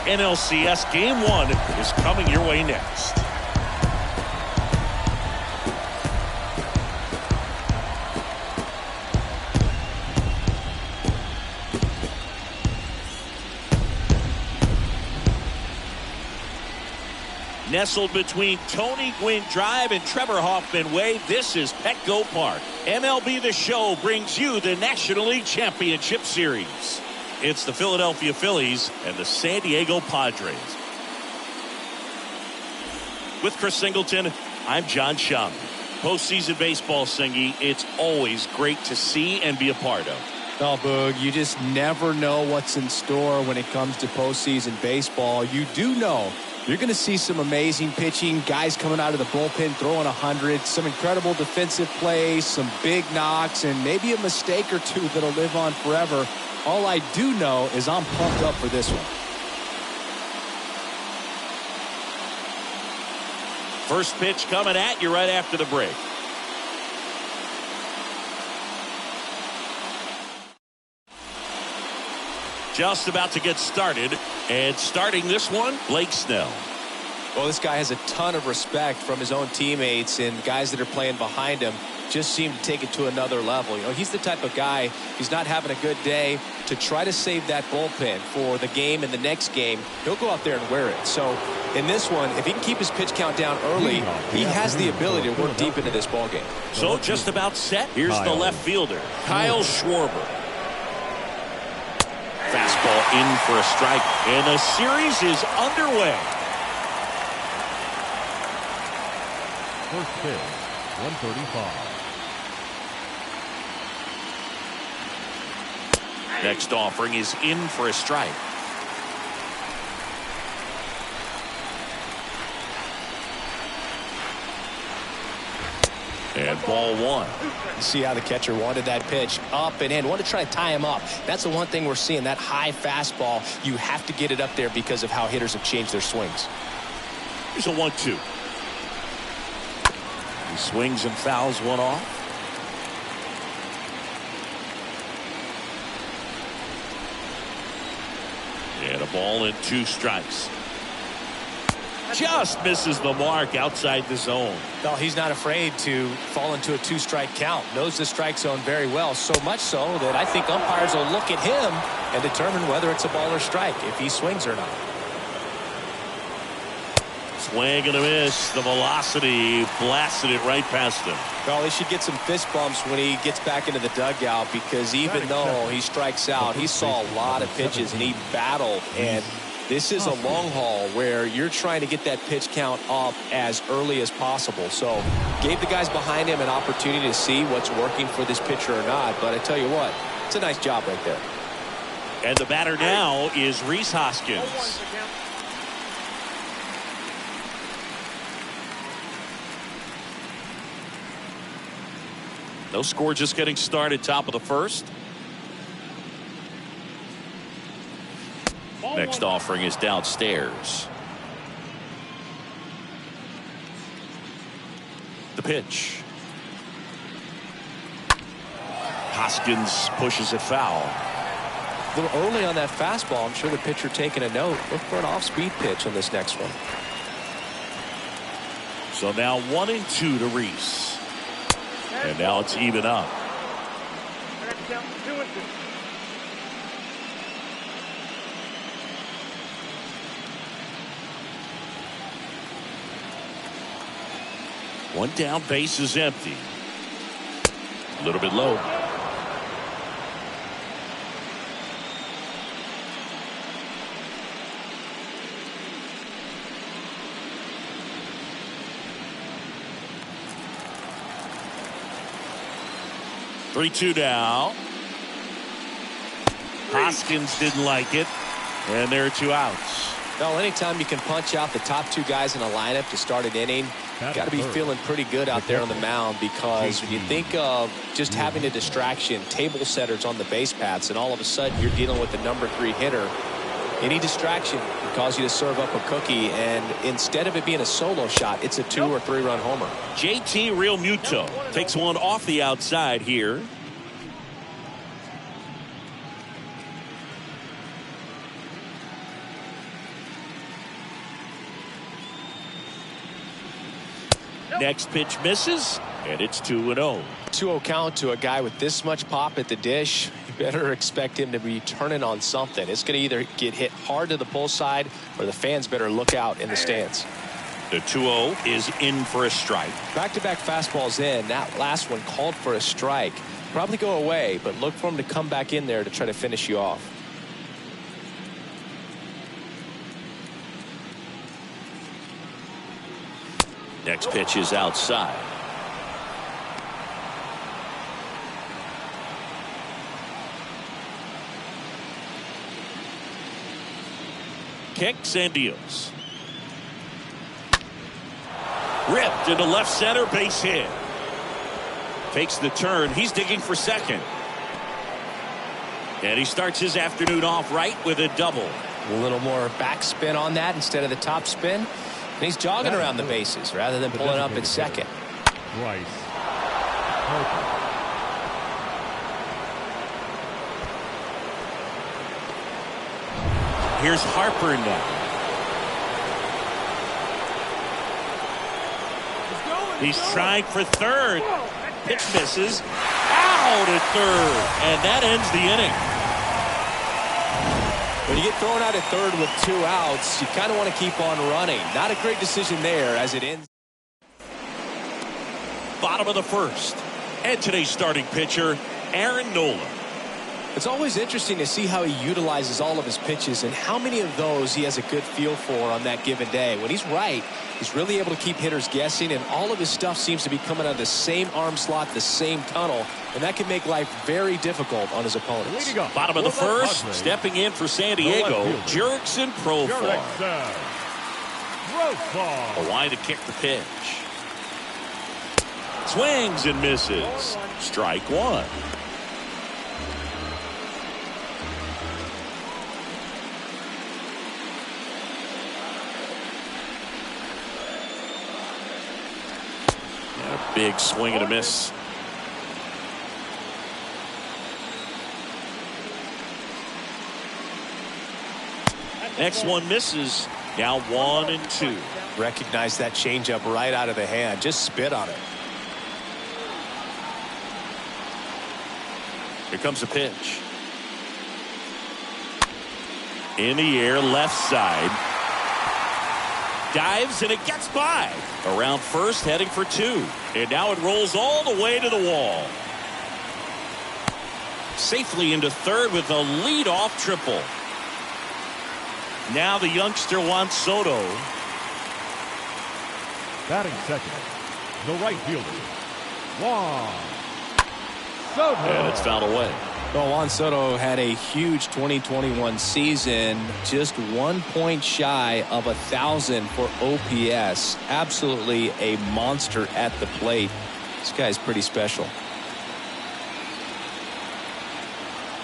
NLCS Game 1 is coming your way next. Nestled between Tony Gwynn Drive and Trevor Hoffman Way, this is Petco Park. MLB The Show brings you the National League Championship Series. It's the Philadelphia Phillies and the San Diego Padres. With Chris Singleton, I'm John Schaum. Postseason baseball, Singy, it's always great to see and be a part of. Oh, Boog, you just never know what's in store when it comes to postseason baseball. You do know you're going to see some amazing pitching, guys coming out of the bullpen throwing 100, some incredible defensive plays, some big knocks, and maybe a mistake or two that'll live on forever. All I do know is I'm pumped up for this one. First pitch coming at you right after the break. Just about to get started, and starting this one, Blake Snell. Well, this guy has a ton of respect from his own teammates, and guys that are playing behind him just seem to take it to another level. You know, he's the type of guy, he's not having a good day, to try to save that bullpen for the game and the next game. He'll go out there and wear it. So in this one, if he can keep his pitch count down early, he has the ability to work deep into this ball game. So just about set. Here's the left fielder, Kyle Schwarber. Fastball in for a strike, and the series is underway. First pitch, 135. Next offering is in for a strike. And ball one. You see how the catcher wanted that pitch up and in, wanted to try to tie him up. That's the one thing we're seeing, that high fastball. You have to get it up there because of how hitters have changed their swings. Here's a 1-2. He swings and fouls one off. And a ball and 2 strikes. Just misses the mark outside the zone. No, he's not afraid to fall into a 2-strike count. Knows the strike zone very well, so much so that I think umpires will look at him and determine whether it's a ball or strike, if he swings or not. Swing and a miss. The velocity blasted it right past him. Well, he should get some fist bumps when he gets back into the dugout, because even though he strikes out, he saw a lot of pitches and he battled. And this is a long haul where you're trying to get that pitch count up as early as possible. So gave the guys behind him an opportunity to see what's working for this pitcher or not. But I tell you what, it's a nice job right there. And the batter now is Rhys Hoskins. No score, just getting started, top of the first. Next offering is downstairs. The pitch. Hoskins pushes it foul. A little early on that fastball. I'm sure the pitcher taking a note. Look for an off-speed pitch on this next one. So now 1-2 to Rhys. And now it's even up. One down, base is empty. A little bit low. Three-two now. Hoskins didn't like it, and there are 2 outs. Well, anytime you can punch out the top 2 guys in a lineup to start an inning, got to be feeling pretty good out there on the mound, because when you think of just having a distraction, table setters on the base paths, and all of a sudden you're dealing with the number 3 hitter, any distraction can cause you to serve up a cookie, and instead of it being a solo shot, it's a 2 or 3 run homer. JT Realmuto takes one off the outside here. Next pitch misses, and it's 2-0. 2-0 count to a guy with this much pop at the dish. You better expect him to be turning on something. It's going to either get hit hard to the pull side, or the fans better look out in the stands. The 2-0 is in for a strike. Back-to-back fastballs in. That last one called for a strike. Probably go away, but look for him to come back in there to try to finish you off. Next pitch is outside. Kicks and deals. Ripped into left center, base hit. Takes the turn. He's digging for second. And he starts his afternoon off right with a double. A little more backspin on that instead of the top spin. And he's jogging around the bases rather than pulling up at second. Rice. Here's Harper now. He's trying for third. Pitch misses. Out at third. And that ends the inning. When you get thrown out at third with 2 outs, you kind of want to keep on running. Not a great decision there as it ends. Bottom of the first. And today's starting pitcher, Aaron Nola. It's always interesting to see how he utilizes all of his pitches and how many of those he has a good feel for on that given day. When he's right, he's really able to keep hitters guessing, and all of his stuff seems to be coming out of the same arm slot, the same tunnel, and that can make life very difficult on his opponents. Bottom of the first, stepping in for San Diego, Jurickson Profar. A line to kick the pitch. Swings and misses. Strike one. A big swing and a miss. Next one misses. Now 1-2. Recognize that changeup right out of the hand. Just spit on it. Here comes a pitch. In the air, left side. Dives and it gets by. Around first, heading for 2. And now it rolls all the way to the wall. Safely into third with a leadoff triple. Now the youngster Juan Soto. Batting second, the right fielder, Juan Soto. And it's fouled away. Well, Juan Soto had a huge 2021 season, just 1 point shy of 1,000 for OPS. Absolutely a monster at the plate. This guy's pretty special.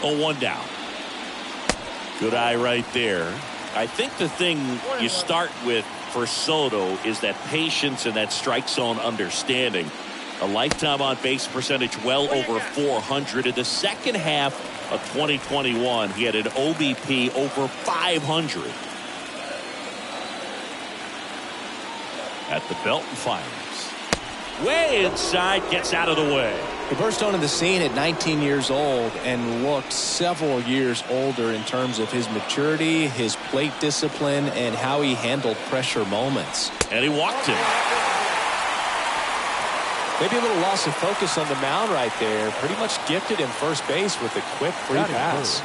0-1 down. Good eye right there. I think the thing you start with for Soto is that patience and that strike zone understanding. A lifetime on base percentage well over 400. In the second half of 2021, he had an OBP over 500. At the belt and fires. Way inside, gets out of the way. He burst onto the scene at 19 years old and looked several years older in terms of his maturity, his plate discipline, and how he handled pressure moments. And he walked him. Maybe a little loss of focus on the mound right there. Pretty much gifted him first base with a quick free pass.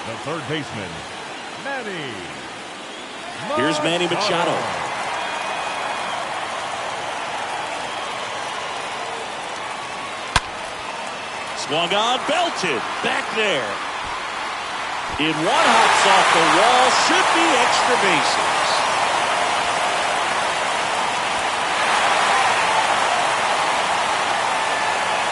The third baseman, Manny. Here's Manny Machado. Swung on, belted, back there. In one, hops off the wall, should be extra bases.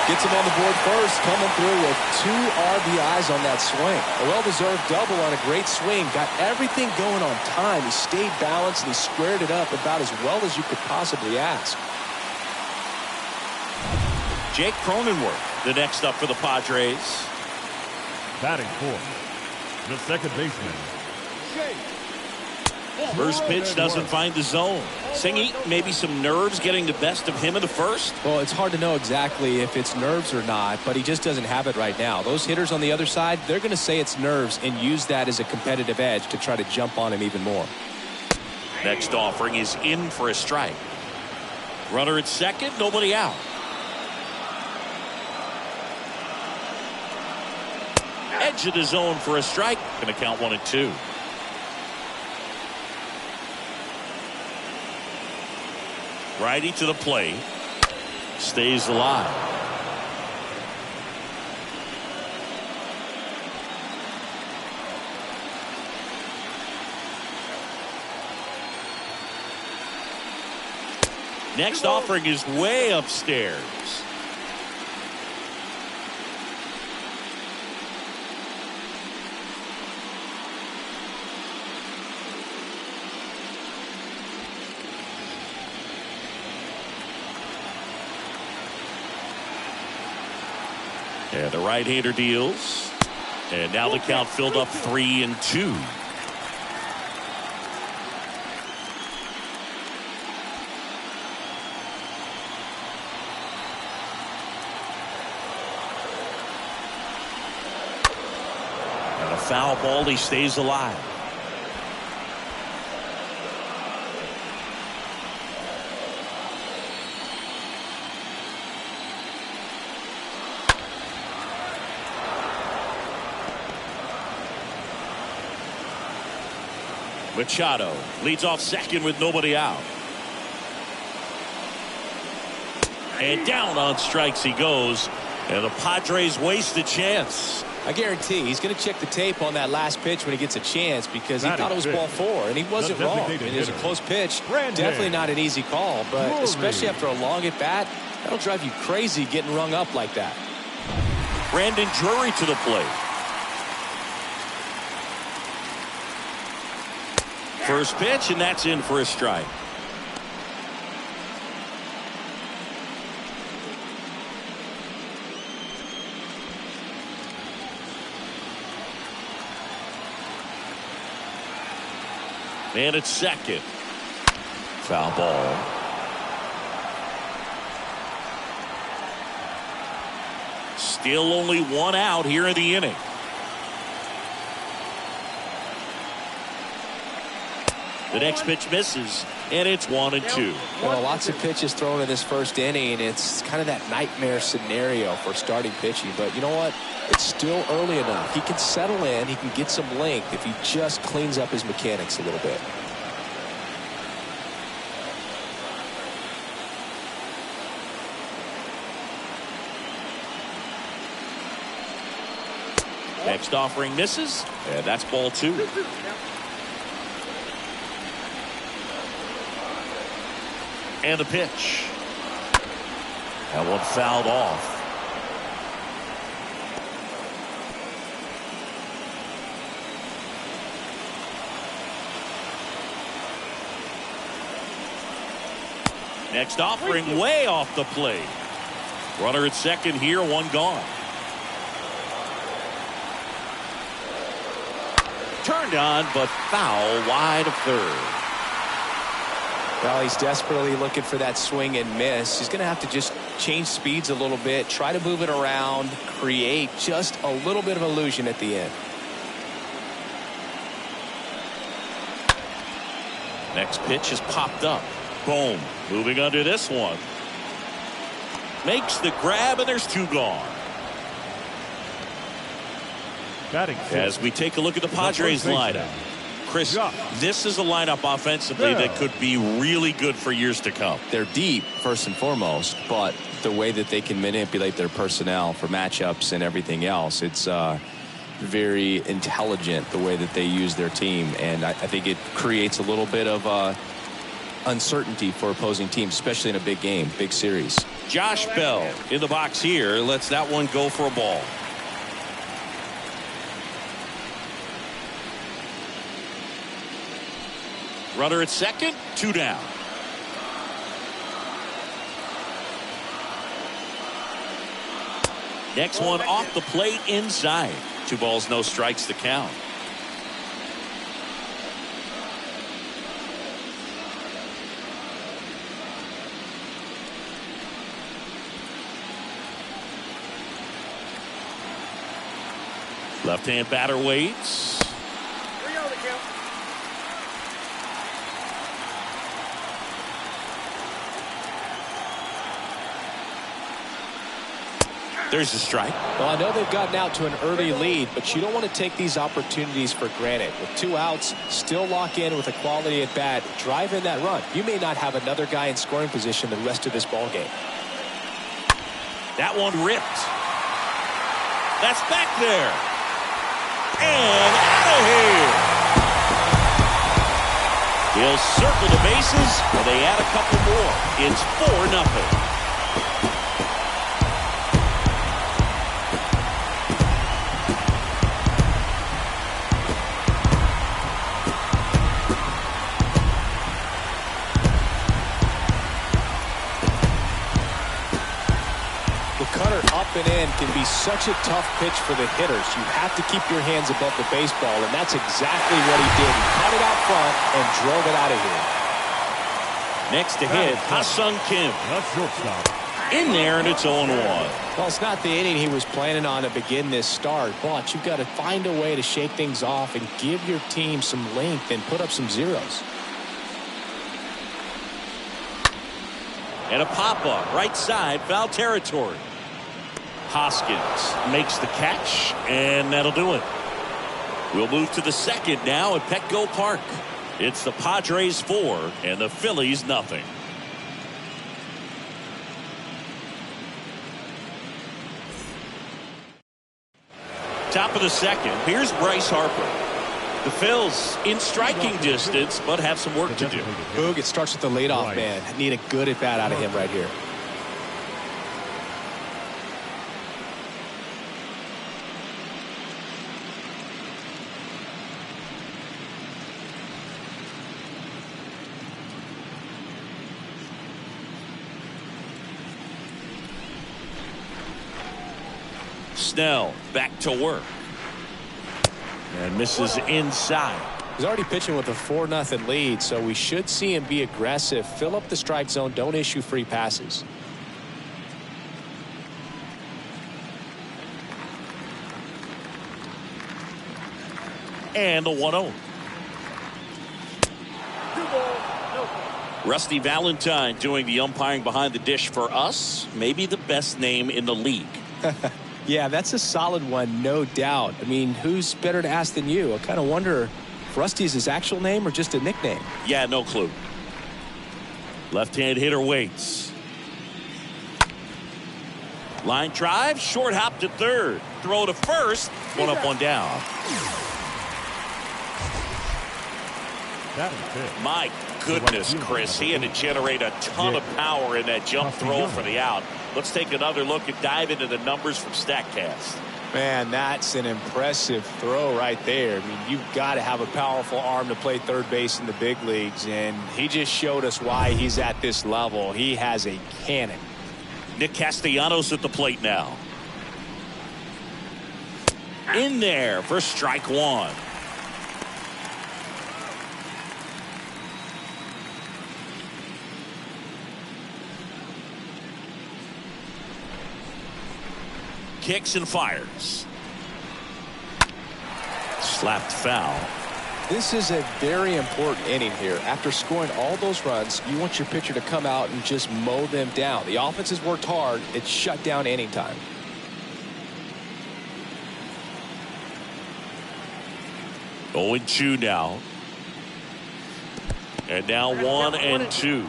Gets him on the board first, coming through with 2 RBIs on that swing. A well-deserved double on a great swing. Got everything going on time. He stayed balanced and he squared it up about as well as you could possibly ask. Jake Cronenworth, the next up for the Padres. Batting fourth, the second baseman, Jake First pitch doesn't find the zone. Singy, maybe some nerves getting the best of him in the first. Well, it's hard to know exactly if it's nerves or not, but he just doesn't have it right now. Those hitters on the other side, they're going to say it's nerves and use that as a competitive edge to try to jump on him even more. Next offering is in for a strike. Runner at second, nobody out. Edge of the zone for a strike. Going to count 1-2. Righty to the plate. Stays alive. Next offering is way upstairs. And the right-hander deals. And now the count filled up 3-2. And a foul ball, he stays alive. Machado leads off second with nobody out. And down on strikes he goes. And the Padres waste a chance. I guarantee he's going to check the tape on that last pitch when he gets a chance, because he thought it was ball 4, and he wasn't wrong. I mean, it was a close pitch. Definitely not an easy call, but especially after a long at bat, that'll drive you crazy getting rung up like that. Brandon Drury to the plate. First pitch, and that's in for a strike. And it's second. Foul ball. Still only one out here in the inning. The next pitch misses, and it's 1-2. Well, lots of pitches thrown in this first inning. It's kind of that nightmare scenario for starting pitching. But you know what? It's still early enough. He can settle in. He can get some length if he just cleans up his mechanics a little bit. Next offering misses, and that's ball 2. And the pitch. That one fouled off. Next offering way off the plate. Runner at second here, one gone. Turned on, but foul wide of third. Well, he's desperately looking for that swing and miss. He's going to have to just change speeds a little bit, try to move it around, create just a little bit of illusion at the end. Next pitch is popped up. Boom. Moving under this one. Makes the grab, and there's 2 gone. As we take a look at the Padres lineup. Chris, this is a lineup offensively that could be really good for years to come. They're deep, first and foremost, but the way that they can manipulate their personnel for matchups and everything else, it's very intelligent the way that they use their team. And I think it creates a little bit of uncertainty for opposing teams, especially in a big game, big series. Josh Bell in the box here lets that one go for a ball. Runner at second, 2 down. Next one off the plate inside. 2 balls, no strikes to count. Left-hand batter waits. There's a strike. Well, I know they've gotten out to an early lead, but you don't want to take these opportunities for granted. With 2 outs, still lock in with a quality at bat, drive in that run. You may not have another guy in scoring position the rest of this ball game. That one ripped. That's back there. And out of here. He'll circle the bases, and they add a couple more. It's 4-0. Up and in can be such a tough pitch for the hitters. You have to keep your hands above the baseball, and that's exactly what he did. He caught it out front and drove it out of here. Next to hit, Ha-Sung Kim. The shortstop. In there, and it's 0-1. Well, it's not the inning he was planning on to begin this start, but you've got to find a way to shake things off and give your team some length and put up some zeros. And a pop-up, right side, foul territory. Hoskins makes the catch, and that'll do it. We'll move to the second now at Petco Park. It's the Padres 4 and the Phillies nothing. Top of the second. Here's Bryce Harper. The Phils in striking distance, but have some work to do. Boog, it starts with the leadoff man. Need a good at bat out of him right here. Snell back to work. And misses inside. He's already pitching with a 4-0 lead, so we should see him be aggressive. Fill up the strike zone. Don't issue free passes. And the 1-0. Rusty Valentine doing the umpiring behind the dish for us. Maybe the best name in the league. Yeah, that's a solid one, no doubt. I mean, who's better to ask than you? I kind of wonder if Rusty is his actual name or just a nickname. Yeah, no clue. Left-hand hitter waits. Line drive, short hop to third. Throw to first. One up, one down. That is it. My goodness, Chris. He had to generate a ton of power in that jump throw for the out. Let's take another look and dive into the numbers from StatCast. Man, that's an impressive throw right there. I mean, you've got to have a powerful arm to play third base in the big leagues, and he just showed us why he's at this level. He has a cannon. Nick Castellanos at the plate now. In there for strike one. Kicks and fires. Slapped foul. This is a very important inning here. After scoring all those runs, you want your pitcher to come out and just mow them down. The offense has worked hard. It's shut down inning time. Oh, and 2 now. And now 1 and 2.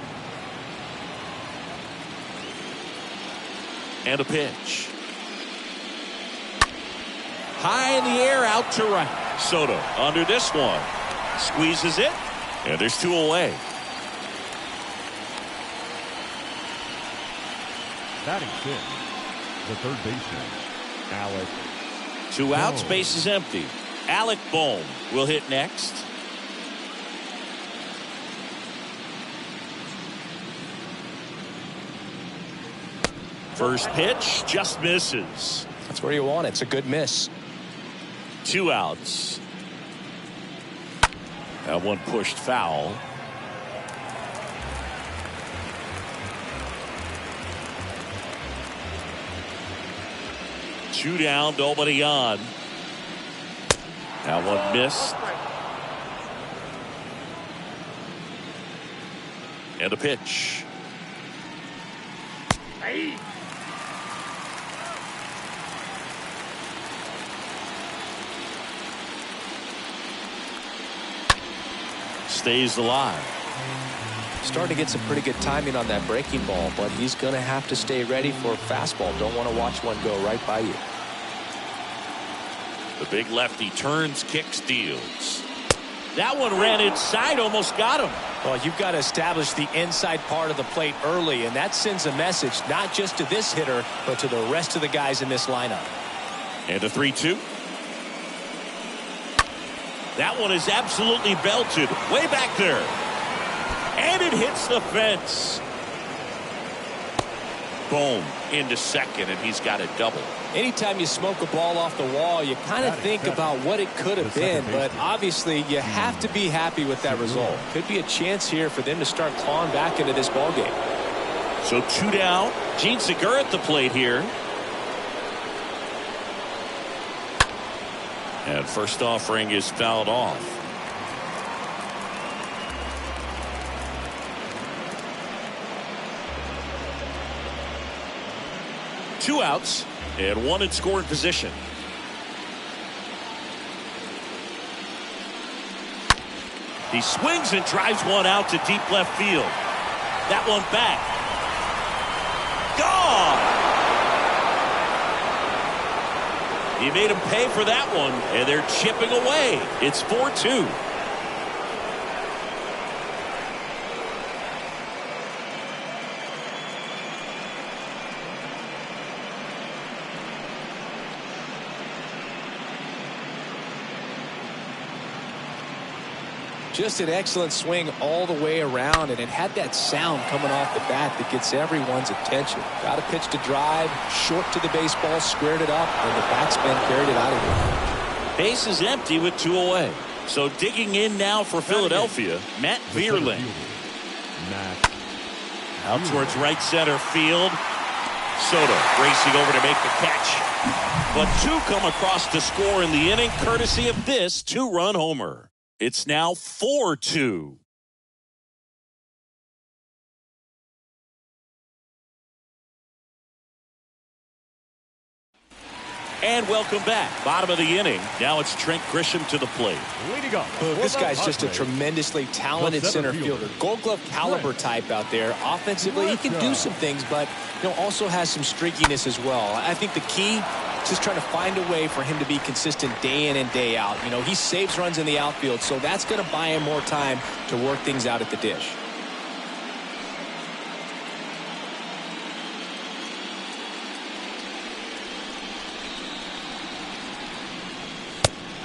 And a pitch. High in the air, out to right. Soto under this one. Squeezes it. And there's 2 away. Batting fifth, the third baseman, Alec. 2 outs, Bohm. base is empty. Alec Bohm will hit next. First pitch just misses. That's where you want it. It's a good miss. 2 outs. That one pushed foul. Two down, nobody on. That one missed. And a pitch. Stays alive. Starting to get some pretty good timing on that breaking ball, but he's going to have to stay ready for a fastball. Don't want to watch one go right by you. The big lefty turns, kicks, deals. That one ran inside, almost got him. Well, you've got to establish the inside part of the plate early, and that sends a message not just to this hitter, but to the rest of the guys in this lineup. And a 3-2. That one is absolutely belted. Way back there. And it hits the fence. Boom. Into second, and he's got a double. Anytime you smoke a ball off the wall, you kind of think about what it could have been, but obviously you have to be happy with that result. Could be a chance here for them to start clawing back into this ball game. So 2 down. Gene Segura at the plate here. And first offering is fouled off. Two outs and one in scoring position. He swings and drives one out to deep left field. That one back. Gone. He made him pay for that one, and they're chipping away. It's 4-2. Just an excellent swing all the way around, and it had that sound coming off the bat that gets everyone's attention. Got a pitch to drive, short to the baseball, squared it up, and the batsman carried it out of here. Base is empty with 2 away. So digging in now for Philadelphia, Matt Vierling. Out towards right center field. Soto racing over to make the catch. But 2 come across to score in the inning, courtesy of this 2-run homer. It's now 4-2. And welcome back. Bottom of the inning. Now it's Trent Grisham to the plate. This guy's just a tremendously talented center fielder. Gold Glove caliber type out there. Offensively, he can do some things, but also has some streakiness as well. I think the key is just trying to find a way for him to be consistent day in and day out. He saves runs in the outfield, so that's going to buy him more time to work things out at the dish.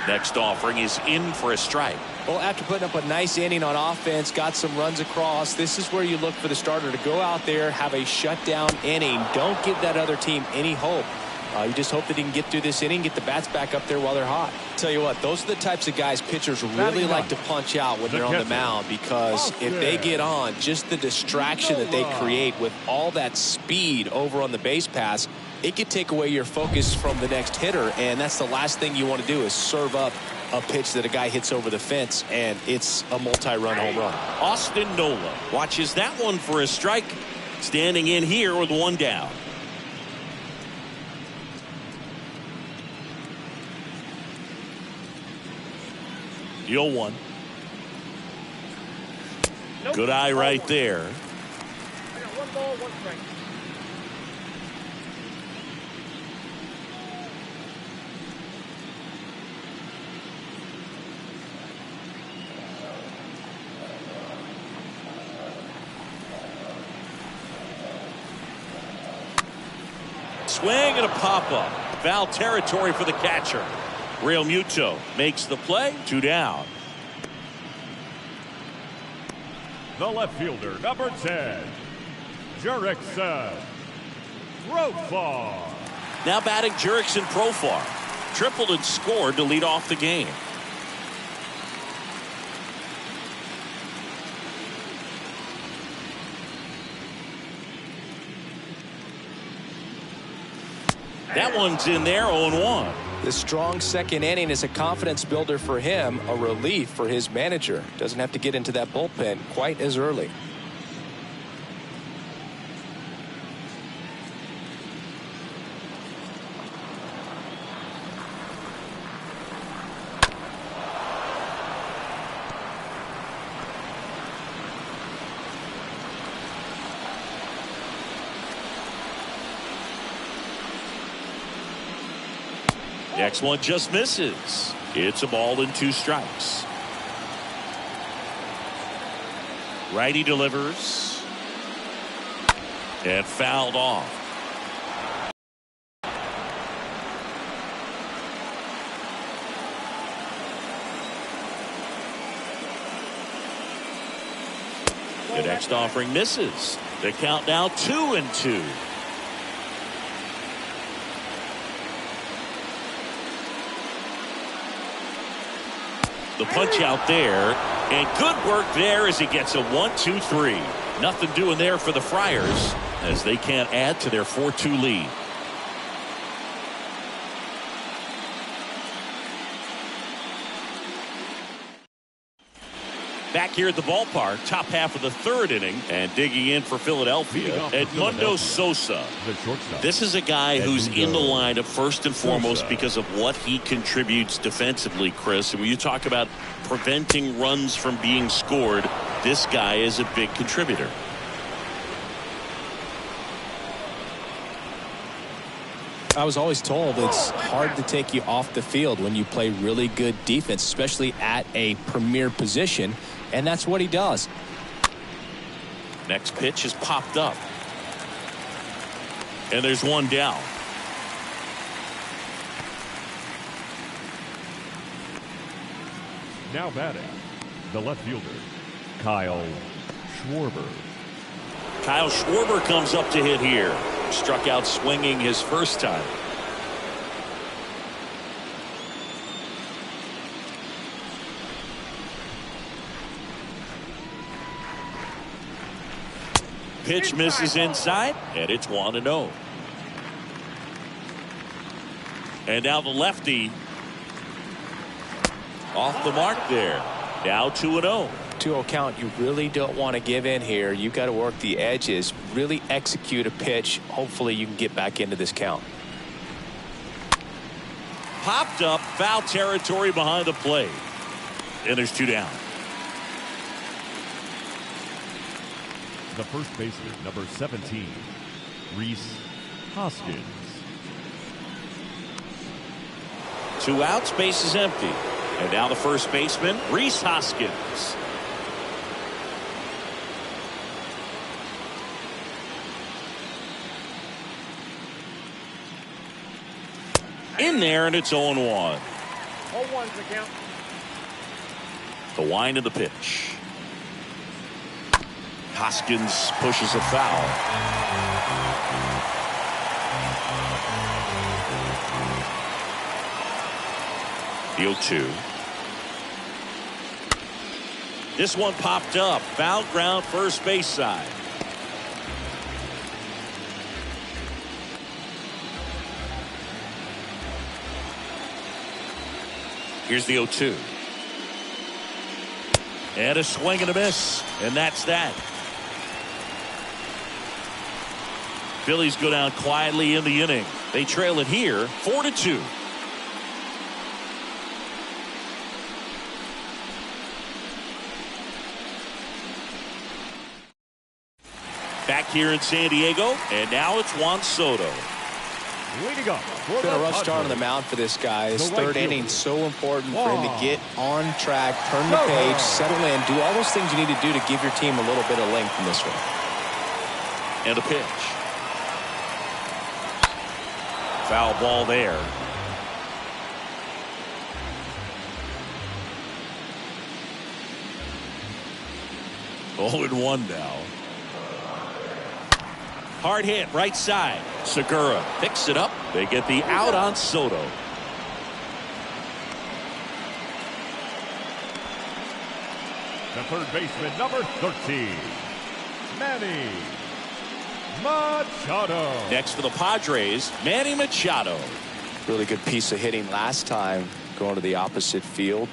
Next offering is in for a strike. Well, after putting up a nice inning on offense, got some runs across, this is where you look for the starter to go out there, have a shutdown inning. Don't give that other team any hope. You just hope that he can get through this inning, get the bats back up there while they're hot. Tell you what, those are the types of guys pitchers really like to punch out when they're on the mound, because if they get on, just the distraction that they create with all that speed over on the base pass, it could take away your focus from the next hitter, and that's the last thing you want to do is serve up a pitch that a guy hits over the fence, and it's a multi-run home run. Austin Nola watches that one for a strike, standing in here with 1 down. The 0-1. Good eye right there. I got 1 ball, 1 strike. Swing and a pop-up. Foul territory for the catcher. Real Muto makes the play. 2 down. The left fielder, number 10, Jurickson Profar. Now batting Jurickson Profar. Tripled and scored to lead off the game. That one's in there, 0-1. The strong second inning is a confidence builder for him, a relief for his manager. Doesn't have to get into that bullpen quite as early. Next one just misses. It's a ball and 2 strikes. Righty delivers. And fouled off. The next offering misses. The count now 2-2. The punch out there, and good work there as he gets a 1-2-3. Nothing doing there for the Friars as they can't add to their 4-2 lead. Back here at the ballpark, top half of the 3rd inning, and digging in for Philadelphia, Edmundo Sosa. This is a guy who's in the lineup first and foremost because of what he contributes defensively, Chris. And when you talk about preventing runs from being scored, this guy is a big contributor. I was always told it's hard to take you off the field when you play really good defense, especially at a premier position, and that's what he does. Next pitch is popped up. And there's one down. Now batting, the left fielder, Kyle Schwarber. Kyle Schwarber comes up to hit here. Struck out swinging his first time. Pitch misses inside, and it's 1-0. And now the lefty off the mark there. Now 2-0. 2-0 count. You really don't want to give in here. You've got to work the edges, really execute a pitch. Hopefully you can get back into this count. Popped up, foul territory behind the plate. And there's 2 down. The first baseman, number 17, Rhys Hoskins. 2 outs, base is empty. And now the first baseman, Rhys Hoskins. In there, and it's 0-1. 0-1's the count. The wind of the pitch. Hoskins pushes a foul. The 0-2. This one popped up. Foul ground, first base side. Here's the 0-2. And a swing and a miss. And that's that. Phillies go down quietly in the inning. They trail it here 4-2. Back here in San Diego, and now it's Juan Soto. Leading up, It's been a rough start on the mound for this guy. His 3rd inning so important for him to get on track, turn the page, settle in, do all those things you need to do to give your team a little bit of length in this one. And a pitch. Foul ball there. Oh, and 1 now. Hard hit, right side. Segura picks it up. They get the out on Soto. The third baseman, number 13, Manny Machado. Next for the Padres, Manny Machado. Really good piece of hitting last time, going to the opposite field.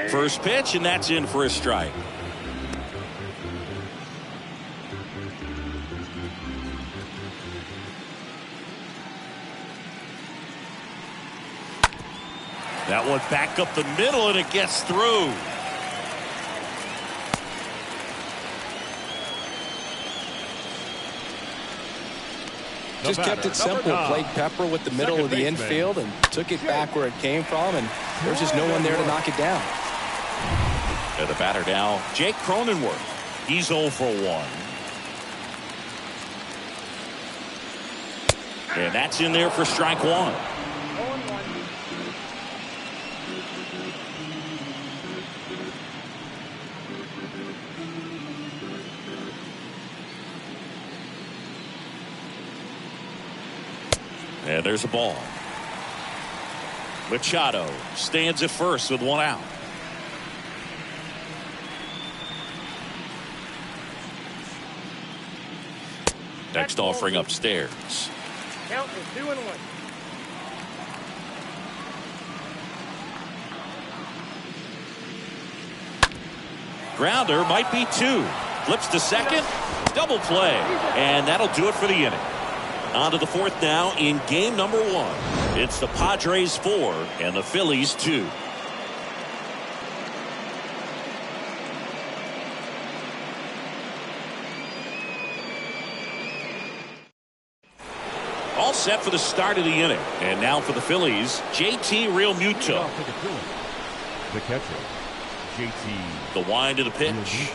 First pitch, and that's in for a strike. That one back up the middle, and it gets through. Just kept it simple. Played Pepper with the middle of the infield and took it back where it came from, and there's just no one there to knock it down. And the batter now, Jake Cronenworth. He's 0 for 1. And that's in there for strike 1. And there's a ball. Machado stands at first with 1 out. Next offering upstairs. Count is 2-1. Grounder might be 2. Flips to second. Double play. And that'll do it for the inning. On to the 4th now in game number 1. It's the Padres 4 and the Phillies 2. All set for the start of the inning. And now for the Phillies, JT Realmuto. The catcher, JT. The wind of the pitch.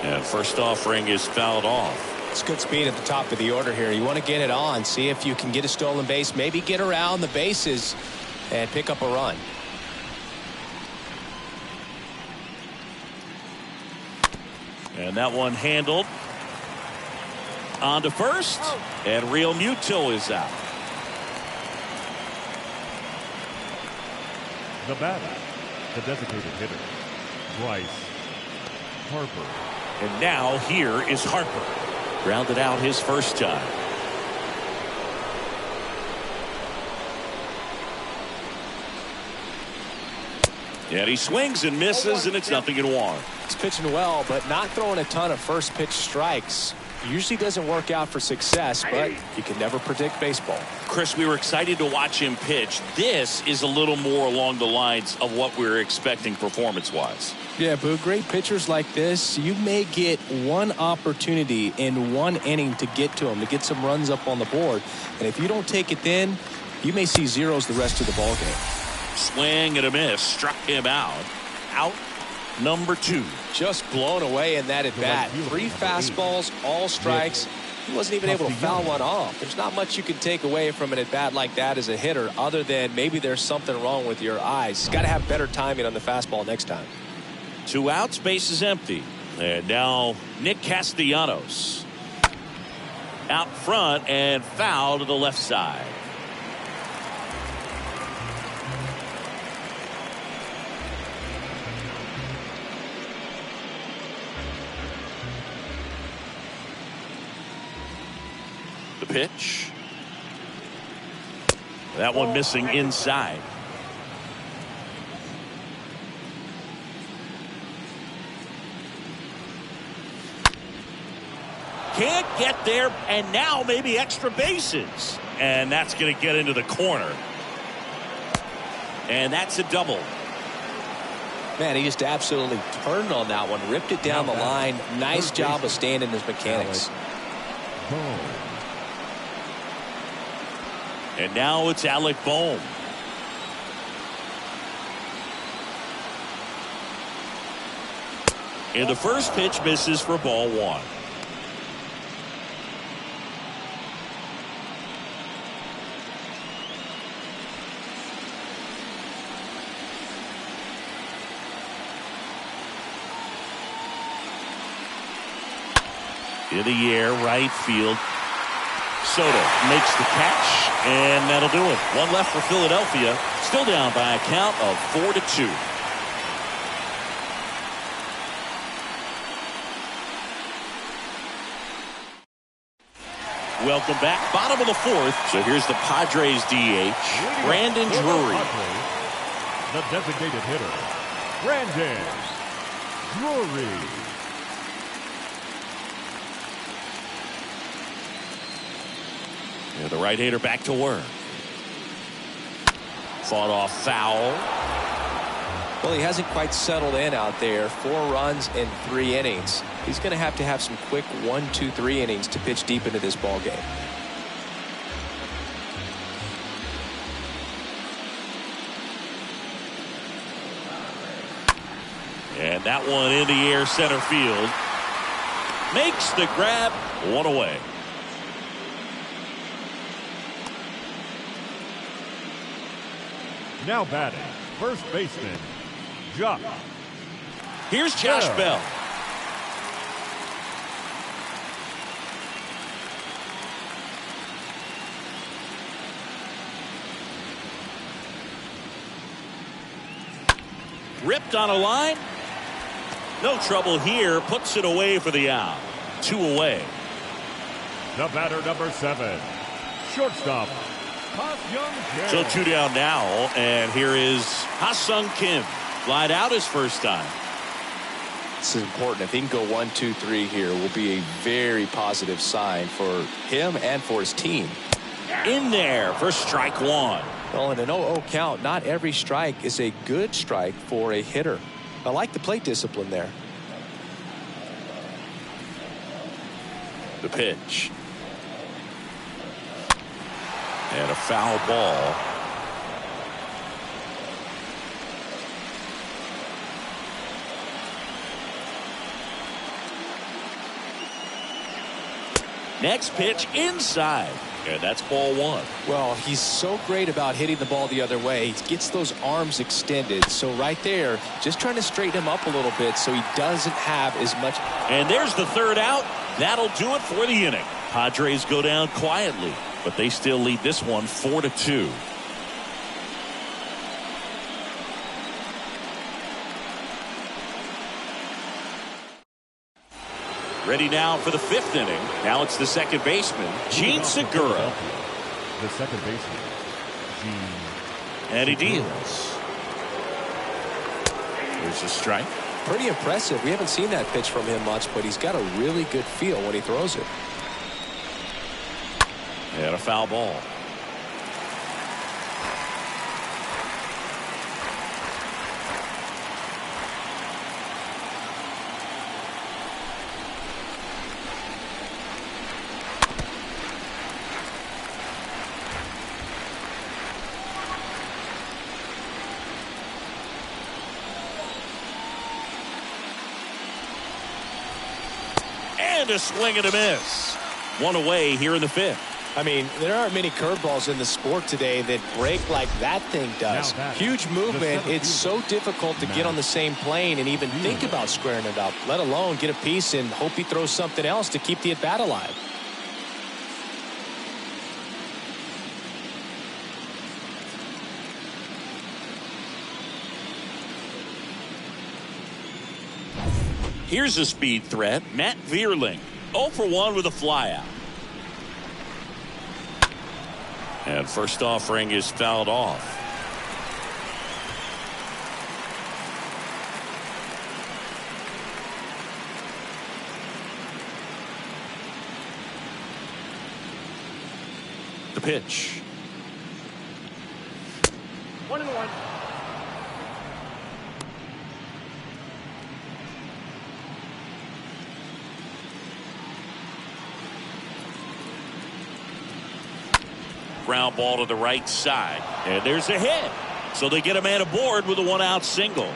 And first offering is fouled off. It's good speed at the top of the order here. You want to get it on, see if you can get a stolen base, maybe get around the bases and pick up a run. And that one handled. On to first, and Realmuto is out. The batter, the designated hitter, Bryce Harper. And now here is Harper. Grounded out his first time. And he swings and misses, and it's 0-1. He's pitching well, but not throwing a ton of first pitch strikes. Usually doesn't work out for success, but you can never predict baseball. Chris, we were excited to watch him pitch. This is a little more along the lines of what we were expecting performance-wise. Yeah, but great pitchers like this, you may get one opportunity in one inning to get to them, to get some runs up on the board. And if you don't take it then, you may see zeros the rest of the ball game. Swing and a miss. Struck him out. Out number 2. Just blown away in that at bat. 3 fastballs, all strikes. He wasn't even able to foul one off. There's not much you can take away from an at bat like that as a hitter, other than maybe there's something wrong with your eyes. He's got to have better timing on the fastball next time. 2 outs, base is empty. And now Nick Castellanos out front and foul to the left side. The pitch. That one missing inside. Can't get there, and now maybe extra bases. And that's going to get into the corner. And that's a double. Man, he just absolutely turned on that one, ripped it down the line. Nice job of staying in his mechanics. And now it's Alec Bohm. And the first pitch misses for ball 1. In the air, right field. Soto makes the catch, and that'll do it. One left for Philadelphia. Still down by a count of 4-2. Welcome back. Bottom of the fourth. So here's the Padres DH, Brandon Drury. The designated hitter, Brandon Drury. Yeah, the right-hander back to work. Fought off foul. Well, he hasn't quite settled in out there. 4 runs in 3 innings. He's going to have some quick 1, 2, 3 innings to pitch deep into this ball game. And that one in the air center field. Makes the grab. 1 away. Now batting, first baseman, Josh. Here's Josh Bell. Ripped on a line. No trouble here. Puts it away for the out. 2 away. The batter, number 7, shortstop, So 2 down now, and here is Ha-Sung Kim. Lied out his first time. This is important. If he can go 1, 2, 3 here, will be a very positive sign for him and for his team. In there for strike 1. Well, in an 0-0 count, not every strike is a good strike for a hitter. I like the plate discipline there. The pitch. And a foul ball. Next pitch inside. And that's ball 1. Well, he's so great about hitting the ball the other way. He gets those arms extended. So right there, just trying to straighten him up a little bit so he doesn't have as much. And there's the third out. That'll do it for the inning. Padres go down quietly, but they still lead this one 4-2. Ready now for the 5th inning. Now it's the second baseman, Gene Segura. The second baseman, Gene. And he deals. There's a strike. Pretty impressive. We haven't seen that pitch from him much, but he's got a really good feel when he throws it. And a foul ball. And a swing and a miss. 1 away here in the 5th. I mean, there aren't many curveballs in the sport today that break like that thing does. Huge movement. It's so difficult to get on the same plane and even think about squaring it up, let alone get a piece and hope he throws something else to keep the at-bat alive. Here's a speed threat, Matt Vierling. 0 for 1 with a flyout. And first offering is fouled off. The pitch. 1-1. Ground ball to the right side. And there's a hit. So they get a man aboard with a 1-out single.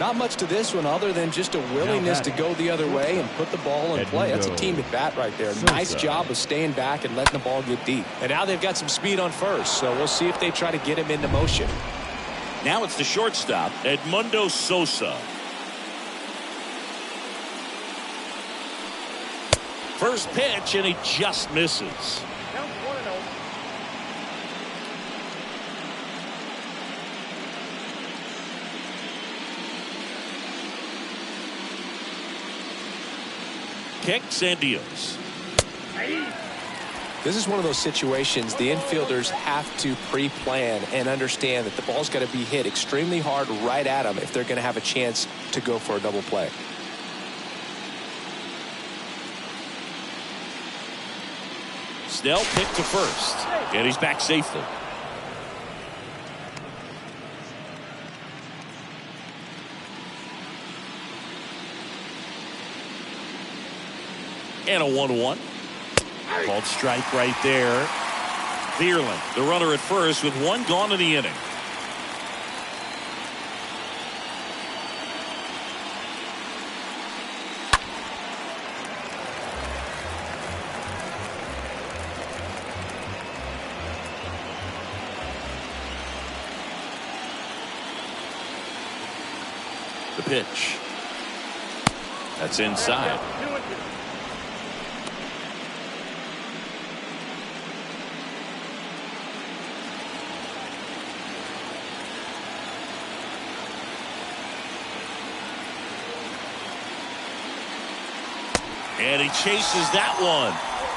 Not much to this one other than just a willingness to go the other way and put the ball in play. That's a team at bat right there. Nice job of staying back and letting the ball get deep. And now they've got some speed on first, so we'll see if they try to get him into motion. Now it's the shortstop, Edmundo Sosa. First pitch, and he just misses. Count 1-0. Kicks and deals. This is one of those situations the infielders have to pre-plan and understand that the ball's got to be hit extremely hard right at them if they're going to have a chance to go for a double play. Snell picked to first, and he's back safely. And a 1-1. Called strike right there. Thielen, the runner at first with one gone in the inning. The pitch. That's inside. And he chases that one.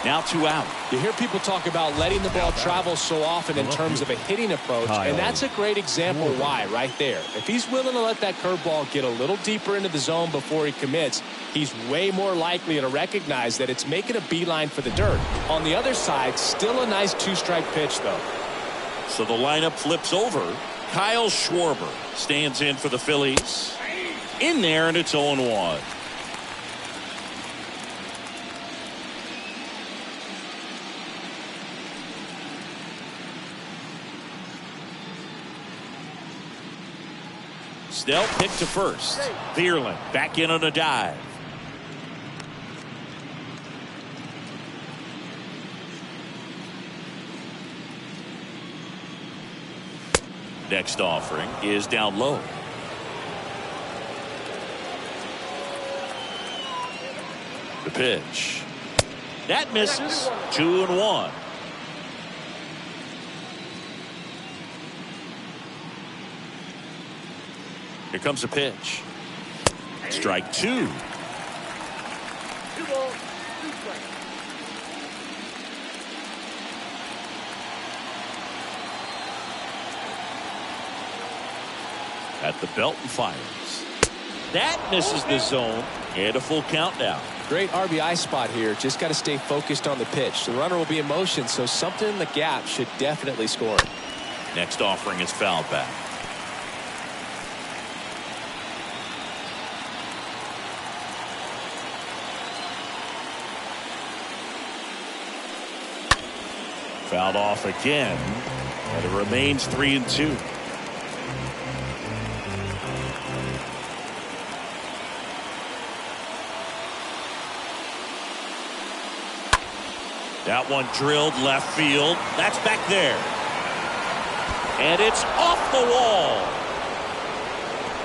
Now 2 out. You hear people talk about letting the ball travel so often in terms of a hitting approach, and that's a great example why right there. If he's willing to let that curveball get a little deeper into the zone before he commits, he's way more likely to recognize that it's making a beeline for the dirt. On the other side, still a nice 2-strike pitch, though. So the lineup flips over. Kyle Schwarber stands in for the Phillies. In there, and it's 0-1. Snell picked to first. Thielen back in on a dive. Next offering is down low. The pitch. That misses. 2-1. Here comes a pitch. Strike 2. 2 balls, 2 strikes. At the belt and fires. That misses the zone. And a full count now. Great RBI spot here. Just got to stay focused on the pitch. The runner will be in motion, so something in the gap should definitely score. Next offering is fouled back. Fouled off again, and it remains 3-2. That one drilled left field. That's back there. And it's off the wall.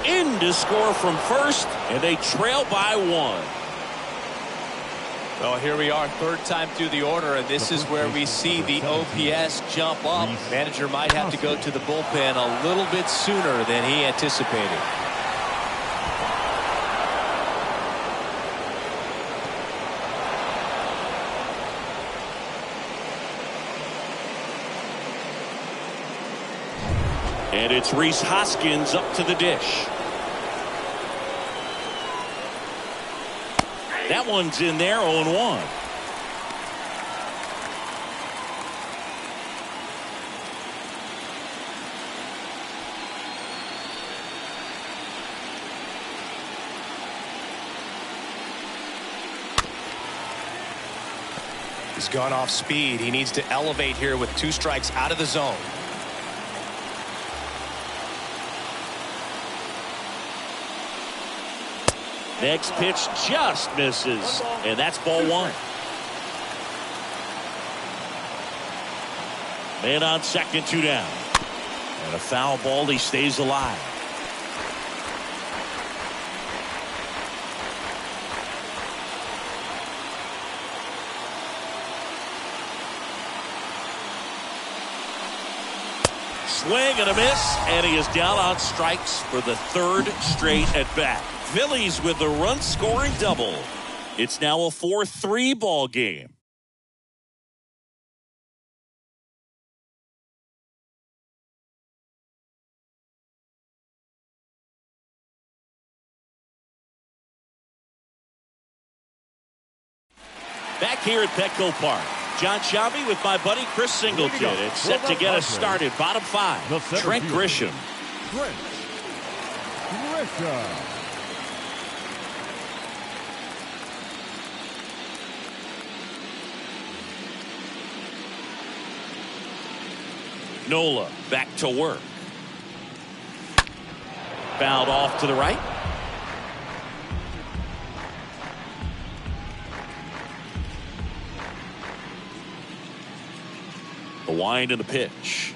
In to score from first, and they trail by 1. Well, here we are, third time through the order, and this is where we see the OPS jump up. Manager might have to go to the bullpen a little bit sooner than he anticipated. And it's Rhys Hoskins up to the dish. That one's in there, 0-1. He's gone off speed. He needs to elevate here with 2 strikes out of the zone. Next pitch just misses, and that's ball 1. Man on second, 2 down. And a foul ball, he stays alive. Swing and a miss, and he is down on strikes for the 3rd straight at bat. Phillies with a run-scoring double. It's now a 4-3 ball game. Back here at Petco Park, John Shabby with my buddy Chris Singleton. It's set to get us started. Bottom 5. Trent Grisham. Trent Grisham. Nola back to work. Fouled off to the right. The wind and the pitch.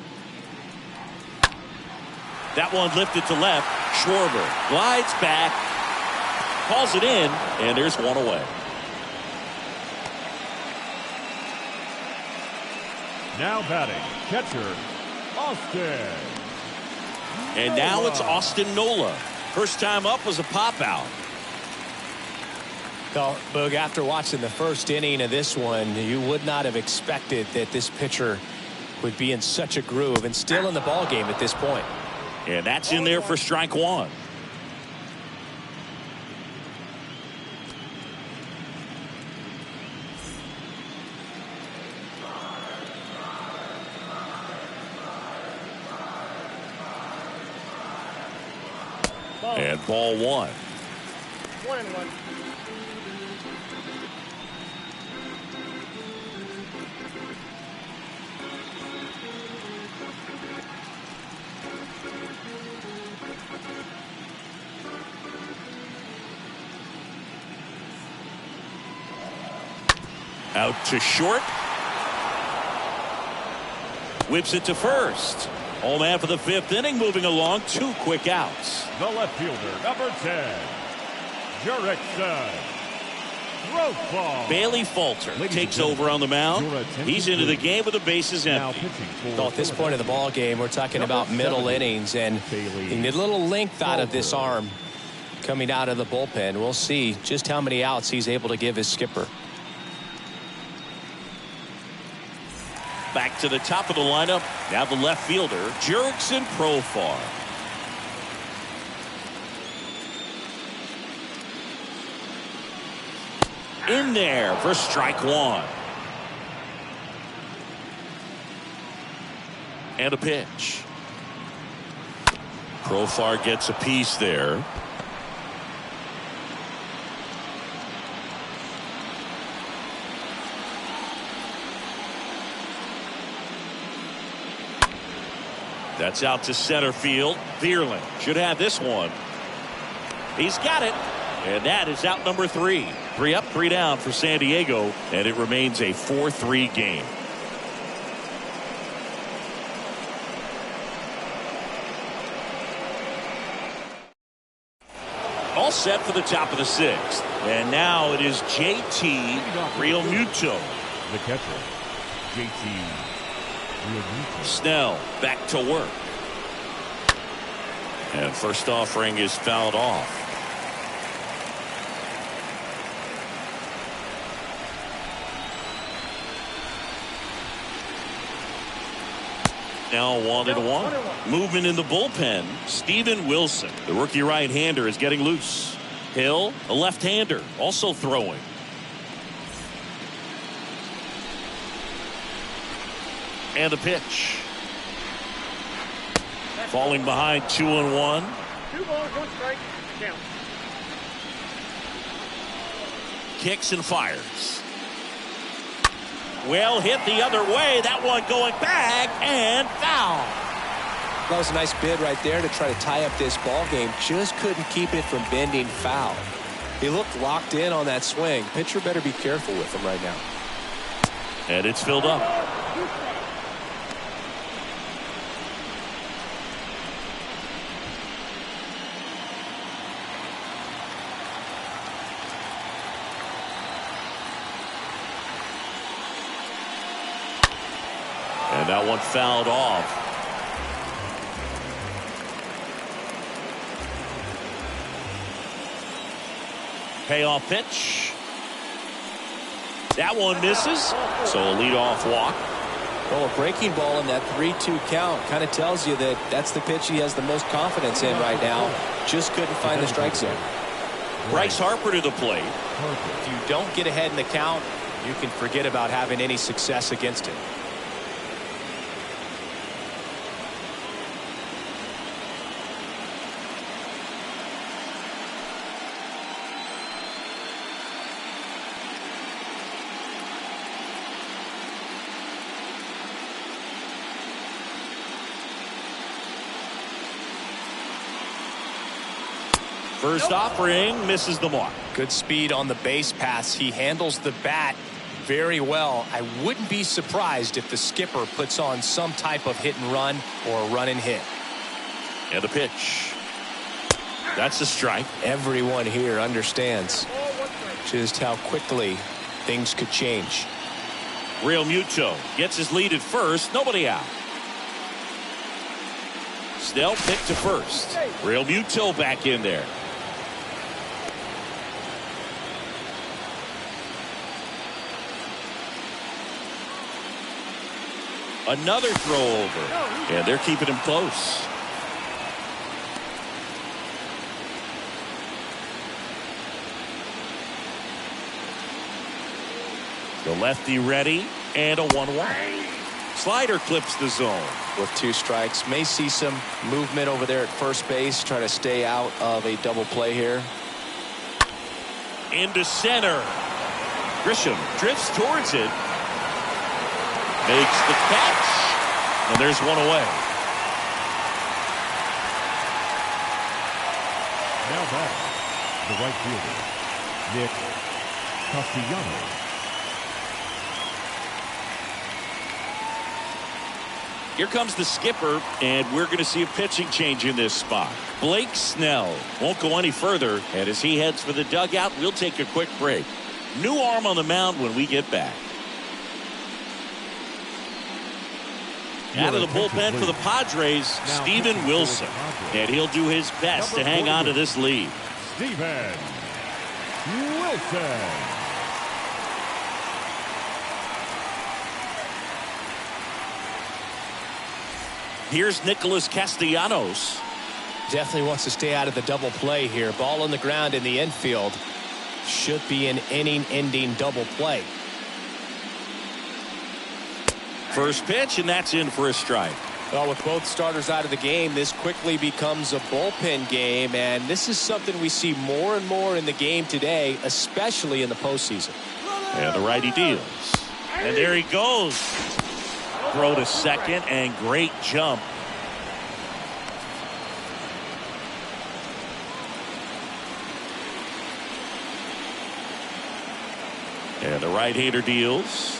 That one lifted to left. Schwarber glides back, calls it in, and there's one away. Now batting, catcher, Austin. And now it's Austin Nola. First time up was a pop out. Well, Boog, after watching the first inning of this one, you would not have expected that this pitcher would be in such a groove and still in the ball game at this point. And that's in there for strike one. And ball 1. 1-1. Out to short. Whips it to first. Home half of the 5th inning, moving along. 2 quick outs. The left fielder, number 10, Jurickson. Bailey Falter takes over on the mound. He's into the game with the bases empty. Well, at this point of the ball game, we're talking about middle innings, and you need a little length out of this arm coming out of the bullpen. We'll see just how many outs he's able to give his skipper. Back to the top of the lineup. Now the left fielder, Jurickson Profar. In there for strike 1. And a pitch. Profar gets a piece there. That's out to center field. Thierlin should have this one. He's got it. And that is out number 3. 3 up, 3 down for San Diego. And it remains a 4-3 game. All set for the top of the 6th. And now it is JT Realmuto. The catcher, JT Realmuto. Snell back to work. And first offering is fouled off. Now 1-1. Movement in the bullpen. Steven Wilson, the rookie right-hander, is getting loose. Hill, a left-hander, also throwing. And the pitch. Falling behind 2-1. 2 balls, 1 strike. Count. Kicks and fires. Well hit the other way. That one going back and foul. That was a nice bid right there to try to tie up this ball game. Just couldn't keep it from bending foul. He looked locked in on that swing. Pitcher better be careful with him right now. And it's filled up. And that one fouled off. Payoff pitch. That one misses. So a leadoff walk. Well, a breaking ball in that 3-2 count kind of tells you that that's the pitch he has the most confidence in right now. Just couldn't find the strike zone. Bryce Harper to the plate. If you don't get ahead in the count, You can forget about having any success against him. First offering misses the mark. Good speed on the base pass. He handles the bat very well. I wouldn't be surprised if the skipper puts on some type of hit and run or a run and hit. And a pitch. That's a strike. Everyone here understands just how quickly things could change. Real Muto gets his lead at first. Nobody out. Snell pick to first. Real Muto back in there. Another throw over. And they're keeping him close. The lefty ready. And a 1-1. Slider clips the zone. With 2 strikes. May see some movement over there at first base. Try to stay out of a double play here. Into center. Grisham drifts towards it. Makes the catch. And there's one away. Now back, the right fielder, Nick Castellanos. Here comes the skipper, and we're going to see a pitching change in this spot. Blake Snell won't go any further, and as he heads for the dugout, we'll take a quick break. New arm on the mound when we get back. Out of the bullpen for the Padres, Steven Wilson. And he'll do his best to hang on to this lead. Steven Wilson. Here's Nicholas Castellanos. Definitely wants to stay out of the double play here. Ball on the ground in the infield. Should be an inning-ending double play. First pitch, and that's in for a strike. Well, with both starters out of the game, this quickly becomes a bullpen game, and this is something we see more and more in the game today, especially in the postseason. And the righty deals. And there he goes. Throw to second, and great jump. And the right-hander deals.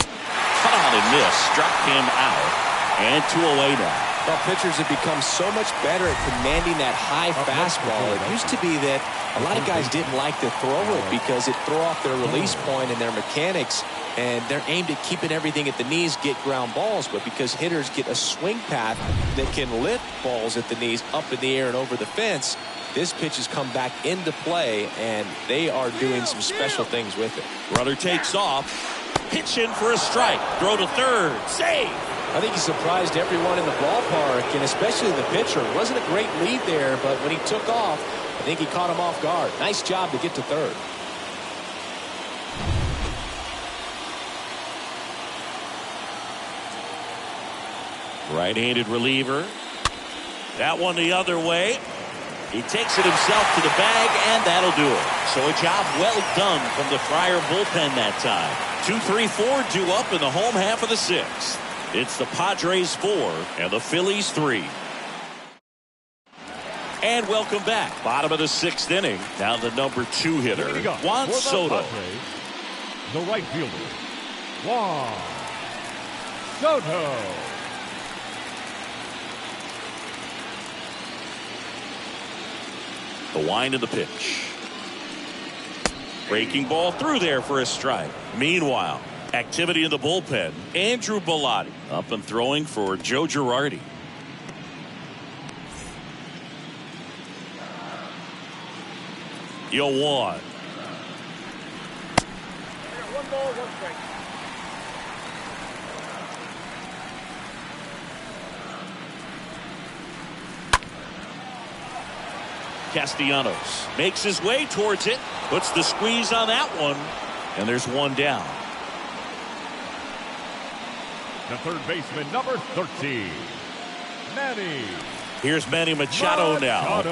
Cut on and miss. Struck him out. And 2 away now. Well, pitchers have become so much better at commanding that high fastball. It used to be that a lot of guys didn't like to throw it because it'd throw off their release point and their mechanics, and they're aimed at keeping everything at the knees, get ground balls. But because hitters get a swing path that can lift balls at the knees up in the air and over the fence, this pitch has come back into play, and they are doing some special things with it. Runner takes off. Pitch in for a strike. Throw to third. Save. I think he surprised everyone in the ballpark, and especially the pitcher. It wasn't a great lead there, but when he took off, I think he caught him off guard. Nice job to get to third. Right-handed reliever. That one the other way. He takes it himself to the bag, and that'll do it. So a job well done from the Friar bullpen that time. 2-3-4 due up in the home half of the 6th. It's the Padres 4 and the Phillies 3. And welcome back. Bottom of the 6th inning. Now the number 2 hitter, Juan Soto. Padres, the right fielder, Juan Soto. The wind of the pitch. Breaking ball through there for a strike. Meanwhile, activity in the bullpen. Andrew Bellotti up and throwing for Joe Girardi. Yo, 1. 1 ball, 1 strike. Castellanos makes his way towards it. Puts the squeeze on that one. And there's 1 down. The third baseman, number 13, Manny. Here's Manny Machado now.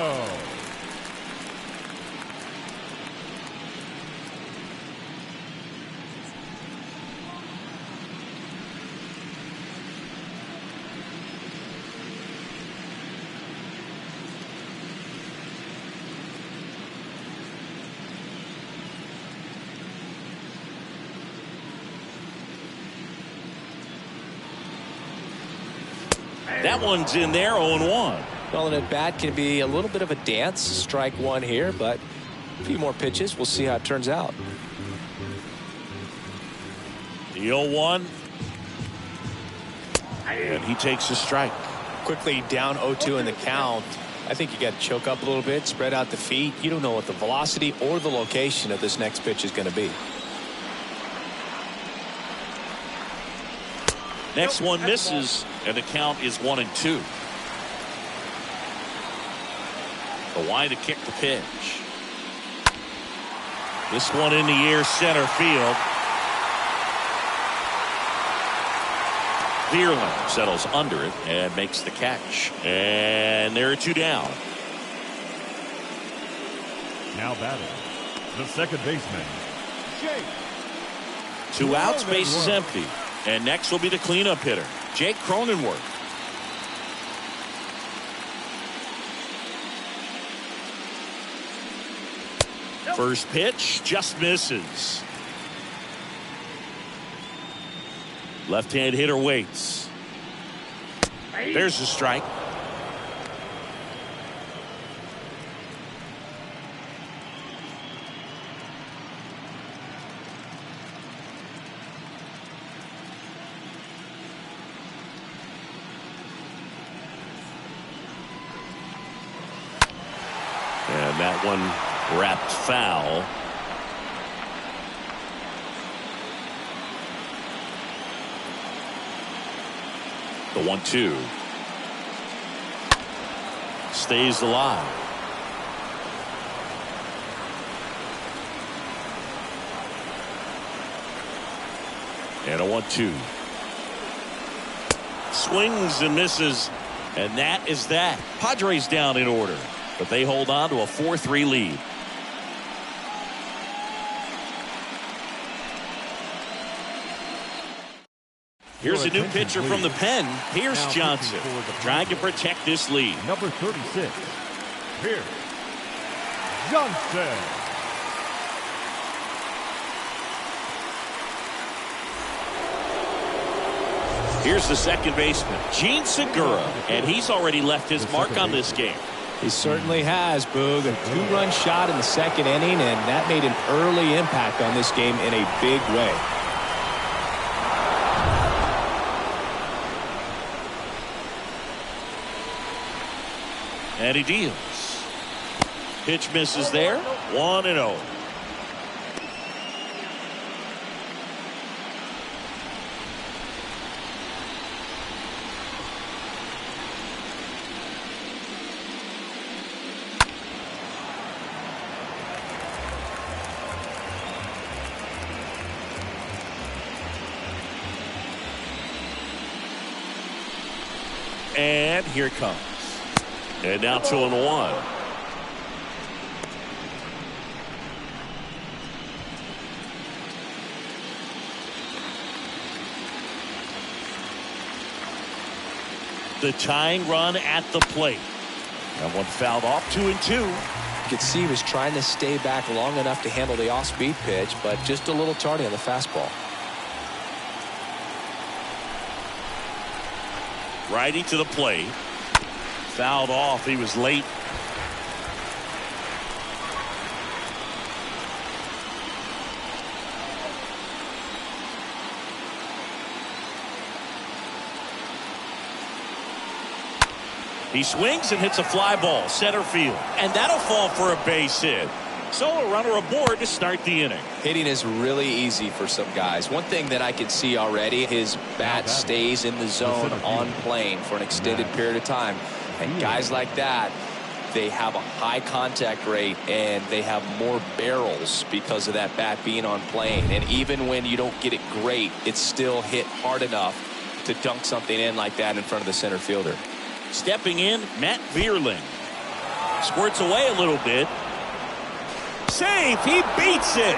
That one's in there, 0-1. Well, an at-bat can be a little bit of a dance. Strike one here, but a few more pitches. We'll see how it turns out. The 0-1. And he takes a strike. Quickly down 0-2 in the count. I think you got to choke up a little bit, spread out the feet. You don't know what the velocity or the location of this next pitch is going to be. Next one misses, and the count is 1-2. The wide to kick the pitch. This one in the air, center field. Clearland settles under it and makes the catch. And there are two down. Now batting, the second baseman, Jake. 2 outs, base is empty. And next will be the cleanup hitter, Jake Cronenworth. First pitch just misses. Left-hand hitter waits. There's the strike. And that one wrapped foul. The 1-2 stays alive. And a 1-2 swings and misses, and that is that. Padres down in order, but they hold on to a 4-3 lead. Here's a new pitcher from the pen. Pierce Johnson trying to protect this lead. Number 36, Pierce Johnson. Here's the second baseman, Gene Segura, and he's already left his mark on this game. He certainly has, Boog. A 2-run shot in the second inning, and that made an early impact on this game in a big way. And he deals. Pitch misses there. 1-0. And here it comes. And now 2-1. The tying run at the plate. That one fouled off. 2-2. You could see he was trying to stay back long enough to handle the off-speed pitch, but just a little tardy on the fastball. Righty to the plate. Fouled off. He was late. He swings and hits a fly ball center field, and that'll fall for a base hit. So a runner aboard to start the inning. Hitting is really easy for some guys. One thing that I can see already, his bat stays in the zone on plane for an extended period of time. And guys like that, they have a high contact rate and they have more barrels because of that bat being on plane. And even when you don't get it great, it's still hit hard enough to dunk something in like that in front of the center fielder. Stepping in, Matt Vierling. Squirts away a little bit. Safe. He beats it.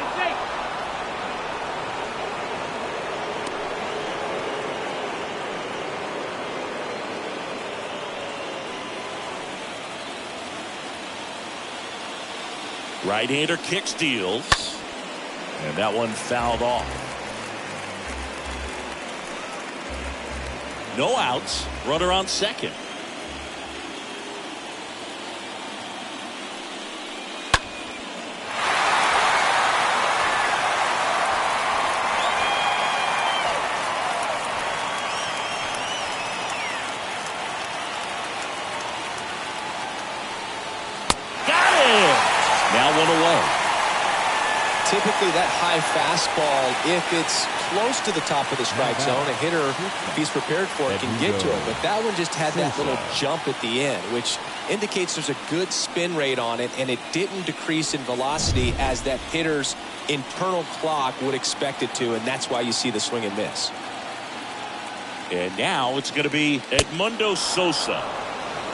Right-hander kick steals. And that one fouled off. No outs. Runner on second. Typically that high fastball, if it's close to the top of the strike zone, a hitter, if he's prepared for it, can get to it. But that one just had that little jump at the end, which indicates there's a good spin rate on it, and it didn't decrease in velocity as that hitter's internal clock would expect it to, and that's why you see the swing and miss. And now it's going to be Edmundo Sosa.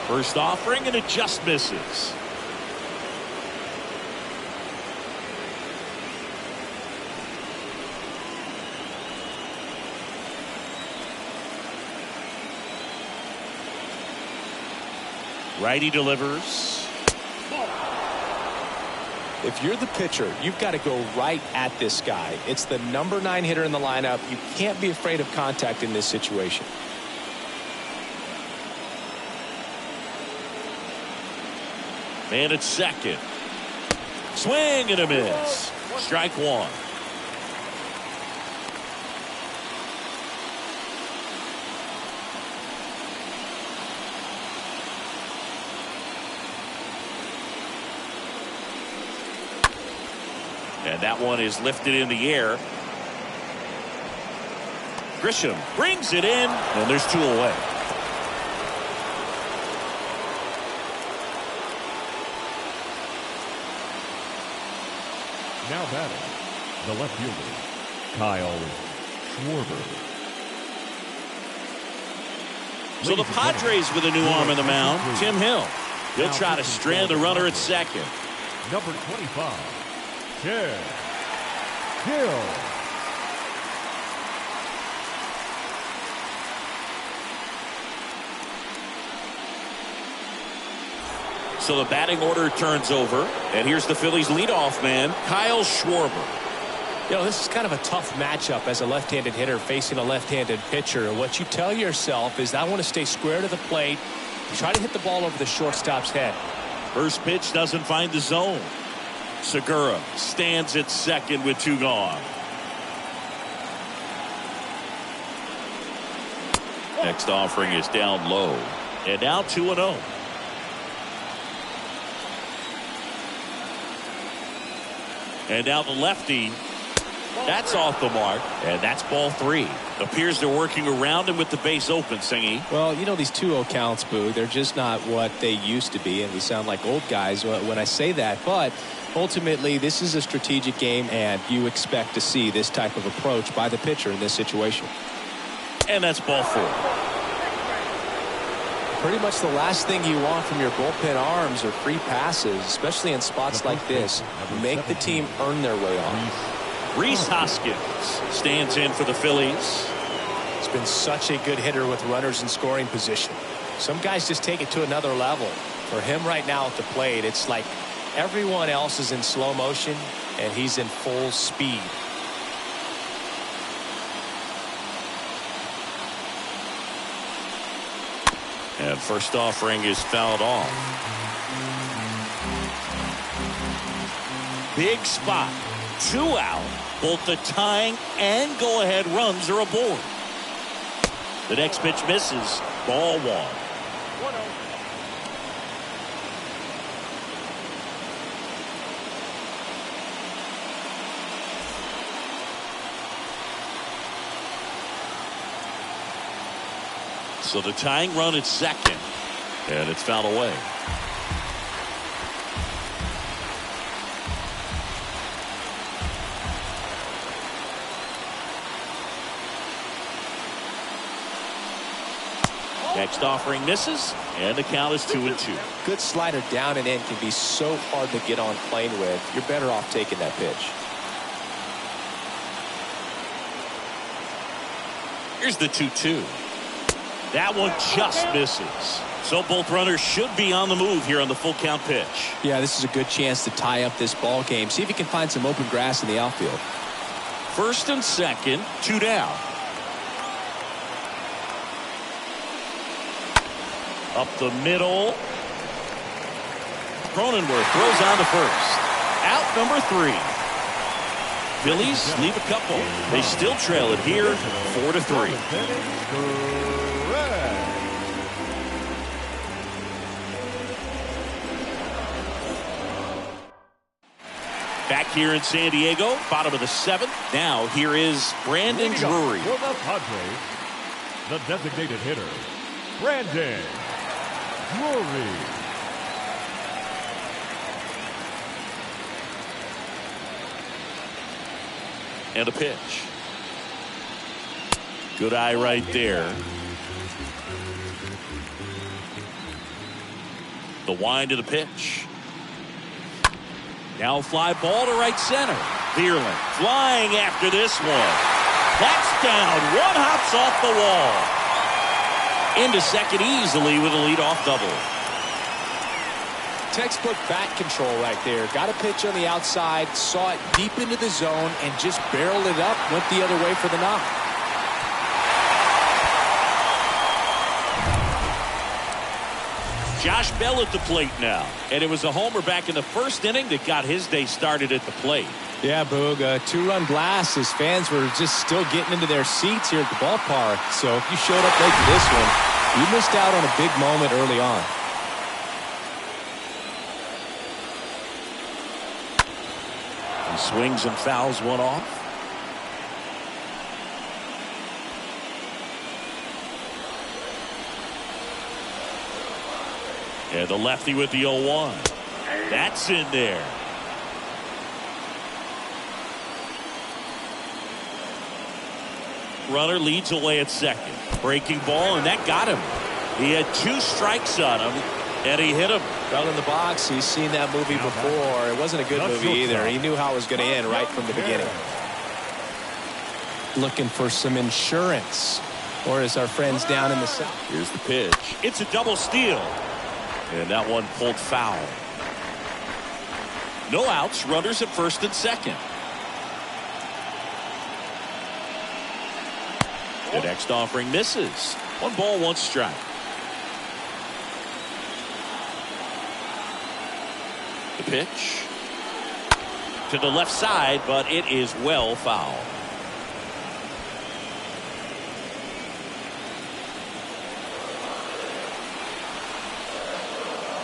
First offering, and it just misses. Righty delivers. If you're the pitcher, you've got to go right at this guy. It's the number 9 hitter in the lineup. You can't be afraid of contact in this situation. Man at second. Swing and a miss. Strike one. And that one is lifted in the air. Grisham brings it in, and there's 2 away. Now batting, the left fielder, Kyle Schwarber. So the Padres with a new arm in the mound, Tim Hill. He'll try to strand the runner at second. Number 25. Tim Hill. So the batting order turns over, and here's the Phillies leadoff man, Kyle Schwarber. You know, this is kind of a tough matchup as a left-handed hitter facing a left-handed pitcher. What you tell yourself is, I want to stay square to the plate, try to hit the ball over the shortstop's head. First pitch doesn't find the zone. Segura stands at second with 2 gone. Next offering is down low. And now 2-0. And now the lefty. That's off the mark. And that's ball 3. Appears they're working around him with the base open, Singy. Well, you know, these 2-0 counts, Boo, they're just not what they used to be. And we sound like old guys when I say that. But ultimately, this is a strategic game, and you expect to see this type of approach by the pitcher in this situation. And that's ball 4. Pretty much the last thing you want from your bullpen arms are free passes, especially in spots like this. Make the team earn their way on. Rhys Hoskins stands in for the Phillies. He's been such a good hitter with runners in scoring position. Some guys just take it to another level. For him right now at the plate, it's like everyone else is in slow motion, and he's in full speed. And first offering is fouled off. Big spot. 2 out. Both the tying and go-ahead runs are aboard. The next pitch misses. Ball 1. So the tying run at second, and it's fouled away. Next offering misses, and the count is 2-2. Good slider down and in can be so hard to get on plane with. You're better off taking that pitch. Here's the 2-2. That one just misses. So both runners should be on the move here on the full count pitch. Yeah, this is a good chance to tie up this ball game. See if you can find some open grass in the outfield. First and second, 2 down. Up the middle. Cronenworth throws on to first. Out number 3. Phillies leave a couple. They still trail it here, 4-3. Back here in San Diego, bottom of the 7th. Now here is Brandon Drury. For the Padres, the designated hitter, Brandon Drury. And a pitch. Good eye right there. The wind of the pitch. Now fly ball to right center. Veerland flying after this one. That's down. One hops off the wall. Into second easily with a leadoff double. Textbook bat control right there. Got a pitch on the outside, saw it deep into the zone, and just barreled it up, went the other way for the knock. Josh Bell at the plate now. And it was a homer back in the first inning that got his day started at the plate. Yeah, Boog, a 2-run blast. His fans were just still getting into their seats here at the ballpark. So if you showed up late to this one, you missed out on a big moment early on. He swings and fouls one off. And the lefty with the 0-1. That's in there. Runner leads away at second. Breaking ball, and that got him. He had 2 strikes on him, and he hit him. Well, in the box, he's seen that movie before. It wasn't a good movie either. He knew how it was going to end right from the beginning. Looking for some insurance. Or as our friends down in the south. Here's the pitch. It's a double steal. And that one pulled foul. No outs. Runners at first and second. The next offering misses. 1 ball, 1 strike. The pitch to the left side, but it is well fouled.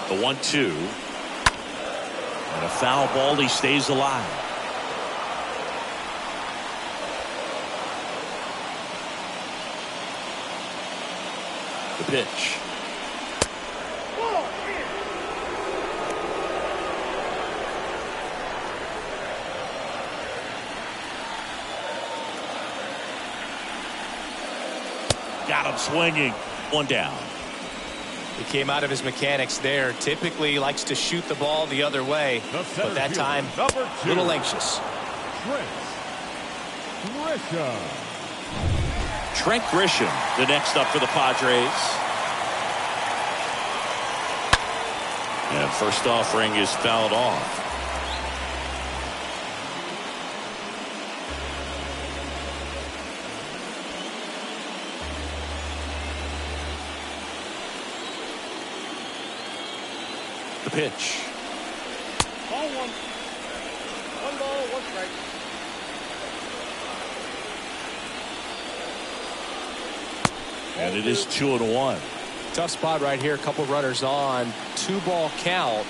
The 1-2. And a foul ball. He stays alive. The pitch. Got him swinging. 1 down. He came out of his mechanics there. Typically likes to shoot the ball the other way. But that time, a little anxious. Trent Grisham, the next up for the Padres. And first offering is fouled off. The pitch. Ball 1. 1 ball, 1 strike. And it is 2-1. Tough spot right here. A couple runners on. 2-ball count.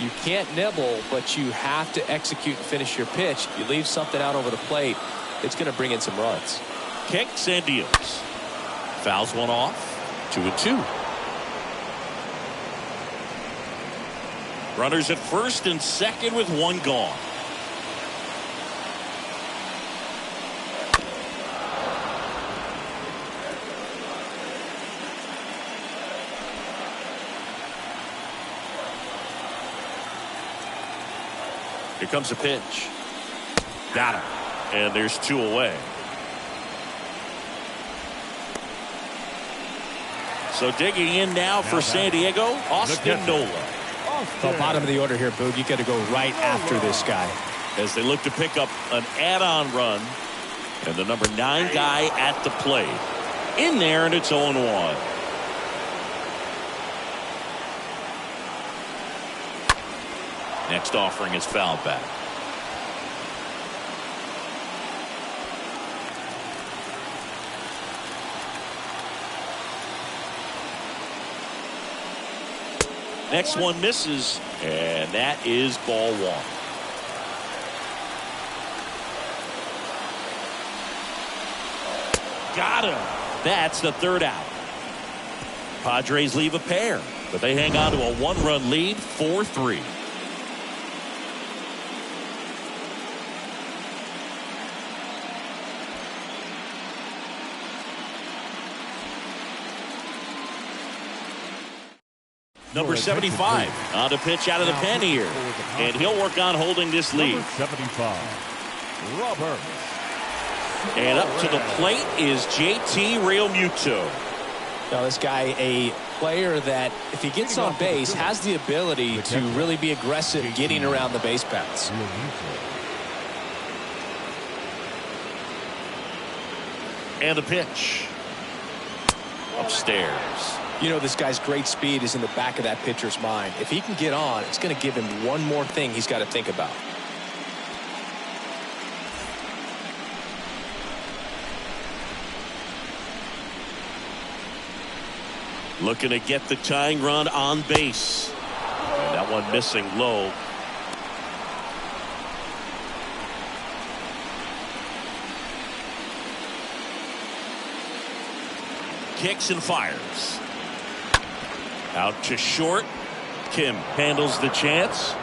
You can't nibble, but you have to execute and finish your pitch. If you leave something out over the plate, it's going to bring in some runs. Kicks and deals. Fouls one off. 2-2. Runners at first and second with 1 gone. Here comes the pitch. Got him. And there's 2 away. So digging in now for San Diego, Austin Nola. The bottom of the order here, Boog. You got to go right after this guy. As they look to pick up an add-on run. And the number 9 guy at the plate. In there, and it's 0-1. Next offering is fouled back. Next one misses, and that is ball 1. Got him. That's the 3rd out. Padres leave a pair, but they hang on to a 1-run lead, 4-3. Number 75 on the pitch out of the pen here, and he'll work on holding this lead. Number 75, Robert. And up to the plate is JT Realmuto. Now this guy, a player that if he gets on base has the ability to really be aggressive getting around the base paths. And the pitch upstairs. You know, this guy's great speed is in the back of that pitcher's mind. If he can get on, it's going to give him one more thing he's got to think about. Looking to get the tying run on base. And that one missing low. Kicks and fires. Out to short. Kim handles the chance.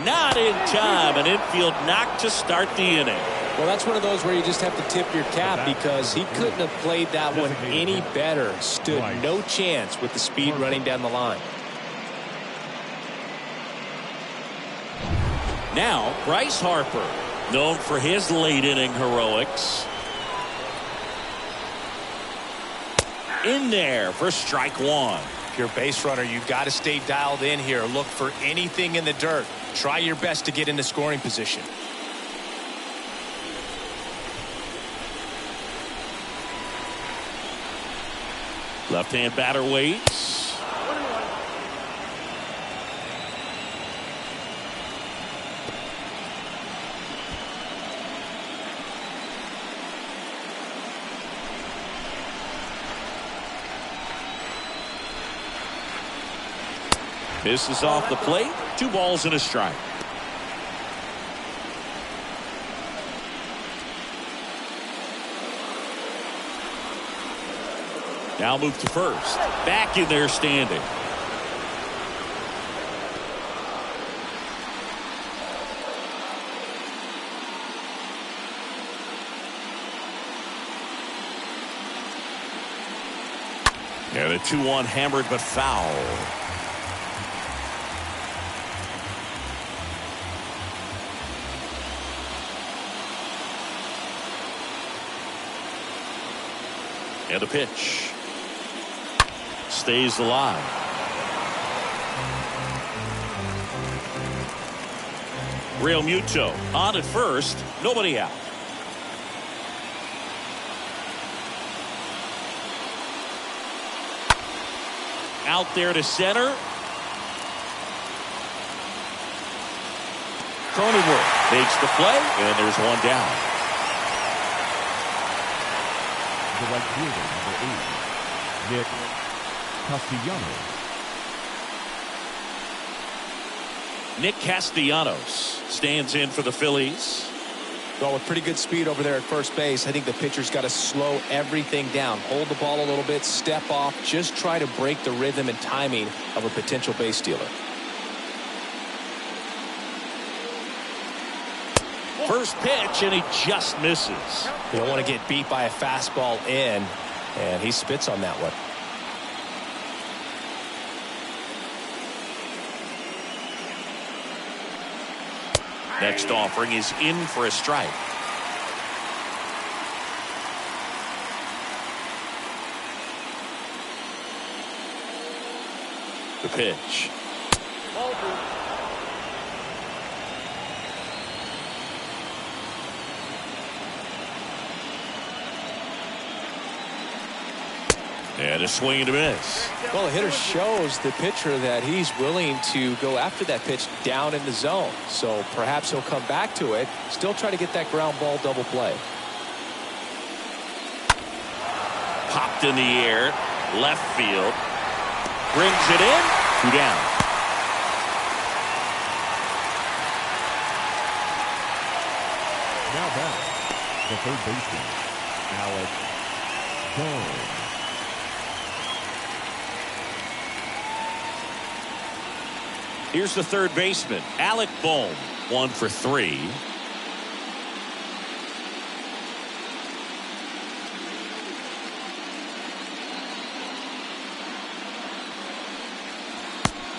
Not in time. An infield knock to start the inning. Well, that's one of those where you just have to tip your cap because he couldn't have played that one any better. Stood no chance with the speed running down the line. Now, Bryce Harper, known for his late inning heroics. In there for strike 1. If you're a base runner, you've got to stay dialed in here. Look for anything in the dirt. Try your best to get into scoring position. Left-hand batter waits. This is off the plate. 2 balls and a strike. Now move to first. Back in there standing. And a 2-1 hammered but foul. And a pitch. Stays alive. Realmuto on at first. Nobody out. Out there to center. Cronenworth makes the play, and there's one down. The right fielder, number 8, Nick Castellanos. Nick Castellanos stands in for the Phillies. Well, with pretty good speed over there at first base, I think the pitcher's got to slow everything down. Hold the ball a little bit, step off, just try to break the rhythm and timing of a potential base stealer. First pitch, and he just misses. You don't want to get beat by a fastball in, and he spits on that one. Next offering is in for a strike. The pitch. And a swing and a miss. Well, the hitter shows the pitcher that he's willing to go after that pitch down in the zone. So perhaps he'll come back to it. Still try to get that ground ball double play. Popped in the air. Left field. Brings it in. 2 down. Now back, the third baseman, Alex Bohm. Here's the third baseman, Alec Bohm, 1 for 3.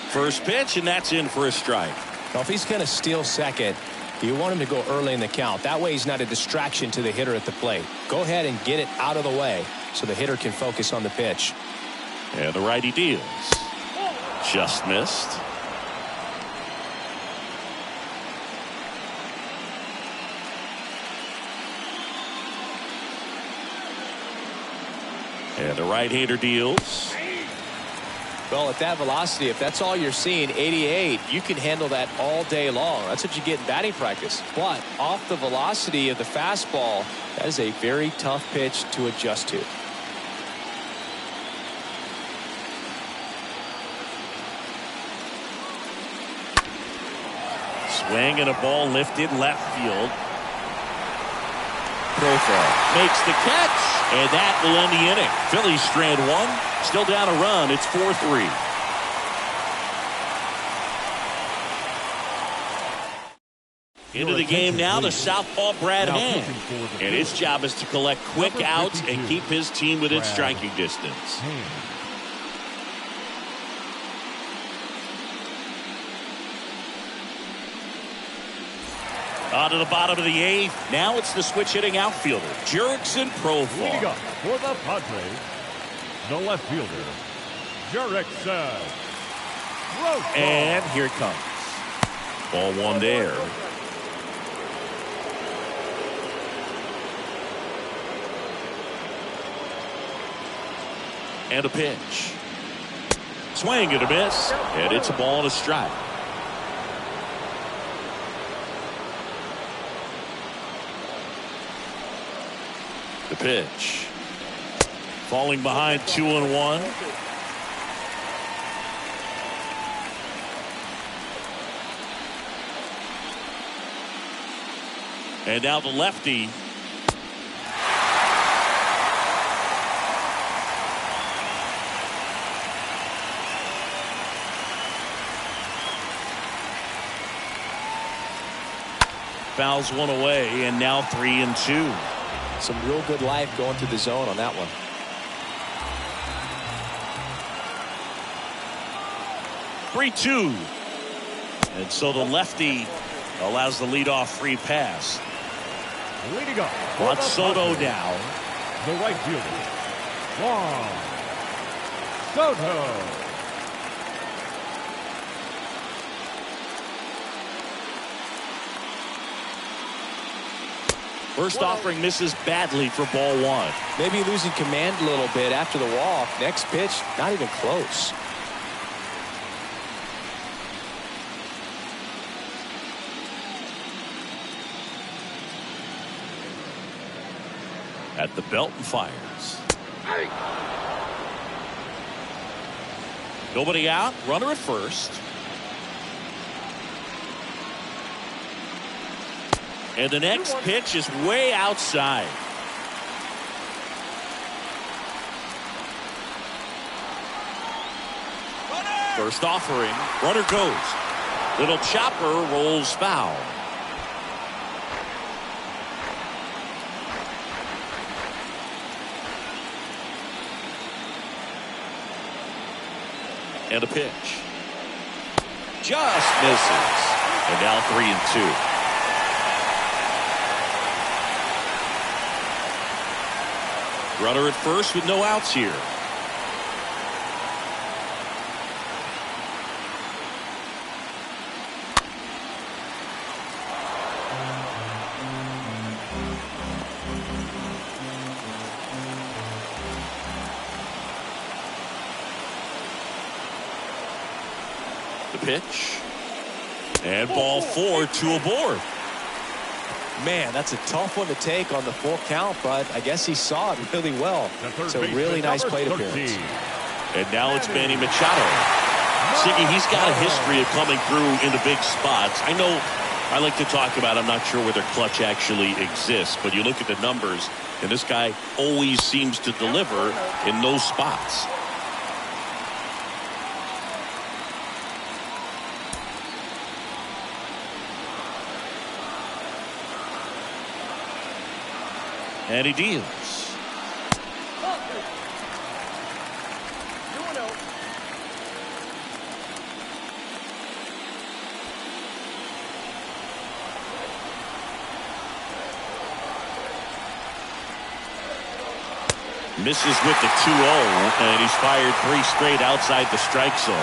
First pitch, and that's in for a strike. Well, if he's going to steal second, you want him to go early in the count. That way he's not a distraction to the hitter at the plate. Go ahead and get it out of the way so the hitter can focus on the pitch. And the righty deals. Just missed. And the right-hander deals. Well, at that velocity, if that's all you're seeing, 88, you can handle that all day long. That's what you get in batting practice. But off the velocity of the fastball, that is a very tough pitch to adjust to. Swing and a ball lifted left field. Profile makes the catch, and that will end the inning. Phillies strand 1, still down a run. It's 4-3. Into the game now, the southpaw Brad Hand, and his job is to collect quick outs and keep his team within striking distance. On to the bottom of the 8th. Now it's the switch hitting outfielder, Jurickson Leading Profar. up for the Padres, the left fielder, Jurickson Profar. And here it comes. Ball 1 there. And a pitch. Swing and a miss. And it's a ball and a strike. The pitch. Falling behind 2-1. And now the lefty. Fouls one away, and now 3-2. Some real good life going to the zone on that one. (3-2). And so the lefty allows the leadoff free pass. Leading up for Watch the Soto Padres, now. the right fielder, Juan Soto. First offering misses badly for ball 1. Maybe losing command a little bit after the walk. Next pitch, not even close. At the belt and fires. Nobody out. Runner at first. And the next pitch is way outside. First offering. Runner goes. Little chopper rolls foul. And a pitch. Just misses. And now 3-2. Runner at first with no outs here. The pitch. And ball 4, 2 aboard. Man, that's a tough one to take on the full count, but I guess he saw it really well. It's a really nice plate appearance. And now it's Manny Machado. Siggy, he's got a history of coming through in the big spots. I know I like to talk about, I'm not sure whether clutch actually exists, but you look at the numbers, and this guy always seems to deliver in those spots. And he deals. Misses with the 2-0, and he's fired 3 straight outside the strike zone.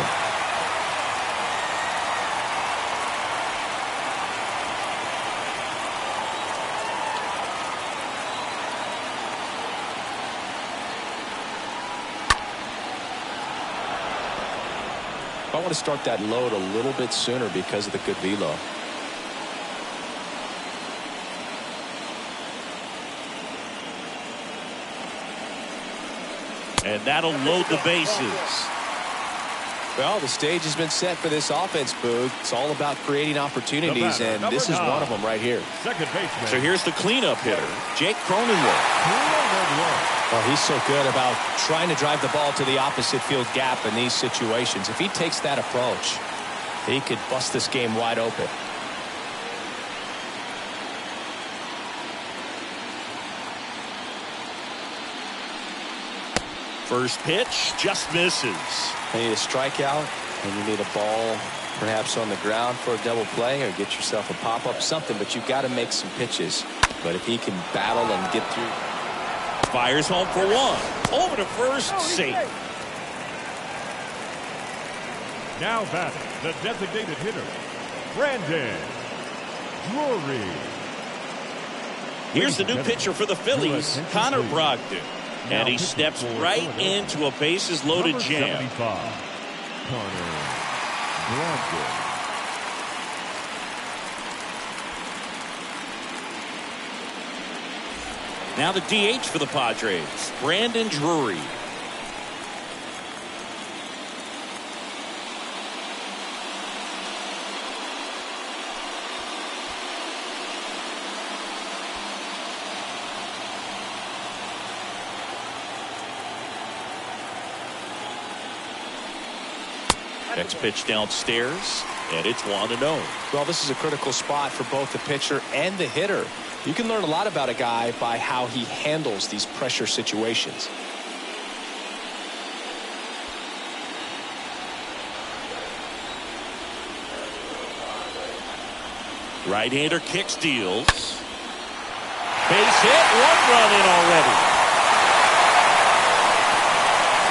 I want to start that load a little bit sooner because of the good velo. And that'll load the bases. Well, the stage has been set for this offense, Boog. It's all about creating opportunities, and this is one of them right here. Second baseman. So here's the cleanup hitter, Jake Cronenworth. Well, he's so good about trying to drive the ball to the opposite field gap in these situations. If he takes that approach, he could bust this game wide open. First pitch just misses. You need a strikeout, and you need a ball perhaps on the ground for a double play, or get yourself a pop-up, something, but you've got to make some pitches. But if he can battle and get through. Fires home for 1. Over to first, safe. Now batting, the designated hitter, Brandon Drury. Here's the new pitcher for the Phillies, Connor Brogdon. And he steps right into a bases-loaded jam. Connor Brogdon. Now the DH for the Padres, Brandon Drury. Next pitch downstairs, and it's 1-0. Well, this is a critical spot for both the pitcher and the hitter. You can learn a lot about a guy by how he handles these pressure situations. Right-hander kicks, deals. Base hit, 1 run in already.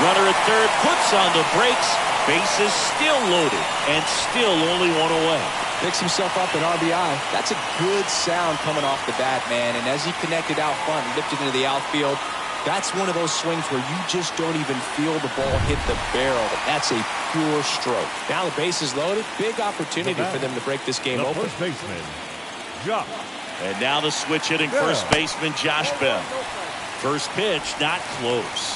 Runner at third puts on the brakes. Bases still loaded and still only 1 away. Picks himself up an RBI. That's a good sound coming off the bat, man. And as he connected out front and lifted into the outfield, that's one of those swings where you just don't even feel the ball hit the barrel. That's a pure stroke. Now the base is loaded. Big opportunity for them to break this game open. First baseman, Josh. And now the switch hitting first baseman Josh Bell. First pitch not close.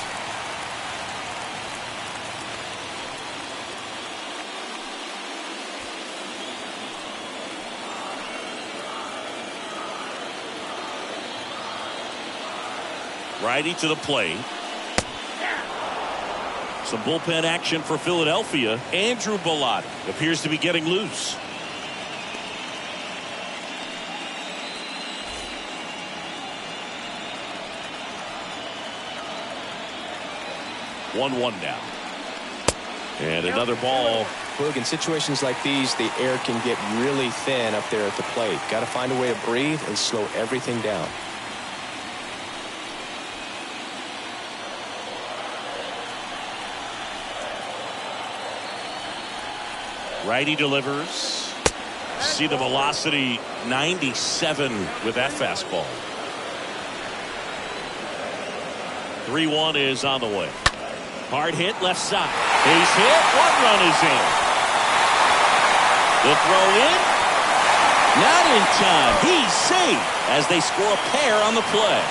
Righty to the plate. Some bullpen action for Philadelphia. Andrew Bellotti appears to be getting loose. One now. And another ball. Look, in situations like these, the air can get really thin up there at the plate. Got to find a way to breathe and slow everything down. Righty delivers. See the velocity, 97 with that fastball. 3-1 is on the way. Hard hit left side. Base hit. 1 run is in. The throw in. Not in time. He's safe as they score a pair on the play.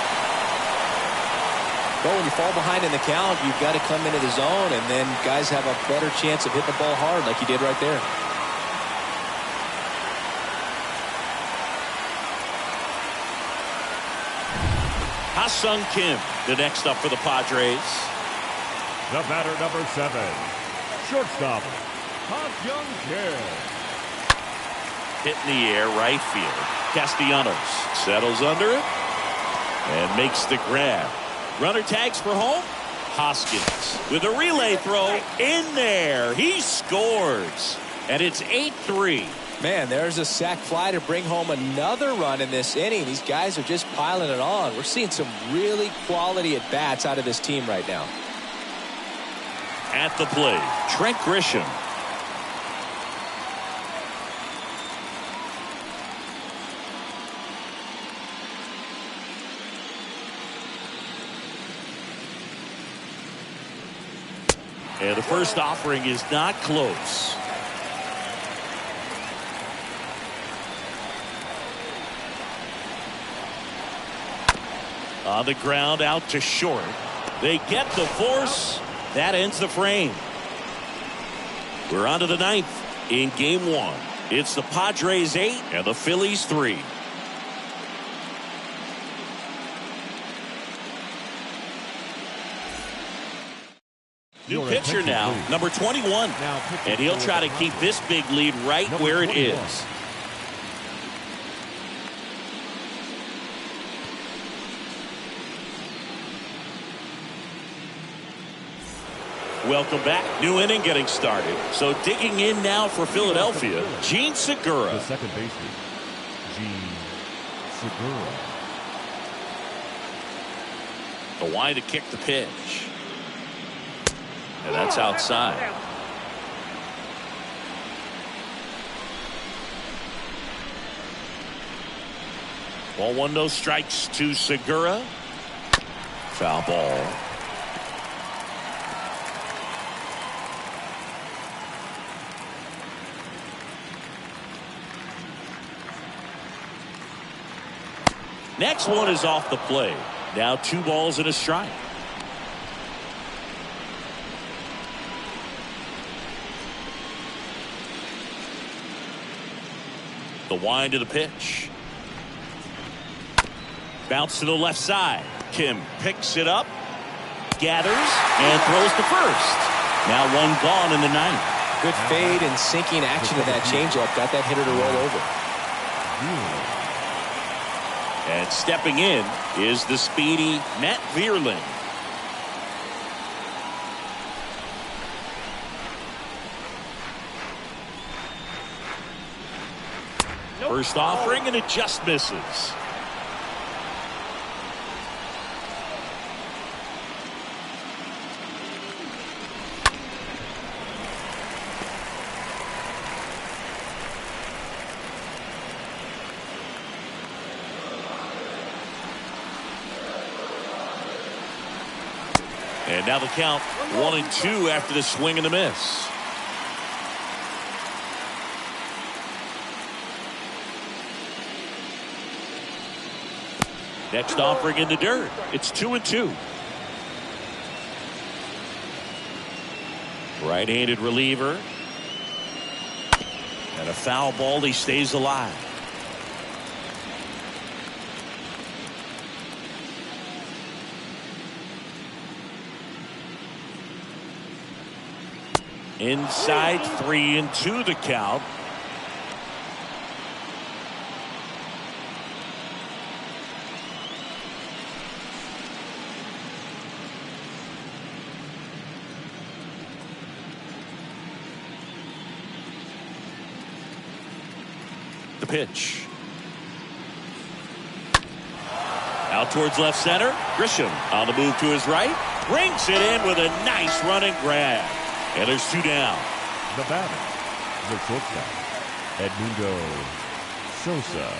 But when you fall behind in the count, you've got to come into the zone, and then guys have a better chance of hitting the ball hard like you did right there. Ha-Sung Kim, the next up for the Padres. The batter, number 7, shortstop, Ha-Sung Kim. Hit in the air, right field. Castellanos settles under it and makes the grab. Runner tags for home. Hoskins with a relay throw in there. He scores. And it's 8-3. Man, there's a sac fly to bring home another run in this inning. These guys are just piling it on. We're seeing some really quality at-bats out of this team right now. At the plate, Trent Grisham. And the first offering is not close. On the ground out to short. They get the force. That ends the frame. We're on to the 9th in game 1. It's the Padres 8 and the Phillies 3. New pitcher now, number 21. And he'll try to keep this big lead right where it is. Welcome back. New inning getting started. So digging in now for Philadelphia, Gene Segura. The second baseman, Gene Segura. The wide to kick the pitch. And that's outside. Ball 1, no strikes to Segura. Foul ball. Next one is off the plate. Now 2 balls and a strike. The wind to the pitch. Bounce to the left side. Kim picks it up, gathers, and throws to first. Now 1 gone in the 9th. Good fade and sinking action of that changeup. Got that hitter to roll over. And stepping in is the speedy Matt Vierling. First offering, and it just misses. And now the count 1-2 after the swing and the miss. Next offering in the dirt. It's 2-2. Right-handed reliever. And a foul ball. He stays alive. Inside 3-2 the count. The pitch. Out towards left center. Grisham on the move to his right. Rings it in with a nice running grab. And there's 2 down. The batter, the shortstop, Edmundo Sosa.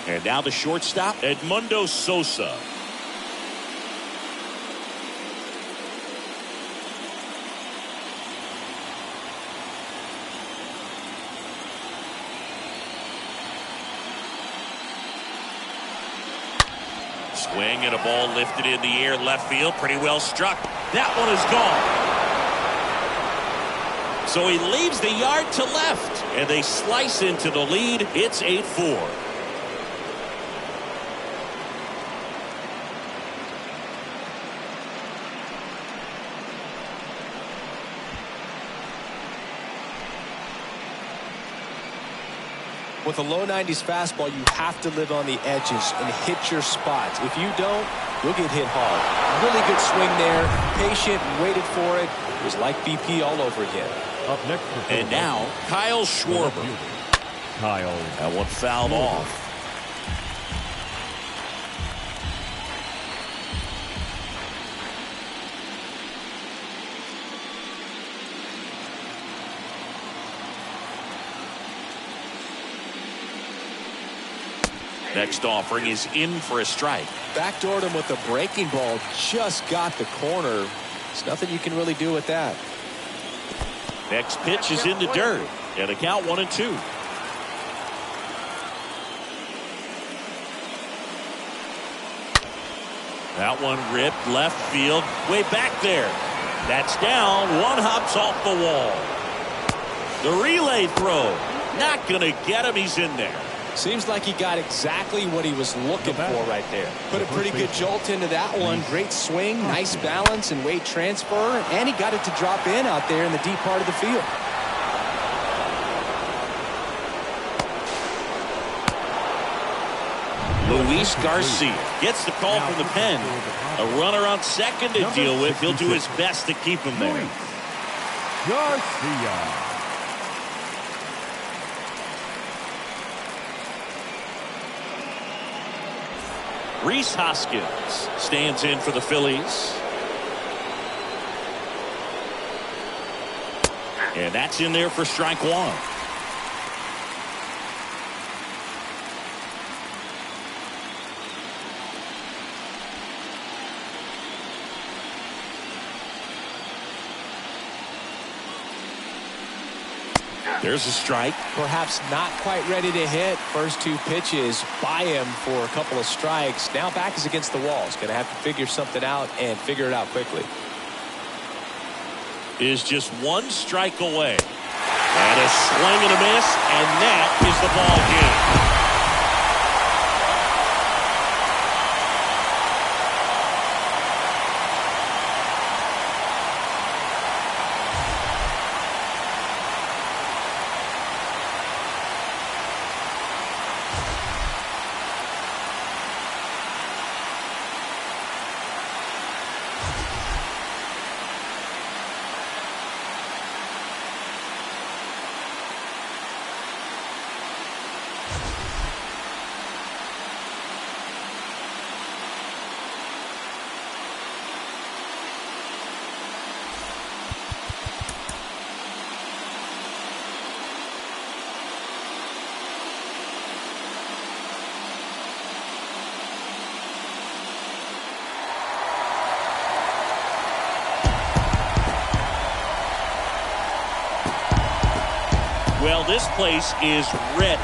And now the shortstop, Edmundo Sosa. Swing and a ball lifted in the air, left field, pretty well struck. That one is gone. So he leaves the yard to left, and they slice into the lead. It's 8-4. With a low 90s fastball, you have to live on the edges and hit your spots. If you don't, you'll get hit hard. Really good swing there. Patient and waited for it. It was like BP all over again. Up next. And now, Kyle Schwarber. Kyle. That one fouled off. Next offering is in for a strike. Backdoored him with a breaking ball. Just got the corner. There's nothing you can really do with that. Next pitch is in the dirt. And the count 1-2. That one ripped left field. Way back there. That's down. One hops off the wall. The relay throw. Not going to get him. He's in there. Seems like he got exactly what he was looking for right there. Put a pretty good jolt into that one. Great swing, nice balance and weight transfer. And he got it to drop in out there in the deep part of the field. Luis Garcia gets the call from the pen. A runner on second to deal with. He'll do his best to keep him there. Garcia. Rhys Hoskins stands in for the Phillies. And that's in there for strike one. There's a strike. Perhaps not quite ready to hit. First two pitches by him for a couple of strikes. Now back is against the wall. He's going to have to figure something out and figure it out quickly. Is just one strike away. And a swing and a miss, and that is the ball game. Well, this place is red.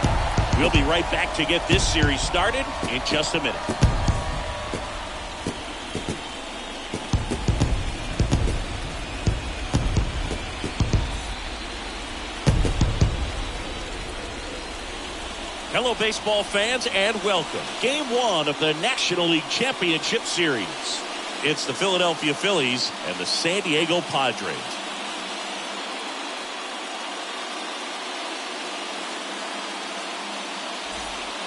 We'll be right back to get this series started in just a minute. Hello, baseball fans, and welcome. Game one of the National League Championship Series. It's the Philadelphia Phillies and the San Diego Padres.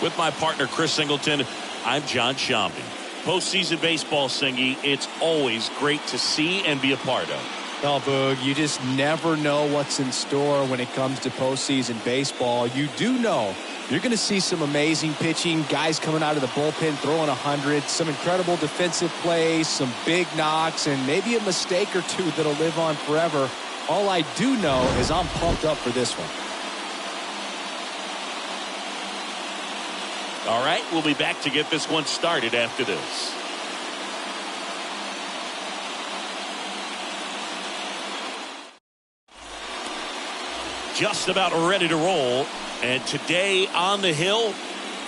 With my partner, Chris Singleton, I'm John Shambi. Postseason baseball, Singy, it's always great to see and be a part of. Oh, Boog, you just never know what's in store when it comes to postseason baseball. You do know you're going to see some amazing pitching, guys coming out of the bullpen throwing 100, some incredible defensive plays, some big knocks, and maybe a mistake or two that'll live on forever. All I do know is I'm pumped up for this one. All right, we'll be back to get this one started after this. Just about ready to roll. And today on the hill,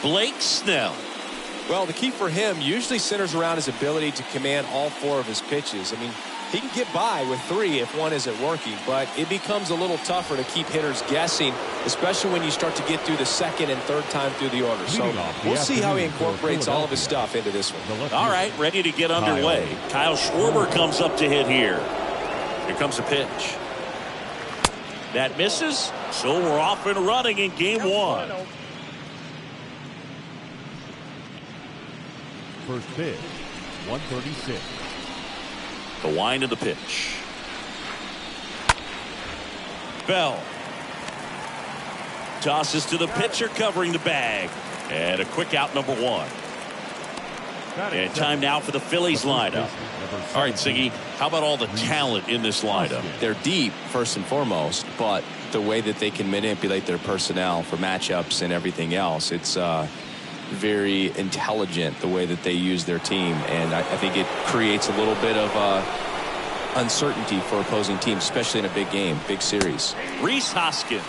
Blake Snell. Well, the key for him usually centers around his ability to command all 4 of his pitches. I mean, he can get by with 3 if one isn't working, but it becomes a little tougher to keep hitters guessing, especially when you start to get through the second and third time through the order. So we'll see how he incorporates all of his stuff into this one. All right, ready to get underway. Kyle Schwarber comes up to hit here. Here comes a pitch. That misses, so we're off and running in game 1. First pitch, 136. The wind of the pitch. Bell tosses to the pitcher covering the bag. And a quick out, number 1. And time now for the Phillies lineup. All right, Siggy, how about all the talent in this lineup? They're deep, first and foremost, but the way that they can manipulate their personnel for matchups and everything else, it's very intelligent the way that they use their team, and I think it creates a little bit of uncertainty for opposing teams, especially in a big game, big series. Rhys Hoskins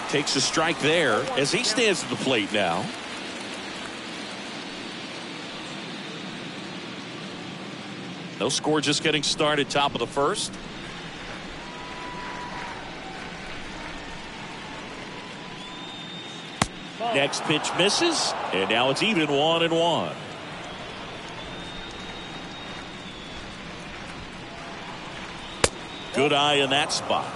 takes a strike there as he stands at the plate now. No score, just getting started, top of the first. Next pitch misses, and now it's even 1-1. Good eye in that spot.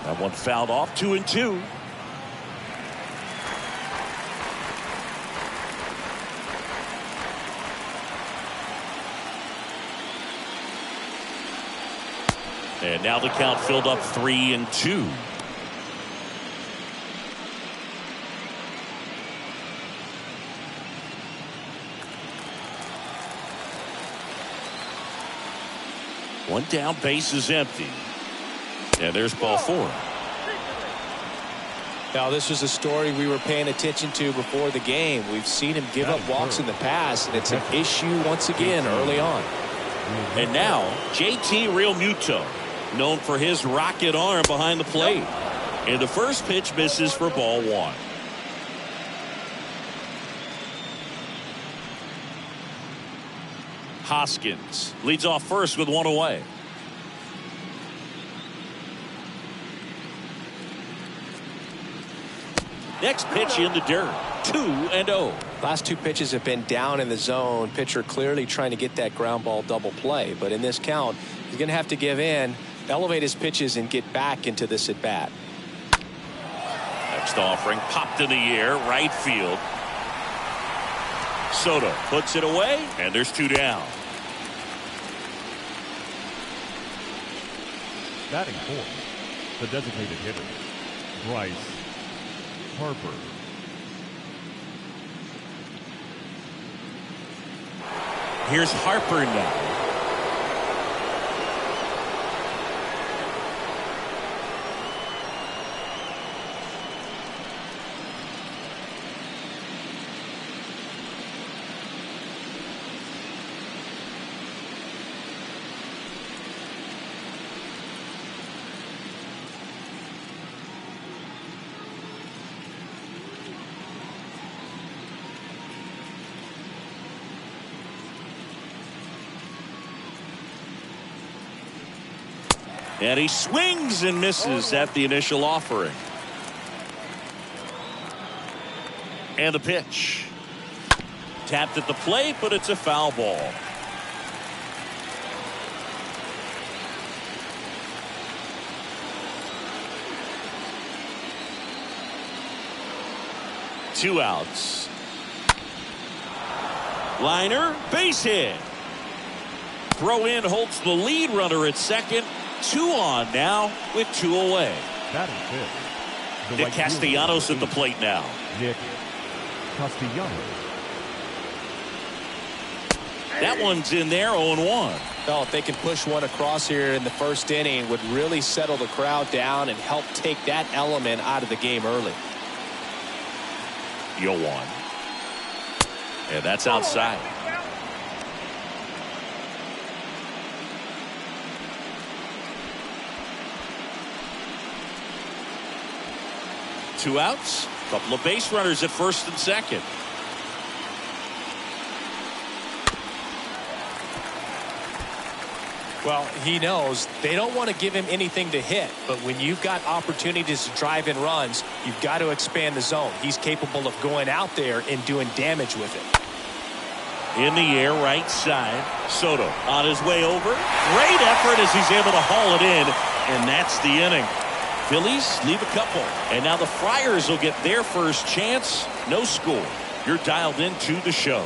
That one fouled off, 2-2. And now the count filled up 3-2. One down, base is empty. And there's ball 4. Now, this was a story we were paying attention to before the game. We've seen him give up walks in the past, and it's an issue once again early on. And now, JT Realmuto, known for his rocket arm behind the plate. And the first pitch misses for ball 1. Hoskins leads off first with 1 away. Next pitch in the dirt. 2-0. Last 2 pitches have been down in the zone. Pitcher clearly trying to get that ground ball double play. But in this count, he's going to have to give in, elevate his pitches, and get back into this at bat. Next offering popped in the air, right field. Soto puts it away, and there's 2 down. Batting 4th, the designated hitter, Bryce Harper. Here's Harper now. And he swings and misses at the initial offering. And the pitch. Tapped at the plate, but it's a foul ball. Two outs. Liner, base hit. Throw in holds the lead runner at second. 2 on now with 2 away. Batting 5th, Nick Castellanos at the plate now. Nick Castellanos. That one's in there, 0-1. No, if they can push one across here in the first inning, would really settle the crowd down and help take that element out of the game early. 0-1. And that's outside. Two outs. Couple of base runners at first and second. Well, he knows they don't want to give him anything to hit, but when you've got opportunities to drive in runs, you've got to expand the zone. He's capable of going out there and doing damage with it. In the air, right side. Soto on his way over. Great effort as he's able to haul it in, and that's the inning. Phillies leave a couple, and now the Friars will get their first chance. No score. You're dialed into the show.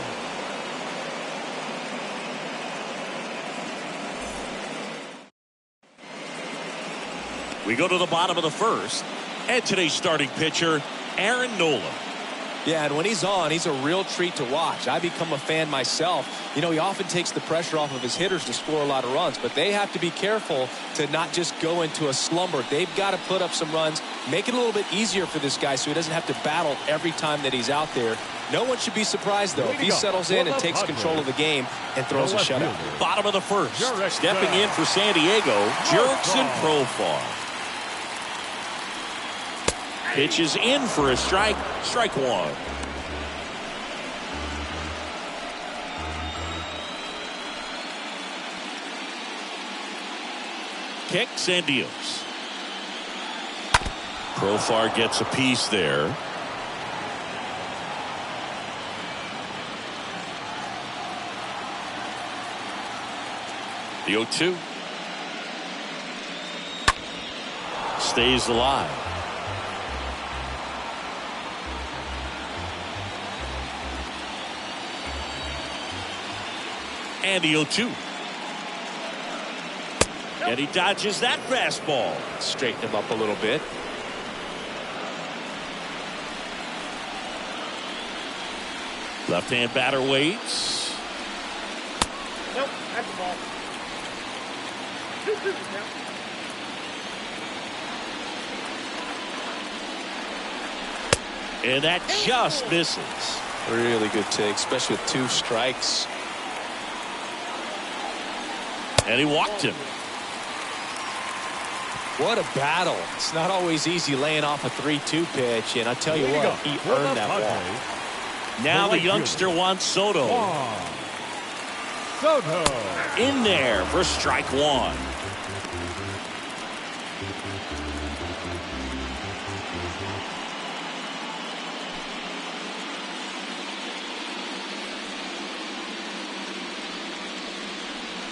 We go to the bottom of the first, and today's starting pitcher, Aaron Nola. Yeah, and when he's on, he's a real treat to watch. I become a fan myself. You know, he often takes the pressure off of his hitters to score a lot of runs, but they have to be careful to not just go into a slumber. They've got to put up some runs, make it a little bit easier for this guy so he doesn't have to battle every time that he's out there. No one should be surprised, though, if he settles in and takes control of the game and throws a shutout. Bottom of the first. Stepping in for San Diego, Jurickson Profar. Pitches in for a strike. Strike one. Kicks and deals. Profar gets a piece there. The 0-2. Stays alive. And the 0-2. And he dodges that fastball. Straighten him up a little bit. Left-hand batter waits. Nope, that's the ball. 2-2 now. And that just misses. Really good take, especially with 2 strikes. And he walked him. What a battle. It's not always easy laying off a 3-2 pitch, and I tell you what, he earned that walk. Now the youngster wants Soto. Soto. In there for strike one.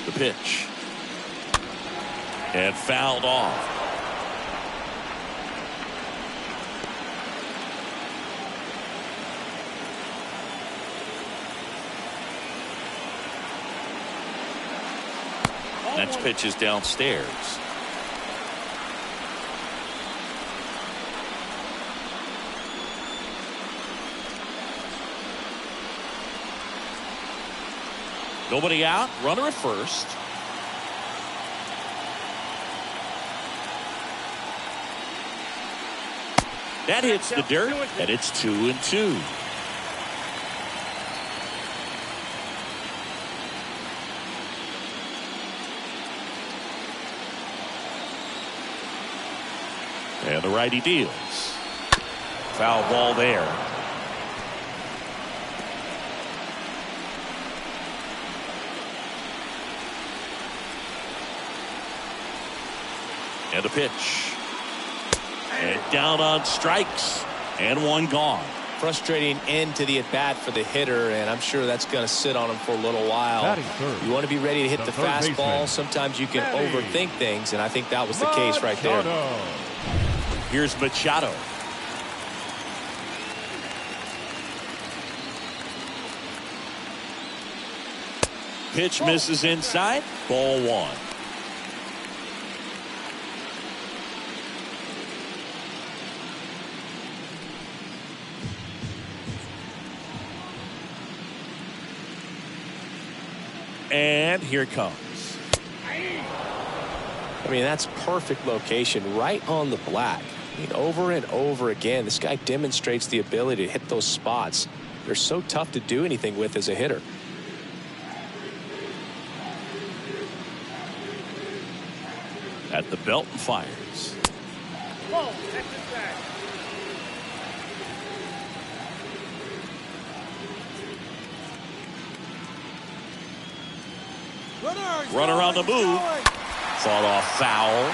The pitch. And fouled off. Next pitch is downstairs. Nobody out. Runner at first. That hits the dirt, and it's 2-2. And the righty deals. Foul ball there. And the pitch. And down on strikes. And one gone. Frustrating end to the at-bat for the hitter, and I'm sure that's going to sit on him for a little while. You want to be ready to hit the fastball. Sometimes you can overthink things, and I think that was the case right there. Here's Machado. Pitch misses inside. Ball one. And here it comes. I mean, that's perfect location right on the black. I mean, over and over again, this guy demonstrates the ability to hit those spots. They're so tough to do anything with as a hitter. At the belt and fires. Whoa, that's it back. Run around the move. Fought off foul.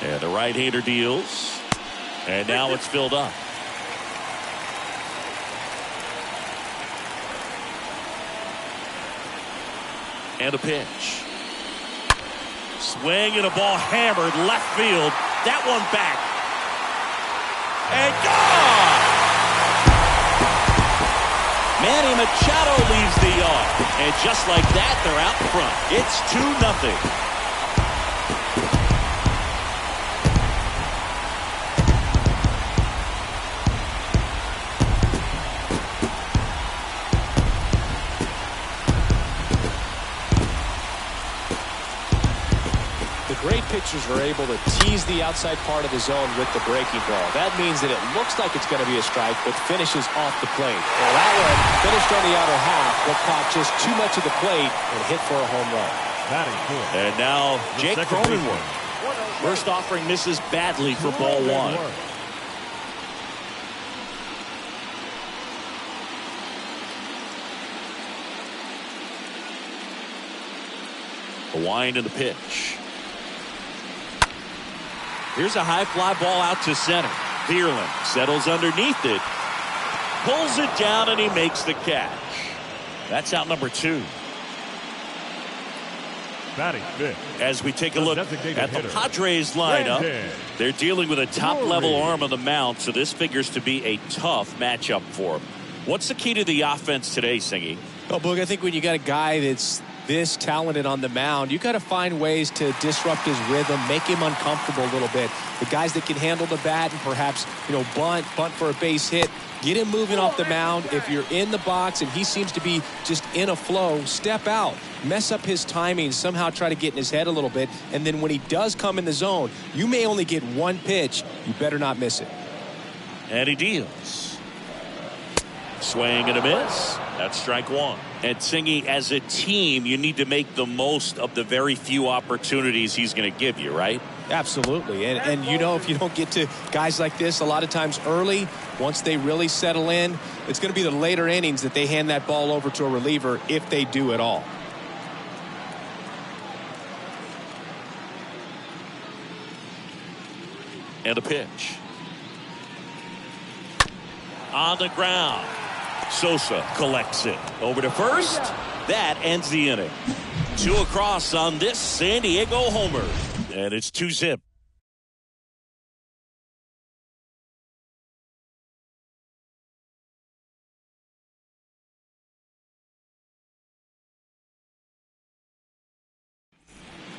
And the right-hander deals. And now it's filled up. And a pitch. Swing and a ball hammered left field. That one back. And gone! Manny Machado leaves the yard. And just like that, they're out front. It's 2-0. Great pitchers are able to tease the outside part of the zone with the breaking ball. That means that it looks like it's going to be a strike, but finishes off the plate. Well, that one finished on the outer half, but caught just too much of the plate and hit for a home run. And now Jake Cronenworth. First offering misses badly for ball one. The wind and the pitch. Here's a high fly ball out to center. Bierlin settles underneath it. Pulls it down and he makes the catch. That's out number 2. As we take a look at the Padres lineup, they're dealing with a top-level arm on the mound, so this figures to be a tough matchup for them. What's the key to the offense today, Singy? Well, Boog, I think when you got a guy that's this talented on the mound, you got to find ways to disrupt his rhythm, make him uncomfortable a little bit. The guys that can handle the bat and perhaps, bunt for a base hit, get him moving off the mound. If you're in the box and he seems to be just in a flow, step out, mess up his timing, somehow try to get in his head a little bit. And then when he does come in the zone, you may only get one pitch. You better not miss it. And he deals. Swing and a miss. That's strike one. And Singy, as a team, you need to make the most of the very few opportunities he's going to give you, right? Absolutely. And if you don't get to guys like this a lot of times early, once they really settle in, it's going to be the later innings that they hand that ball over to a reliever if they do at all. And a pitch. On the ground. Sosa collects it. Over to first. That ends the inning. 2 across on this San Diego homer. And it's 2-zip.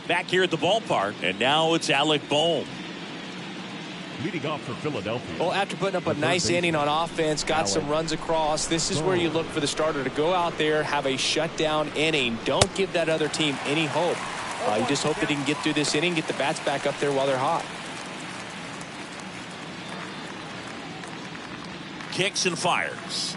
Back here at the ballpark, and now it's Alec Bohm. Leading off for Philadelphia. Well, after putting up a nice inning on offense, got some runs across, this is where you look for the starter to go out there, have a shutdown inning. Don't give that other team any hope. You just hope that he can get through this inning, get the bats back up there while they're hot. Kicks and fires.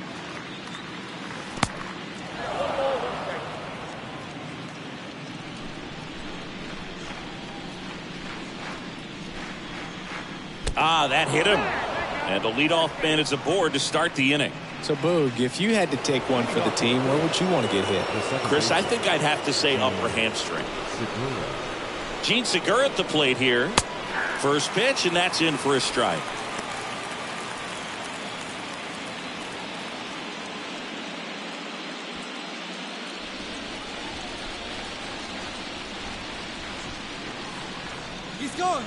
That hit him. And the leadoff man is aboard to start the inning. So, Boog, if you had to take one for the team, where would you want to get hit? Chris, I think I'd have to say upper hamstring. Gene Segura at the plate here. First pitch, and that's in for a strike.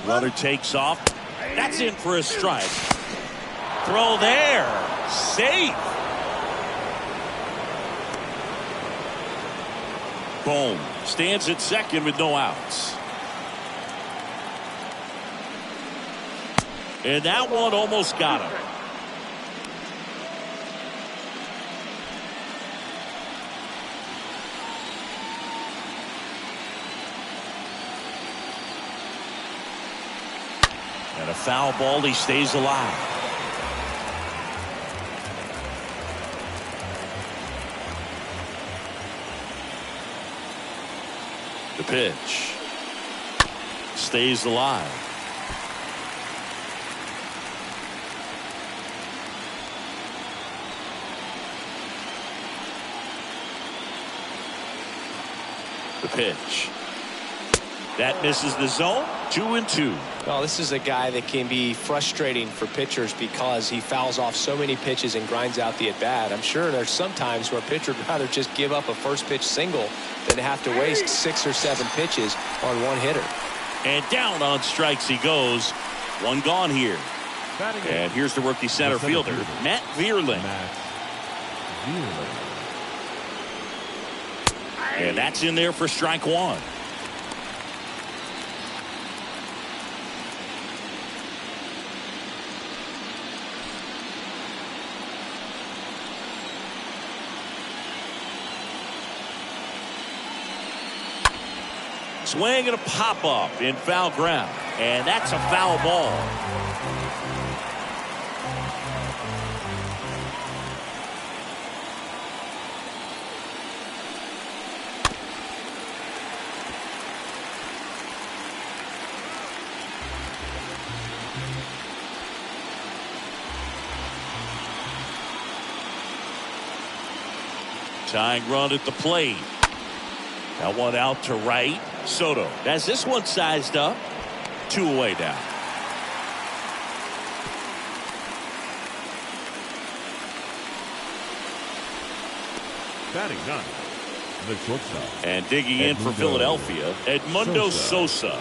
Runner takes off. That's in for a strike. Throw there. Safe. Bohm stands at second with no outs. And that one almost got him. And a foul ball, he stays alive. The pitch. Stays alive. The pitch. That misses the zone. 2-2. Well, this is a guy that can be frustrating for pitchers because he fouls off so many pitches and grinds out the at-bat. I'm sure there's some times where a pitcher would rather just give up a first pitch single than have to waste 6 or 7 pitches on one hitter. And down on strikes he goes. One gone here. And here's the rookie center fielder, Matt Vierling. And that's in there for strike one. Swing and a pop-up in foul ground. And that's a foul ball. Tying run at the plate. That one out to right. Soto has this one sized up. 2 away now. Batting 9, the shortstop. And digging in for Philadelphia, Edmundo Sosa.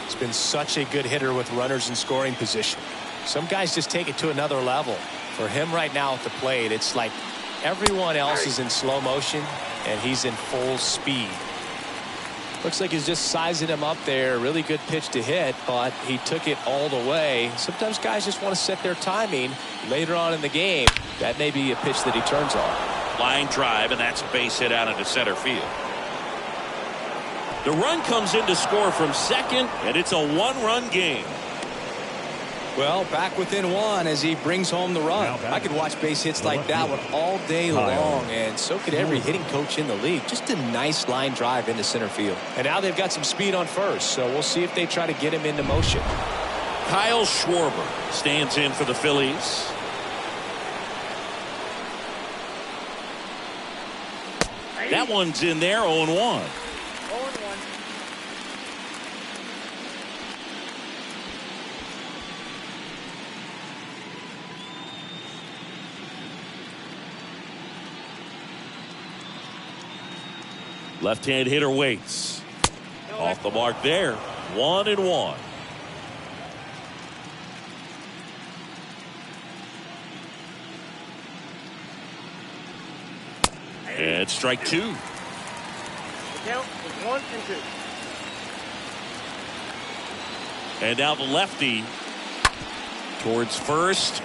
He's been such a good hitter with runners in scoring position. Some guys just take it to another level. For him right now at the plate, it's like everyone else is in slow motion and he's in full speed. Looks like he's just sizing him up there. Really good pitch to hit, but he took it all the way. Sometimes guys just want to set their timing later on in the game. That may be a pitch that he turns on. Line drive, and that's a base hit out into center field. The run comes in to score from second, and it's a 1-run game. Well, back within 1 as he brings home the run. I could watch base hits like that one all day long, and so could every hitting coach in the league. Just a nice line drive into center field. And now they've got some speed on first, so we'll see if they try to get him into motion. Kyle Schwarber stands in for the Phillies. That one's in there, 0-1. Left-hand hitter waits. Off the mark there. 1-1. And strike 2. The count is 1 and 2. And now the lefty towards first.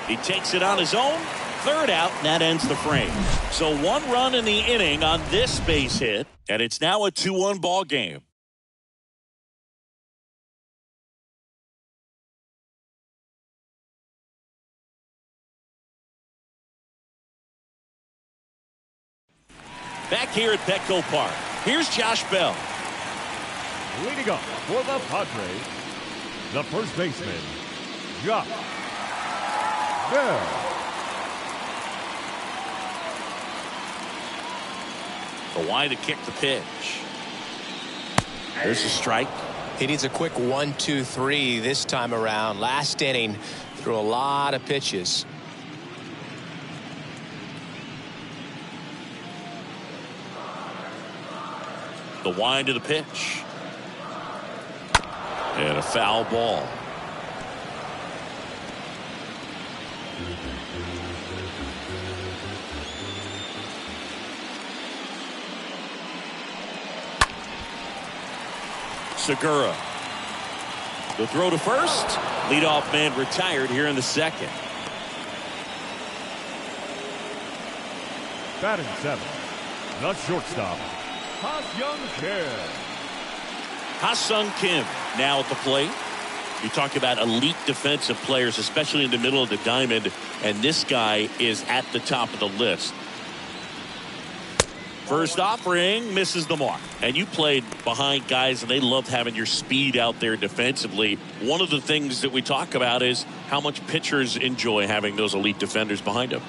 He takes it on his own. Third out, and that ends the frame. So 1 run in the inning on this base hit, and it's now a 2-1 ball game. Back here at Petco Park, here's Josh Bell. Leading up for the Padres, the first baseman, Josh Bell. The line to kick the pitch. There's a strike. He needs a quick 1-2-3 this time around. Last inning, threw a lot of pitches. The wind to the pitch. And a foul ball. Segura. The throw to first. Leadoff man retired here in the second. Batting 7, the shortstop, Ha-Seong Kim. Ha-Seong Kim now at the plate. You talk about elite defensive players, especially in the middle of the diamond, and this guy is at the top of the list. First offering misses the mark. And you played behind guys, and they loved having your speed out there defensively. One of the things that we talk about is how much pitchers enjoy having those elite defenders behind them.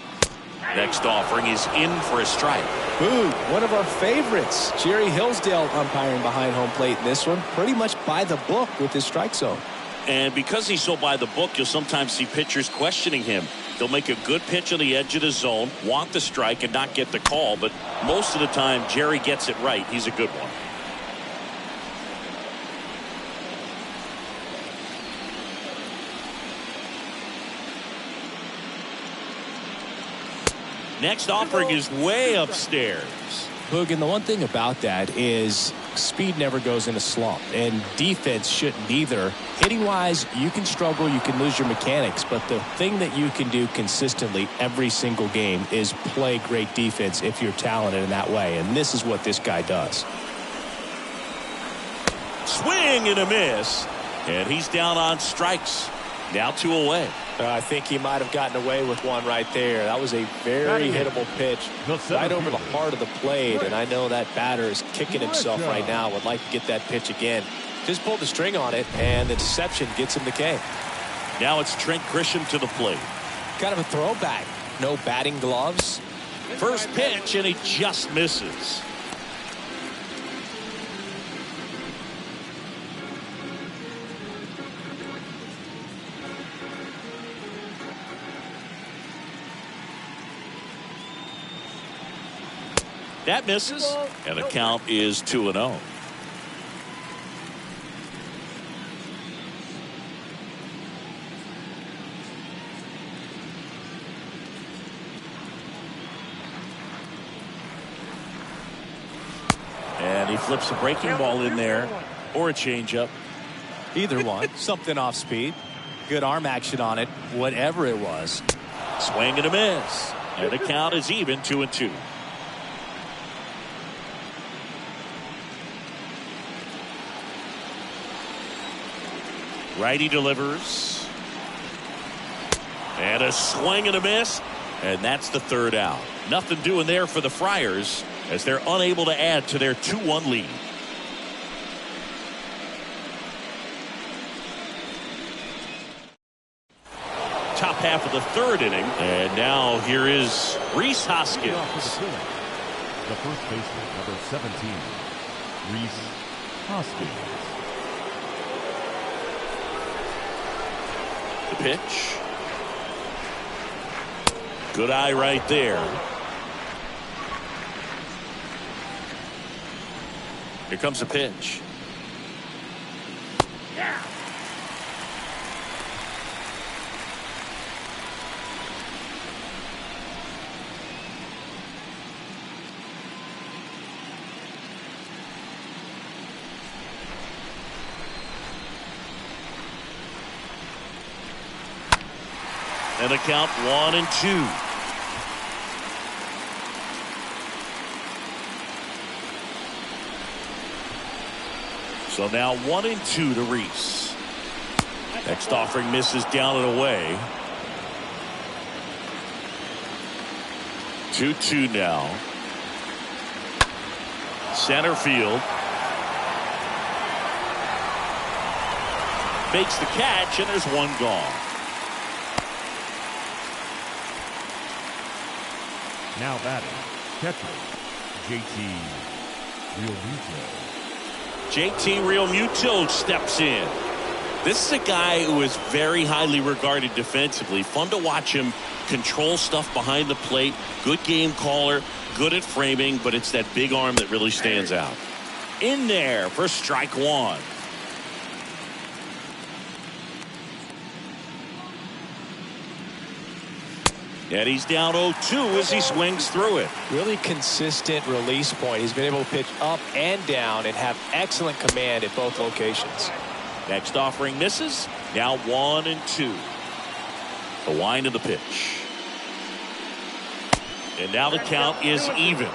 Next offering is in for a strike. Ooh, one of our favorites. Jerry Hillsdale umpiring behind home plate in this one. Pretty much by the book with his strike zone. And because he's so by the book, you'll sometimes see pitchers questioning him. They'll make a good pitch on the edge of the zone, want the strike, and not get the call. But most of the time, Jerry gets it right. He's a good one. Next offering is way upstairs. Boog, and the one thing about that is speed never goes in a slump, and defense shouldn't either. Hitting wise, you can struggle, you can lose your mechanics, but the thing that you can do consistently every single game is play great defense if you're talented in that way, and this is what this guy does. Swing and a miss, and he's down on strikes. Now 2 away. I think he might have gotten away with one right there. That was a very hittable pitch right over the heart of the plate, and I know that batter is kicking himself right now. Would like to get that pitch again. Just pulled the string on it, and the deception gets him the K. Now it's Trent Grisham to the plate. Kind of a throwback. No batting gloves. First pitch, and he just misses. That misses, and the count is 2-0. And he flips a breaking ball in there, or a changeup. Either one. Something off speed. Good arm action on it, whatever it was. Swing and a miss. And the count is even, 2-2. Righty delivers. And a swing and a miss. And that's the third out. Nothing doing there for the Friars as they're unable to add to their 2-1 lead. Top half of the third inning. And now here is Rhys Hoskins. The first baseman, number 17, Rhys Hoskins. The pitch. Good eye right there. Here comes the pitch. And the count 1-2. So now 1-2 to Rhys. Next offering misses down and away. 2-2 now. Center field. Makes the catch, and there's one gone. Now batting, catcher, JT Realmuto. JT Realmuto steps in. This is a guy who is very highly regarded defensively. Fun to watch him control stuff behind the plate. Good game caller, good at framing, but it's that big arm that really stands out. In there for strike one. And he's down 0-2 as he swings through it. Really consistent release point. He's been able to pitch up and down and have excellent command at both locations. Next offering misses. Now 1-2. The wind of the pitch. And now the count is even.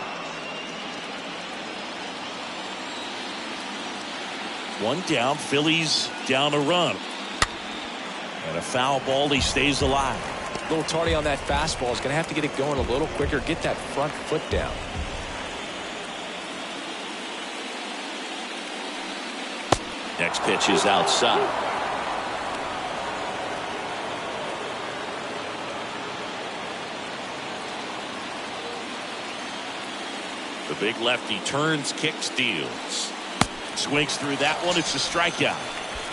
One down. Phillies down a run. And a foul ball. He stays alive. A little tardy on that fastball. Is going to have to get it going a little quicker. Get that front foot down. Next pitch is outside. The big lefty turns, kicks, deals. Swings through that one. It's a strikeout.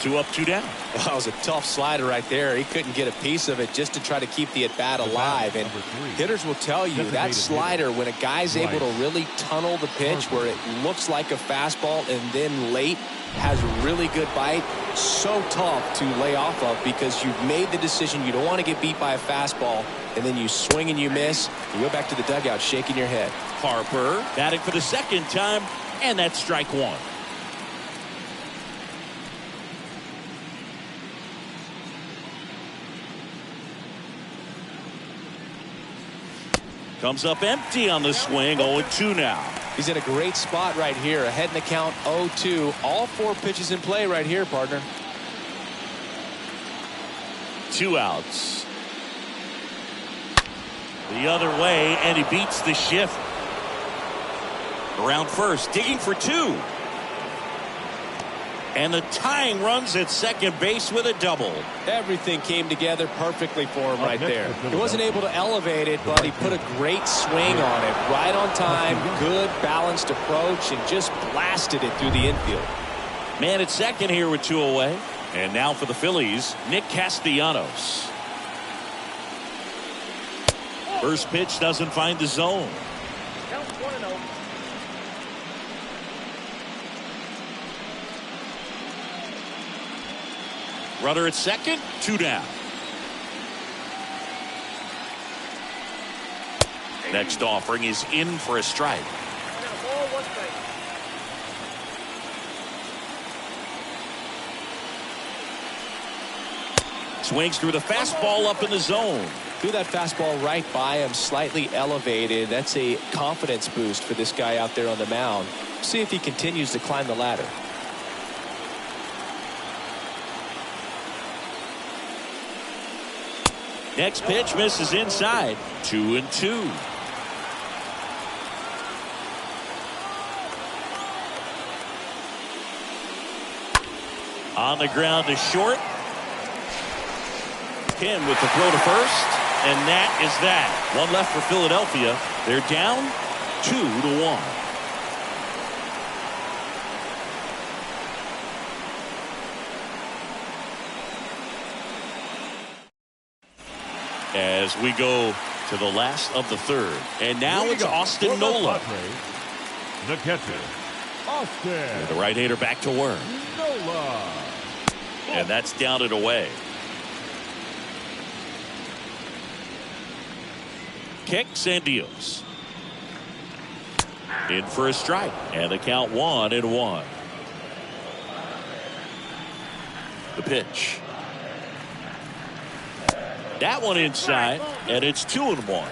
2 up, 2 down. Well, that was a tough slider right there. He couldn't get a piece of it just to try to keep the at-bat alive. And hitters will tell you that slider, when a guy's able to really tunnel the pitch where it looks like a fastball and then late has really good bite, so tough to lay off of because you've made the decision you don't want to get beat by a fastball, and then you swing and you miss. You go back to the dugout shaking your head. Harper batting for the second time, and that's strike 1. Comes up empty on the swing. 0-2 now. He's in a great spot right here. Ahead in the count 0-2. All 4 pitches in play right here, partner. 2 outs. The other way, and he beats the shift. Around first, digging for 2. And the tying runs at second base with a double. Everything came together perfectly for him right there. He wasn't able to elevate it, but he put a great swing on it. Right on time, good balanced approach, and just blasted it through the infield. Man at second here with 2 away. And now for the Phillies, Nick Castellanos. First pitch doesn't find the zone. Count 1-0. Runner at second, 2 down. Next offering is in for a strike. Ball, 1 strike. Swings through the fastball up in the zone. Threw that fastball right by him, slightly elevated. That's a confidence boost for this guy out there on the mound. See if he continues to climb the ladder. Next pitch misses inside. 2-2. On the ground to short. Kim with the throw to first. And that is that. 1 left for Philadelphia. They're down 2-1. As we go to the last of the 3rd. And now it's Austin Nola. The catcher, Austin. And the right-hander back to work. Nola. And that's down and away. Kicks and deals. In for a strike. And the count 1-1. The pitch. That one inside, and it's 2-1.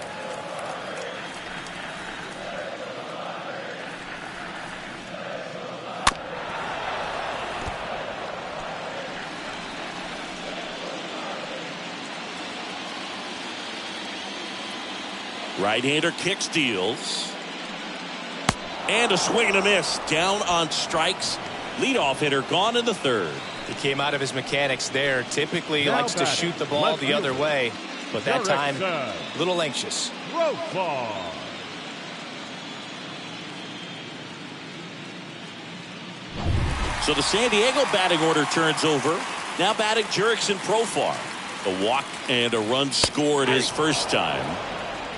Right-hander kicks, deals. And a swing and a miss. Down on strikes. Leadoff hitter gone in the 3rd. He came out of his mechanics there. Typically likes to shoot the ball the other way, but that time a little anxious. So the San Diego batting order turns over. Now batting Jurickson Profar. A walk and a run scored his first time.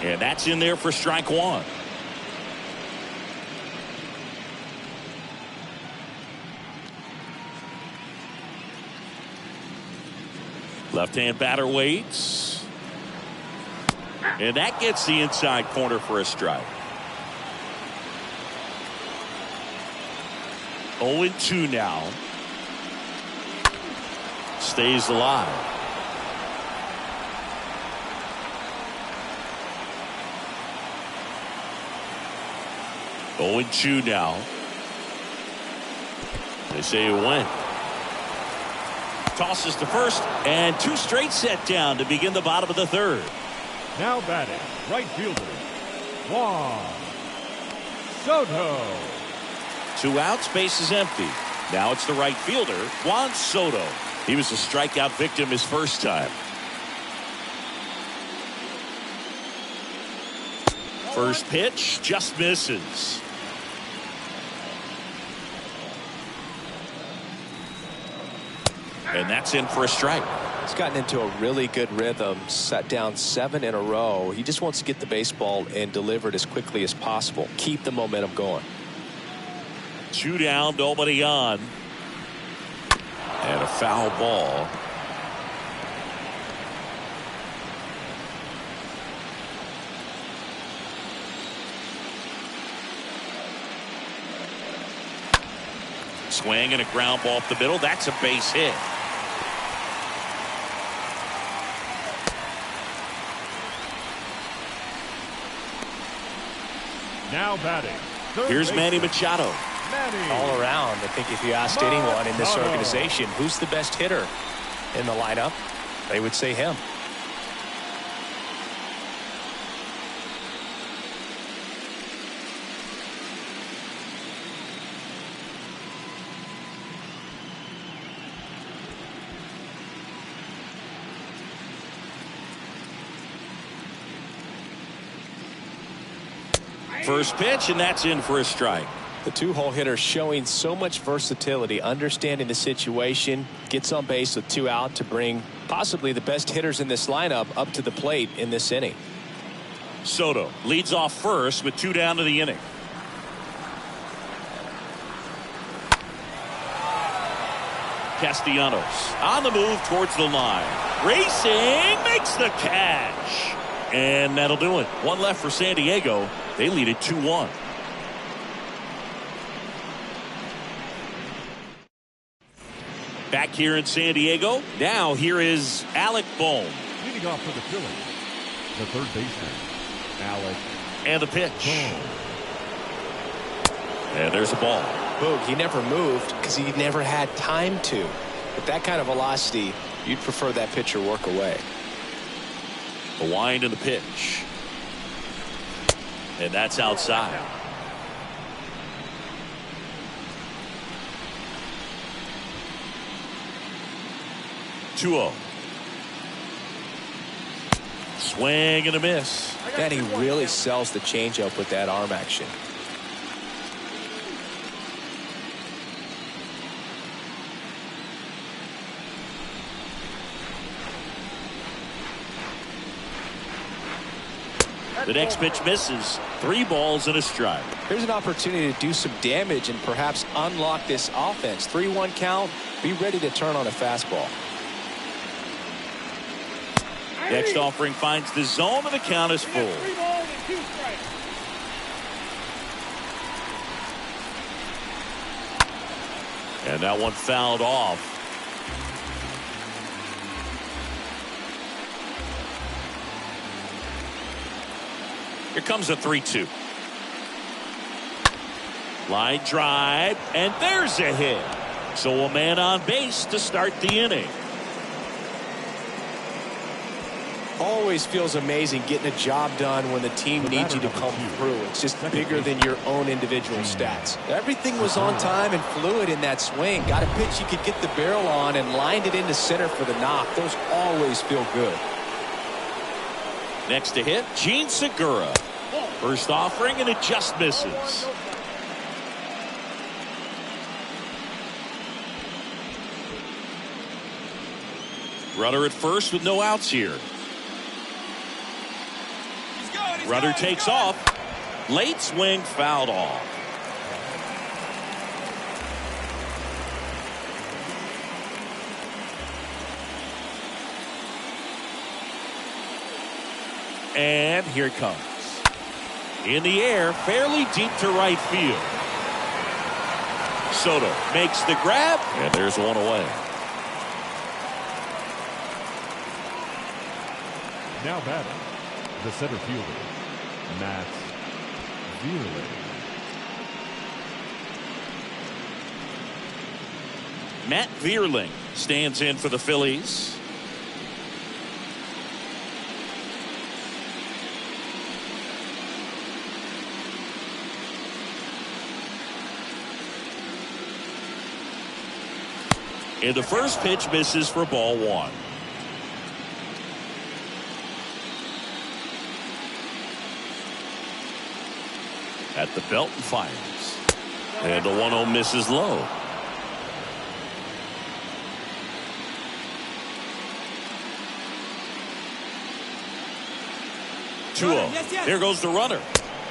And that's in there for strike 1. Left-hand batter waits. And that gets the inside corner for a strike. 0-2 now. Stays alive. Oh, and 2 now. They say it went. Tosses to first, and 2 straight set down to begin the bottom of the 3rd. Now batting, right fielder, Juan Soto. 2 outs, base is empty. Now it's the right fielder, Juan Soto. He was a strikeout victim his first time. First pitch just misses. And that's in for a strike. He's gotten into a really good rhythm, set down 7 in a row. He just wants to get the baseball and deliver it as quickly as possible. Keep the momentum going. 2 down, nobody on. And a foul ball. Swing and a ground ball up the middle. That's a base hit. Now batting. Here's Manny Machado. All around, I think if you asked anyone in this organization who's the best hitter in the lineup, they would say him. First pitch, and that's in for a strike. The 2-hole hitter showing so much versatility, understanding the situation, gets on base with 2 out to bring possibly the best hitters in this lineup up to the plate in this inning. Soto leads off first with 2 down to the inning. Castellanos on the move towards the line. Racing, makes the catch. And that'll do it. 1 left for San Diego. They lead it 2-1. Back here in San Diego. Now here is Alec Bohm. Leading off for the Phillies, the third baseman, Alec. And the pitch. And there's a ball. Boog, he never moved because he never had time to. With that kind of velocity, you'd prefer that pitcher work away. The wind and the pitch. And that's outside. Two-0. Swing and a miss. And he really sells the changeup with that arm action. The next pitch misses. 3 balls and a strike. Here's an opportunity to do some damage and perhaps unlock this offense. 3-1 count. Be ready to turn on a fastball. Next offering finds the zone, and the count is full. 3 balls and 2 strikes. And that one fouled off. Here comes a 3-2. Line drive, and there's a hit. So a man on base to start the inning. Always feels amazing getting a job done when the team needs you to come through. It's just bigger than your own individual stats. Everything was on time and fluid in that swing. Got a pitch you could get the barrel on and lined it into center for the knock. Those always feel good. Next to hit, Gene Segura. First offering, and it just misses. Rudder at first with no outs here. Rudder takes off. Late swing fouled off. And here it comes. In the air, fairly deep to right field. Soto makes the grab, and there's one away. Now batting, the center fielder, Matt Vierling. Matt Vierling stands in for the Phillies. And the first pitch misses for ball one. At the belt and fires. And the 1-0 misses low. There goes the runner.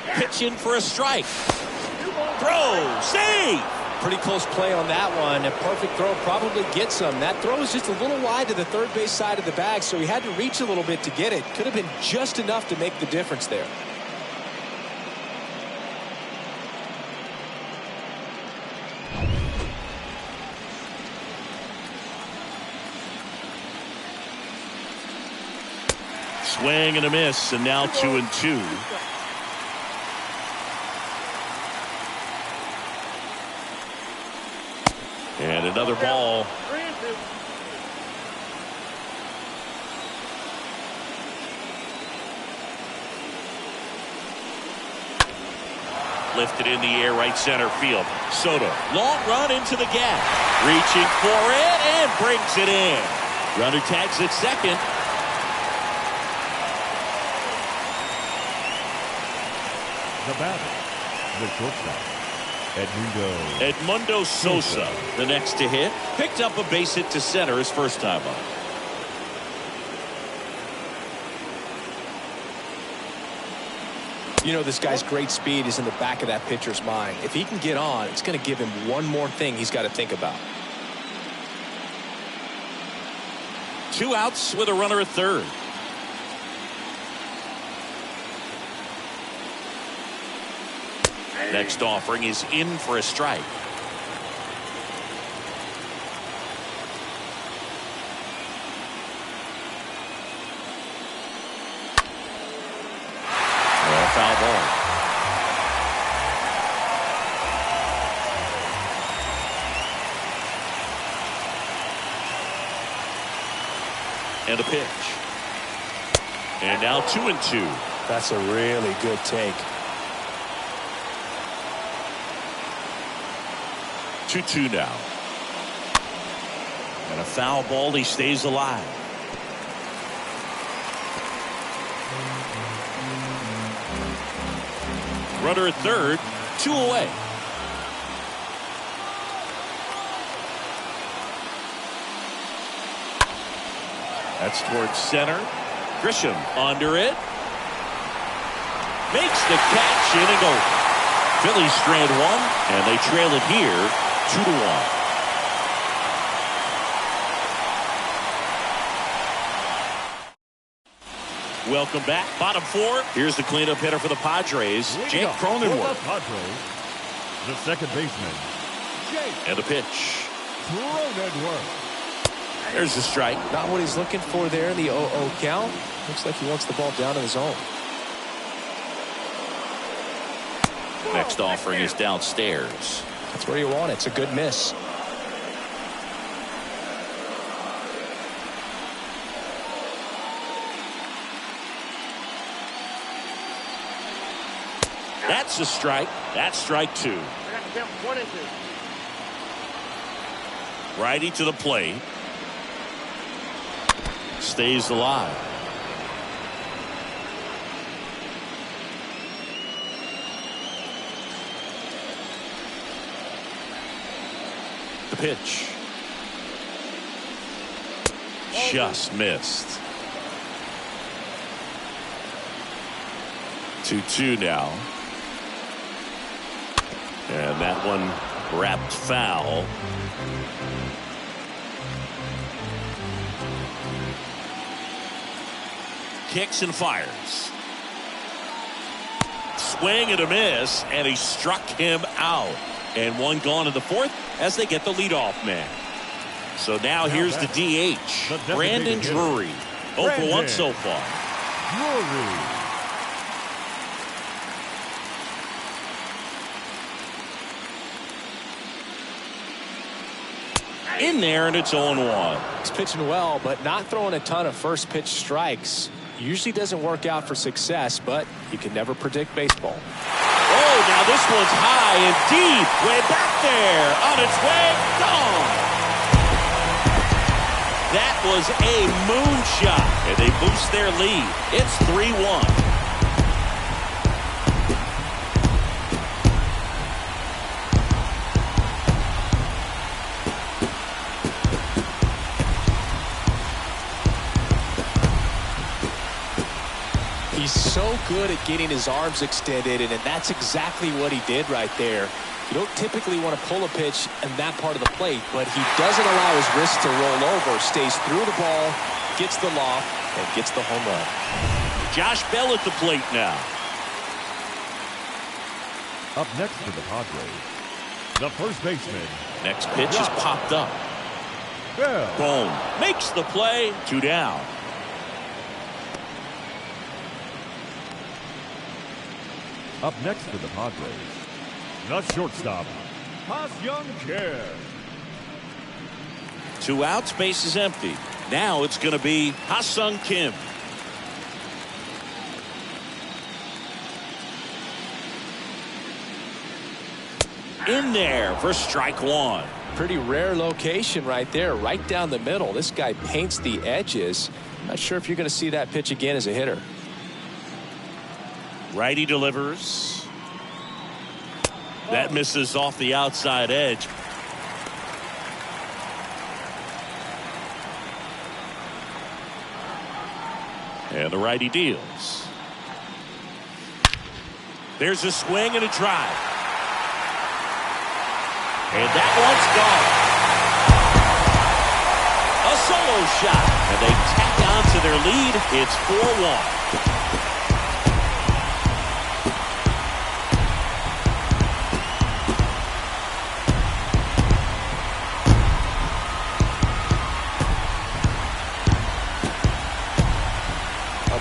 Pitch in for a strike. Throw. Save. Pretty close play on that one. A perfect throw probably gets him. That throw is just a little wide to the third base side of the bag, so he had to reach a little bit to get it. Could have been just enough to make the difference there. Swing and a miss, and now 2-2. And another ball. Lifted in the air, right center field. Soto, long run into the gap. Reaching for it and brings it in. Runner tags at second. The batter, the shortstop, Edmundo Sosa, the next to hit. Picked up a base hit to center his first time up. You know, this guy's great speed is in the back of that pitcher's mind. If he can get on, it's going to give him one more thing he's got to think about. 2 outs with a runner at third. Next offering is in for a strike. Well, foul ball. And a pitch. And now 2-2. That's a really good take. 2-2 now. And a foul ball. He stays alive. Runner at third. 2 away. That's towards center. Grisham under it. Makes the catch, in and over. Phillies strand one, and they trail it here 2-1. Welcome back. Bottom 4. Here's the cleanup hitter for the Padres, Jake Cronenworth. the second baseman, Jake. And a pitch. Cronenworth. There's the strike. Not what he's looking for there in the 0-0 count. Looks like he wants the ball down in his zone. Next offering is downstairs. That's where you want it. It's a good miss. That's a strike. That's strike 2. Righty to the plate. Stays alive. The pitch. Just missed. 2-2 now. And that one wrapped foul. Kicks and fires. Swing and a miss, and he struck him out. And one gone in the fourth as they get the leadoff man. So now here's the DH, Brandon Drury. 0 for 1 so far. Drury. In there, and it's 0-1. He's pitching well, but not throwing a ton of first pitch strikes. Usually doesn't work out for success, but you can never predict baseball. Oh, now this one's high and deep, way back there, on its way, gone. That was a moonshot, and they boost their lead. It's 3-1. He's so good at getting his arms extended, and that's exactly what he did right there. You don't typically want to pull a pitch in that part of the plate, but he doesn't allow his wrist to roll over, stays through the ball, gets the loft, and gets the home run. Josh Bell at the plate now. Up next for the Padres, the first baseman. Next pitch is popped up. Bell. Boom. Makes the play. 2 down. Up next for the Padres, the shortstop, Ha-Seong Kim. 2 outs, base is empty. Now it's going to be Ha-Seong Kim. In there for strike 1. Pretty rare location right there, right down the middle. This guy paints the edges. Not sure if you're going to see that pitch again as a hitter. Righty delivers. That misses off the outside edge. And the righty deals. There's a swing and a drive. And that one's gone. A solo shot. And they tack on to their lead. It's 4-1.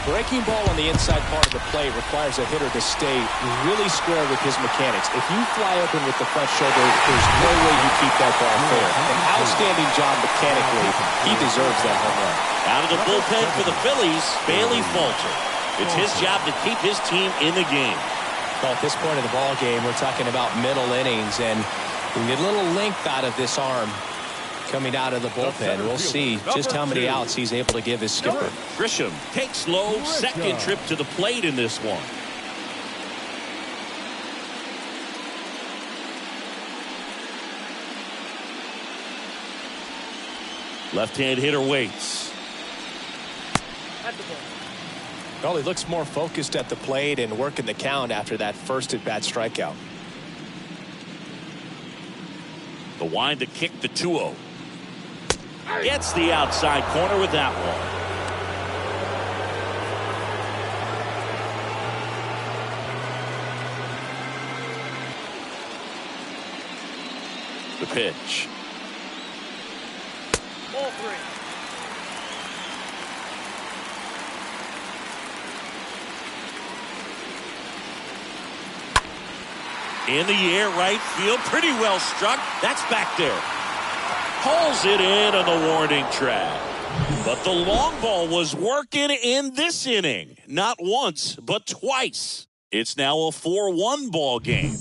Breaking ball on the inside part of the plate requires a hitter to stay really square with his mechanics. If you fly open with the front shoulder, there's no way you keep that ball fair. An outstanding job mechanically. He deserves that home run. Out of the bullpen for the Phillies, Bailey Falter. It's his job to keep his team in the game. Well, at this point of the ball game, we're talking about middle innings, and we get a little length out of this arm coming out of the bullpen. We'll see just how many outs he's able to give his skipper. Grisham takes low, second trip to the plate in this one. Left-hand hitter waits. Well, he looks more focused at the plate and working the count after that first at-bat strikeout. The wind to kick the 2-0. Gets the outside corner with that one. The pitch. Ball 3. In the air, right field, pretty well struck. That's back there. Pulls it in on the warning track. But the long ball was working in this inning. Not once, but twice. It's now a 4-1 ball game.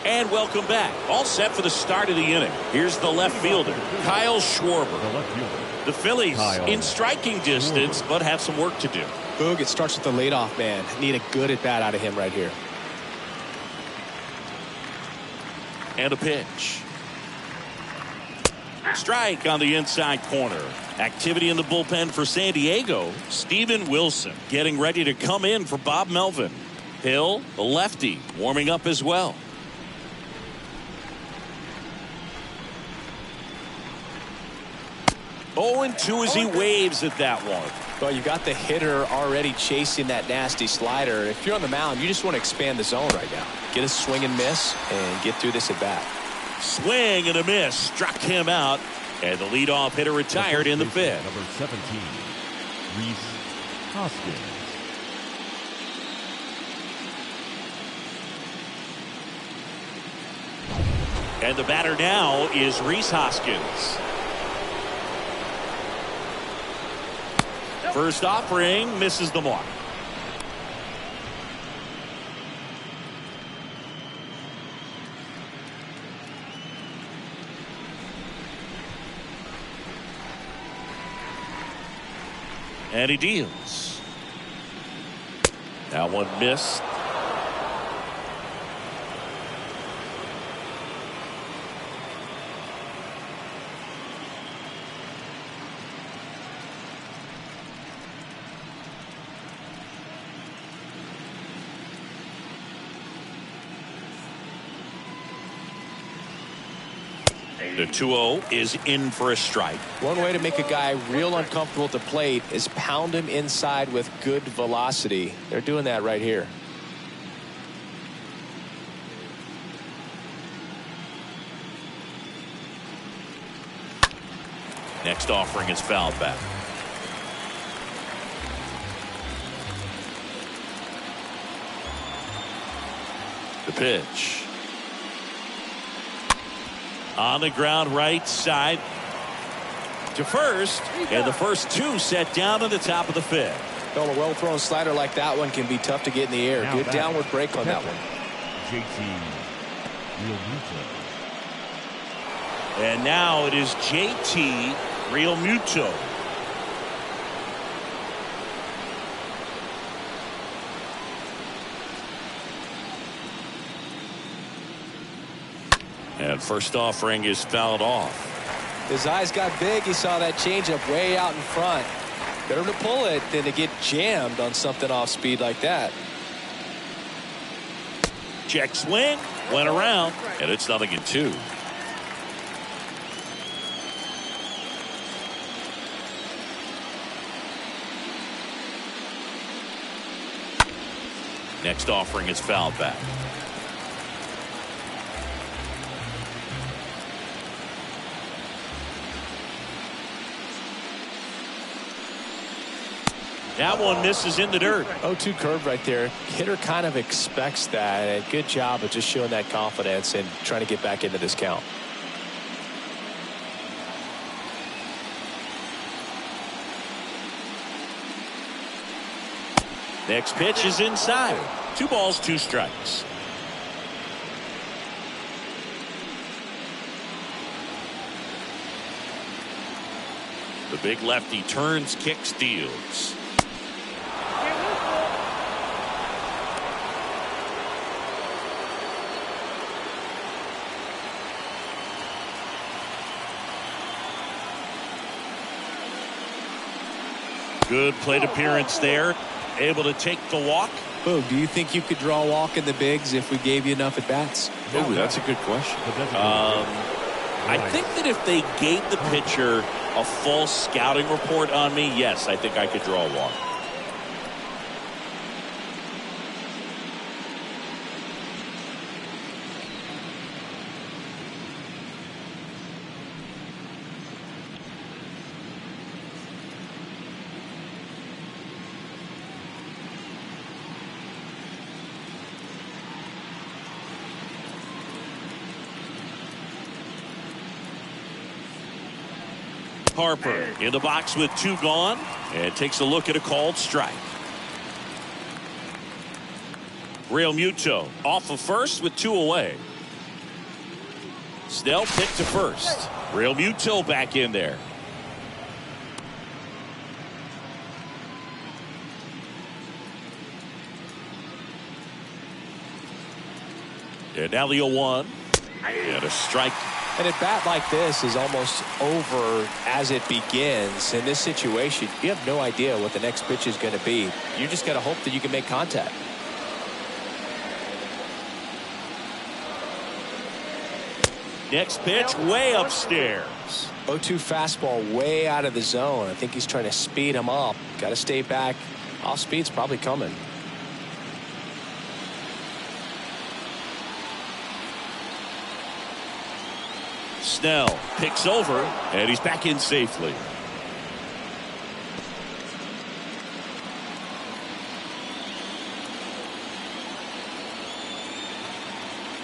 And welcome back. All set for the start of the inning. Here's the left fielder, Kyle Schwarber. The Phillies in striking distance, but have some work to do. Boog, it starts with the leadoff man. Need a good at-bat out of him right here. And a pitch. Strike on the inside corner. Activity in the bullpen for San Diego. Steven Wilson getting ready to come in for Bob Melvin. Hill, the lefty, warming up as well. 0-2 as he waves at that one. Well, you got the hitter already chasing that nasty slider. If you're on the mound, you just want to expand the zone right now. Get a swing and miss and get through this at bat. Swing and a miss. Struck him out. And the leadoff hitter retired in the fifth. Number 17, Rhys Hoskins. And the batter now is Rhys Hoskins. First offering misses the mark. And he deals. That one missed. The 2-0 is in for a strike. One way to make a guy real uncomfortable at the plate is pound him inside with good velocity. They're doing that right here. Next offering is fouled back. The pitch. On the ground right side to first, and the first two set down at the top of the fifth. Well, a well-thrown slider like that one can be tough to get in the air. Now Good back. downward break on that one. JT Realmuto. And now it is JT Realmuto. And first offering is fouled off. His eyes got big. He saw that changeup way out in front. Better to pull it than to get jammed on something off speed like that. Check swing, went around, and it's 0-2. Next offering is fouled back. That one misses in the dirt. 0-2 curve right there. Hitter kind of expects that. And good job of just showing that confidence and trying to get back into this count. Next pitch is inside. 2 balls, 2 strikes. The big lefty turns, kicks, deals. Good plate appearance there. Able to take the walk. Boog, do you think you could draw a walk in the bigs if we gave you enough at bats? Oh, that's a good question. I think that if they gave the pitcher a full scouting report on me, yes, I think I could draw a walk. Harper in the box with 2 gone and takes a look at a called strike. Realmuto off of first with 2 away. Snell picked to first. Realmuto back in there. And now the 0-1 and a strike. And a bat like this is almost over as it begins. In this situation, you have no idea what the next pitch is going to be. You just got to hope that you can make contact. Next pitch way upstairs. 0-2 fastball way out of the zone. I think he's trying to speed him up. Got to stay back. Off speed's probably coming. Snell picks over, and he's back in safely.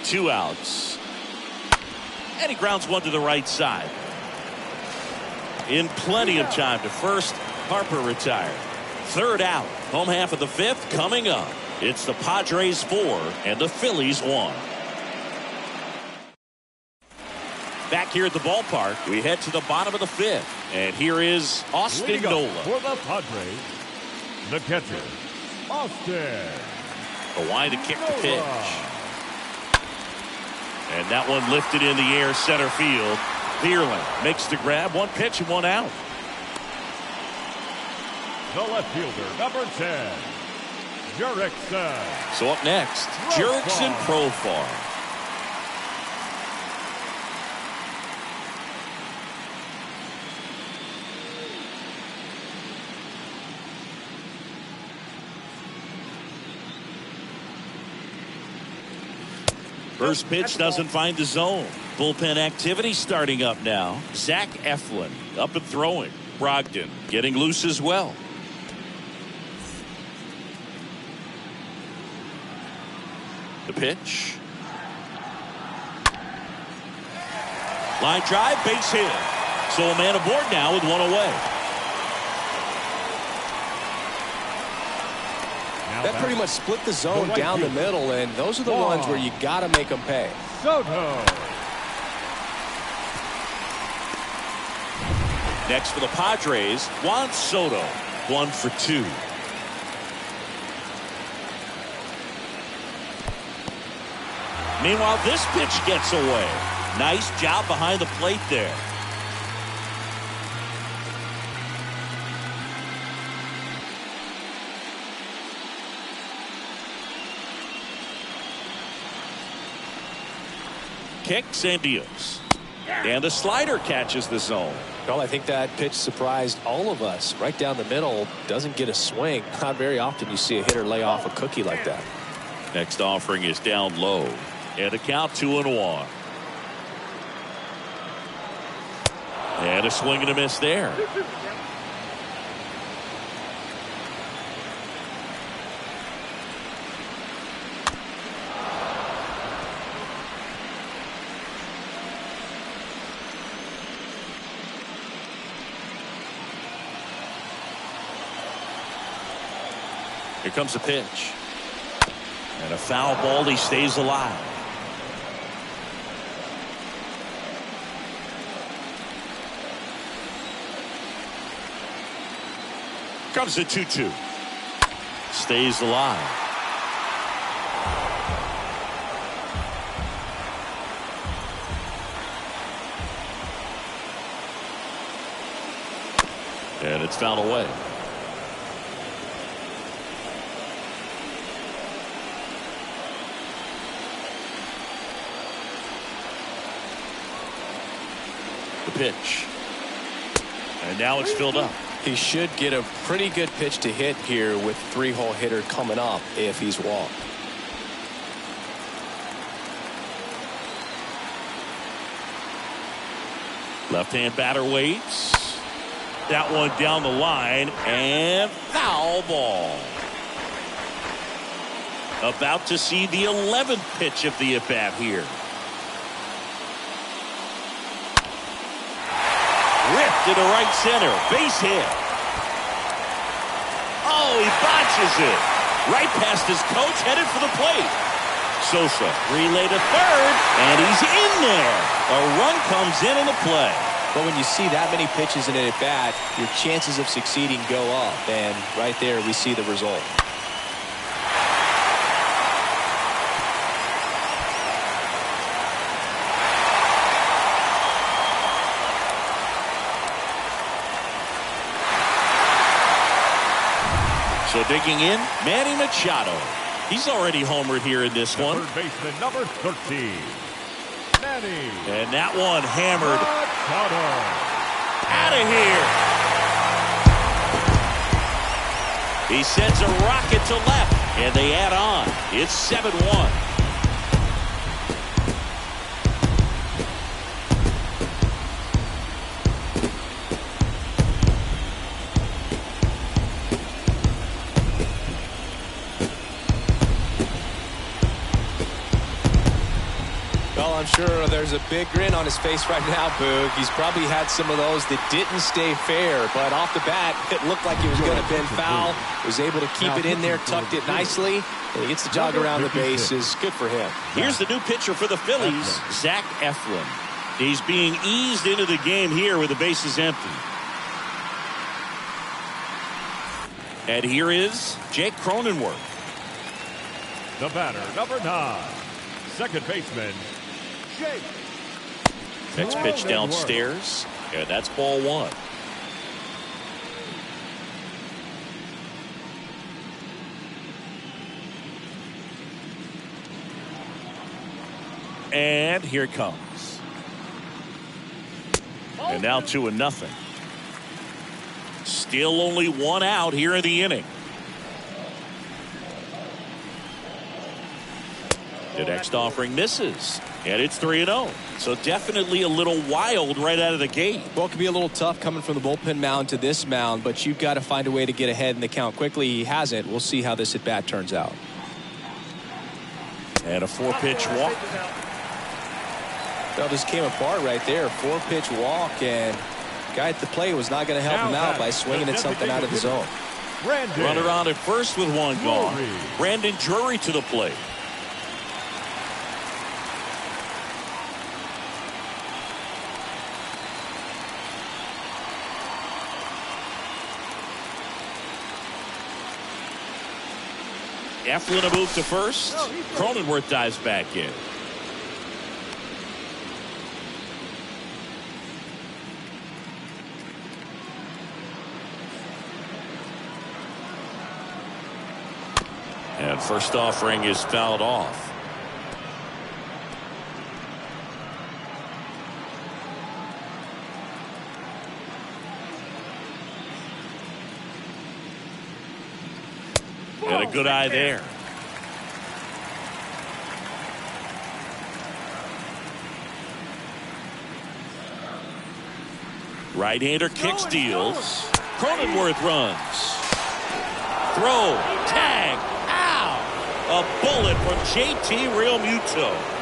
Two outs. And he grounds one to the right side. In plenty of time to first. Harper retired. Third out. Home half of the fifth coming up. It's the Padres 4 and the Phillies 1. Back here at the ballpark, we head to the bottom of the fifth. And here is Austin Nola. For the Padres, the catcher, Austin. The line to kick the pitch. And that one lifted in the air center field. Bierling makes the grab. One pitch and one out. The left fielder, number 10, Jurickson. So up next, Jurickson Profar. First pitch doesn't find the zone. Bullpen activity starting up now. Zach Eflin up and throwing. Brogdon getting loose as well. The pitch. Line drive, base hit. So a man aboard now with one away. That pretty much split the zone down the middle, and those are the ones where you got to make them pay. Soto. Next for the Padres, Juan Soto. 1 for 2. Meanwhile, this pitch gets away. Nice job behind the plate there. Kicks and deals. And the slider catches the zone. Well, I think that pitch surprised all of us. Right down the middle, doesn't get a swing. Not very often you see a hitter lay off a cookie like that. Next offering is down low. And a count 2-1. And a swing and a miss there. Here comes a pitch. And a foul ball. He stays alive. Comes the 2-2. Stays alive. And it's fouled away. The pitch. And now it's filled up. He should get a pretty good pitch to hit here with 3-hole hitter coming up if he's walked. Left-hand batter waits. That one down the line and foul ball. About to see the 11th pitch of the at-bat here. Ripped to the right center. Base hit. Oh, he botches it. Right past his coach, headed for the plate. Sosa relay to third, and he's in there. A run comes in the play. But when you see that many pitches in an at-bat, your chances of succeeding go up. And right there, we see the result. So digging in, Manny Machado. He's already homered here in this one. Third baseman, number 13, Manny. And that one hammered out of here. He sends a rocket to left, and they add on. It's 7-1. Well, I'm sure there's a big grin on his face right now, Boog. He's probably had some of those that didn't stay fair, but off the bat, it looked like he was going to bend foul. Was able to keep it in there, tucked it nicely, and he gets the jog around the bases. Good for him. Here's the new pitcher for the Phillies, Zach Eflin. He's being eased into the game here with the bases empty. And here is Jake Cronenworth. The batter, number 9, second baseman, Jake. Next pitch downstairs, and that's ball 1. And here it comes. And now 2-0. Still only 1 out here in the inning. The next offering misses, and it's 3-0. So definitely a little wild right out of the gate. Well, it could be a little tough coming from the bullpen mound to this mound, but you've got to find a way to get ahead in the count quickly. He hasn't. We'll see how this at bat turns out. And a 4-pitch walk. That just came apart right there. 4-pitch walk, and guy at the plate was not going to help him out by swinging at something out of the zone. Runner on at first with 1 gone. Brandon Drury to the plate. Eflin a move to first. Cronenworth dives back in. And first offering is fouled off. And a good eye there. Right-hander kick steals. Cronenworth runs. Throw. Tag. Ow. A bullet from JT Realmuto.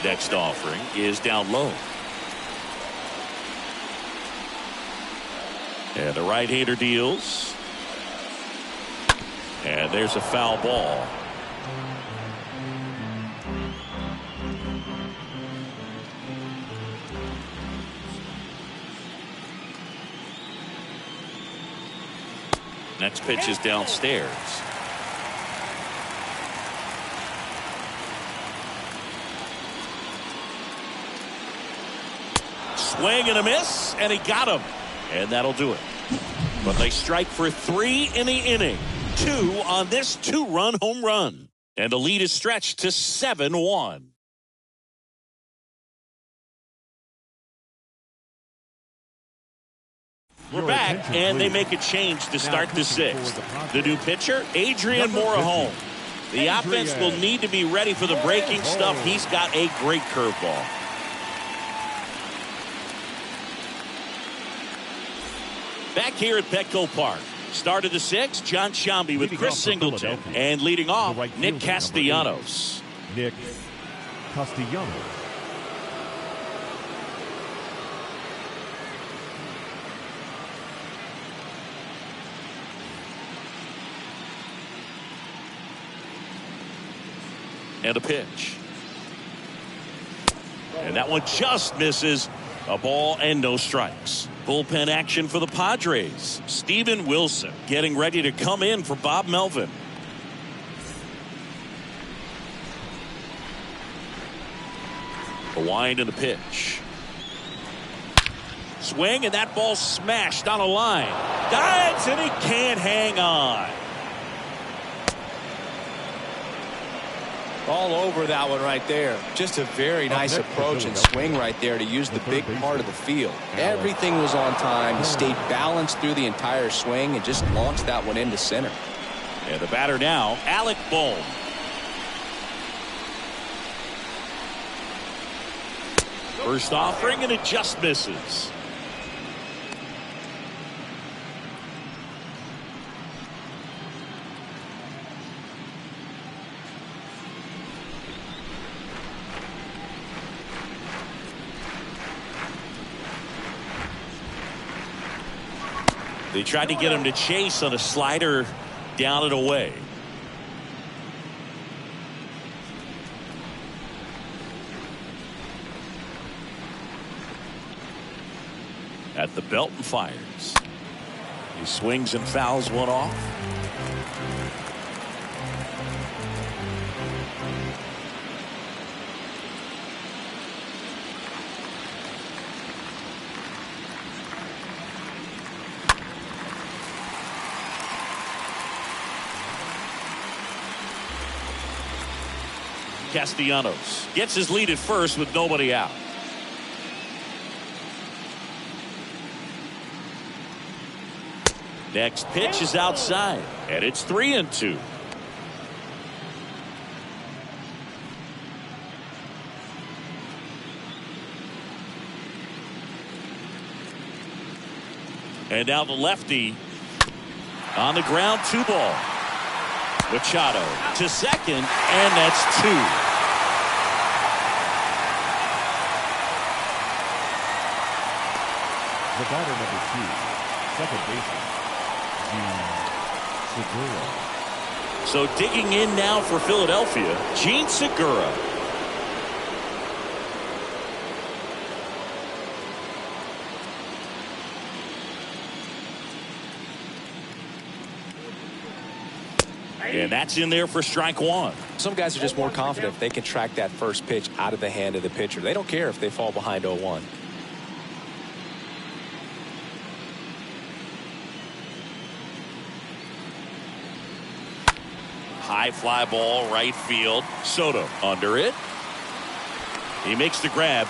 Next offering is down low. And the right-hander deals. And there's a foul ball. Next pitch is downstairs. Swing and a miss, and he got him. And that'll do it. But they strike for 3 in the inning. 2 on this 2-run home run. And the lead is stretched to 7-1. We're back, and they make a change to start the 6th. The new pitcher, Adrian Morejon. The offense will need to be ready for the breaking stuff. He's got a great curveball. Back here at Petco Park. Start of the 6th, John Sciambi with Chris Singleton. And leading off, Nick Castellanos. Nick Castellanos. And a pitch. And that one just misses. A ball and no strikes. Bullpen action for the Padres. Steven Wilson getting ready to come in for Bob Melvin. The wind and the pitch. Swing, and that ball smashed on a line. Dives, and he can't hang on. All over that one right there. Just a very nice approach and swing right there to use the big part of the field. Everything was on time. He stayed balanced through the entire swing and just launched that one into center. And the batter now, Alec Bohm. First offering, and it just misses. They tried to get him to chase on a slider down and away. At the belt and fires. He swings and fouls one off. Castellanos gets his lead at first with nobody out. Next pitch is outside, and it's 3-2. And now the lefty on the ground, 2-ball. Machado to second, and that's 2. The batter number 2, second baseman, Gene Segura. So digging in now for Philadelphia, Gene Segura. And that's in there for strike 1. Some guys are just more confident if they can track that first pitch out of the hand of the pitcher. They don't care if they fall behind 0-1. High fly ball, right field. Soto under it. He makes the grab,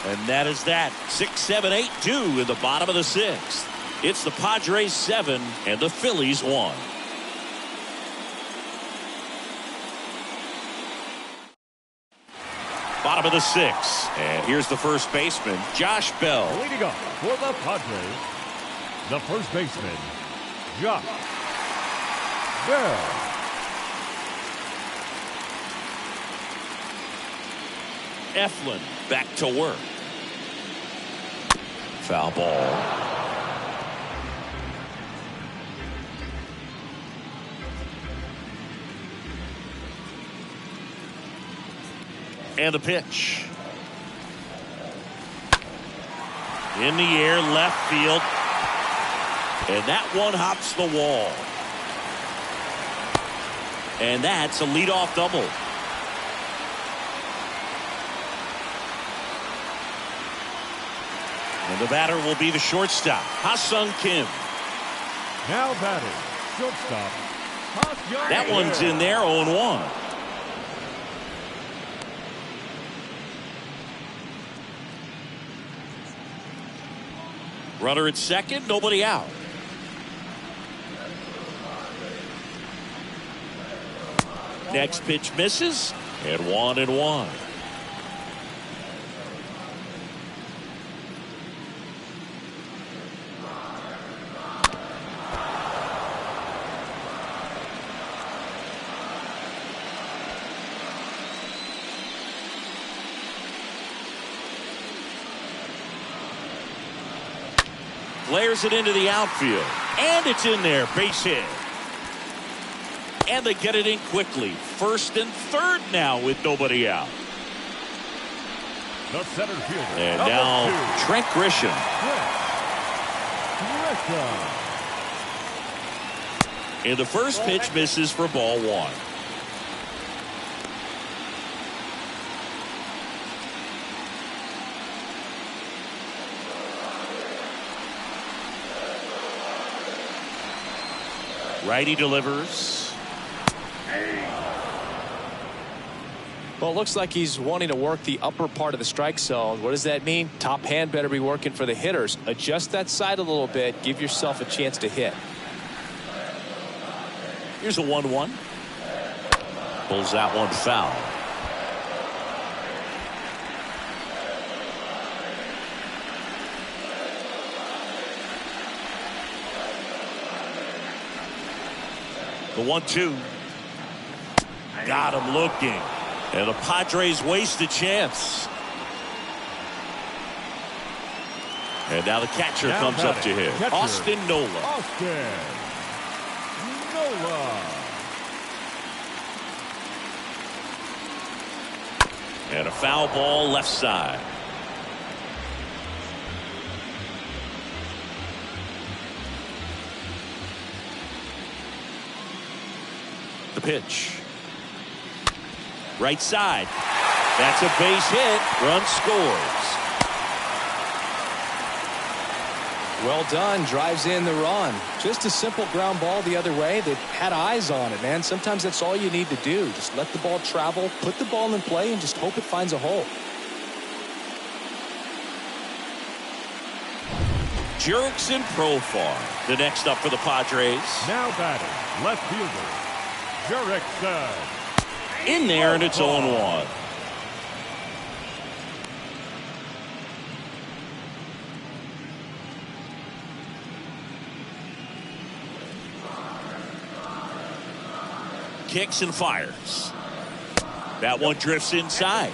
and that is that. 6, 7, 8, 2 in the bottom of the 6th. It's the Padres 7 and the Phillies 1. Bottom of the 6th. And here's the first baseman, Josh Bell. Leading up for the Padres, the first baseman, Josh Bell. Eflin back to work. Foul ball. And the pitch. In the air, left field. And that one hops the wall. And that's a leadoff double. And the batter will be the shortstop, Ha-Sung Kim. Now batting, shortstop, Ha-Sung. That one's in there, 0-1. Runner at second, nobody out. Next pitch misses, and 1-1. Flares it into the outfield, and it's in there, base hit. And they get it in quickly. First and third now with nobody out. The center fielder. And now Trent Grisham. And the first pitch misses for ball 1. Righty delivers. Well, it looks like he's wanting to work the upper part of the strike zone. What does that mean? Top hand better be working for the hitters. Adjust that side a little bit. Give yourself a chance to hit. Here's a 1-1. Pulls that one foul. The 1-2. Got him looking. And the Padres waste a chance. And now the catcher comes up to him. Catcher, Austin Nola. Austin Nola. And a foul ball left side. The pitch. Right side. That's a base hit. Run scores. Well done. Drives in the run. Just a simple ground ball the other way that had eyes on it, man. Sometimes that's all you need to do. Just let the ball travel, put the ball in play, and just hope it finds a hole. Jerks and Profar. The next up for the Padres. Now batting, left fielder, Jurickson. In there, and it's 0-1. Kicks and fires. That one drifts inside.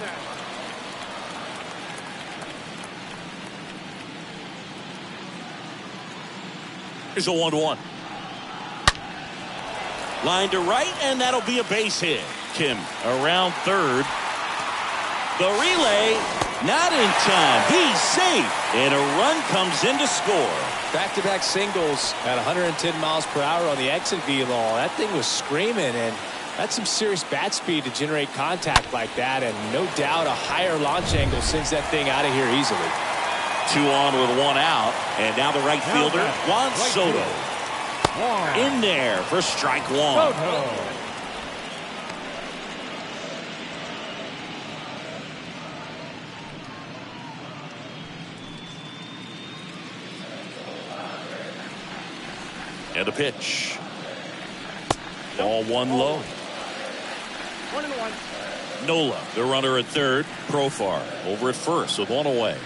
Here's a 1-1. Line to right, and that'll be a base hit. Kim around third. The relay, not in time. He's safe, and a run comes in to score. Back-to-back singles at 110 miles per hour on the exit velo. That thing was screaming, and that's some serious bat speed to generate contact like that, and no doubt a higher launch angle sends that thing out of here easily. 2 on with 1 out, and now the right fielder, Juan Soto. In there for strike 1. Soto. And a pitch. Ball 1 low. 1-1. Nola, the runner at third. Profar over at first with 1 away.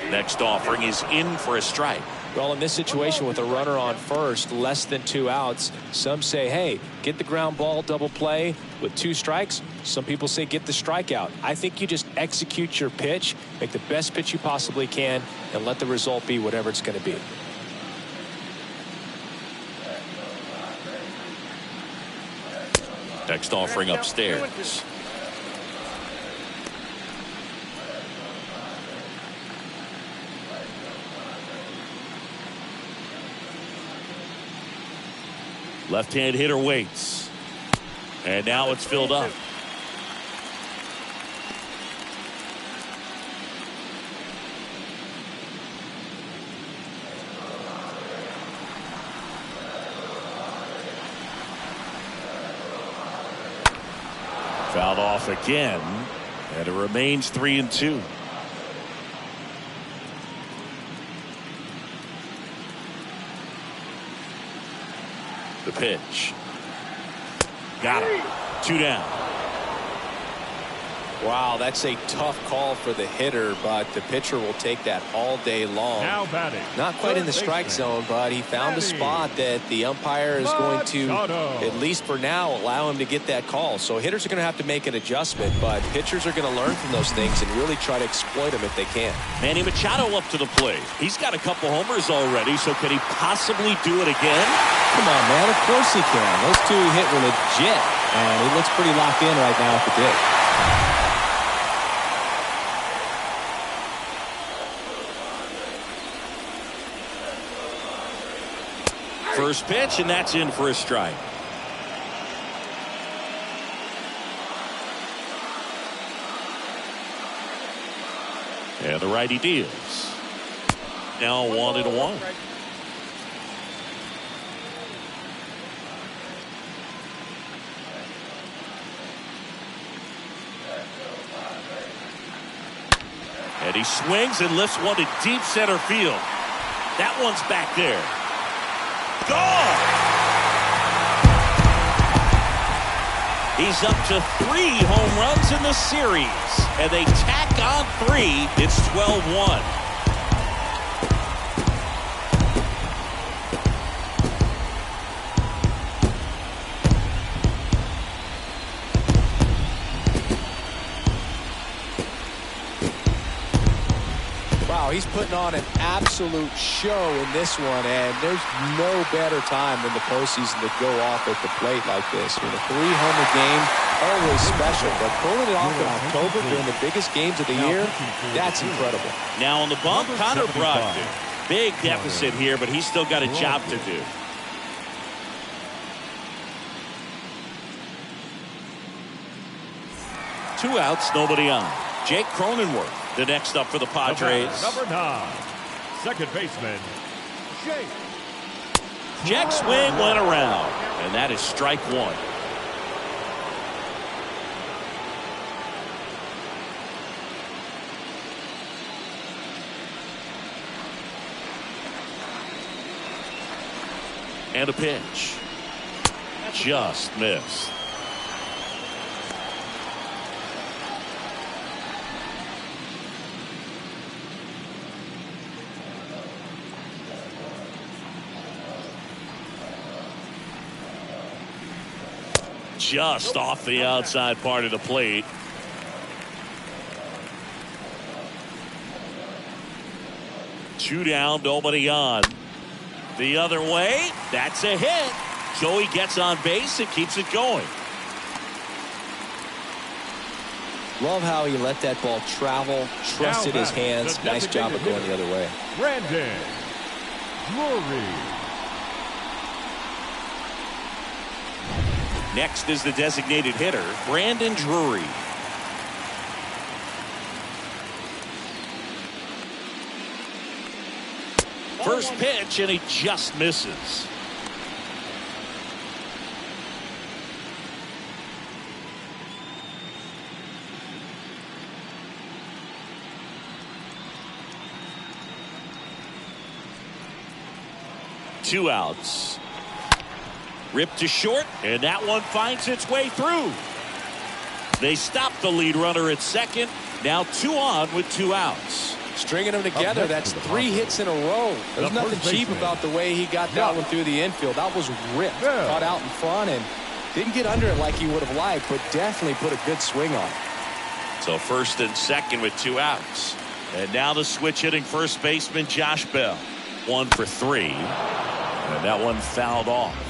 Next offering is in for a strike. Well, in this situation with a runner on first, less than 2 outs, some say, hey, get the ground ball, double play with 2 strikes. Some people say get the strikeout. I think you just execute your pitch, make the best pitch you possibly can, and let the result be whatever it's going to be. Next offering upstairs. Left-hand hitter waits. And now it's filled up. Fouled off again, and it remains 3-2. The pitch. Got him. 2 down. Wow, that's a tough call for the hitter, but the pitcher will take that all day long. Now batting. Not quite in the strike zone, but he found a spot that the umpire is going to, at least for now, allow him to get that call. So hitters are going to have to make an adjustment, but pitchers are going to learn from those things and really try to exploit them if they can. Manny Machado up to the plate. He's got a couple homers already, so can he possibly do it again? Come on, man. Of course he can. Those 2 he hit were legit, and he looks pretty locked in right now at the dig. First pitch, and that's in for a strike. And the righty deals. Now 1-1. And he swings and lifts one to deep center field. That one's back there. Gone! He's up to 3 home runs in the series. And they tack on 3. It's 12-1. Wow, he's putting on an absolute show in this one, and there's no better time than the postseason to go off at the plate like this. With a 3-homer game, always special, but pulling it off in October during the biggest games of the year, that's incredible. Now on the bump, Connor Brogdon. Big deficit here, but he's still got a job to do. Two outs, nobody on. Jake Cronenworth, the next up for the Padres. Number 9, second baseman, Jake. Jack swing went around, and that is strike 1. And a pitch. Just missed. Just off the outside part of the plate. Two down, nobody on. The other way, that's a hit. Joey gets on base and keeps it going. Love how he let that ball travel, trusted his hands. Nice job of going the other way. Brandon Drury. Next is the designated hitter, Brandon Drury. First pitch, and he just misses. Two outs. Ripped to short, and that one finds its way through. They stop the lead runner at second. Now 2 on with 2 outs. Stringing them together, that's 3 hits in a row. There's nothing cheap about the way he got that one through the infield. That was ripped, caught out in front, and didn't get under it like he would have liked, but definitely put a good swing on it. So first and second with 2 outs. And now the switch hitting first baseman Josh Bell. 1 for 3. And that one fouled off.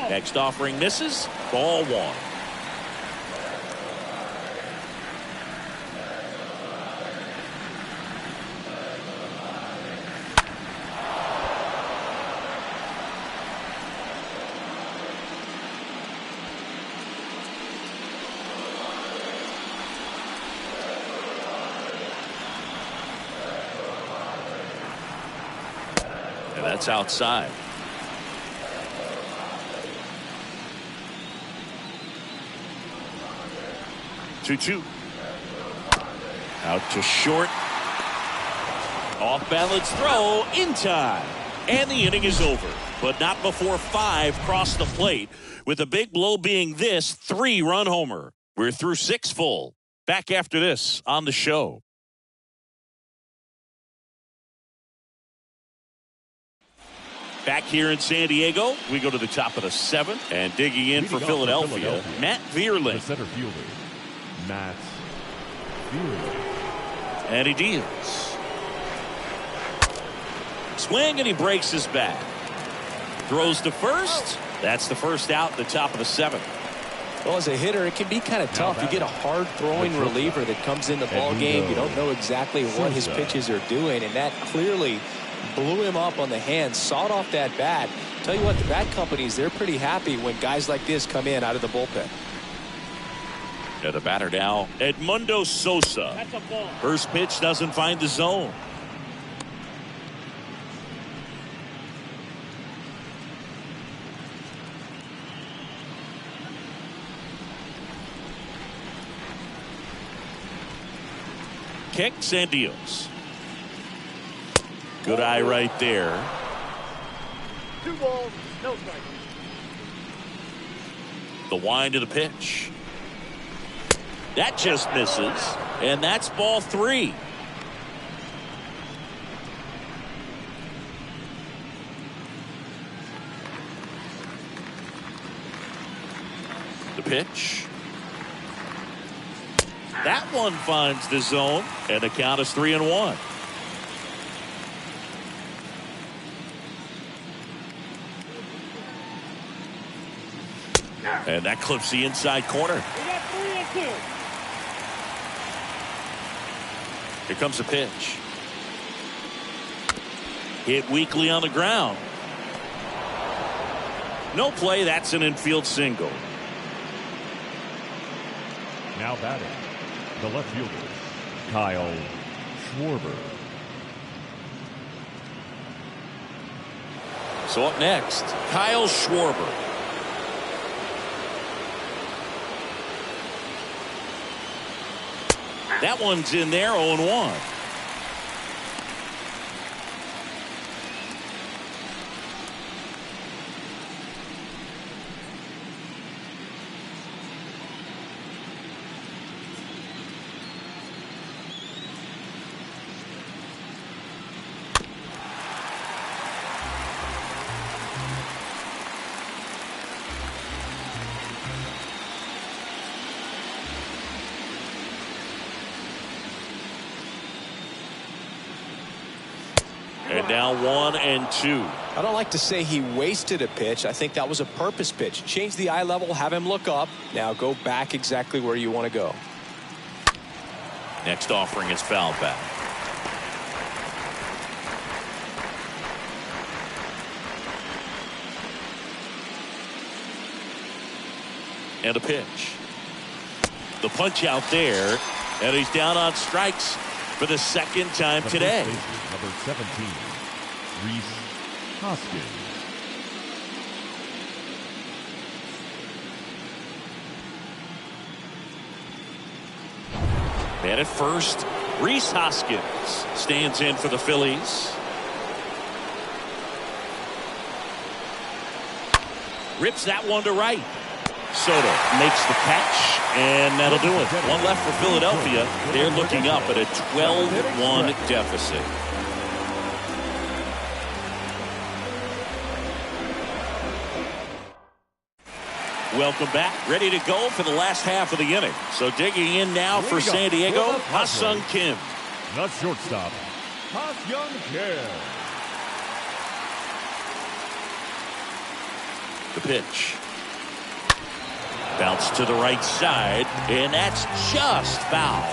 Next offering misses. Ball 1. And that's outside. Two. Out to short. Off balance throw in time. And the inning is over. But not before 5 cross the plate. With the big blow being this 3-run homer. We're through 6 full. Back after this on the show. Back here in San Diego, we go to the top of the 7th. And digging in for Philadelphia, Matt Vierling. Center fielder, Matt Vierling. And he deals. Swing, and he breaks his bat. Throws to first. That's the first out at the top of the 7th. Well, as a hitter, it can be kind of tough. You get a hard-throwing reliever that comes in the ball game. You don't know exactly what his pitches are doing, and that clearly blew him up on the hand, sawed off that bat. Tell you what, the bat companies, they're pretty happy when guys like this come in out of the bullpen. And the batter now, Edmundo Sosa. That's a ball. First pitch doesn't find the zone. Kicks and deals. Good eye right there. 2 balls, no strike. The wind of the pitch. That just misses. And that's ball 3. The pitch. That one finds the zone, and the count is 3-1. And that clips the inside corner. We got 3-2. Here comes the pitch. Hit weakly on the ground. No play. That's an infield single. Now batting, the left fielder, Kyle Schwarber. So up next, Kyle Schwarber. That one's in there, 0-1. And now 1-2. I don't like to say he wasted a pitch. I think that was a purpose pitch. Change the eye level, have him look up. Now go back exactly where you want to go. Next offering is fouled back. And a pitch. The punch out there, and he's down on strikes for the second time today. Number 17, Reese Hoskins. And at first, Reese Hoskins stands in for the Phillies. Rips that one to right. Soto makes the catch, and that'll do it. One left for Philadelphia. They're looking up at a 12-1 deficit. Welcome back. Ready to go for the last half of the inning. So digging in now for San Diego, Ha-Sung Kim. The shortstop, Ha-Sung Kim. The pitch. Bounce to the right side, and that's just foul.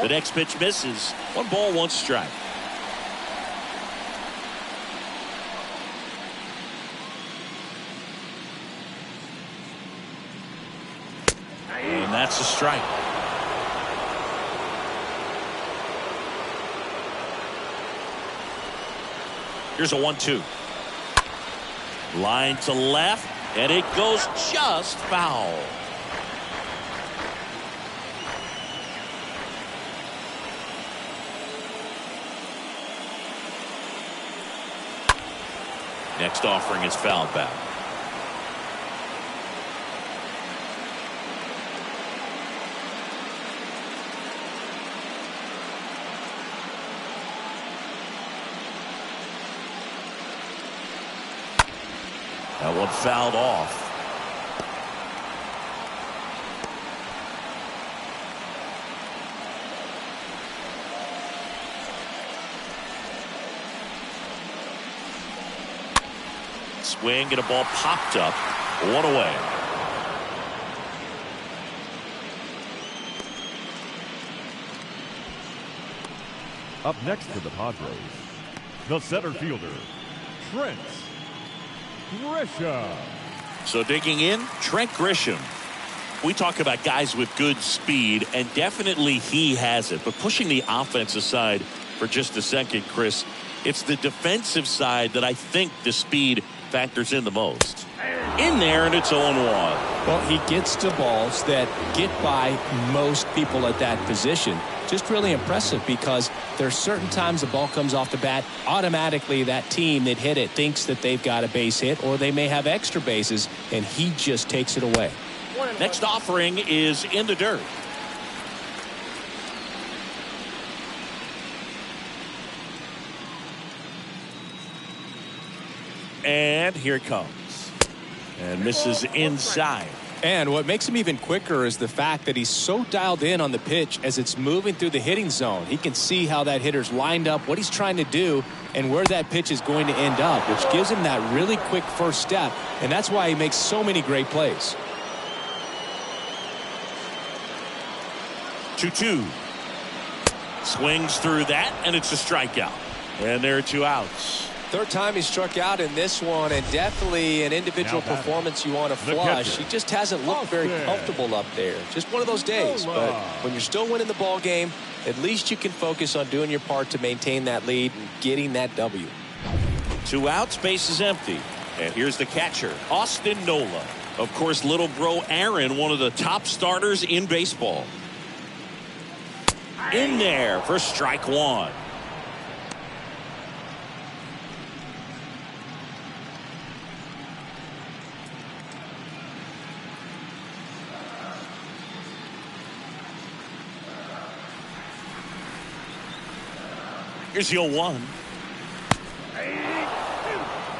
The next pitch misses. 1 ball, 1 strike. And that's a strike. Here's a 1-2. Line to left, and it goes just foul. Next offering is fouled back. That one fouled off. Swing and a ball popped up. 1 away. Up next for the Padres, the center fielder, Trent Grisham. So digging in, Trent Grisham. We talk about guys with good speed, and definitely he has it. But pushing the offense aside for just a second, Chris, it's the defensive side that I think the speed factors in the most. In there, and it's 0-1. Well, he gets to balls that get by most people at that position. Just really impressive, because there's certain times the ball comes off the bat, automatically that team that hit it thinks that they've got a base hit, or they may have extra bases, and he just takes it away. Next offering is in the dirt. And here it comes. And misses inside. And what makes him even quicker is the fact that he's so dialed in on the pitch as it's moving through the hitting zone. He can see how that hitter's lined up, what he's trying to do, and where that pitch is going to end up, which gives him that really quick first step, and that's why he makes so many great plays. 2-2. Swings through that, and it's a strikeout. And there are 2 outs. Third time he struck out in this one, and definitely an individual performance you want to flush. He just hasn't looked very comfortable up there. Just one of those days. But when you're still winning the ball game, at least you can focus on doing your part to maintain that lead and getting that W. 2 outs, base is empty. And here's the catcher, Austin Nola. Of course, little bro Aaron, one of the top starters in baseball. In there for strike 1. Here's the 0-1.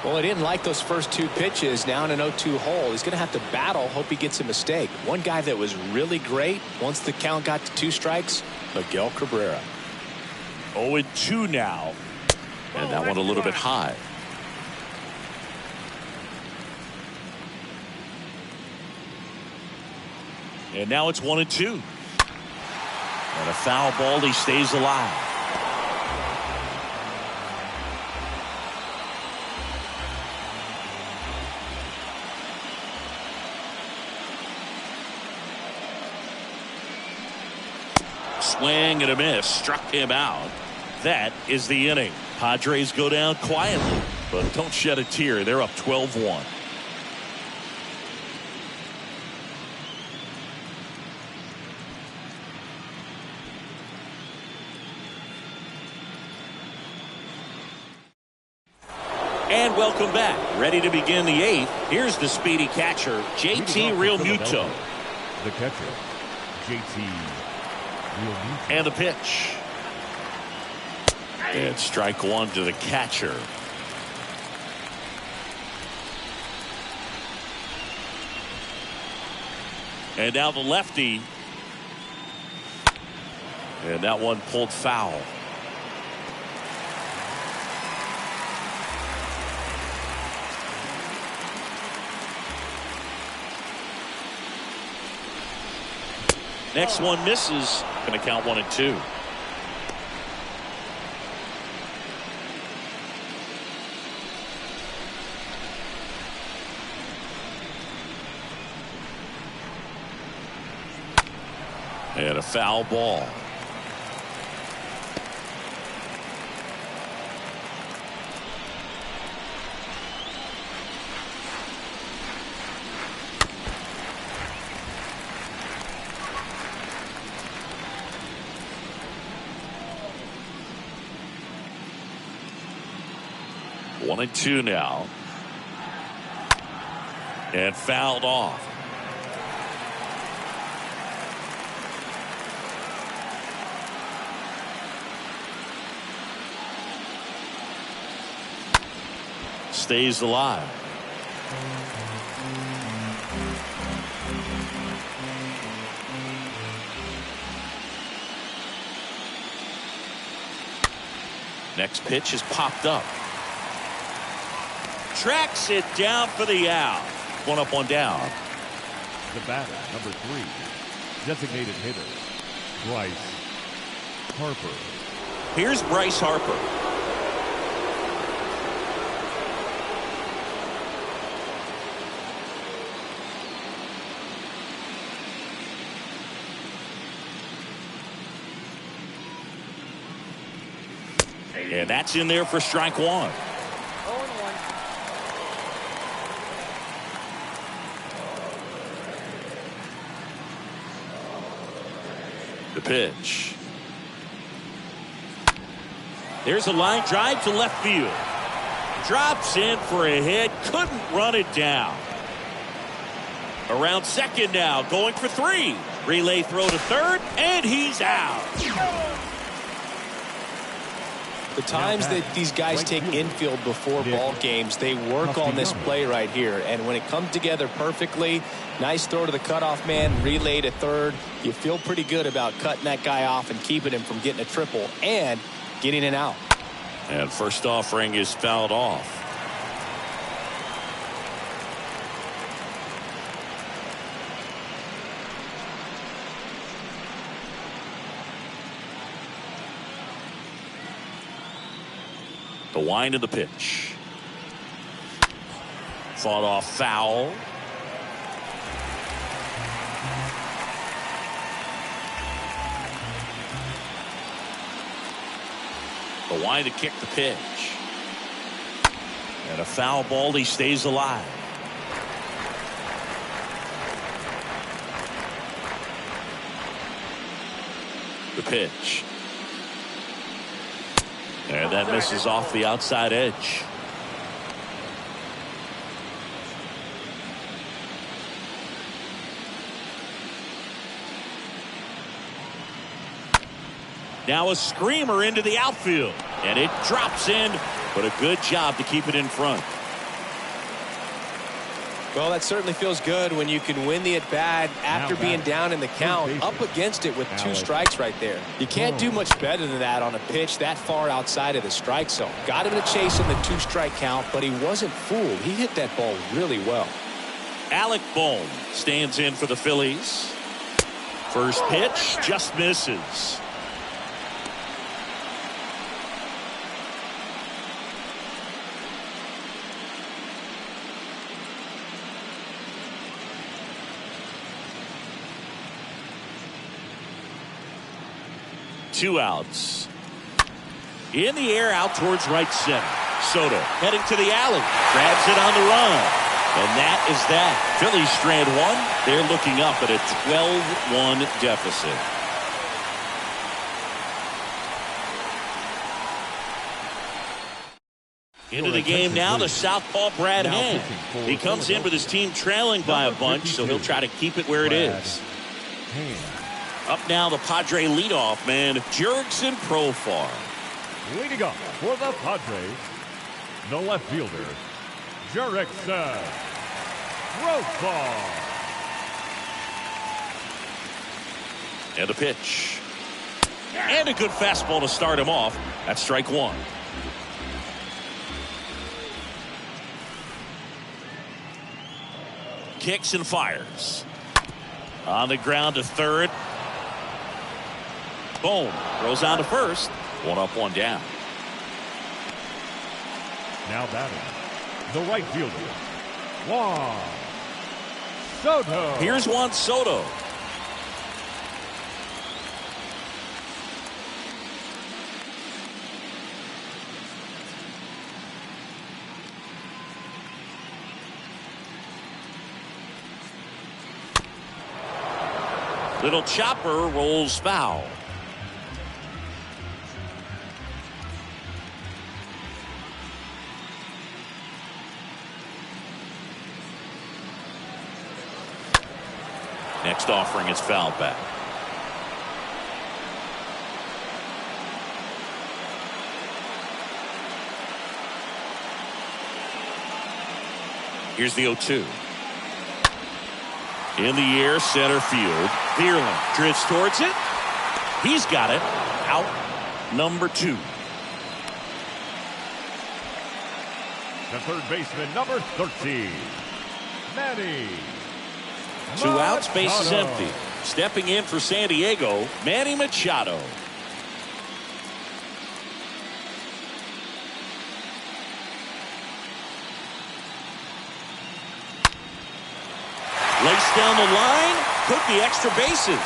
Well, he didn't like those first 2 pitches. Now in an 0-2 hole, he's going to have to battle, hope he gets a mistake. One guy that was really great once the count got to 2 strikes, Miguel Cabrera. 0-2 now. And that one a little bit high. And now it's 1-2. And a foul ball, he stays alive. Swing and a miss, struck him out. That is the inning. Padres go down quietly, but don't shed a tear. They're up 12-1. And welcome back. Ready to begin the 8th. Here's the speedy catcher, JT Realmuto. The catcher, JT. And the pitch. And strike 1 to the catcher. And now the lefty. And that one pulled foul. Next one misses. Going to count 1-2. And a foul ball. One and two now. And fouled off. Stays alive. Next pitch is popped up. Tracks it down for the out. One up, one down. The batter, number 3, designated hitter, Bryce Harper. Here's Bryce Harper. And that's in there for strike one. 0-1. The pitch. There's a line drive to left field. Drops in for a hit. Couldn't run it down. Around second now. Going for 3. Relay throw to third. And he's out. The times that these guys take infield before ball games, they work on this play right here. And when it comes together perfectly, nice throw to the cutoff man, relay to third. You feel pretty good about cutting that guy off and keeping him from getting a triple and getting an out. And first offering is fouled off. The wind of the pitch. Fought off foul. The wind to kick the pitch. And a foul ball. He stays alive. The pitch. And that misses off the outside edge. Now a screamer into the outfield. And it drops in, but a good job to keep it in front. Well, that certainly feels good when you can win the at-bat after being down in the count, up against it with 2 strikes right there. You can't do much better than that on a pitch that far outside of the strike zone. Got him to chase in the 2-strike count, but he wasn't fooled. He hit that ball really well. Alec Bohm stands in for the Phillies. First pitch just misses. Two outs. In the air out towards right center. Soto heading to the alley. Grabs it on the run. And that is that. Phillies strand 1. They're looking up at a 12-1 deficit. Into the game now, the southpaw Brad Hand. He comes in with his team trailing by a bunch, so he'll try to keep it where it is. Up now, the Padre leadoff man, Jurickson Profar. Leading off for the Padres, the left fielder, Jurickson Profar. And a pitch. And a good fastball to start him off. That's strike 1. Kicks and fires. On the ground to third. Boom. Throws on to first. 1 up, 1 down. Now batting, the right fielder, Juan Soto. Here's Juan Soto. Little chopper rolls foul. Next offering is fouled back. Here's the 0-2. In the air, center field. Bierlin drifts towards it. He's got it. Out number 2. The third baseman, number 13, Manny. 2 outs, base is Machado. empty. Stepping in for San Diego, Manny Machado. Laced down the line, took the extra bases.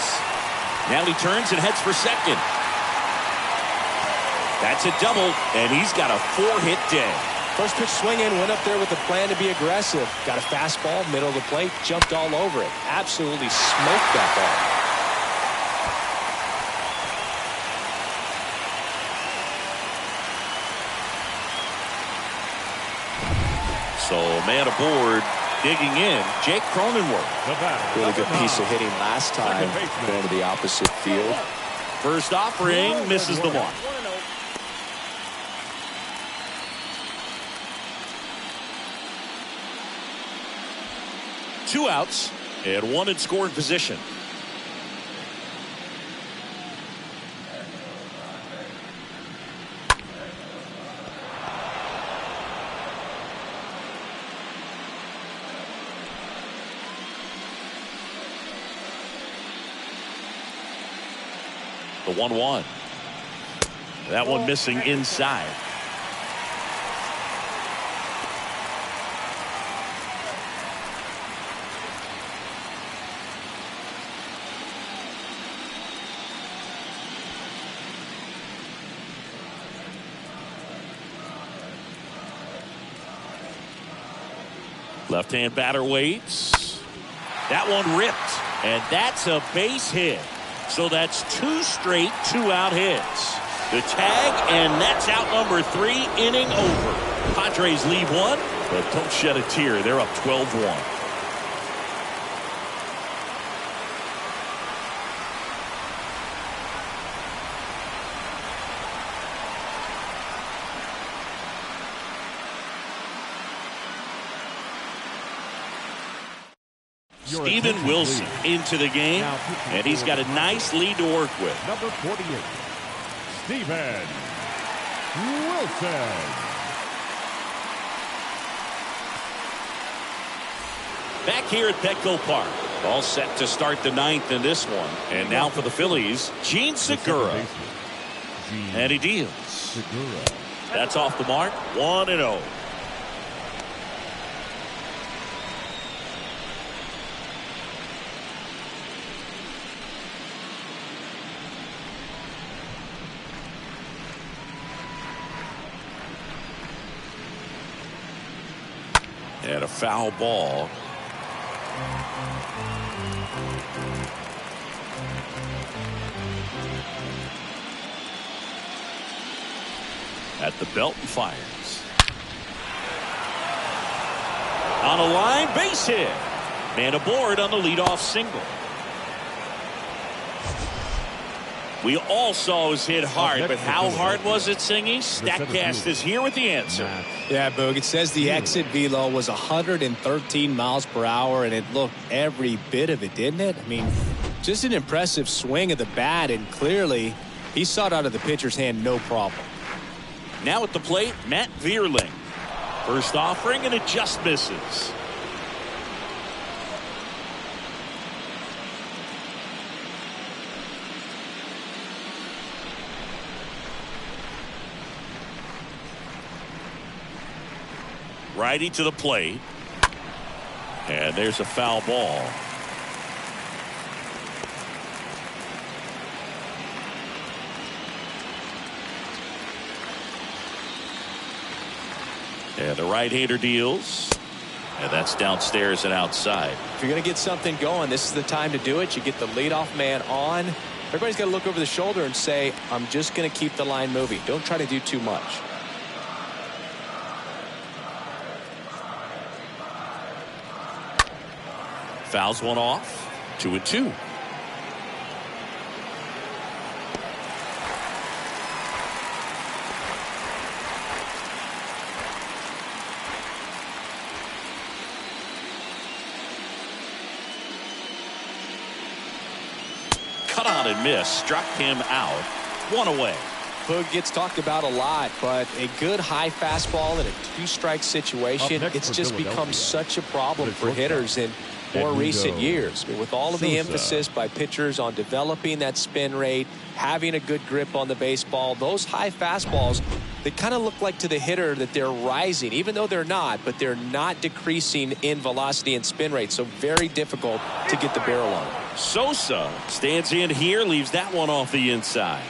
Now he turns and heads for second. That's a double, and he's got a 4-hit day. First pitch swinging, went up there with a plan to be aggressive. Got a fastball, middle of the plate, jumped all over it. Absolutely smoked that ball. So man aboard, digging in, Jake Cronenworth. Really good piece of hitting last time, going to the opposite field. First offering, misses the mark. Two outs and one in scoring position. The 1-1. That one missing inside. Left-hand batter waits. That one ripped, and that's a base hit. So that's two straight two-out hits. The tag, and that's out number 3, inning over. Padres lead one, but don't shed a tear. They're up 12-1. Steven Wilson into the game, and he's got a nice lead to work with. Number 48, Steven Wilson. Back here at Petco Park. All set to start the 9th in this one. And now for the Phillies, Gene Segura. And he deals. That's off the mark, 1-0. And a foul ball. At the belt and fires. On a line, base hit. Man aboard on the leadoff single. We all saw it was hit hard, but how hard was it, Singy? Statcast is here with the answer. Yeah, Boog, it says the exit velo was 113 miles per hour, and it looked every bit of it, didn't it? I mean, just an impressive swing of the bat, and clearly he saw it out of the pitcher's hand, no problem. Now at the plate, Matt Vierling. First offering, and it just misses. Righty to the plate. And there's a foul ball. And the right-hander deals. And that's downstairs and outside. If you're going to get something going, this is the time to do it. You get the leadoff man on. Everybody's got to look over the shoulder and say, I'm just going to keep the line moving. Don't try to do too much. Fouls one off. 2-2. Cut on and miss. Struck him out. One away. Boog gets talked about a lot, but a good high fastball in a two-strike situation, it's just become such a problem for hitters in more recent years. I mean, with all of the emphasis by pitchers on developing that spin rate, having a good grip on the baseball, those high fastballs, they kind of look like to the hitter that they're rising, even though they're not, but they're not decreasing in velocity and spin rate, so very difficult to get the barrel on. Sosa stands in here, leaves that one off the inside.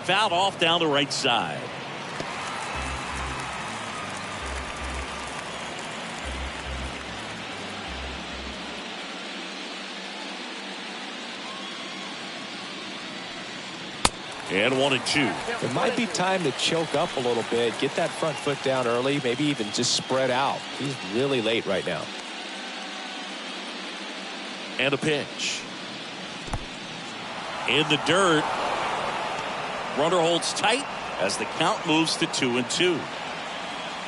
Fouled off down the right side. And 1-2. It might be time to choke up a little bit, get that front foot down early, maybe even just spread out. He's really late right now. And a pitch. In the dirt. Runner holds tight as the count moves to 2-2.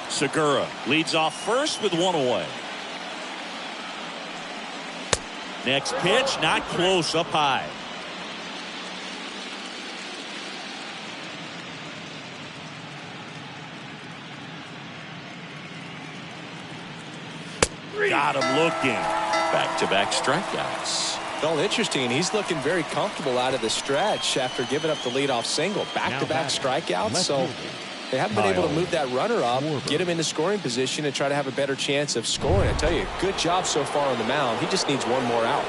Segura leads off first with one away. Next pitch, not close, up high. Got him looking. Back-to-back strikeouts. Well, interesting. He's looking very comfortable out of the stretch after giving up the leadoff single. Back-to-back strikeouts, so they haven't been able to move that runner up, get him into scoring position, and try to have a better chance of scoring. I tell you, good job so far on the mound. He just needs one more out.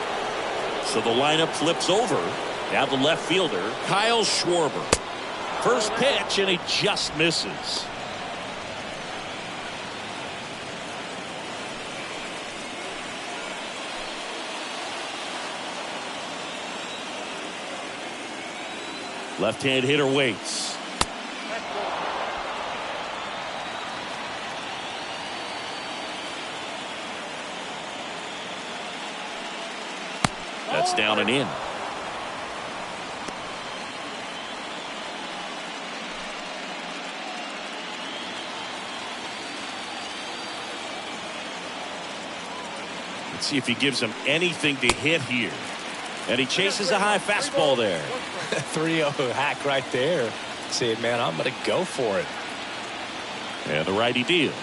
So the lineup flips over. Now the left fielder, Kyle Schwarber. First pitch, and he just misses. Left-hand hitter waits. That's down and in. Let's see if he gives him anything to hit here. And he chases a high fastball there. 3-0 hack right there. Saying, man, I'm going to go for it. And the righty deals.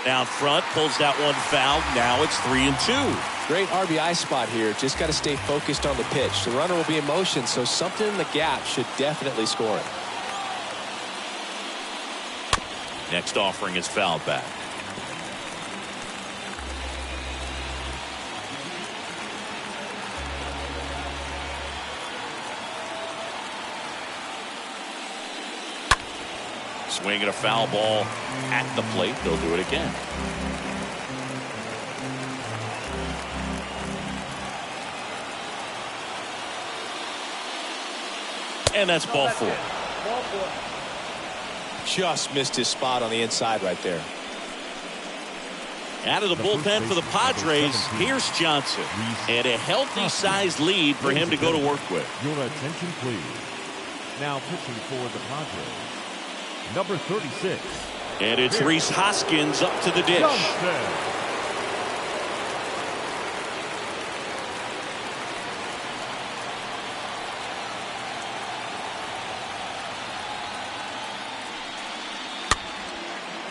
Down front, pulls that one foul. Now it's 3-2. Great RBI spot here. Just got to stay focused on the pitch. The runner will be in motion, so something in the gap should definitely score it. Next offering is fouled back. Swinging a foul ball at the plate. They'll do it again. And that's ball four. Just missed his spot on the inside right there. Out of the bullpen for the Padres, here's Johnson. And a healthy sized lead for him to go to work with. Your attention, please. Now pitching for the Padres, number 36. And it's Rhys Hoskins up to the dish.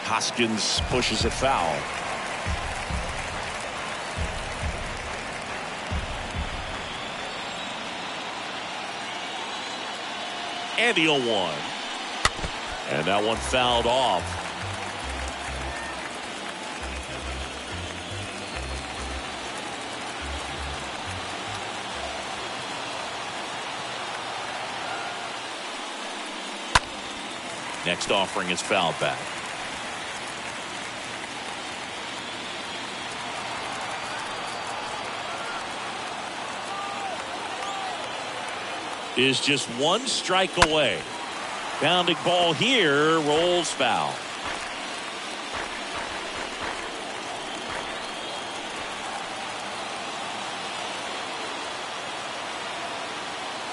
Hoskins pushes it foul. And the 0-1. And that one fouled off. Next offering is fouled back. Is just one strike away. Bounding ball here, rolls foul.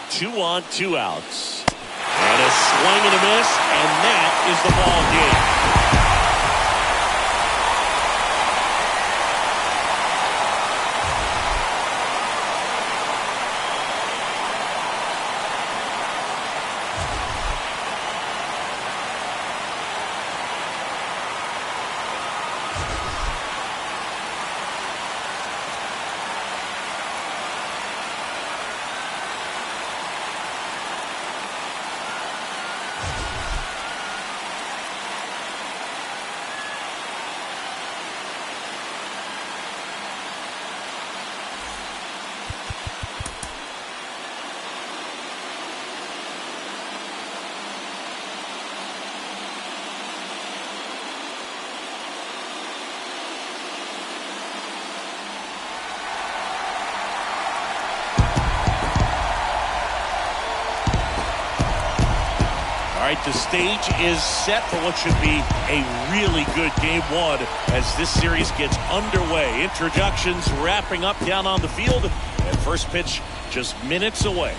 Two on, 2 outs. And a swing and a miss, and that is the ball game. All right, the stage is set for what should be a really good game one as this series gets underway. Introductions wrapping up down on the field, and first pitch just minutes away.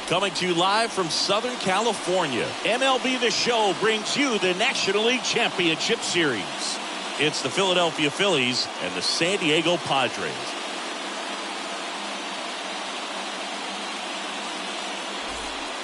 Coming to you live from Southern California, MLB The Show brings you the National League Championship Series. It's the Philadelphia Phillies and the San Diego Padres.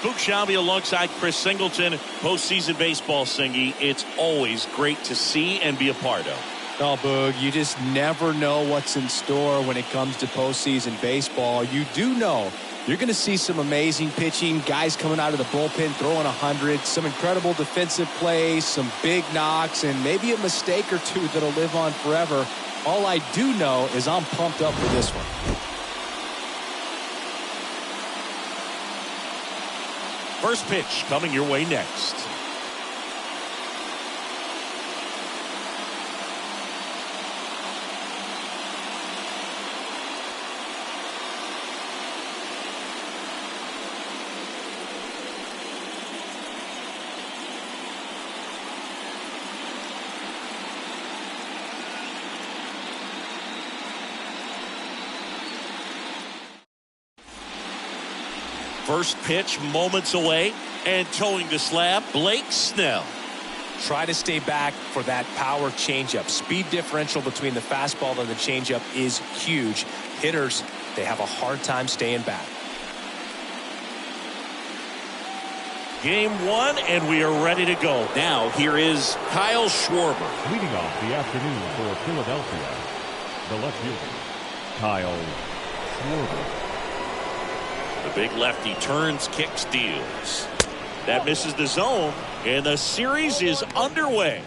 Boog Shelby alongside Chris Singleton. Postseason baseball, Singy. It's always great to see and be a part of. Oh, Boog, you just never know what's in store when it comes to postseason baseball. You do know you're going to see some amazing pitching, guys coming out of the bullpen throwing 100, some incredible defensive plays, some big knocks, and maybe a mistake or two that'll live on forever. All I do know is I'm pumped up for this one. First pitch coming your way next. First pitch moments away, and towing the slab, Blake Snell. Try to stay back for that power changeup. Speed differential between the fastball and the changeup is huge. Hitters, they have a hard time staying back. Game one, and we are ready to go. Now, here is Kyle Schwarber. Leading off the afternoon for Philadelphia, the left fielder, Kyle Schwarber. The big lefty turns, kicks, deals. That misses the zone, and the series is underway.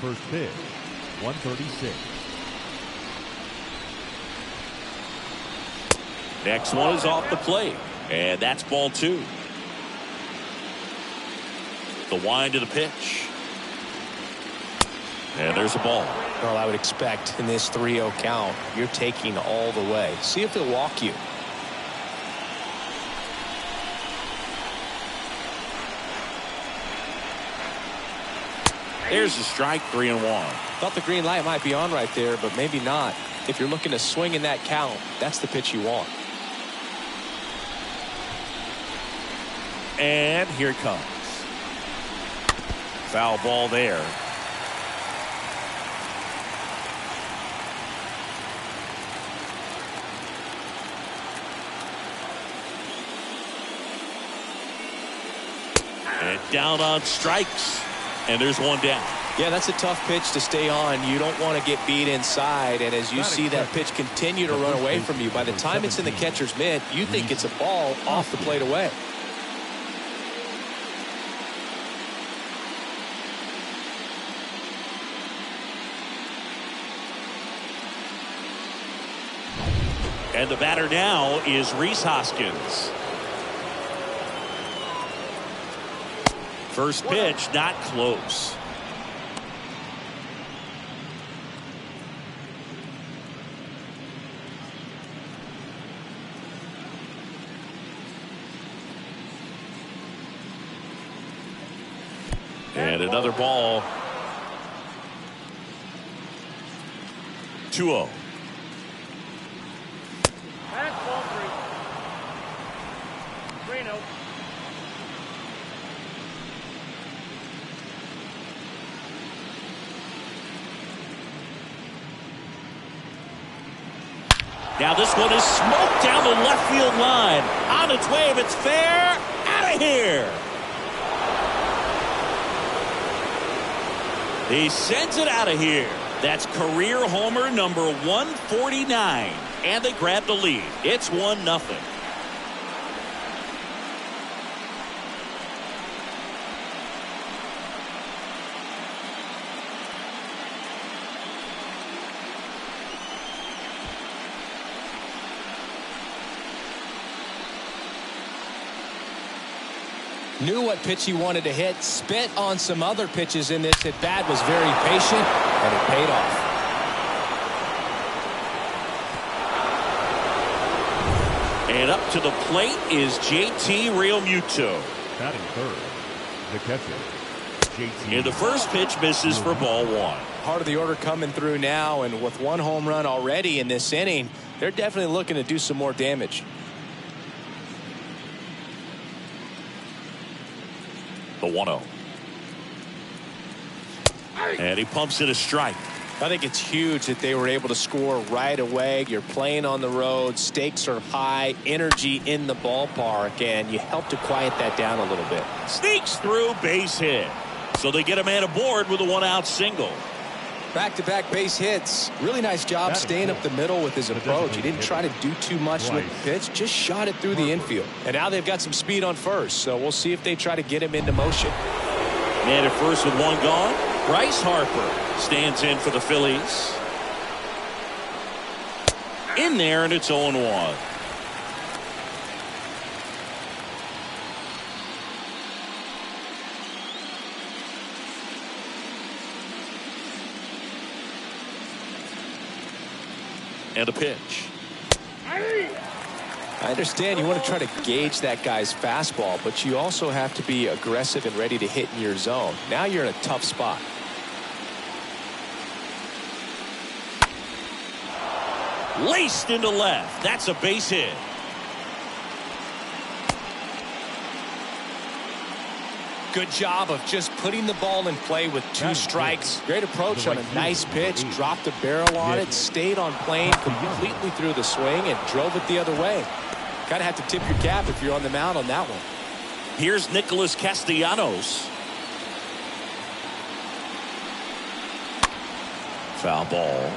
First pitch, 136. Next one is off the plate, and that's ball two. The wind to the pitch. And there's a ball. Well, I would expect in this 3-0 count, you're taking all the way. See if he'll walk you. There's the strike, 3-1. Thought the green light might be on right there, but maybe not. If you're looking to swing in that count, that's the pitch you want. And here it comes. Foul ball there. And down on strikes. And there's one down. Yeah, that's a tough pitch to stay on. You don't want to get beat inside. And as you see that pitch continue to run away from you, by the time it's in the catcher's mitt, you think it's a ball off the plate away. And the batter now is Rhys Hoskins. First pitch, not close. And another ball. 2-0. That's ball three. 3-0. Now this one is smoked down the left field line. On its way, if it's fair, out of here. He sends it out of here. That's career homer number 149. And they grab the lead. It's 1-0. Knew what pitch he wanted to hit, spit on some other pitches in this at bat, was very patient, and it paid off. And up to the plate is JT Realmuto. Batting third, the catcher, JT. And the first pitch misses for ball one. Part of the order coming through now, and with one home run already in this inning, they're definitely looking to do some more damage. The 1-0. And he pumps it a strike. I think it's huge that they were able to score right away. You're playing on the road. Stakes are high. Energy in the ballpark. And you help to quiet that down a little bit. Sneaks through, base hit. So they get a man aboard with a one-out single. Back-to-back base hits. Really nice job staying up the middle with his approach. He didn't try to do too much with the pitch. Just shot it through the infield. And now they've got some speed on first. So we'll see if they try to get him into motion. Man at first with one gone. Bryce Harper stands in for the Phillies. In there, and it's 0-1. And a pitch. I understand you want to try to gauge that guy's fastball, but you also have to be aggressive and ready to hit in your zone. Now you're in a tough spot. Laced into left. That's a base hit. Good job of just putting the ball in play with two strikes. Great approach on a nice pitch. Dropped a barrel on it. Stayed on plane completely through the swing and drove it the other way. Kind of have to tip your cap if you're on the mound on that one. Here's Nicholas Castellanos. Foul ball.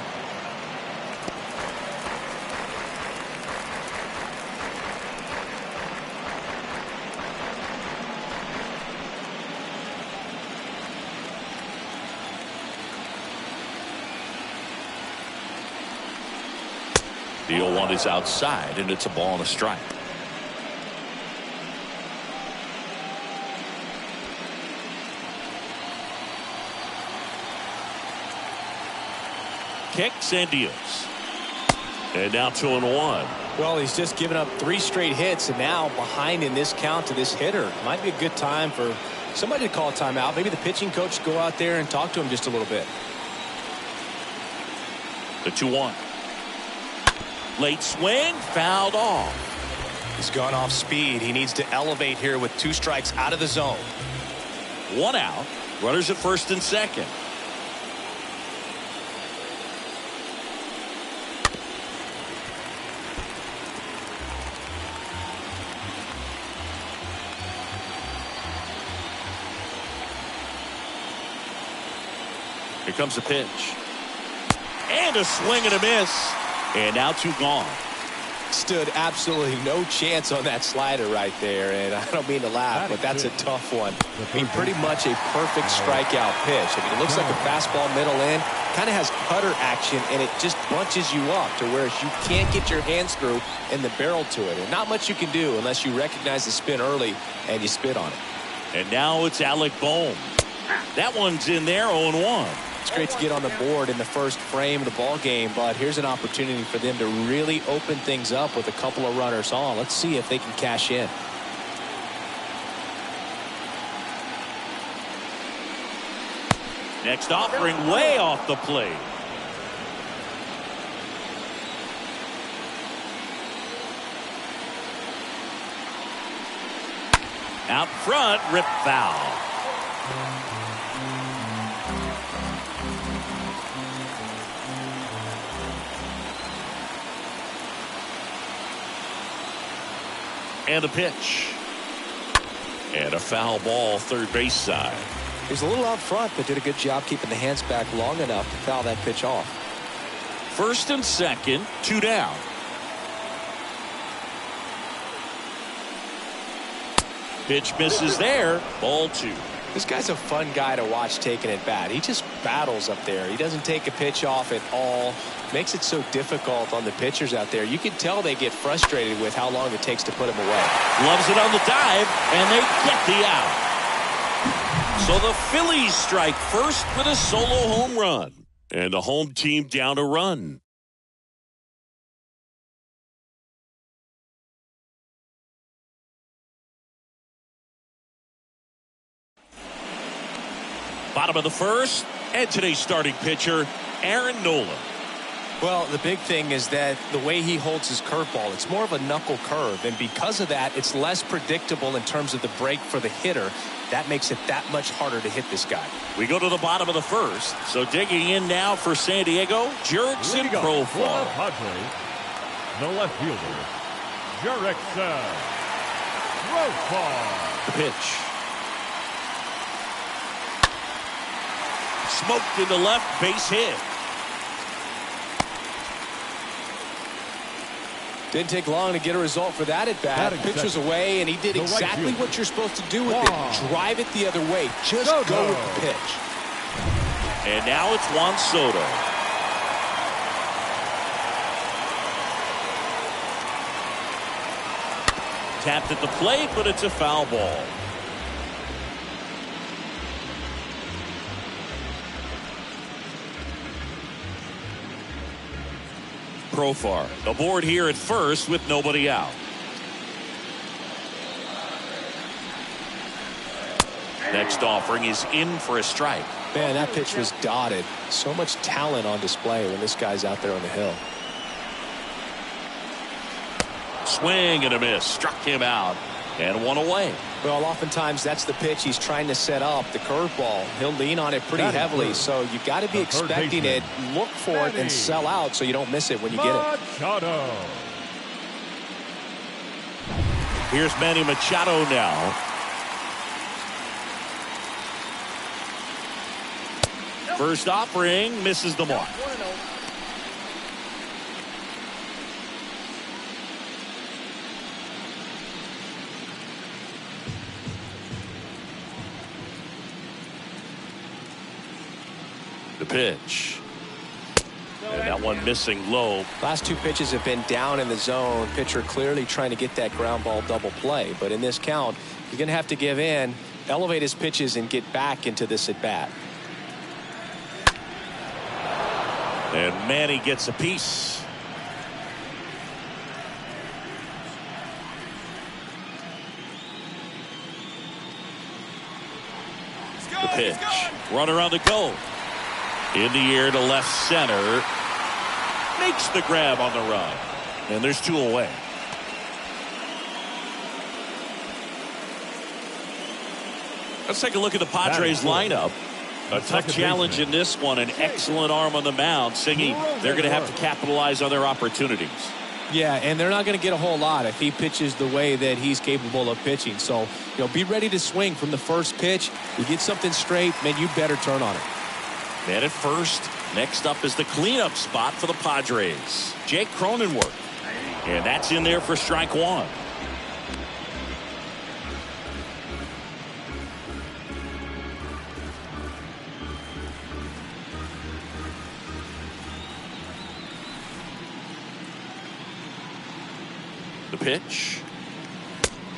The 0-1 is outside, and it's a ball and a strike. Kicks and deals. And now 2-1. Well, he's just given up 3 straight hits, and now behind in this count to this hitter. Might be a good time for somebody to call a timeout. Maybe the pitching coach go out there and talk to him just a little bit. The 2-1. Late swing, fouled off. He's gone off speed. He needs to elevate here with 2 strikes out of the zone. 1 out. Runners at first and second. Here comes a pitch. And a swing and a miss. And now 2 gone. Stood absolutely no chance on that slider right there. And I don't mean to laugh, but that's a tough one. I mean, pretty much a perfect strikeout pitch. I mean, it looks like a fastball middle in. Kind of has cutter action, and it just bunches you up to where you can't get your hands through and the barrel to it. And not much you can do unless you recognize the spin early and you spit on it. And now it's Alec Bohm. That one's in there, 0-1. It's great to get on the board in the first frame of the ball game, but here's an opportunity for them to really open things up with a couple of runners on. Let's see if they can cash in. Next offering way off the plate. Out front, rip foul. And a pitch. And a foul ball, third base side. He was a little out front, but did a good job keeping the hands back long enough to foul that pitch off. First and second, 2 down. Pitch misses there, ball 2. This guy's a fun guy to watch taking at bat. He just battles up there. He doesn't take a pitch off at all. Makes it so difficult on the pitchers out there. You can tell they get frustrated with how long it takes to put him away. Loves it on the dive, and they get the out. So the Phillies strike first with a solo home run. And the home team down a run. Bottom of the first, and today's starting pitcher, Aaron Nola. Well, the big thing is that the way he holds his curveball, it's more of a knuckle curve, and because of that, it's less predictable in terms of the break for the hitter. That makes it that much harder to hit this guy. We go to the bottom of the first. So digging in now for San Diego, Jurickson Profar. Padres, the left fielder, Jurickson Profar. The pitch. Smoked into left, base hit. Didn't take long to get a result for that at bat. Pitch was away, and he did exactly what you're supposed to do with it. Drive it the other way. Just go with the pitch. And now it's Juan Soto. Tapped at the plate, but it's a foul ball. Profar aboard here at first with nobody out. Next offering is in for a strike. Man, that pitch was dotted. So much talent on display when this guy's out there on the hill. Swing and a miss. Struck him out. And one away. Well, oftentimes that's the pitch he's trying to set up, the curveball. He'll lean on it pretty heavily, so you got to be expecting it, look for it, and sell out so you don't miss it when you get it. Machado. Here's Manny Machado now. First offering misses the mark. The pitch. And that one missing low. Last two pitches have been down in the zone. Pitcher clearly trying to get that ground ball double play. But in this count, he's going to have to give in, elevate his pitches, and get back into this at bat. And Manny gets a piece. The pitch. Runner on the go. In the air to left center. Makes the grab on the run. And there's two away. Let's take a look at the Padres lineup. A tough challenge in this one. An excellent arm on the mound. Singy, they're going to have to capitalize on their opportunities. Yeah, and they're not going to get a whole lot if he pitches the way that he's capable of pitching. So, be ready to swing from the first pitch. You get something straight, man, you better turn on it. Man at first. Next up is the cleanup spot for the Padres. Jake Cronenworth. And that's in there for strike one. The pitch.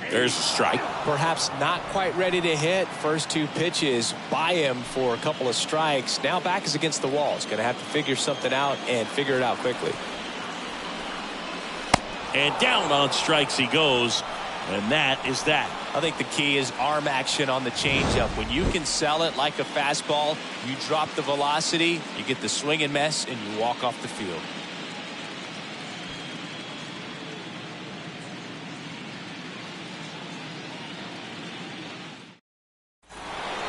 There's a strike. Perhaps not quite ready to hit. First two pitches by him for a couple of strikes. Now back is against the wall. He's going to have to figure something out and figure it out quickly. And down on strikes he goes. And that is that. I think the key is arm action on the changeup. When you can sell it like a fastball, you drop the velocity, you get the swing and miss, and you walk off the field.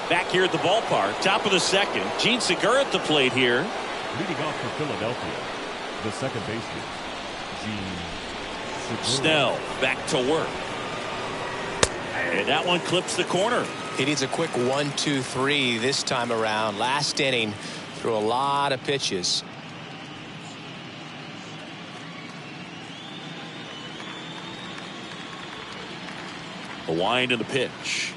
Back here at the ballpark, top of the second. Gene Segura at the plate here. Leading off for Philadelphia, the second baseman, Gene Segura. Snell back to work. And that one clips the corner. He needs a quick 1-2-3 this time around. Last inning, threw a lot of pitches. The wind and the pitch.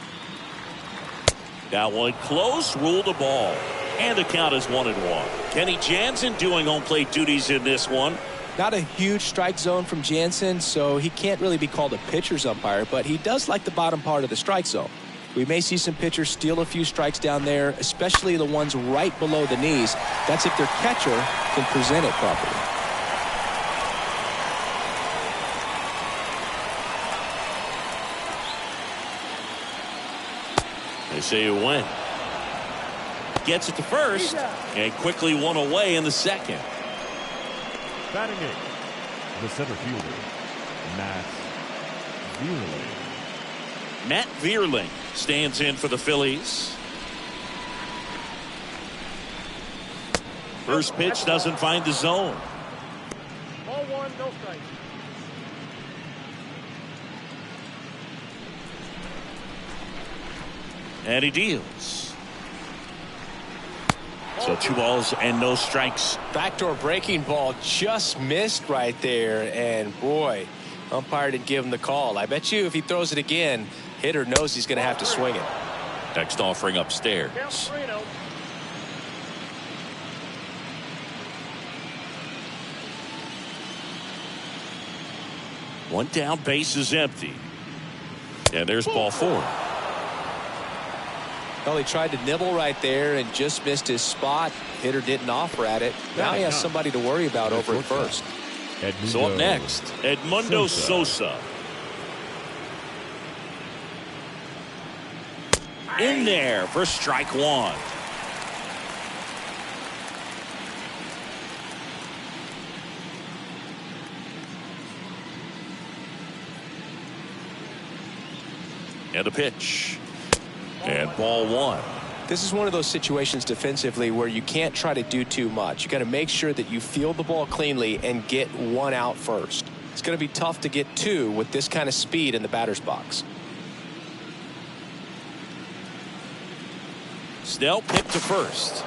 That one close, ruled the ball. And the count is 1-1. Kenny Jansen doing home plate duties in this one. Not a huge strike zone from Jansen, so he can't really be called a pitcher's umpire, but he does like the bottom part of the strike zone. We may see some pitchers steal a few strikes down there, especially the ones right below the knees. That's if their catcher can present it properly. They say you win. gets it to first and quickly one away in the second. Batting eighth, the center fielder, Matt Vierling. Matt Vierling stands in for the Phillies. First pitch doesn't find the zone. Ball one, no strike. And he deals. So 2 balls and no strikes. Backdoor breaking ball just missed right there. And boy, umpire didn't give him the call. I bet you if he throws it again, hitter knows he's going to have to swing it. Next offering upstairs. Count 3-0. One down, base is empty. And there's ball 4. Well, he tried to nibble right there and just missed his spot. Hitter didn't offer at it. Now he has somebody to worry about over at first. So up next, Edmundo Sosa. In there for strike 1. And a pitch. And ball 1. This is one of those situations defensively where you can't try to do too much. You got to make sure that you field the ball cleanly and get 1 out first. It's going to be tough to get 2 with this kind of speed in the batter's box. Snell picked to first.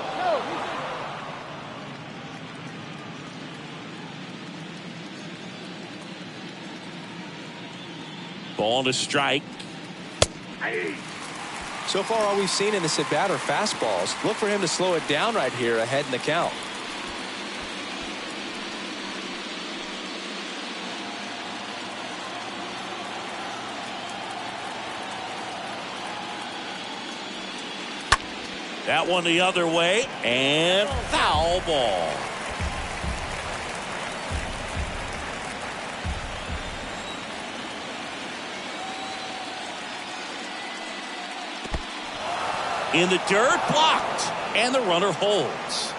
Ball to strike. So far, all we've seen in this at bat are fastballs. Look for him to slow it down right here ahead in the count. That one the other way, and foul ball. In the dirt, blocked, and the runner holds.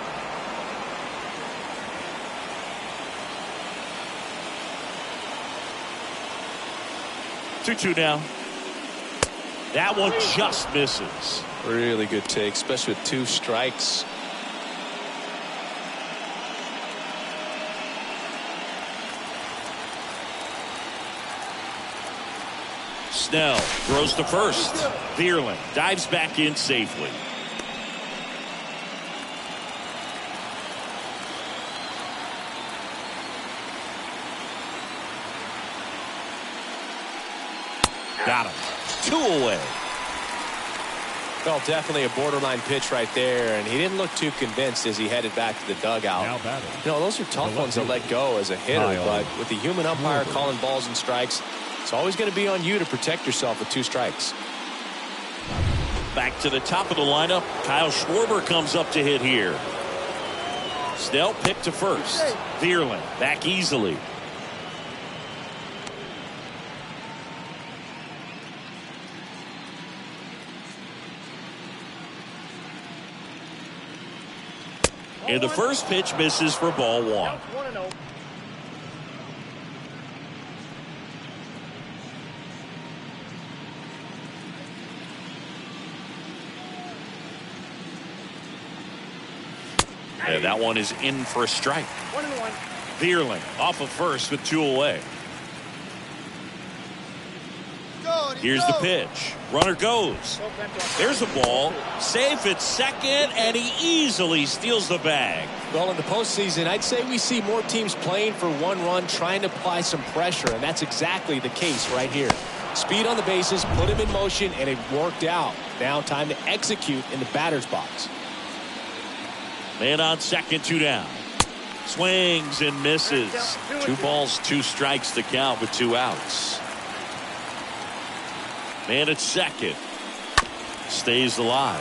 Two now. That one just misses. Really good take, especially with 2 strikes. Snell throws to first. Vierling dives back in safely. Got him. 2 away. Well, definitely a borderline pitch right there, and he didn't look too convinced as he headed back to the dugout. You know, those are tough ones to let go as a hitter, but with the human umpire calling balls and strikes, it's always going to be on you to protect yourself with 2 strikes. Back to the top of the lineup. Kyle Schwarber comes up to hit here. Snell picked to first. Vierling back easily. And the first pitch misses for ball 1. Count 1-0. And that one is in for a strike. 1-1. Vierling off of first with 2 away. Here's the pitch. Runner goes. There's a ball. Safe at second, and he easily steals the bag. Well, in the postseason, I'd say we see more teams playing for 1 run, trying to apply some pressure, and that's exactly the case right here. Speed on the bases, put him in motion, and it worked out. Now time to execute in the batter's box. Man on second, 2 down. Swings and misses. 2 balls, 2 strikes to count with 2 outs. Man at second. Stays alive.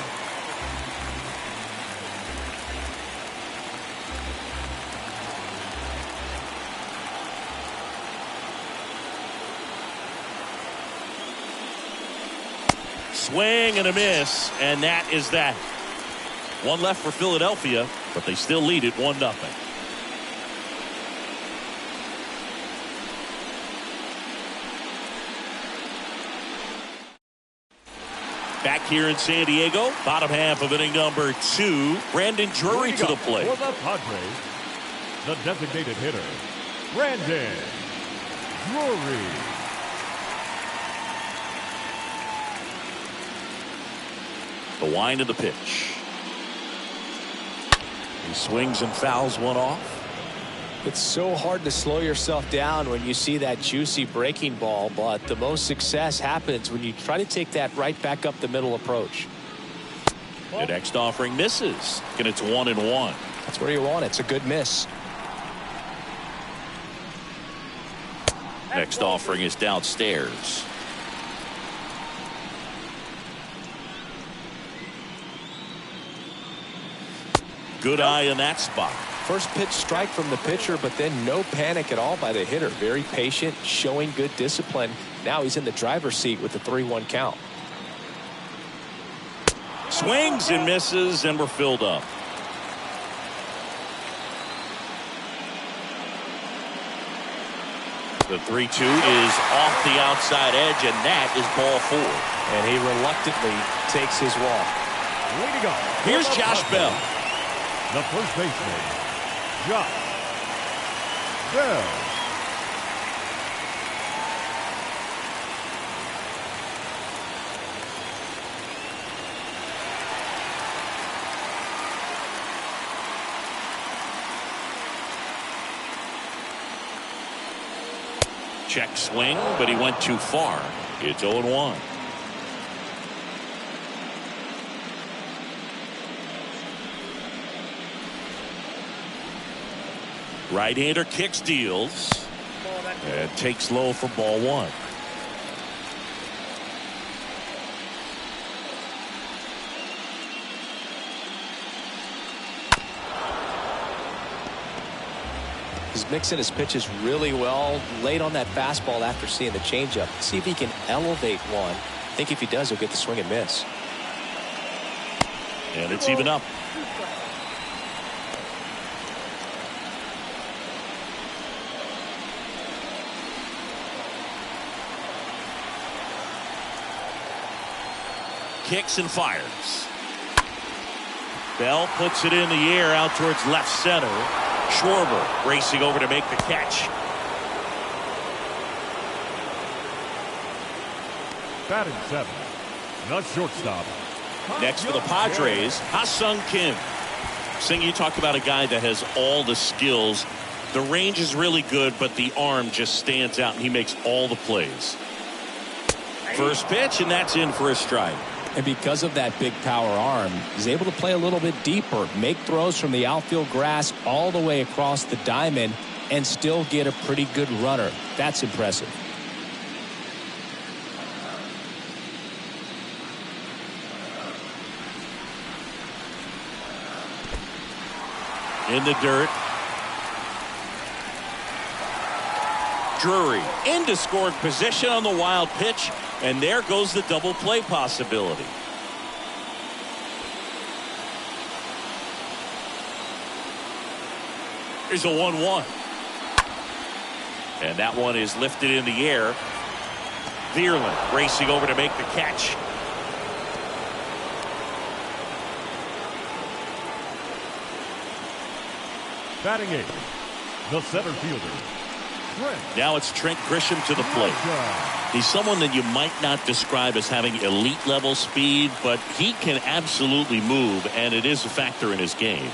Swing and a miss, and that is that. One left for Philadelphia, but they still lead it 1-0. Back here in San Diego, bottom half of inning number 2. Brandon Drury to the plate. For the Padres, the designated hitter, Brandon Drury. The wind of the pitch. He swings and fouls one off. It's so hard to slow yourself down when you see that juicy breaking ball, but the most success happens when you try to take that right back up the middle approach. The next offering misses, and it's 1-1. That's where you want it. It's a good miss. Next offering is downstairs. Good eye in that spot. First pitch strike from the pitcher, but then no panic at all by the hitter. Very patient, showing good discipline. Now he's in the driver's seat with the 3-1 count. Swings and misses, and we're filled up. The 3-2 is off the outside edge, and that is ball 4. And he reluctantly takes his walk. Leading off. Here's Josh Bell. The first baseman, Josh Bell. Check swing, but he went too far. It's 0-1. Right-hander kicks, deals, and takes low for ball 1. He's mixing his pitches really well. Late on that fastball after seeing the changeup. See if he can elevate one. I think if he does, he'll get the swing and miss. And it's even up. Kicks and fires. Bell puts it in the air out towards left center. Schwarber racing over to make the catch. Batting 7, the shortstop. Next for the Padres, Ha-Sung Kim. Sing, you talk about a guy that has all the skills. The range is really good, but the arm just stands out, and he makes all the plays. First pitch, and that's in for a strike. And because of that big power arm, he's able to play a little bit deeper, make throws from the outfield grass all the way across the diamond, and still get a pretty good runner. That's impressive. In the dirt. Drury into scoring position on the wild pitch, and there goes the double play possibility. Here's a 1-1. And that one is lifted in the air. Vierland racing over to make the catch. Batting 8, the center fielder, Trent. Now it's Trent Grisham to the plate. He's someone that you might not describe as having elite level speed, but he can absolutely move, and it is a factor in his game.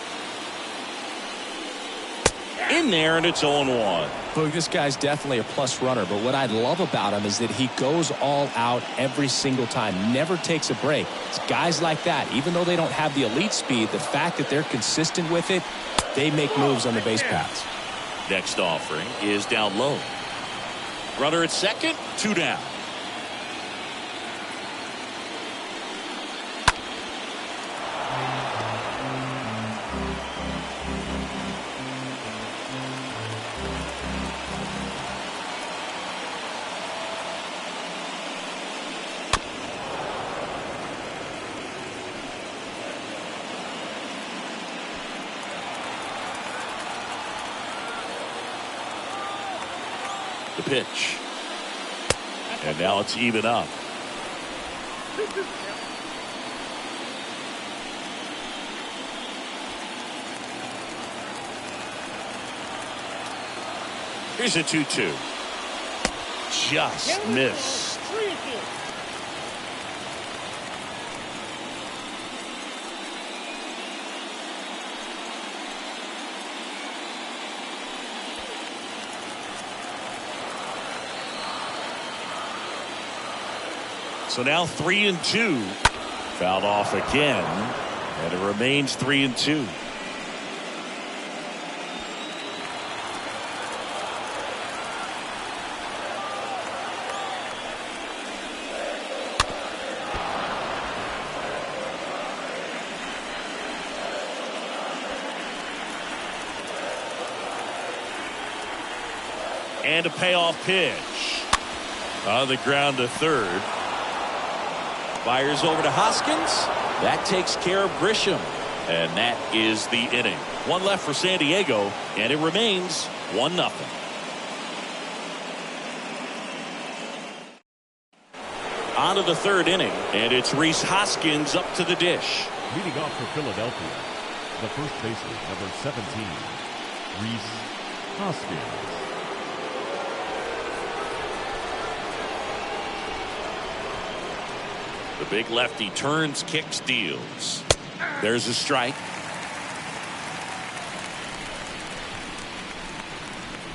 In there, and it's 0-1. Look, this guy's definitely a plus runner, but what I love about him is that he goes all out every single time, never takes a break. It's guys like that, even though they don't have the elite speed, the fact that they're consistent with it, they make moves on the base paths. Next offering is down low. Runner at second, 2 down. The pitch. And now it's even up. Here's a 2-2. Just missed. So now 3-2. Fouled off again, and it remains 3-2. And a payoff pitch. On the ground to third. Fires over to Hoskins. That takes care of Grisham. And that is the inning. One left for San Diego, and it remains 1-0. On to the third inning, and it's Rhys Hoskins up to the dish. Leading off for Philadelphia, the first baseman, number 17, Rhys Hoskins. The big lefty turns, kicks, deals. There's a strike.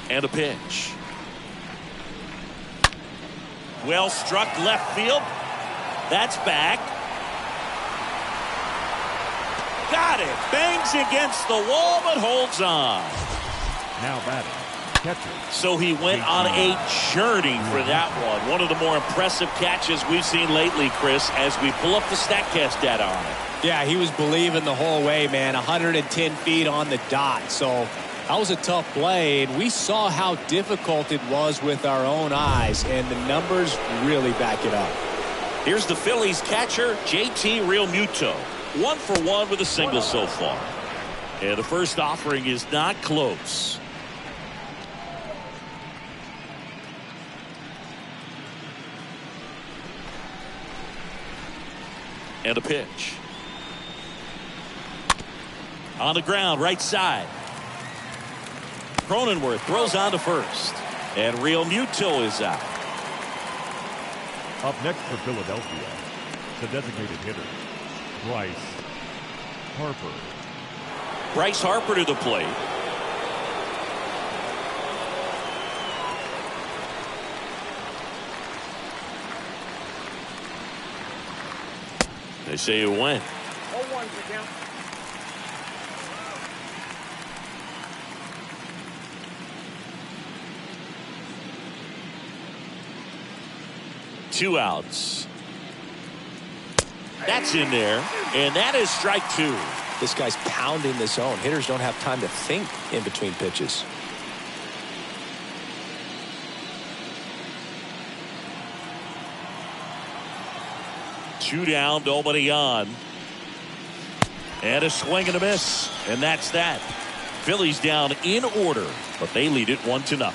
And a pitch. Well struck left field. That's back. Got it. Bangs against the wall but holds on. Now batting, catcher. So he went on a journey for that one. One of the more impressive catches we've seen lately, Chris, as we pull up the StatCast data on it. Yeah, he was believing the whole way, man. 110 feet on the dot. So that was a tough play, and we saw how difficult it was with our own eyes, and the numbers really back it up. Here's the Phillies catcher, JT Realmuto. 1 for 1 with a single so far. And the first offering is not close. And a pitch. On the ground, right side. Cronenworth throws on to first. And Realmuto is out. Up next for Philadelphia, the designated hitter, Bryce Harper. Bryce Harper to the plate. They say it went. 0-1 to count. Two outs. That's in there, and that is strike 2. This guy's pounding the zone. Hitters don't have time to think in between pitches. Two down, nobody on. And a swing and a miss. And that's that. Phillies down in order, but they lead it 1-0.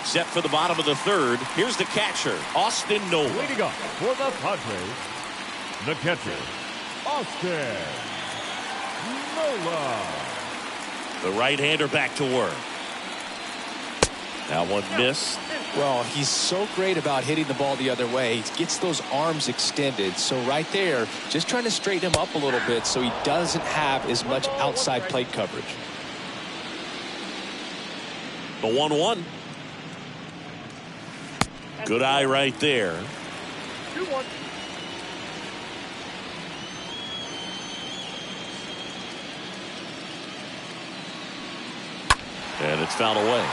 Set for the bottom of the third. Here's the catcher, Austin Nola. Leading up for the Padres, the catcher, Austin Nola. The right-hander back to work. That one missed. Well, he's so great about hitting the ball the other way. He gets those arms extended. So right there, just trying to straighten him up a little bit so he doesn't have as much outside plate coverage. The 1-1. Good eye right there. 2-1. And it's fouled away.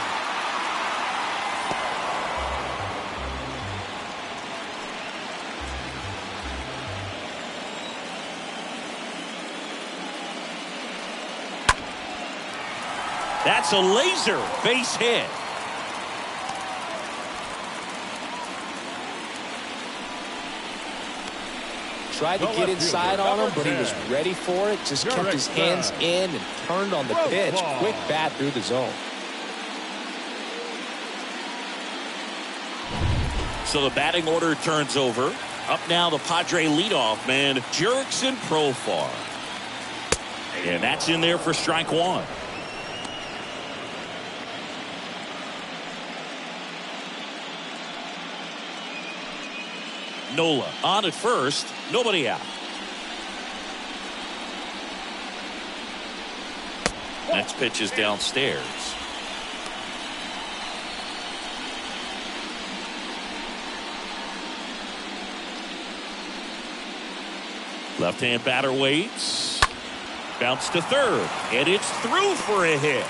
That's a laser base hit. tried to get inside on him, but he was ready for it. Just kept his hands in and turned on the pitch. Quick bat through the zone. So the batting order turns over. Up now the Padre leadoff man, Jurickson Profar. And that's in there for strike one. Nola on at first, nobody out. Next pitch is downstairs. Left-hand batter waits. Bounce to third, and it's through for a hit.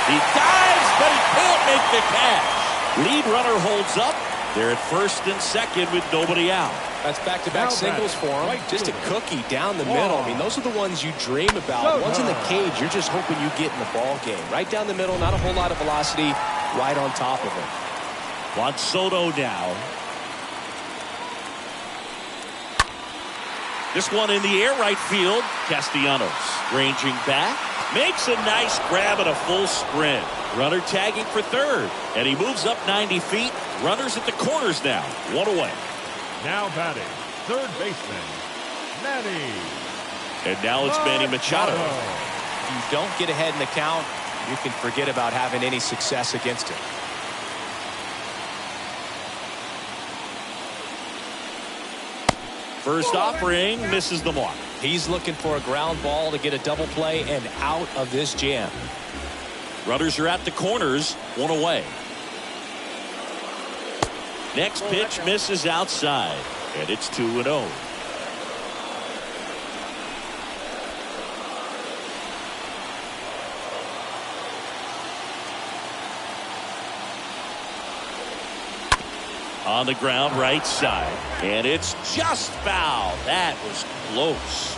He dives, but he can't make the catch. Lead runner holds up. They're at first and second with nobody out. That's back-to-back singles for him. Just a cookie down the middle. I mean, those are the ones you dream about. Ones in the cage, you're just hoping you get in the ball game. Right down the middle, not a whole lot of velocity, right on top of him. Juan Soto now. This one in the air right field. Castellanos ranging back. Makes a nice grab at a full sprint. Runner tagging for third. And he moves up 90 feet. Runners at the corners now. One away. Now batting, third baseman, Manny. And now it's Manny Machado. If you don't get ahead in the count, you can forget about having any success against him. First offering misses the mark. He's looking for a ground ball to get a double play and out of this jam. Runners are at the corners, one away. Next pitch misses outside, and it's 2-0. On the ground, right side, and it's just foul. That was close.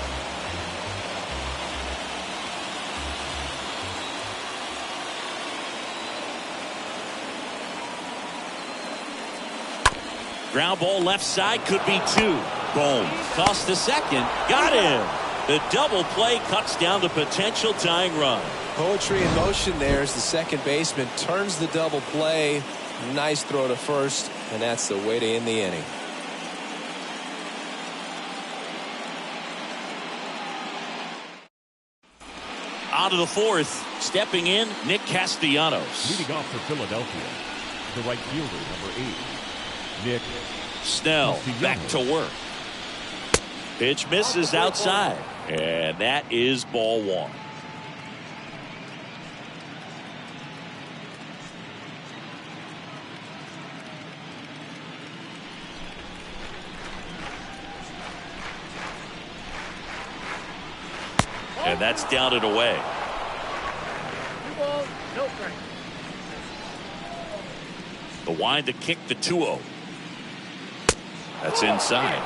Ground ball left side, could be two. Boom. Toss to second. Got him. The double play cuts down the potential tying run. Poetry in motion there as the second baseman turns the double play. Nice throw to first, and that's the way to end the inning. On to the fourth. Stepping in, Nick Castellanos. Leading off for Philadelphia, the right fielder, number 8, Nick Snell back to work. Pitch misses outside, and that is ball one. And that's down and away. The wind to kick the 2-0. That's inside.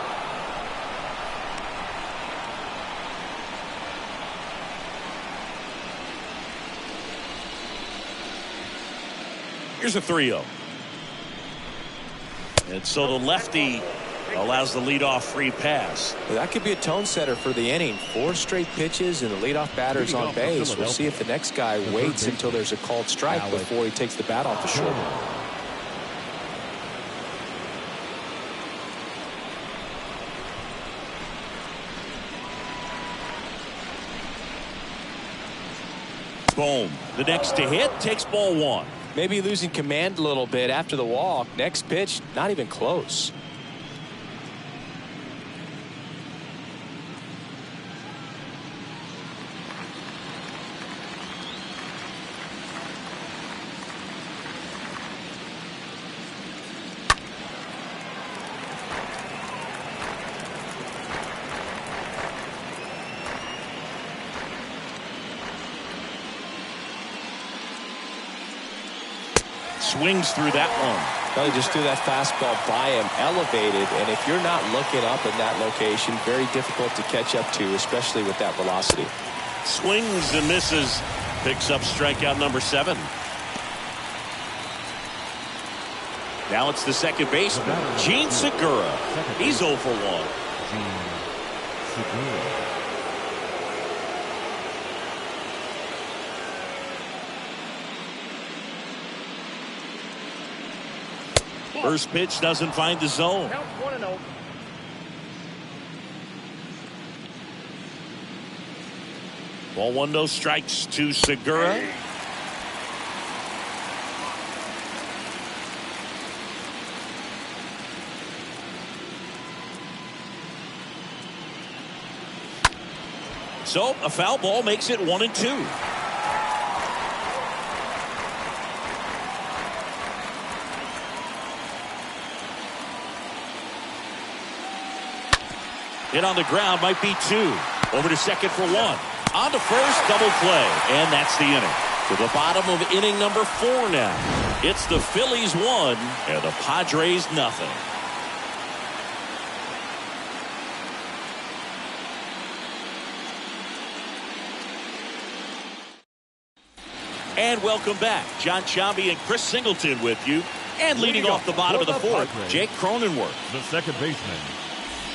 Here's a 3-0. And so the lefty allows the leadoff free pass. Well, that could be a tone setter for the inning. 4 straight pitches and the leadoff batter's on base. We'll see if the next guy waits until there's a called strike before he takes the bat off the shoulder. Boom. The next to hit takes ball one. Maybe losing command a little bit after the walk. Next pitch, not even close. Swings through that one. Probably just threw that fastball by him, elevated, and if you're not looking up in that location, very difficult to catch up to, especially with that velocity. Swings and misses. Picks up strikeout number 7. Now it's the second baseman, Gene Segura. He's 0 for 1. First pitch doesn't find the zone. Count 1-0. Ball 1, no strikes to Segura. So a foul ball makes it 1-2. Hit on the ground, might be 2. Over to second for 1. On to first, double play, and that's the inning. To the bottom of inning number 4 now. It's the Phillies 1 and the Padres nothing. And welcome back. John Chambi and Chris Singleton with you. And leading off the bottom of the 4th, Jake Cronenworth. The second baseman,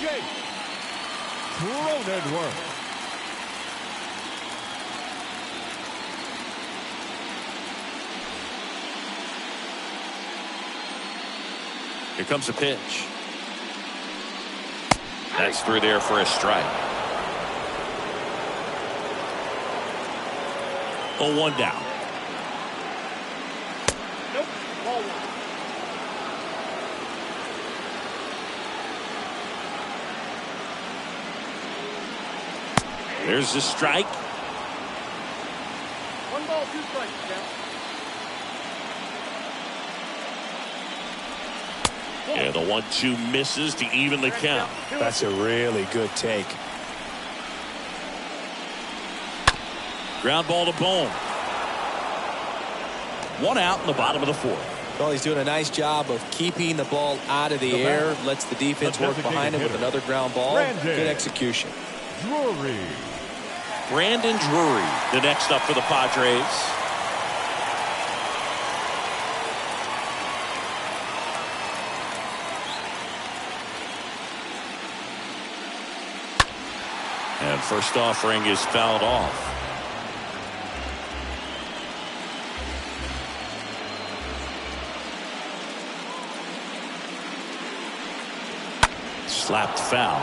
Jake Cronenworth. Here comes a pitch. That's through there for a strike. 0-1 down. Nope. Ball 1. There's the strike. 1 ball, 2 strikes. Count. Yeah, the 1-2 misses to even the count. That's a really good take. Ground ball to Bone. 1 out in the bottom of the 4th. Well, he's doing a nice job of keeping the ball out of the air. Lets the defense work behind him with another ground ball. Good execution. Drury. Brandon Drury, the next up for the Padres. And first offering is fouled off. Slapped foul.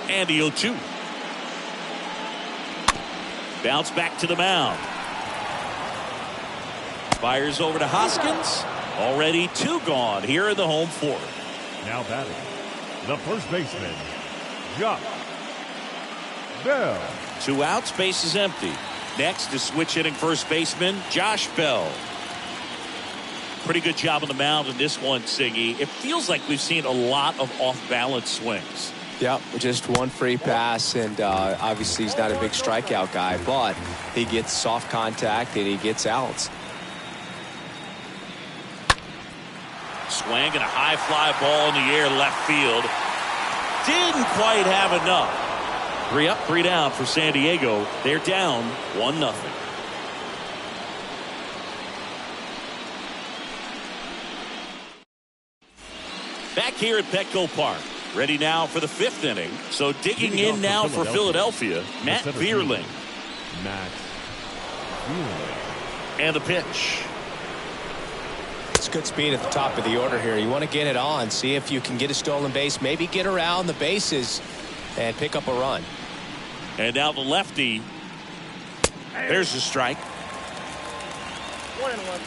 And the 0-2. Bounce back to the mound. Fires over to Hoskins. Already 2 gone here in the home 4th. Now batting, the first baseman, Josh Bell. 2 outs, base is empty. Next is switch hitting first baseman Josh Bell. Pretty good job on the mound in this one, Siggy. It feels like we've seen a lot of off-balance swings. Yep, just 1 free pass, and obviously he's not a big strikeout guy, but he gets soft contact and he gets outs. Swing and a high fly ball in the air left field. Didn't quite have enough. 3 up, 3 down for San Diego. They're down 1-0. Back here at Petco Park. Ready now for the 5th inning. So digging in now for Philadelphia, Matt Vierling. And the pitch. It's good speed at the top of the order here. You want to get it on, see if you can get a stolen base, maybe get around the bases and pick up a run. And now the lefty. There's the strike. 1-1.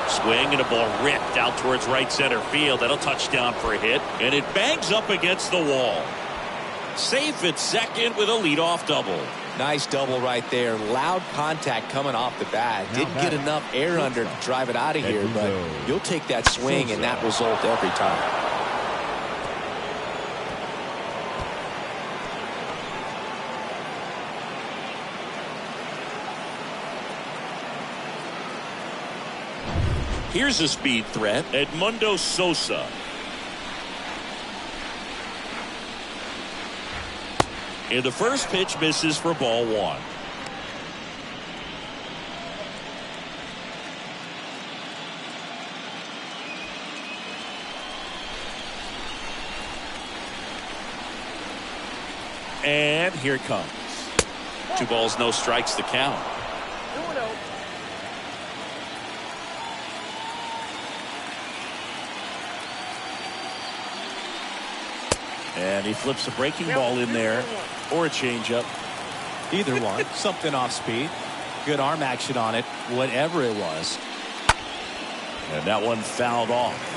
Swing and a ball ripped out towards right center field. That'll touch down for a hit. And it bangs up against the wall. Safe at second with a leadoff double. Nice double right there. Loud contact coming off the bat. Didn't get enough air under to drive it out of here, but you'll take that swing and that result every time. Here's a speed threat, Edmundo Sosa. And the first pitch misses for ball one. And here it comes. 2 balls, no strikes, the count. And he flips a breaking ball in there, or a changeup. Either one. Something off speed. Good arm action on it, whatever it was. And that one fouled off.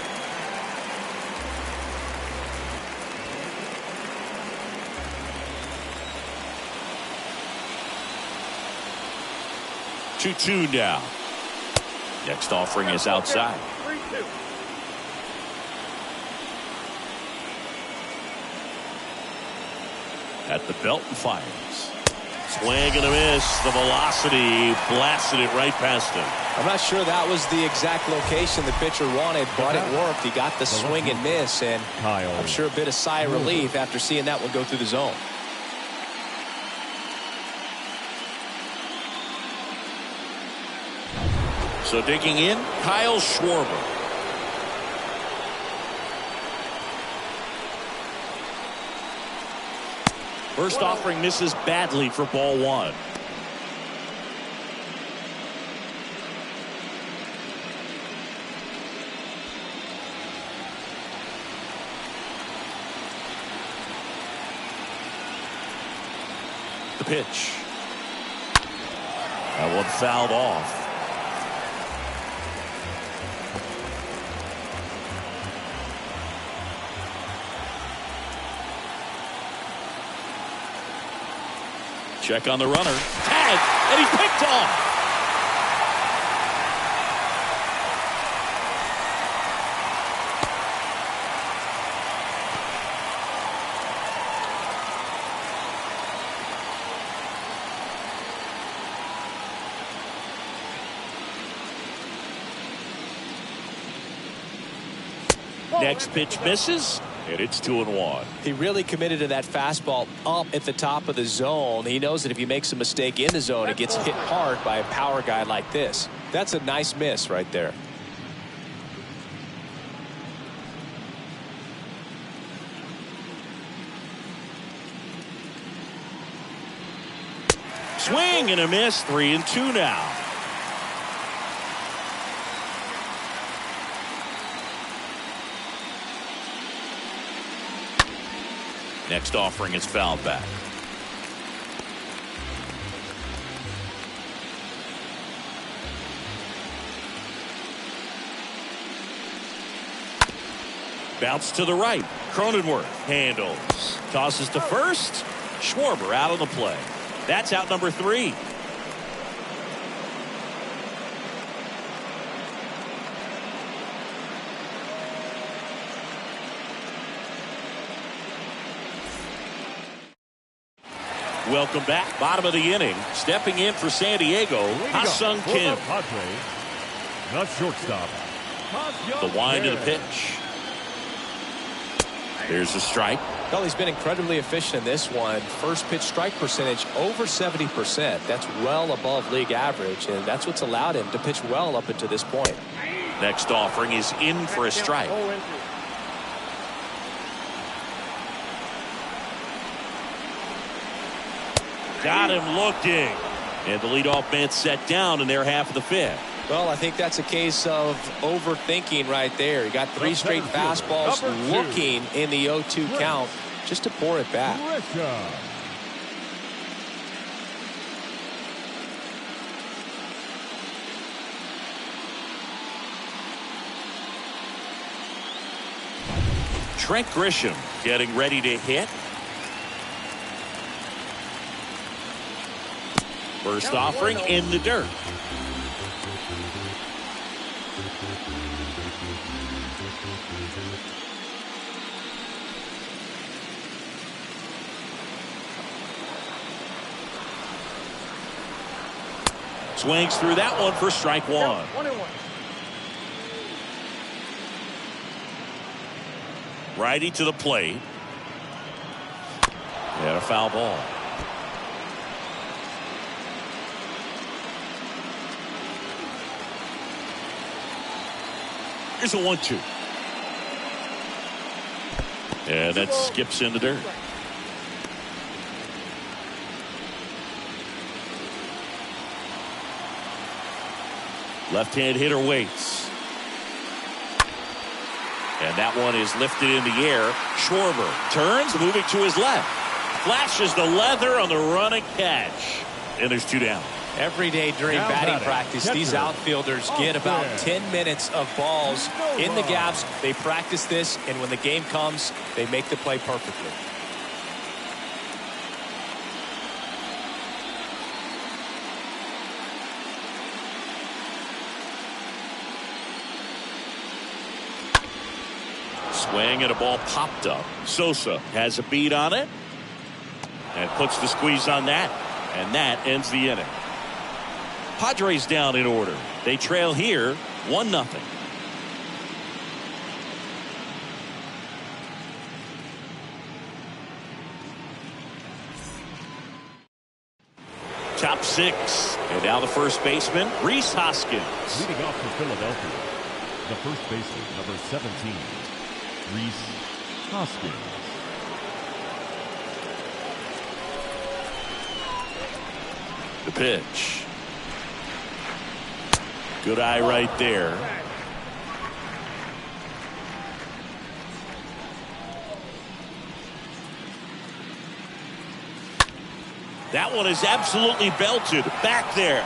Two now. Next offering is outside. 3-2. At the belt and fires. Swing and a miss. The velocity blasted it right past him. I'm not sure that was the exact location the pitcher wanted, but it worked. He got the swing and miss, and I'm sure a bit of sigh of relief after seeing that one go through the zone. So digging in, Kyle Schwarber. First offering misses badly for ball one. The pitch. That one fouled off. Check on the runner. Tag, and he's picked off. Next pitch misses, and it's 2-1. He really committed to that fastball up at the top of the zone. He knows that if he makes a mistake in the zone, it gets hit hard by a power guy like this. That's a nice miss right there. Swing and a miss, 3-2 now. Next offering is fouled back. Bounce to the right. Cronenworth handles. Tosses to first. Schwarber out on the play. That's out number 3. Welcome back. Bottom of the inning. Stepping in for San Diego, Ha-Sung Kim. Padres, the shortstop. The wind of the pitch. There's a strike. Well, he's been incredibly efficient in this one. First pitch strike percentage over 70%. That's well above league average, and that's what's allowed him to pitch well up until this point. Next offering is in for a strike. Got him looking. And the leadoff man set down in their half of the 5th. Well, I think that's a case of overthinking right there. He got 3 straight fastballs looking in the 0-2 count just to pour it back. Trent Grisham getting ready to hit. First offering in the dirt. Swings through that one for strike 1. Righty to the plate. And a foul ball. Here's a 1-2. And that skips in the dirt. Left-hand hitter waits. And that one is lifted in the air. Schwarber turns, moving to his left. Flashes the leather on the running catch. And there's 2 down. Every day during batting practice, these outfielders get about 10 minutes of balls in the gaps. They practice this, and when the game comes, they make the play perfectly. Swing and a ball popped up. Sosa has a beat on it and puts the squeeze on that, and that ends the inning. Padres down in order. They trail here 1-0. Top 6. And now the first baseman, Rhys Hoskins. Leading off for Philadelphia, the first baseman, number 17, Rhys Hoskins. The pitch. Good eye right there. That one is absolutely belted. Back there.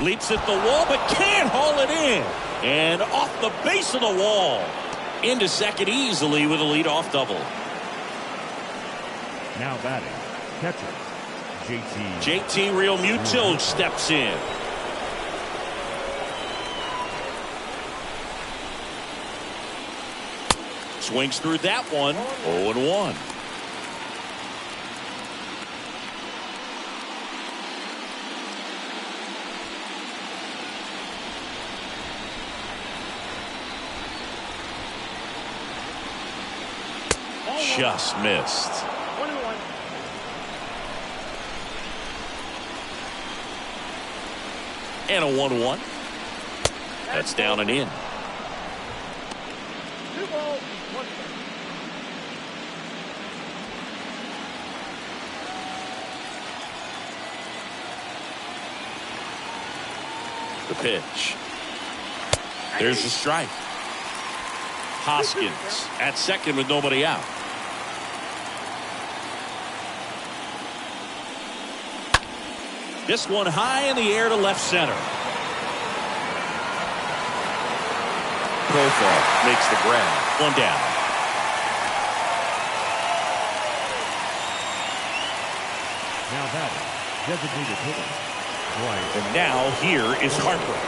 Leaps at the wall, but can't haul it in. And off the base of the wall. Into second easily with a leadoff double. Now batting, catcher, JT Realmuto steps in. Swings through that one. 0-1. Just missed. 1-1. And a 1-1. That's down and in. 2 balls, 1 strike. The pitch. There's the strike. Hoskins at second with nobody out. This one high in the air to left center. Profar makes the grab. 1 down. now batting, designated hitter, Bryant. And now here is Harper.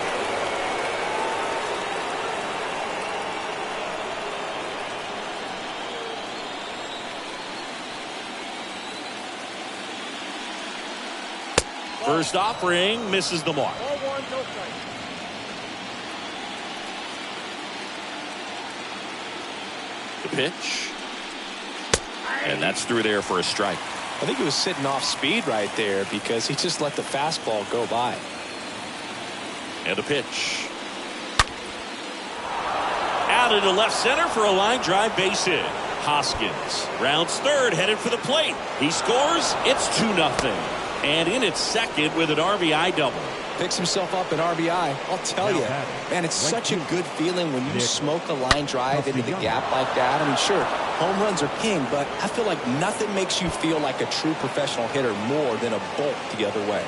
First offering misses the mark. Ball 1, no strike. The pitch. And that's through there for a strike. I think he was sitting off speed right there because he just let the fastball go by. And the pitch. Out into left center for a line drive base hit. Hoskins rounds third, headed for the plate. He scores. It's 2-0. And in at second with an RBI double. Picks himself up an RBI. I'll tell you, man, it's such a good feeling when you smoke a line drive into the gap like that. I mean, sure, home runs are king, but I feel like nothing makes you feel like a true professional hitter more than a bolt the other way.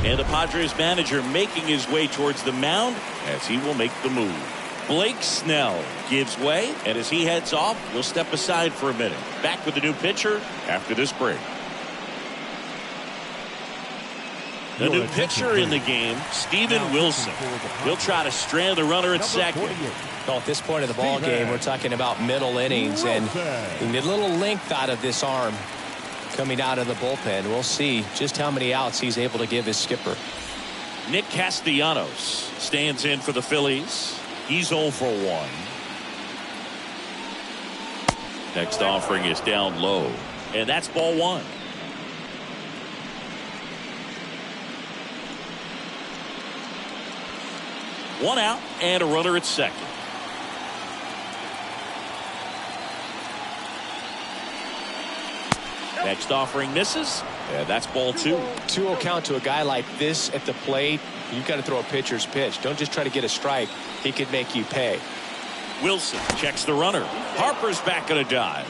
And the Padres manager making his way towards the mound as he will make the move. Blake Snell gives way, and as he heads off, we'll step aside for a minute. Back with the new pitcher after this break. The new pitcher in the game, Steven Wilson. He'll try to strand the runner at second. Well, at this point of the ball game, we're talking about middle innings, and we need a little length out of this arm coming out of the bullpen. We'll see just how many outs he's able to give his skipper. Nick Castellanos stands in for the Phillies. He's 0 for 1. Next offering is down low, and that's ball 1. One out and a runner at second. Next offering misses, and that's ball 2. 2-0 count to a guy like this at the plate. You've got to throw a pitcher's pitch. Don't just try to get a strike. He could make you pay. Wilson checks the runner. Harper's back on a dive.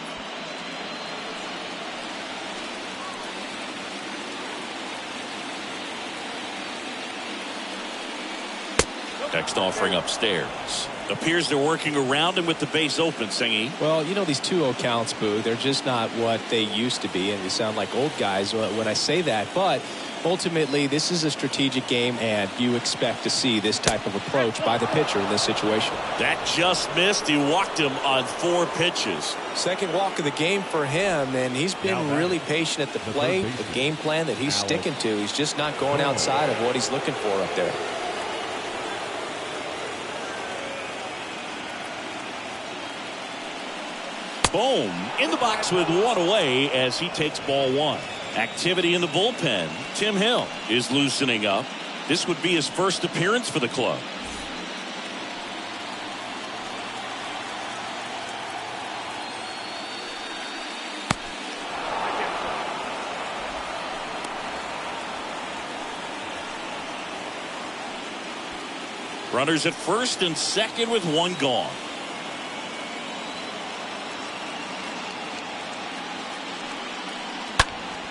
Next offering upstairs. Appears they're working around him with the base open, Singy. Well, you know, these 2-0 counts, Boo, they're just not what they used to be, and we sound like old guys when I say that. But ultimately, this is a strategic game, and you expect to see this type of approach by the pitcher in this situation. That just missed. He walked him on 4 pitches. Second walk of the game for him, and he's been really patient at the plate. The game plan that he's sticking to, he's just not going outside of what he's looking for up there. Boom, in the box with 1 away as he takes ball 1. Activity in the bullpen. Tim Hill is loosening up. This would be his first appearance for the club. Runners at first and second with 1 gone.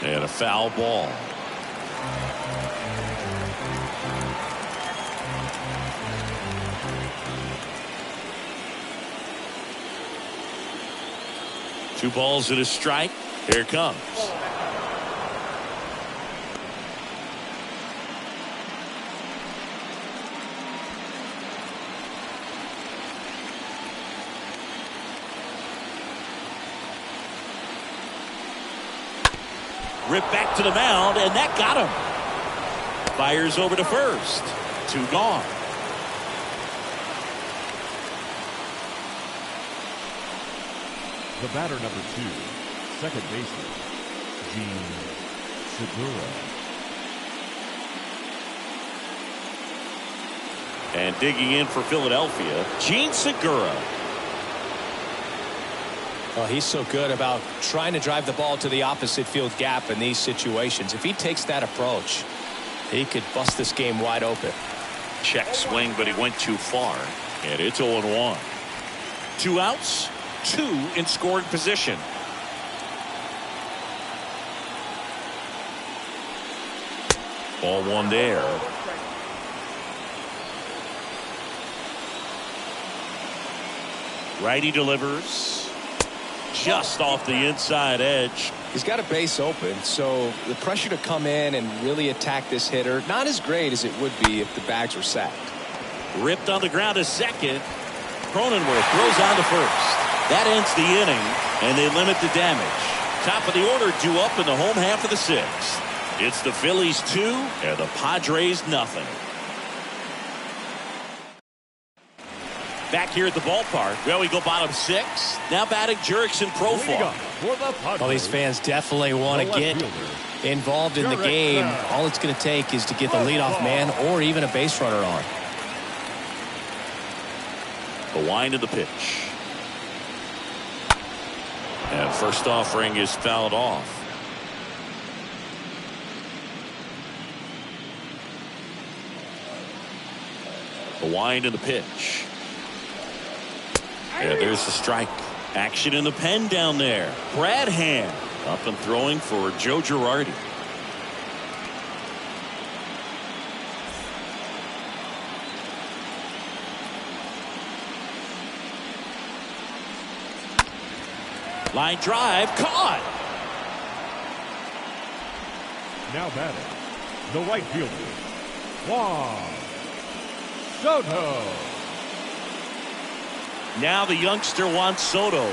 And a foul ball. Two balls and a strike. Here it comes. Ripped back to the mound, and that got him. Fires over to first. 2 gone. The batter number 2, second baseman, Gene Segura. And digging in for Philadelphia, Gene Segura. Well, he's so good about trying to drive the ball to the opposite field gap in these situations. If he takes that approach, he could bust this game wide open. Check swing, but he went too far. And it's 0-1. 2 outs, 2 in scoring position. Ball 1 there. Righty delivers. Just off the inside edge. He's got a base open, so the pressure to come in and really attack this hitter, not as great as it would be if the bags were sacked. Ripped on the ground to second. Cronenworth throws on to first. That ends the inning, and they limit the damage. Top of the order due up in the home half of the 6th. It's the Phillies 2 and the Padres nothing. Back here at the ballpark. Well, we go bottom 6. Now batting Jurickson Profile. Well, these fans definitely want to get involved in the game. All it's going to take is to get the leadoff man or even a base runner on. The wind of the pitch. And first offering is fouled off. The wind of the pitch. Yeah, there's the strike. Action in the pen down there. Brad Hand up and throwing for Joe Girardi. Line drive caught. Now batting, the right fielder, Juan Soto. Now the youngster Juan Soto.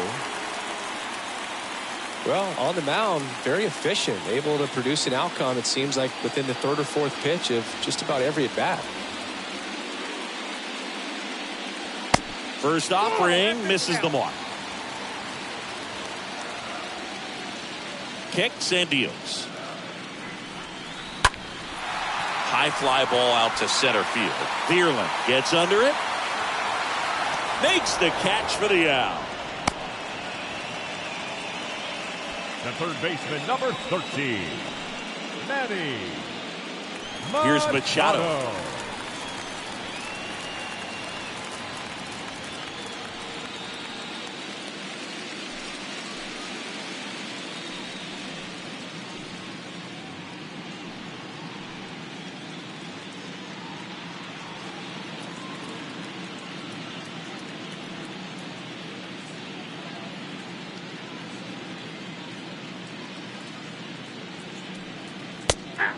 Well, on the mound, very efficient, able to produce an outcome, it seems like, within the third or fourth pitch of just about every at-bat. First offering misses the mark. Kicks and deals. High fly ball out to center field. Vierling gets under it. Makes the catch for the out. The third baseman, number 13, Manny. Here's Machado.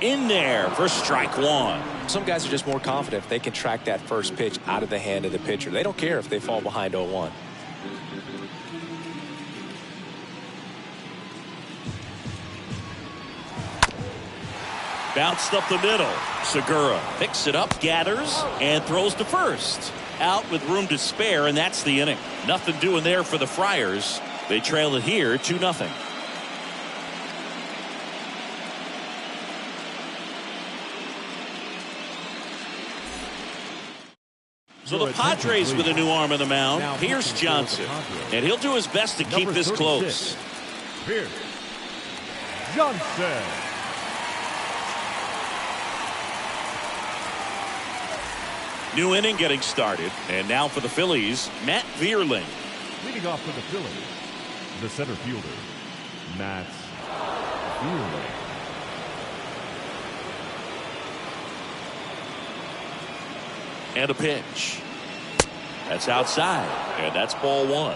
In there for strike one. Some guys are just more confident if they can track that first pitch out of the hand of the pitcher. They don't care if they fall behind 0-1. Bounced up the middle. Segura picks it up, gathers, and throws to first. Out with room to spare, and that's the inning. Nothing doing there for the Friars. They trail it here 2-0. So the Padres with a new arm in the mound. Here's Johnson. And he'll do his best to keep this close. Here's Johnson. New inning getting started. And now for the Phillies, Matt Vierling. Leading off for the Phillies, the center fielder, Matt Vierling. And a pitch. That's outside. And that's ball one.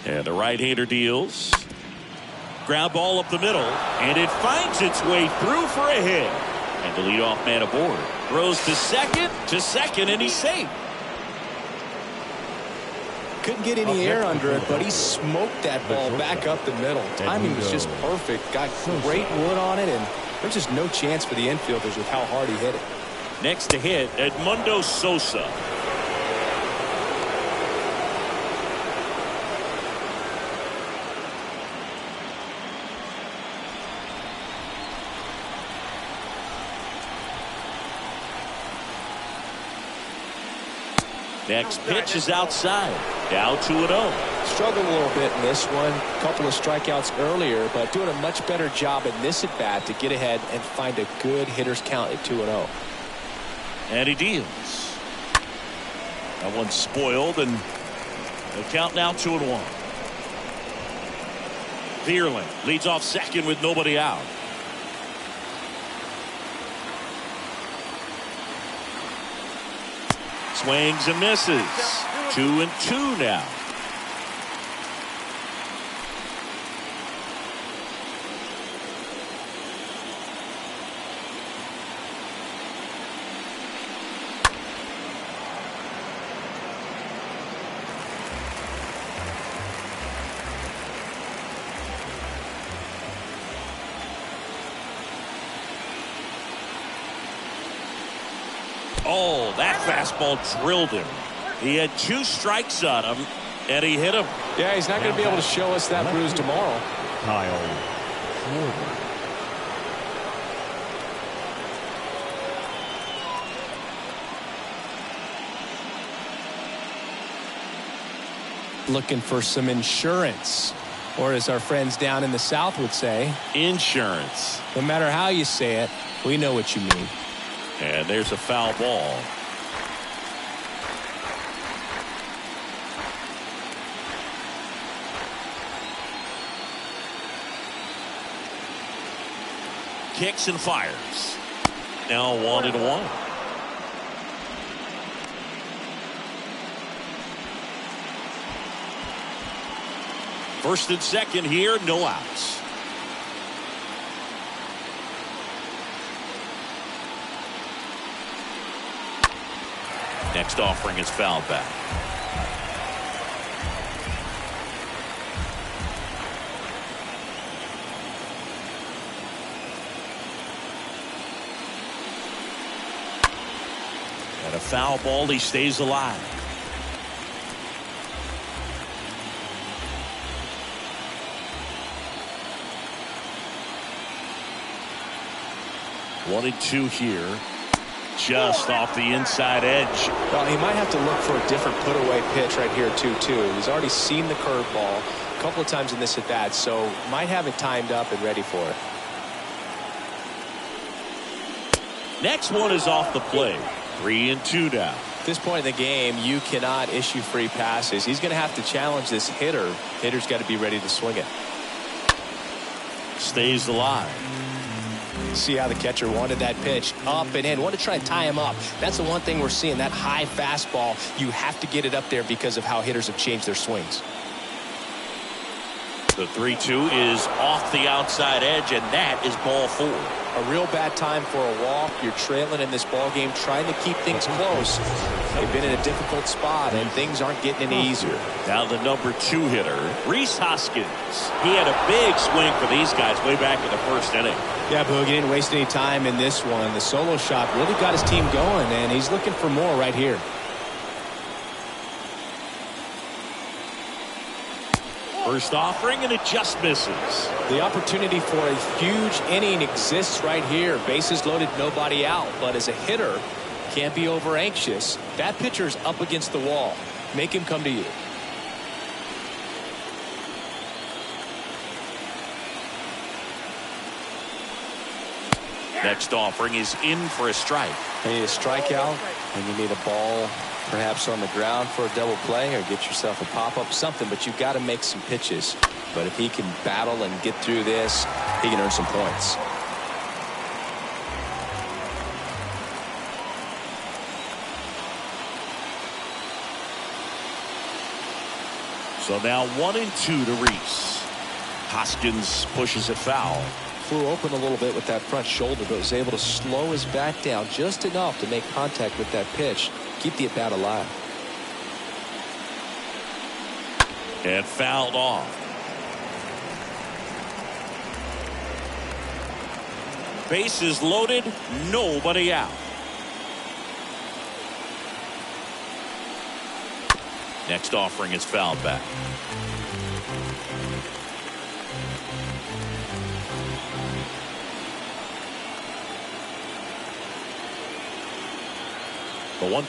And the right-hander deals. Ground ball up the middle. And it finds its way through for a hit. And the leadoff man aboard. Throws to second, and he's safe. Couldn't get any air under it, but he smoked that ball back up the middle. Timing was just perfect. Got great wood on it, and there's just no chance for the infielders with how hard he hit it. Next to hit, Edmundo Sosa. Next pitch is outside. Down 2-0. Struggled a little bit in this one. Couple of strikeouts earlier, but doing a much better job in this at bat to get ahead and find a good hitter's count at 2-0. And he deals. That one's spoiled, and the count now 2-1. Vierling leads off second with nobody out. Swings and misses. 2-2 now. Oh, that fastball drilled him. He had 2 strikes on him, and he hit him. Yeah, he's not going to be able to show us that bruise tomorrow. Kyle Schwarber. Looking for some insurance, or as our friends down in the South would say, insurance. No matter how you say it, we know what you mean. And there's a foul ball. Kicks and fires. Now 1-1. First and second here, no outs. Next offering is fouled back. And a foul ball. He stays alive. One and two here. Just off the inside edge. Well, he might have to look for a different put-away pitch right here, 2-2. He's already seen the curveball a couple of times in this at-bat, so might have it timed up and ready for it. Next one is off the plate. 3 and 2 down. At this point in the game, you cannot issue free passes. He's going to have to challenge this hitter. Hitter's got to be ready to swing it. Stays alive. See how the catcher wanted that pitch up and in. Want to try and tie him up. That's the one thing we're seeing. That high fastball, you have to get it up there because of how hitters have changed their swings. The 3-2 is off the outside edge, and that is ball 4. A real bad time for a walk. You're trailing in this ball game, trying to keep things close. They've been in a difficult spot, and things aren't getting any easier. Now the number 2 hitter, Rhys Hoskins. He had a big swing for these guys way back in the first inning. Yeah, Boog, he didn't waste any time in this one. The solo shot really got his team going, and he's looking for more right here. First offering, and it just misses. The opportunity for a huge inning exists right here. Bases loaded, nobody out. But as a hitter, can't be over anxious. That pitcher's up against the wall. Make him come to you. Next offering is in for a strike. You need a strikeout, and you need a ball perhaps on the ground for a double play, or get yourself a pop-up, something, but you've got to make some pitches. But if he can battle and get through this, he can earn some points. So now 1 and 2 to Rhys. Hoskins pushes it foul. Flew open a little bit with that front shoulder, but was able to slow his back down just enough to make contact with that pitch. Keep the at-bat alive. And fouled off. Bases loaded, nobody out. Next offering is fouled back. The 1-2. Got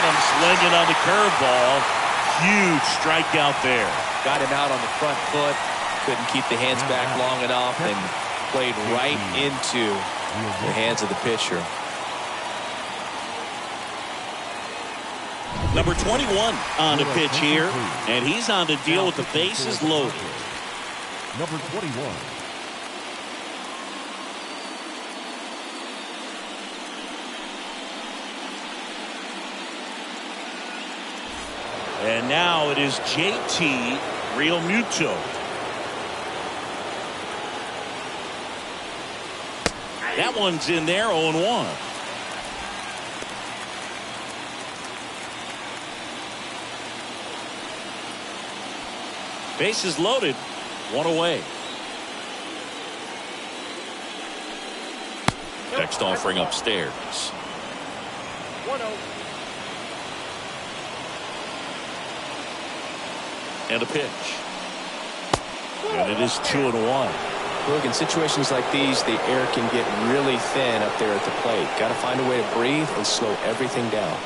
him slinging on the curveball. Huge strikeout there. Got him out on the front foot. Couldn't keep the hands back long enough and played right into the hands of the pitcher. Number 21 on the pitch here, and he's on the deal with the bases loaded. Number 21. And now it is JT Realmuto. That one's in there, 0-1. Bases loaded, 1 away. Next offering upstairs. 1-0. And a pitch. And it is 2-1. Look, in situations like these, the air can get really thin up there at the plate. Got to find a way to breathe and slow everything down.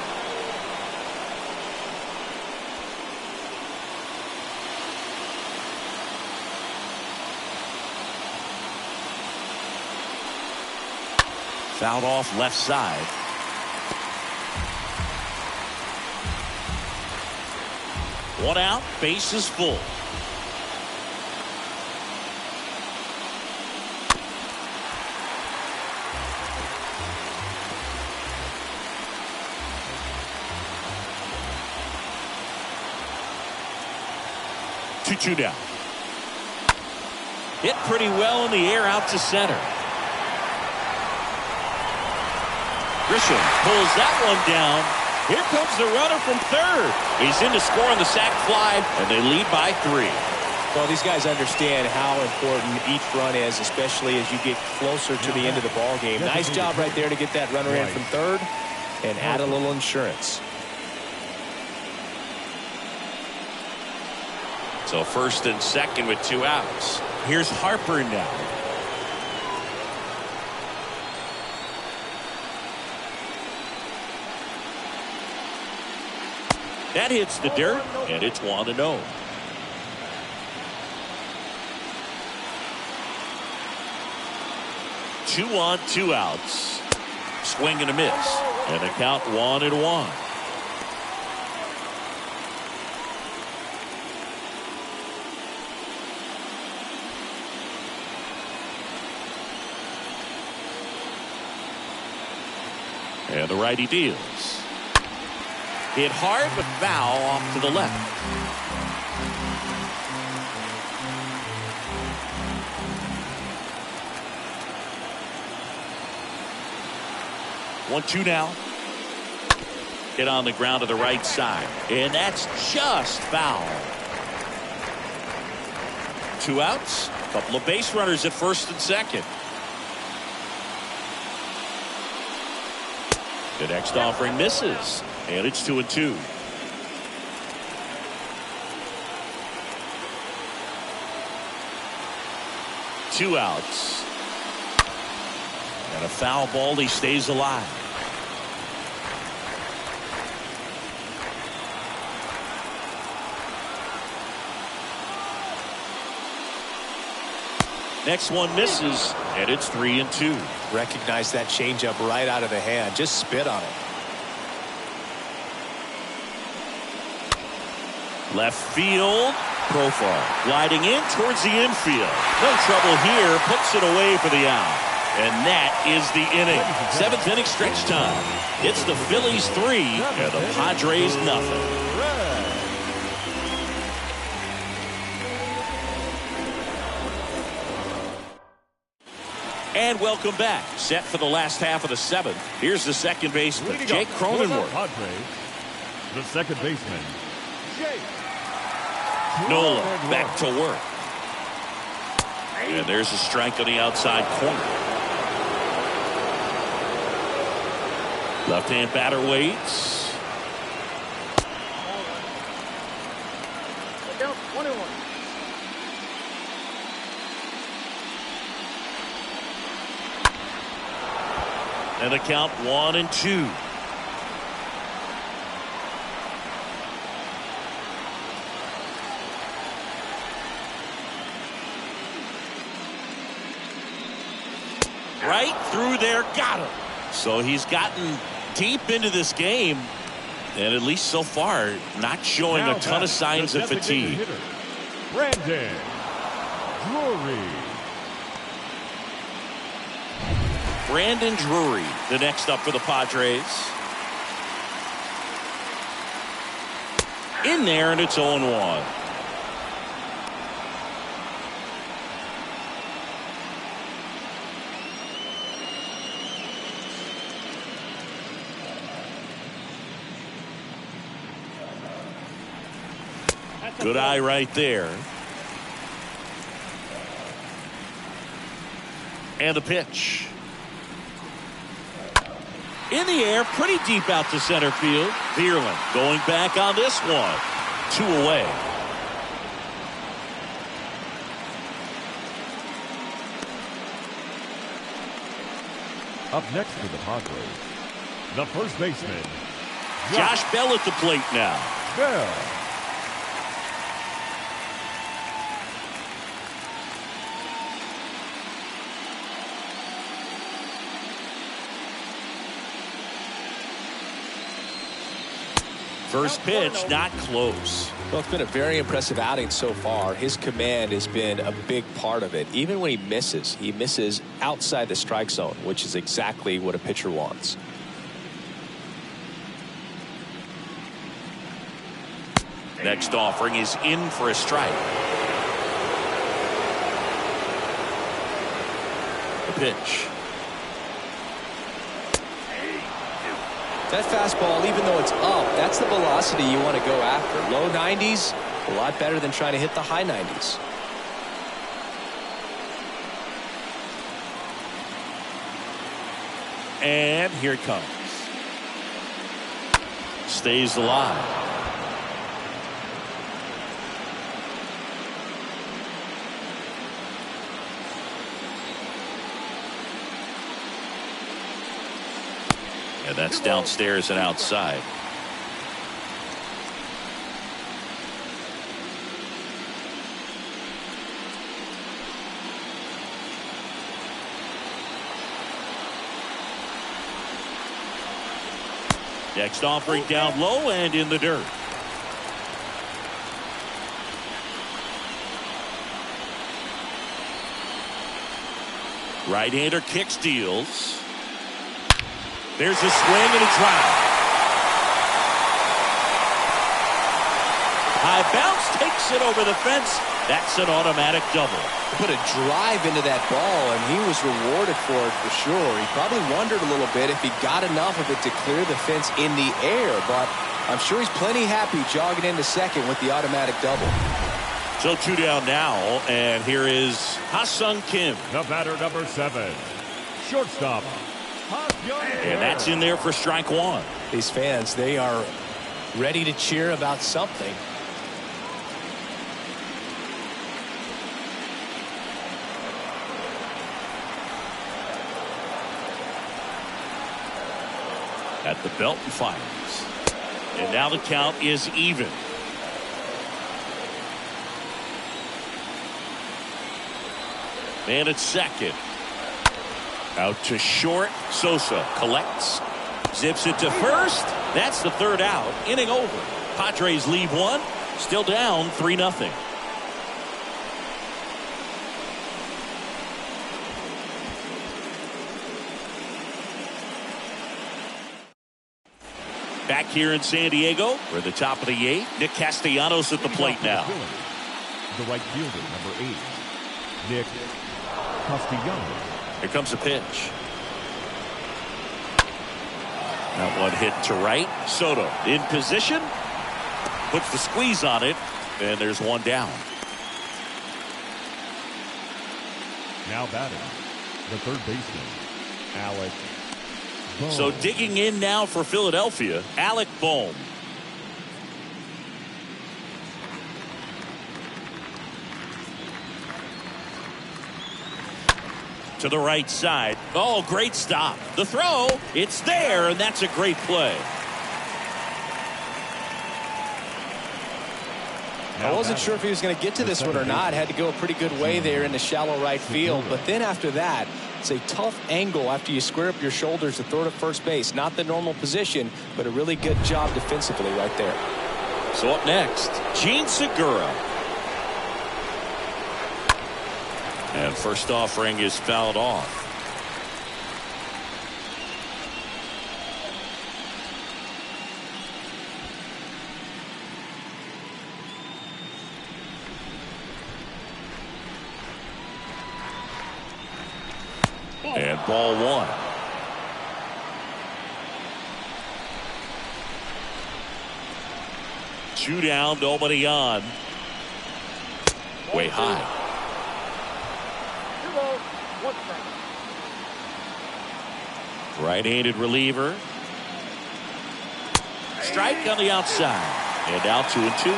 Fouled off left side. One out, base is full. Two down. Hit pretty well in the air out to center. Grisham pulls that one down. Here comes the runner from third. He's in to score on the sac fly, and they lead by 3. Well, these guys understand how important each run is, especially as you get closer to the end of the ball game. Nice job right there to get that runner in from third and add a little insurance. So first and second with 2 outs. Here's Harper now. That hits the dirt, and it's 1-0. Two on, 2 outs. Swing and a miss. And the count 1-1. And the righty deals. Hit hard, but foul off to the left. One, 2 now. Hit on the ground to the right side. And that's just foul. 2 outs. Couple of base runners at first and second. The next offering misses. And it's 2-2. Two outs. And a foul ball. He stays alive. Next one misses, and it's 3-2. Recognize that changeup right out of the hand. Just spit on it. Left field. Profile gliding in towards the infield. No trouble here. Puts it away for the out. And that is the inning. 7th inning stretch time. It's the Phillies 3 and the Padres nothing. And welcome back. Set for the last half of the 7th. Here's the second baseman, Jake Cronenworth. Padres, the second baseman, Jake Nola back to work. And there's a strike on the outside corner. Left-hand batter waits. Down 21. And the count 1-2. Right through there, got him. So he's gotten deep into this game, and at least so far, not showing a ton of signs of fatigue. hitter, Brandon Drury. Brandon Drury, the next up for the Padres. In there, and it's 0-1. Good eye right there. And the pitch. In the air, pretty deep out to center field. Vierland going back on this one. 2 away. Up next for the Padres, the first baseman, Josh Bell at the plate now. Bell. First pitch, not close. Well, it's been a very impressive outing so far. His command has been a big part of it. Even when he misses outside the strike zone, which is exactly what a pitcher wants. Next offering is in for a strike. The pitch. That fastball, even though it's up, that's the velocity you want to go after. Low 90s, a lot better than trying to hit the high 90s. And here it comes. Stays alive. And that's downstairs and outside. Next offering down low and in the dirt. Right-hander kicks, deals. There's a swing and a drive. High bounce takes it over the fence. That's an automatic double. Put a drive into that ball, and he was rewarded for it for sure. He probably wondered a little bit if he got enough of it to clear the fence in the air, but I'm sure he's plenty happy jogging into second with the automatic double. So 2 down now, and here is Ha-Sung Kim. The batter, number 7, shortstop. And that's in there for strike 1. These fans, they are ready to cheer about something. At the belt and fires. And now the count is even. Man at second. Out to short. Sosa collects. Zips it to first. That's the 3rd out. Inning over. Padres lead 1. Still down 3-0. Back here in San Diego, we're at the top of the 8th. Nick Castellanos at the plate now. The right fielder, number 8, Nick Castellanos. Here comes a pitch. That one hit to right. Soto in position. Puts the squeeze on it. And there's one down. Now batting, the third baseman, Alec Bohm. So digging in now for Philadelphia, Alec Bohm. To the right side. Oh, great stop. The throw, it's there, and that's a great play. I wasn't sure if he was going to get to this one or not. Had to go a pretty good way there in the shallow right field. But then after that, it's a tough angle after you square up your shoulders to throw to first base. Not the normal position, but a really good job defensively right there. So up next, Gene Segura. And first offering is fouled off. And ball 1. Two down, nobody on. Way high. Right-handed reliever. Strike on the outside. And now 2-2.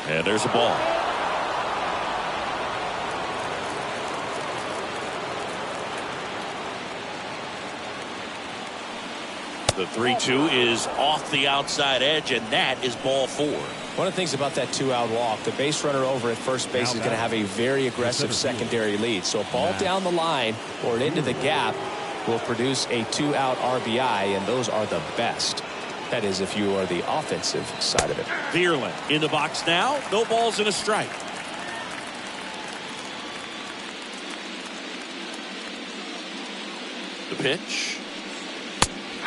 And there's a ball. The 3-2 is off the outside edge, and that is ball 4. One of the things about that 2-out walk, the base runner over at first base is going to have a very aggressive secondary lead. So a ball down the line or into the gap will produce a 2-out RBI, and those are the best. That is, if you are the offensive side of it. Vierland in the box now. No balls and a strike. The pitch.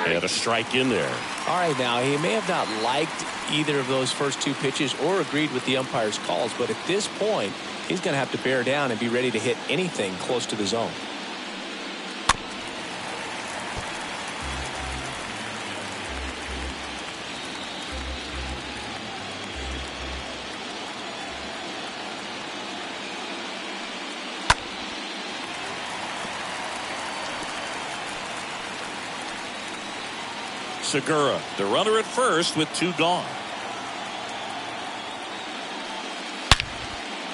And a strike in there. All right, now, he may have not liked either of those first 2 pitches or agreed with the umpire's calls, but at this point, he's going to have to bear down and be ready to hit anything close to the zone. Segura, the runner at first with 2 gone.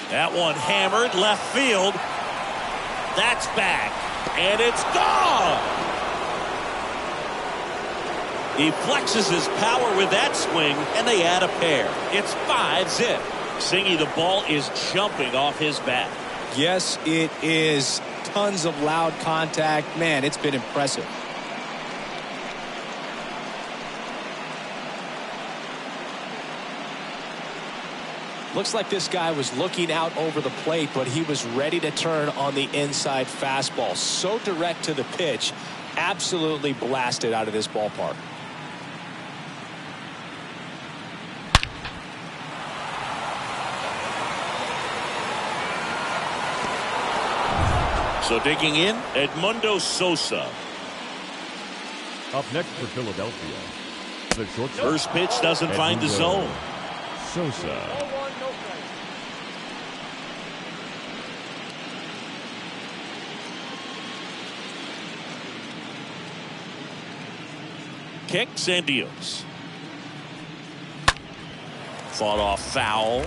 That one hammered left field. That's back. And it's gone. He flexes his power with that swing, and they add a pair. It's 5-zip. Singy, the ball is jumping off his bat. Yes, it is. Tons of loud contact. Man, it's been impressive. Looks like this guy was looking out over the plate, but he was ready to turn on the inside fastball. So direct to the pitch. Absolutely blasted out of this ballpark. So digging in, Edmundo Sosa. Up next for Philadelphia, the shortstop. First pitch doesn't find the zone. Sosa. Kicks and deals. Fought off foul.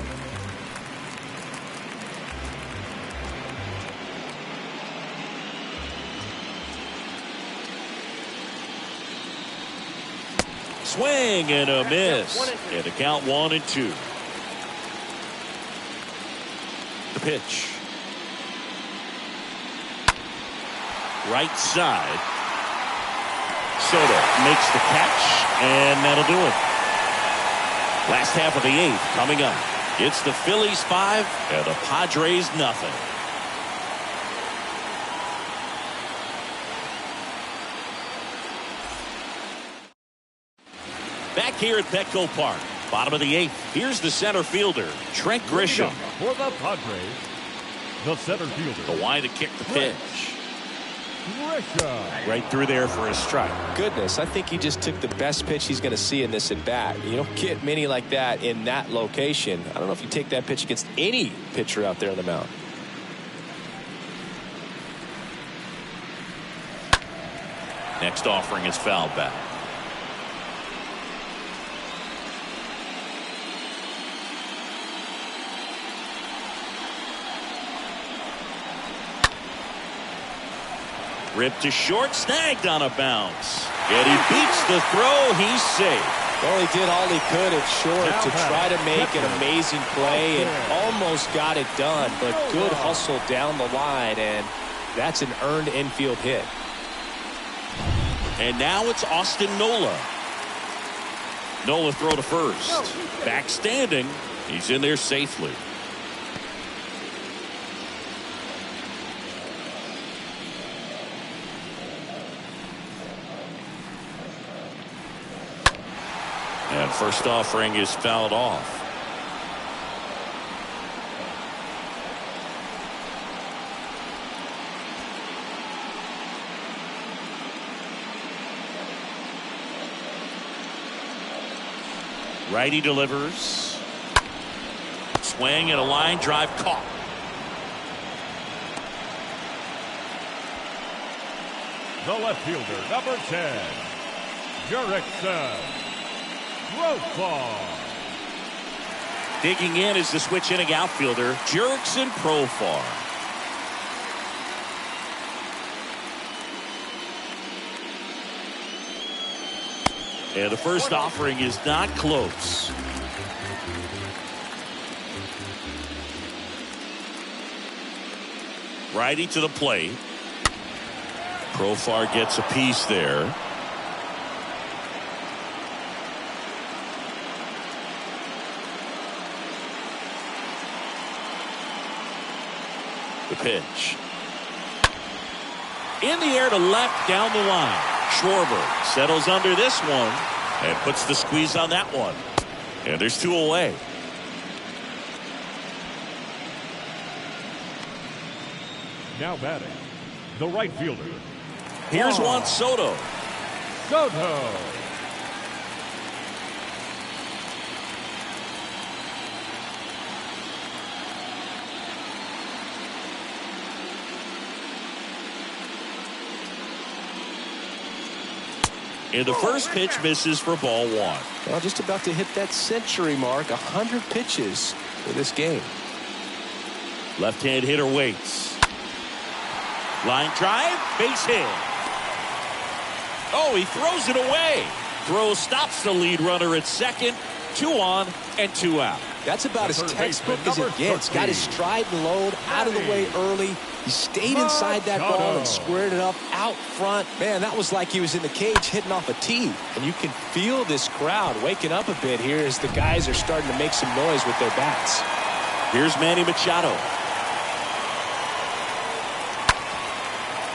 Swing and a miss. And a count 1-2. The pitch. Right side. Soto makes the catch, and that'll do it. Last half of the 8th coming up. It's the Phillies 5 and the Padres nothing. Back here at Petco Park, bottom of the 8th. Here's the center fielder, Trent Grisham. For the Padres, the center fielder. The wide to kick the pitch. Grisham. Right through there for a strike. Goodness, I think he just took the best pitch he's going to see in this at bat. You don't get many like that in that location. I don't know if you take that pitch against any pitcher out there on the mound. Next offering is fouled back. Ripped to short, snagged on a bounce. And he beats the throw. He's safe. Well, he did all he could at short to try to make an amazing play and almost got it done, but good hustle down the line, and that's an earned infield hit. And now it's Austin Nola. Nola throw to first. Back standing. He's in there safely. And first offering is fouled off. Righty delivers. Swing and a line drive caught. The left fielder, number 10, Jurickson Profar. Digging in is the switch hitting outfielder, Jurickson Profar. And the first offering is not close. Righty to the plate. Profar gets a piece there. The pitch. In the air to left down the line. Schwarber settles under this one and puts the squeeze on that one. And there's 2 away. Now batting, the right fielder. Here's Juan Soto. Soto. And the first pitch misses for ball 1. Well, just about to hit that century mark. 100 pitches for this game. Left-hand hitter waits. Line drive, base hit. Oh, he throws it away. Throw stops the lead runner at second. 2 on and 2 out. That's about as textbook as it gets. Got his stride and load out of the way early. He stayed inside that ball and squared it up out front. Man, that was like he was in the cage hitting off a tee. And you can feel this crowd waking up a bit here as the guys are starting to make some noise with their bats. Here's Manny Machado.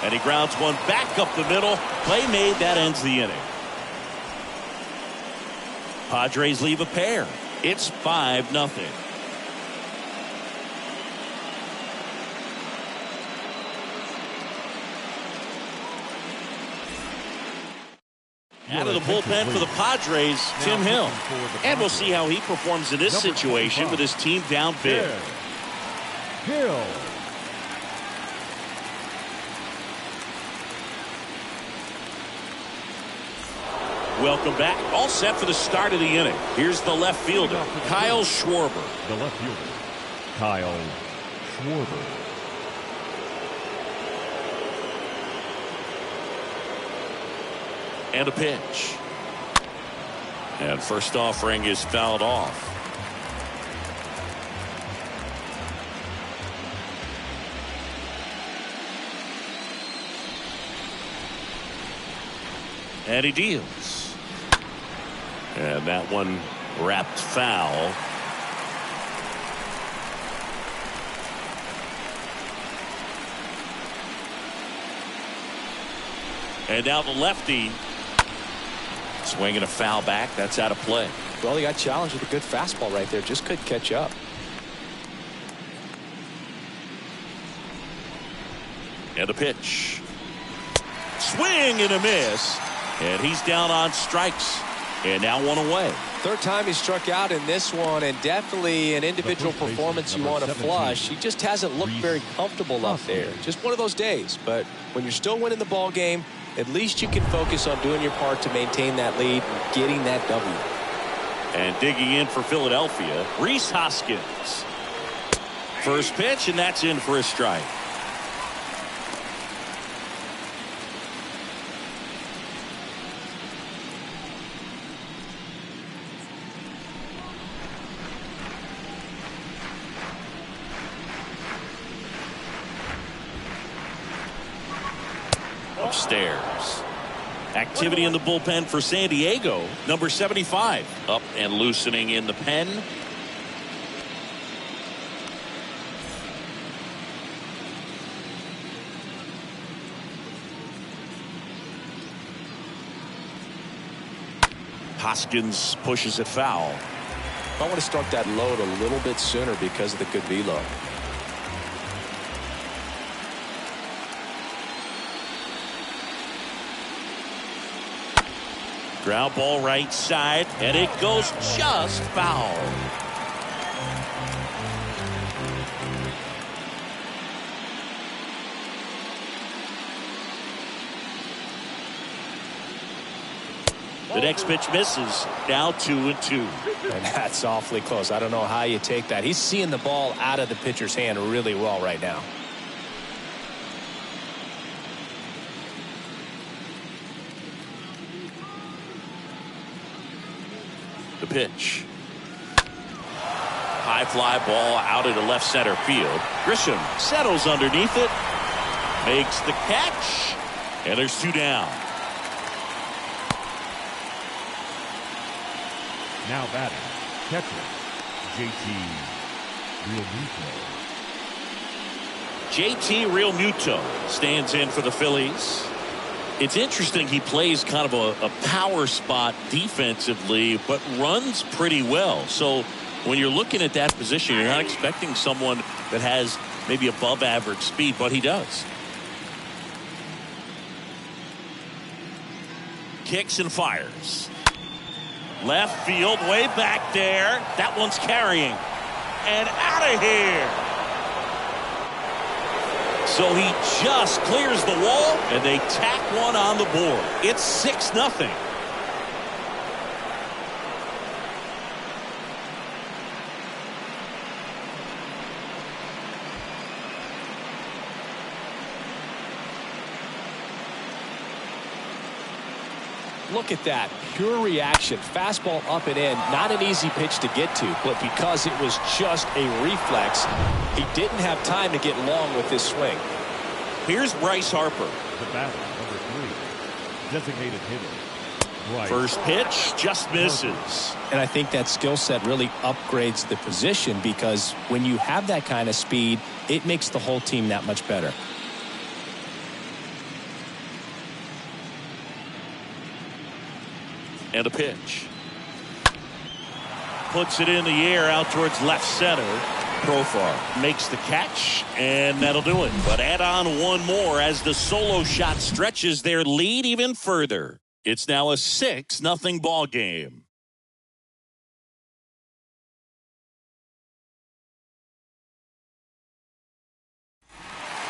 And he grounds one back up the middle. Play made. That ends the inning. Padres leave a pair. It's 5-0. Out of the bullpen for the Padres, Tim Hill. And we'll see how he performs in this situation with his team down big. Hill. Welcome back. All set for the start of the inning. Here's the left fielder, Kyle Schwarber. The left fielder, Kyle Schwarber. And a pitch. And first offering is fouled off. And he deals. And that one wrapped foul. And now the lefty swinging a foul back. That's out of play. Well, he got challenged with a good fastball right there. Just couldn't catch up. And a pitch. Swing and a miss. And he's down on strikes. And now one away. Third time he struck out in this one, and definitely an individual performance you want to flush. He just hasn't looked very comfortable up there. Just one of those days. But when you're still winning the ball game, at least you can focus on doing your part to maintain that lead and getting that W. And digging in for Philadelphia, Rhys Hoskins. First pitch, and that's in for a strike. Upstairs. Activity in the bullpen for San Diego. Number 75 up and loosening in the pen. Hoskins pushes it foul. I want to start that load a little bit sooner because of the good velo. Ground ball right side, and it goes just foul. The next pitch misses. Now 2-2. And that's awfully close. I don't know how you take that. He's seeing the ball out of the pitcher's hand really well right now. The pitch. High fly ball out into left center field. Grisham settles underneath it. Makes the catch. And there's 2 down. Now batting, catcher, JT Realmuto. JT Realmuto stands in for the Phillies. It's interesting, he plays kind of a power spot defensively, but runs pretty well. So when you're looking at that position, you're not expecting someone that has maybe above average speed, but he does. Kicks and fires. Left field, way back there. That one's carrying. And out of here. So he just clears the wall, and they tack one on the board. It's 6-0. Look at that. Pure reaction. Fastball up and in. Not an easy pitch to get to, but because it was just a reflex, he didn't have time to get long with this swing. Here's Bryce Harper. The batter, number 3, designated hitter. Bryce. First pitch just misses. And I think that skill set really upgrades the position, because when you have that kind of speed, it makes the whole team that much better. And a pitch. Puts it in the air out towards left center. Profar makes the catch, and that'll do it. But add on one more as the solo shot stretches their lead even further. It's now a 6-0 ball game.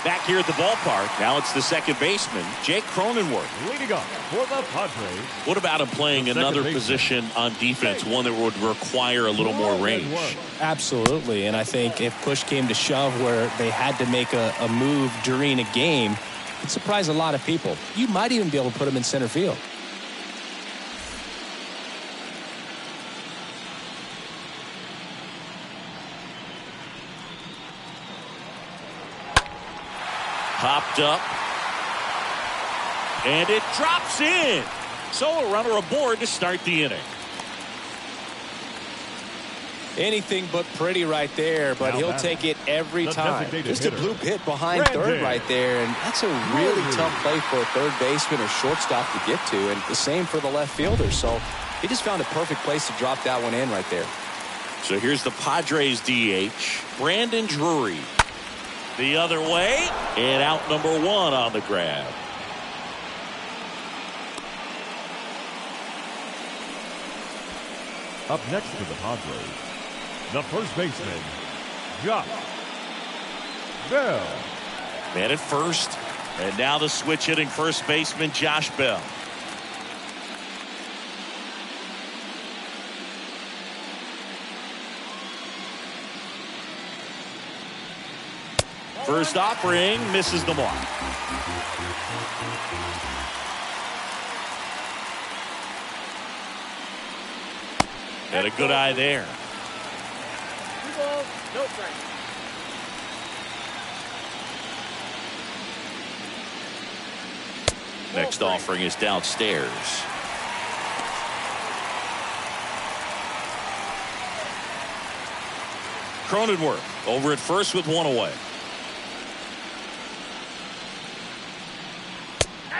Back here at the ballpark, now it's the second baseman, Jake Cronenworth. Leading up for the Padres. What about him playing another position on defense, one that would require a little more range? Absolutely, and I think if push came to shove where they had to make a move during a game, it'd surprise a lot of people. You might even be able to put him in center field. Popped up. And it drops in. So a runner aboard to start the inning. Anything but pretty right there, but he'll take it every time. Just a blue hit behind third right there, and that's a really tough play for a third baseman or shortstop to get to, and the same for the left fielder. So he just found a perfect place to drop that one in right there. So here's the Padres DH, Brandon Drury. The other way, and out number 1 on the grab. Up next for the Padres, the first baseman, Josh Bell. Man at first, and now the switch hitting first baseman, Josh Bell. First offering misses the mark. And a good eye there. 2 balls, no strike. Next offering is downstairs. Cronenworth over at first with 1 away.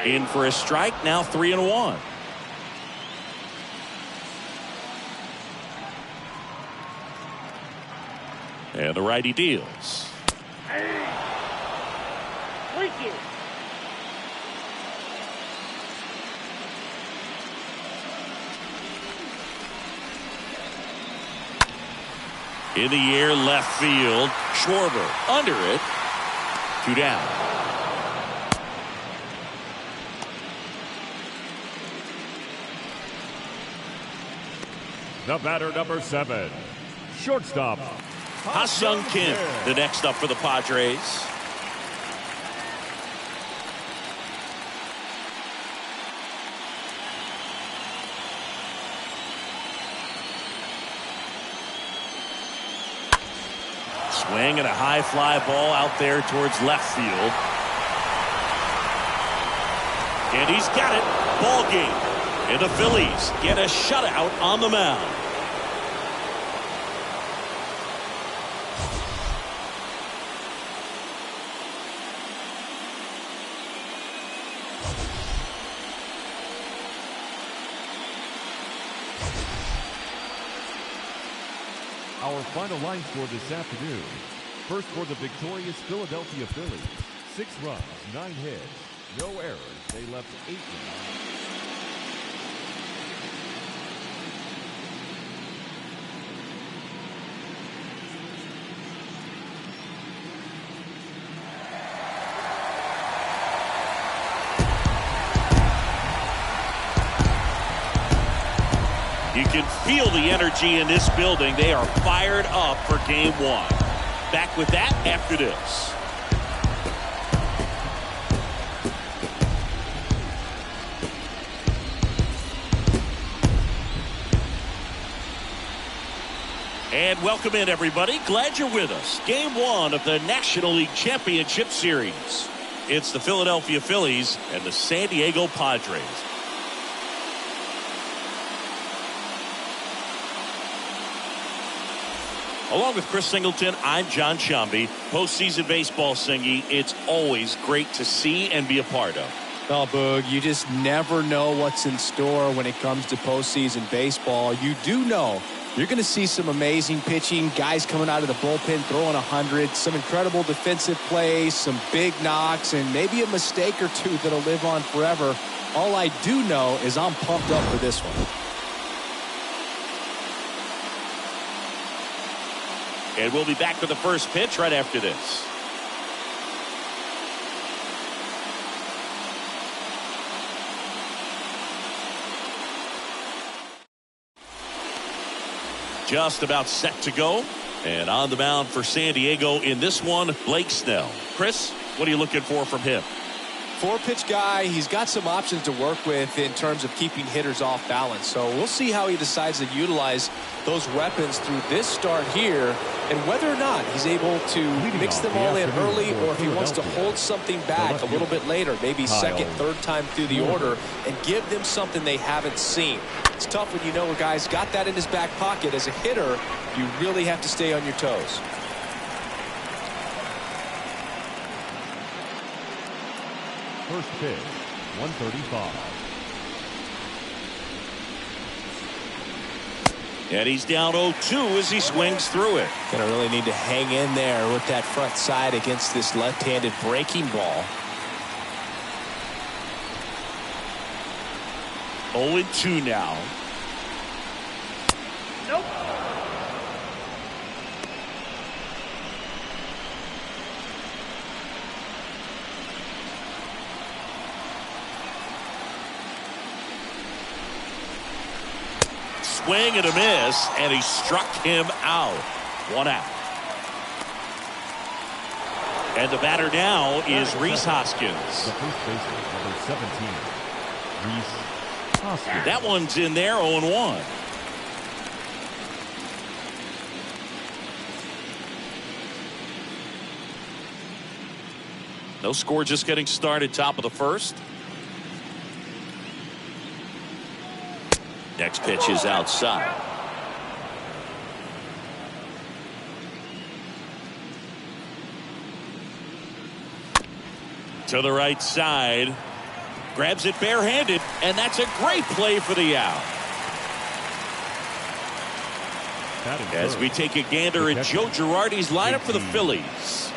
In for a strike, now 3-1. And the righty deals. Thank you. In the air, left field. Schwarber under it. 2 down. The batter, number 7, shortstop, Ha-Seong Kim, the next up for the Padres. Swing and a high fly ball out there towards left field. And he's got it. Ball game. And the Phillies get a shutout on the mound. Our final line score this afternoon, First for the victorious Philadelphia Phillies. 6 runs, 9 hits, no errors. They left 8 runs. You can feel the energy in this building. They are fired up for game 1. Back with that after this. And welcome in, everybody. Glad you're with us. Game 1 of the National League Championship Series. It's the Philadelphia Phillies and the San Diego Padres. Along with Chris Singleton, I'm John Shambi. Postseason baseball, Singy, it's always great to see and be a part of. Well, Boog, you just never know what's in store when it comes to postseason baseball. You do know you're going to see some amazing pitching, guys coming out of the bullpen throwing 100, some incredible defensive plays, some big knocks, and maybe a mistake or two that'll live on forever. All I do know is I'm pumped up for this one. And we'll be back for the first pitch right after this. Just about set to go. And on the mound for San Diego in this one, Blake Snell. Chris, what are you looking for from him? 4-pitch guy. He's got some options to work with in terms of keeping hitters off balance. So we'll see how he decides to utilize those weapons through this start here, and whether or not he's able to mix them all in early, or if he wants to hold something back a little bit later, maybe second, third time through the order, and give them something they haven't seen. It's tough when you know a guy's got that in his back pocket. As a hitter, you really have to stay on your toes. First pitch, 135. And he's down 0-2 as he swings through it. Gonna really need to hang in there with that front side against this left-handed breaking ball. 0-2 now. Nope. Swing and a miss, and he struck him out. 1 out. And the batter now is Rhys Hoskins. The first baseman, number 17, Rhys Hoskins. That one's in there, 0-1. No score, just getting started, top of the first. Next pitch is outside. To the right side. Grabs it barehanded, and that's a great play for the out. As we take a gander at Joe Girardi's lineup for the Phillies.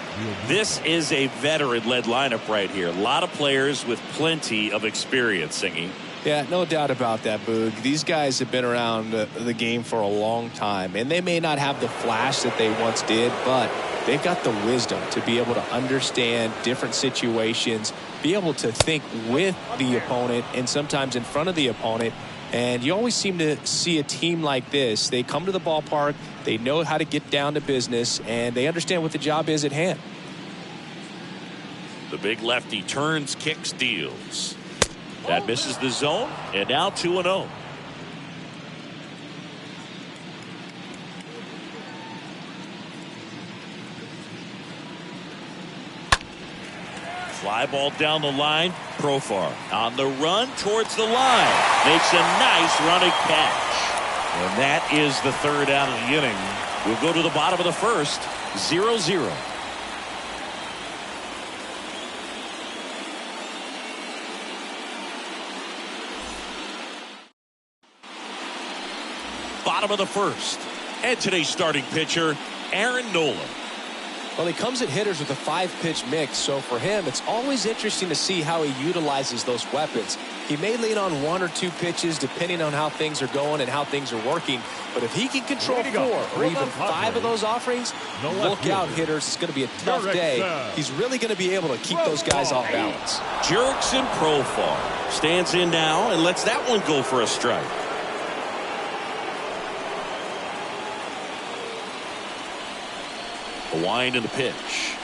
This is a veteran-led lineup right here. A lot of players with plenty of experience, Singing. Yeah, no doubt about that, Boog. These guys have been around the game for a long time, and they may not have the flash that they once did, but they've got the wisdom to be able to understand different situations, be able to think with the opponent and sometimes in front of the opponent. And you always seem to see a team like this. They come to the ballpark, they know how to get down to business, and they understand what the job is at hand. The big lefty turns, kicks, deals. That misses the zone, and now 2-0. Fly ball down the line. Profar on the run towards the line. Makes a nice running catch. And that is the third out of the inning. We'll go to the bottom of the first. 0-0. Bottom of the first. And today's starting pitcher, Aaron Nola. Well, he comes at hitters with a 5-pitch mix, so for him, it's always interesting to see how he utilizes those weapons. He may lean on 1 or 2 pitches depending on how things are going and how things are working, but if he can control 4 or even 5 of those offerings, look out, hitters. It's going to be a tough day. He's really going to be able to keep those guys off balance. Jurickson Profar stands in now and lets that one go for a strike. The wind and the pitch.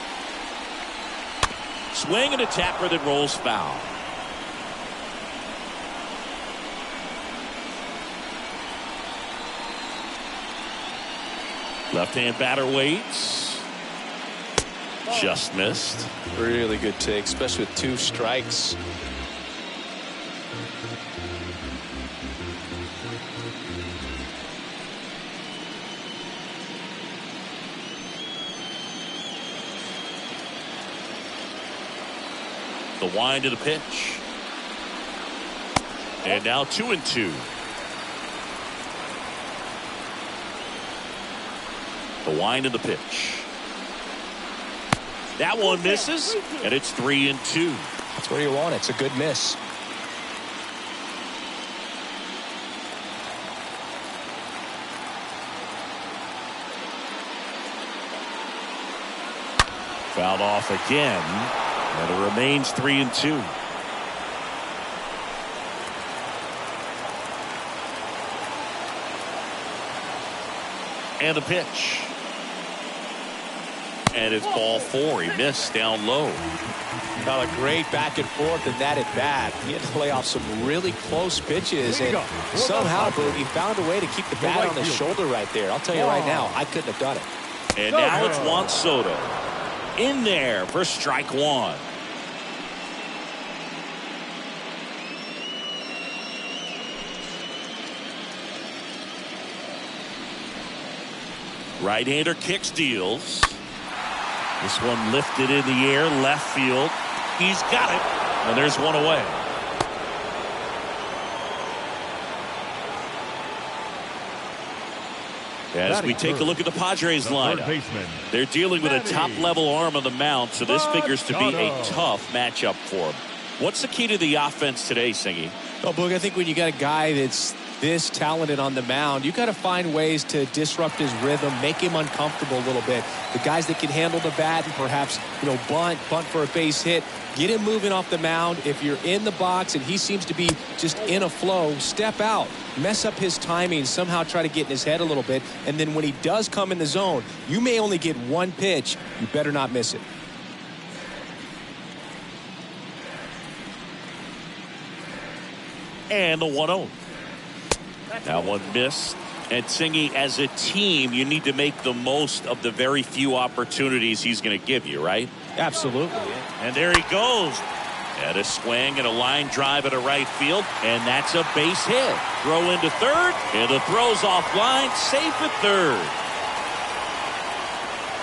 Swing and a tapper that rolls foul. Left-hand batter waits. Just missed. Really good take, especially with 2 strikes. The wind of the pitch. And now 2-2. The wind of the pitch. That one misses, and it's 3-2. That's where you want it. It's a good miss. Fouled off again, and it remains 3-2. And the pitch. And it's ball 4. He missed down low. Got a great back and forth in that at bat. He had to lay off some really close pitches, and somehow he found a way to keep the bat on his shoulder right there. I'll tell you right now, I couldn't have done it. And now it's Juan Soto in there for strike 1. Right-hander kicks, deals. This one lifted in the air, left field. He's got it, and there's one away. As we take a look at the Padres lineup, they're dealing with a top-level arm on the mound, so this figures to be a tough matchup for him. What's the key to the offense today, Singy? Well, Boog, I think when you got a guy that's this talented on the mound, you got to find ways to disrupt his rhythm, make him uncomfortable a little bit. The guys that can handle the bat and perhaps, bunt for a base hit, get him moving off the mound. If you're in the box and he seems to be just in a flow, step out, mess up his timing, somehow try to get in his head a little bit. And then when he does come in the zone, you may only get 1 pitch. You better not miss it. And the 1-0. That one missed. And Singy, as a team, you need to make the most of the very few opportunities he's going to give you, right? Absolutely. And there he goes. And a swing and a line drive at a right field. And that's a base hit. Throw into third. And the throw's offline. Safe at third.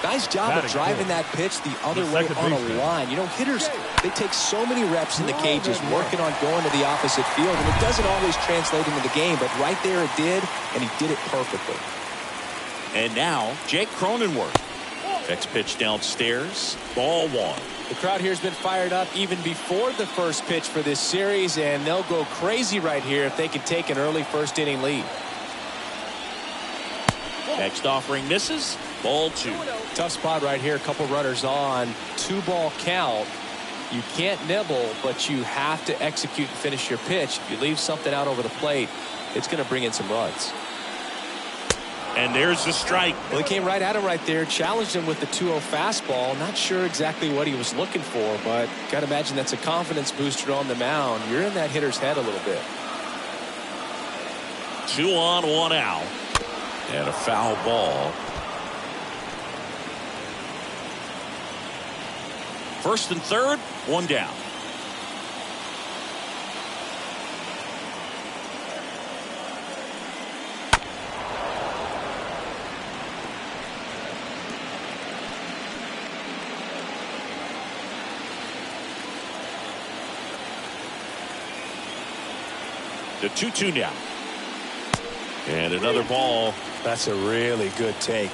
Nice job of driving that pitch the other way on a line. Hitters, they take so many reps in the cages working on going to the opposite field, and it doesn't always translate into the game, but right there it did, and he did it perfectly. And now, Jake Cronenworth. Next pitch downstairs, ball 1. The crowd here has been fired up even before the first pitch for this series, and they'll go crazy right here if they can take an early first-inning lead. Next offering misses, ball 2. Tough spot right here. A couple runners on. 2-ball count. You can't nibble, but you have to execute and finish your pitch. If you leave something out over the plate, it's going to bring in some runs. And there's the strike. Well, he came right at him right there, challenged him with the 2-0 fastball. Not sure exactly what he was looking for, but got to imagine that's a confidence booster on the mound. You're in that hitter's head a little bit. 2 on, 1 out. And a foul ball. First and third, 1 down. The 2-2 now. And another ball. That's a really good take.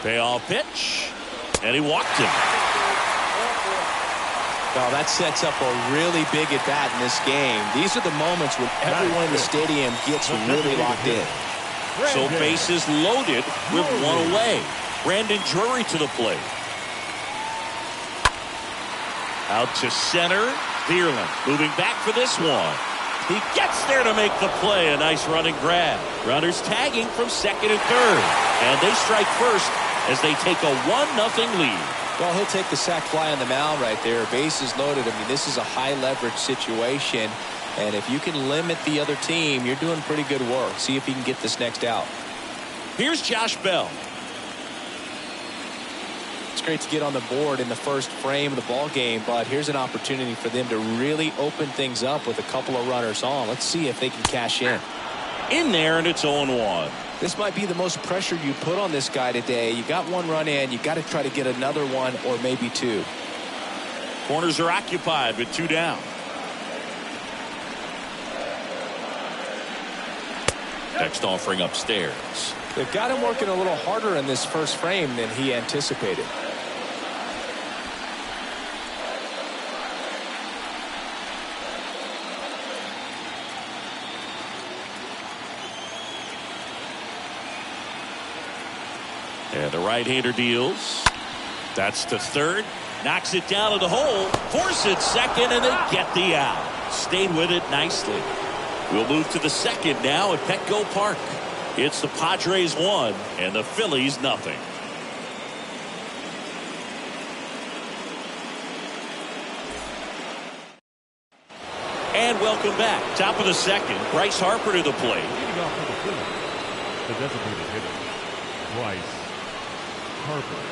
Payoff pitch. And he walked him. Well, that sets up a really big at bat in this game. These are the moments when everyone in the stadium gets really locked in. So bases loaded with one away. Brandon Drury to the plate. Out to center. Bierlin moving back for this one. He gets there to make the play. A nice running grab. Runners tagging from second and third. And they strike first as they take a 1-0 lead. Well, he'll take the sac fly on the mound right there. Bases loaded. I mean, this is a high leverage situation. And if you can limit the other team, you're doing pretty good work. See if you can get this next out. Here's Josh Bell. It's great to get on the board in the first frame of the ball game, but here's an opportunity for them to really open things up with a couple of runners on. Let's see if they can cash in. In there, and it's 0-1. This might be the most pressure you put on this guy today. You got one run in. You got to try to get another one or maybe two. Corners are occupied with 2 down. Next offering upstairs. They've got him working a little harder in this first frame than he anticipated. And the right-hander deals. That's to third. Knocks it down to the hole. Force it second, and they get the out. Stayed with it nicely. We'll move to the second now at Petco Park. It's the Padres 1 and the Phillies 0. And welcome back. Top of the second. Bryce Harper to the plate. Leading off for the Phillies, the designated hitter, Bryce Harper.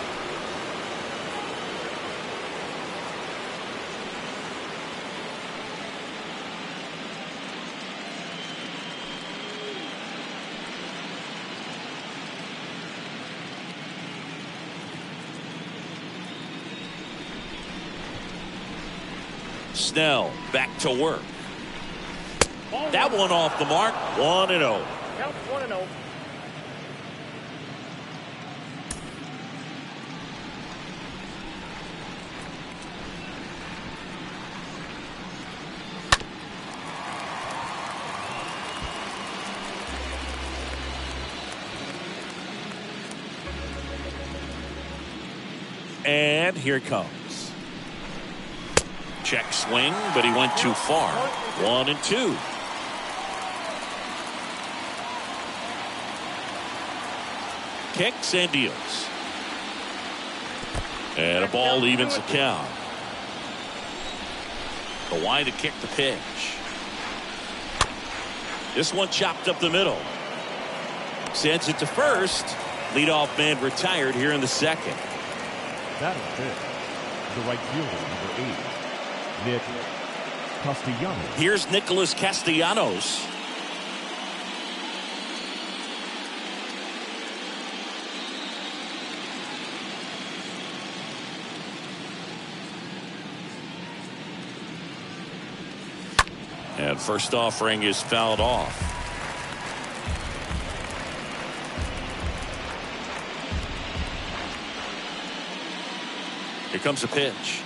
Snell back to work. That one off the mark. 1-0. Count 1-0. And here it comes. Check swing, but he went too far. 1-2. Kicks and deals. And a ball evens the count. The wide to kick the pitch. This one chopped up the middle. Sends it to first. Leadoff man retired here in the second. That'll fit. The right fielder, number 8, Nick Castellanos. Here's Nicholas Castellanos. And first offering is fouled off. Here comes a pitch.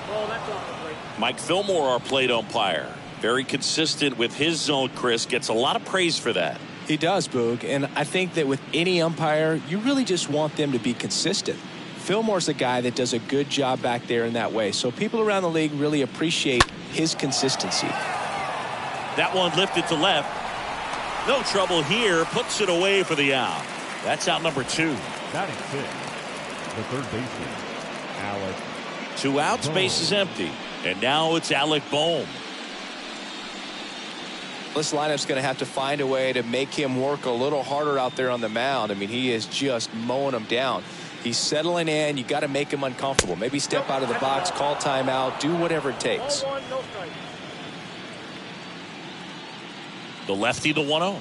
Oh, that's off the plate. Mike Fillmore, our plate umpire. Very consistent with his zone, Chris. Gets a lot of praise for that. He does, Boog. And I think that with any umpire, you really just want them to be consistent. Fillmore's a guy that does a good job back there in that way. So people around the league really appreciate his consistency. That one lifted to left. No trouble here. Puts it away for the out. That's out number 2. Batting 6, the third baseman, Alec. 2 outs, base is empty. And now it's Alec Bohm. This lineup's going to have to find a way to make him work a little harder out there on the mound. I mean, he is just mowing them down. He's settling in. You got to make him uncomfortable. Maybe step out of the box, call timeout, do whatever it takes. Ball 1, no strike. The lefty, the 1-0.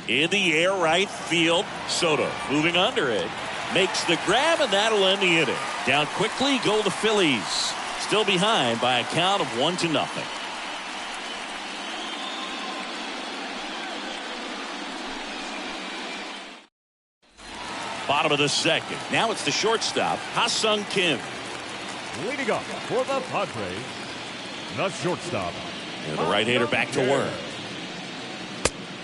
In the air, right field. Soto moving under it. Makes the grab, and that'll end the inning. Down quickly go the Phillies. Still behind by a count of 1-0. Bottom of the second. Now it's the shortstop, Ha-Sung Kim. Leading up for the Padres, the shortstop. And the right-hander back to work.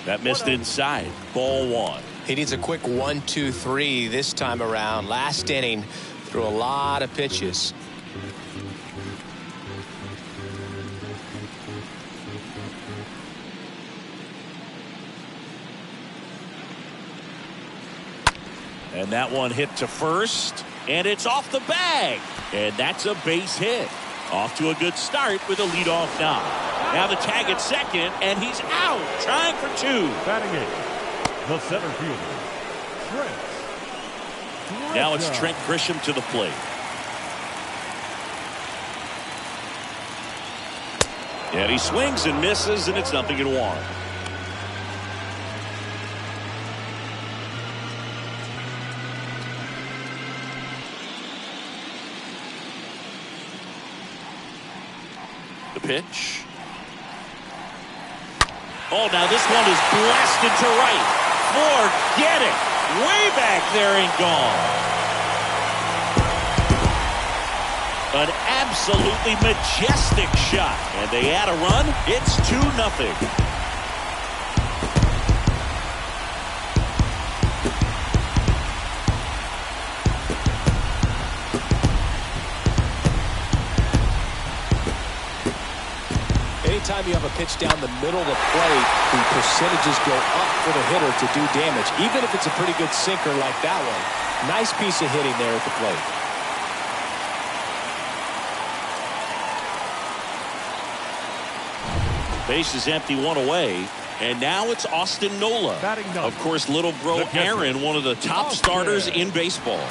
That missed inside. Ball one. He needs a quick 1-2-3 this time around. Last inning, threw a lot of pitches. And that one hit to first, and it's off the bag. And that's a base hit. Off to a good start with a leadoff knock. Now the tag at second, and he's out, trying for two. Batting eighth, the center fielder, Trent. Now it's Trent Grisham to the plate. And he swings and misses, and it's 0-1. The pitch. Oh, now this one is blasted to right. Forget it. Way back there and gone. An absolutely majestic shot. And they add a run. It's 2-0. Anytime you have a pitch down the middle of the plate, the percentages go up for the hitter to do damage, even if it's a pretty good sinker like that one. Nice piece of hitting there at the plate. Base is empty, one away. And now it's Austin Nola. Of course, little bro Aaron, one of the top starters in baseball.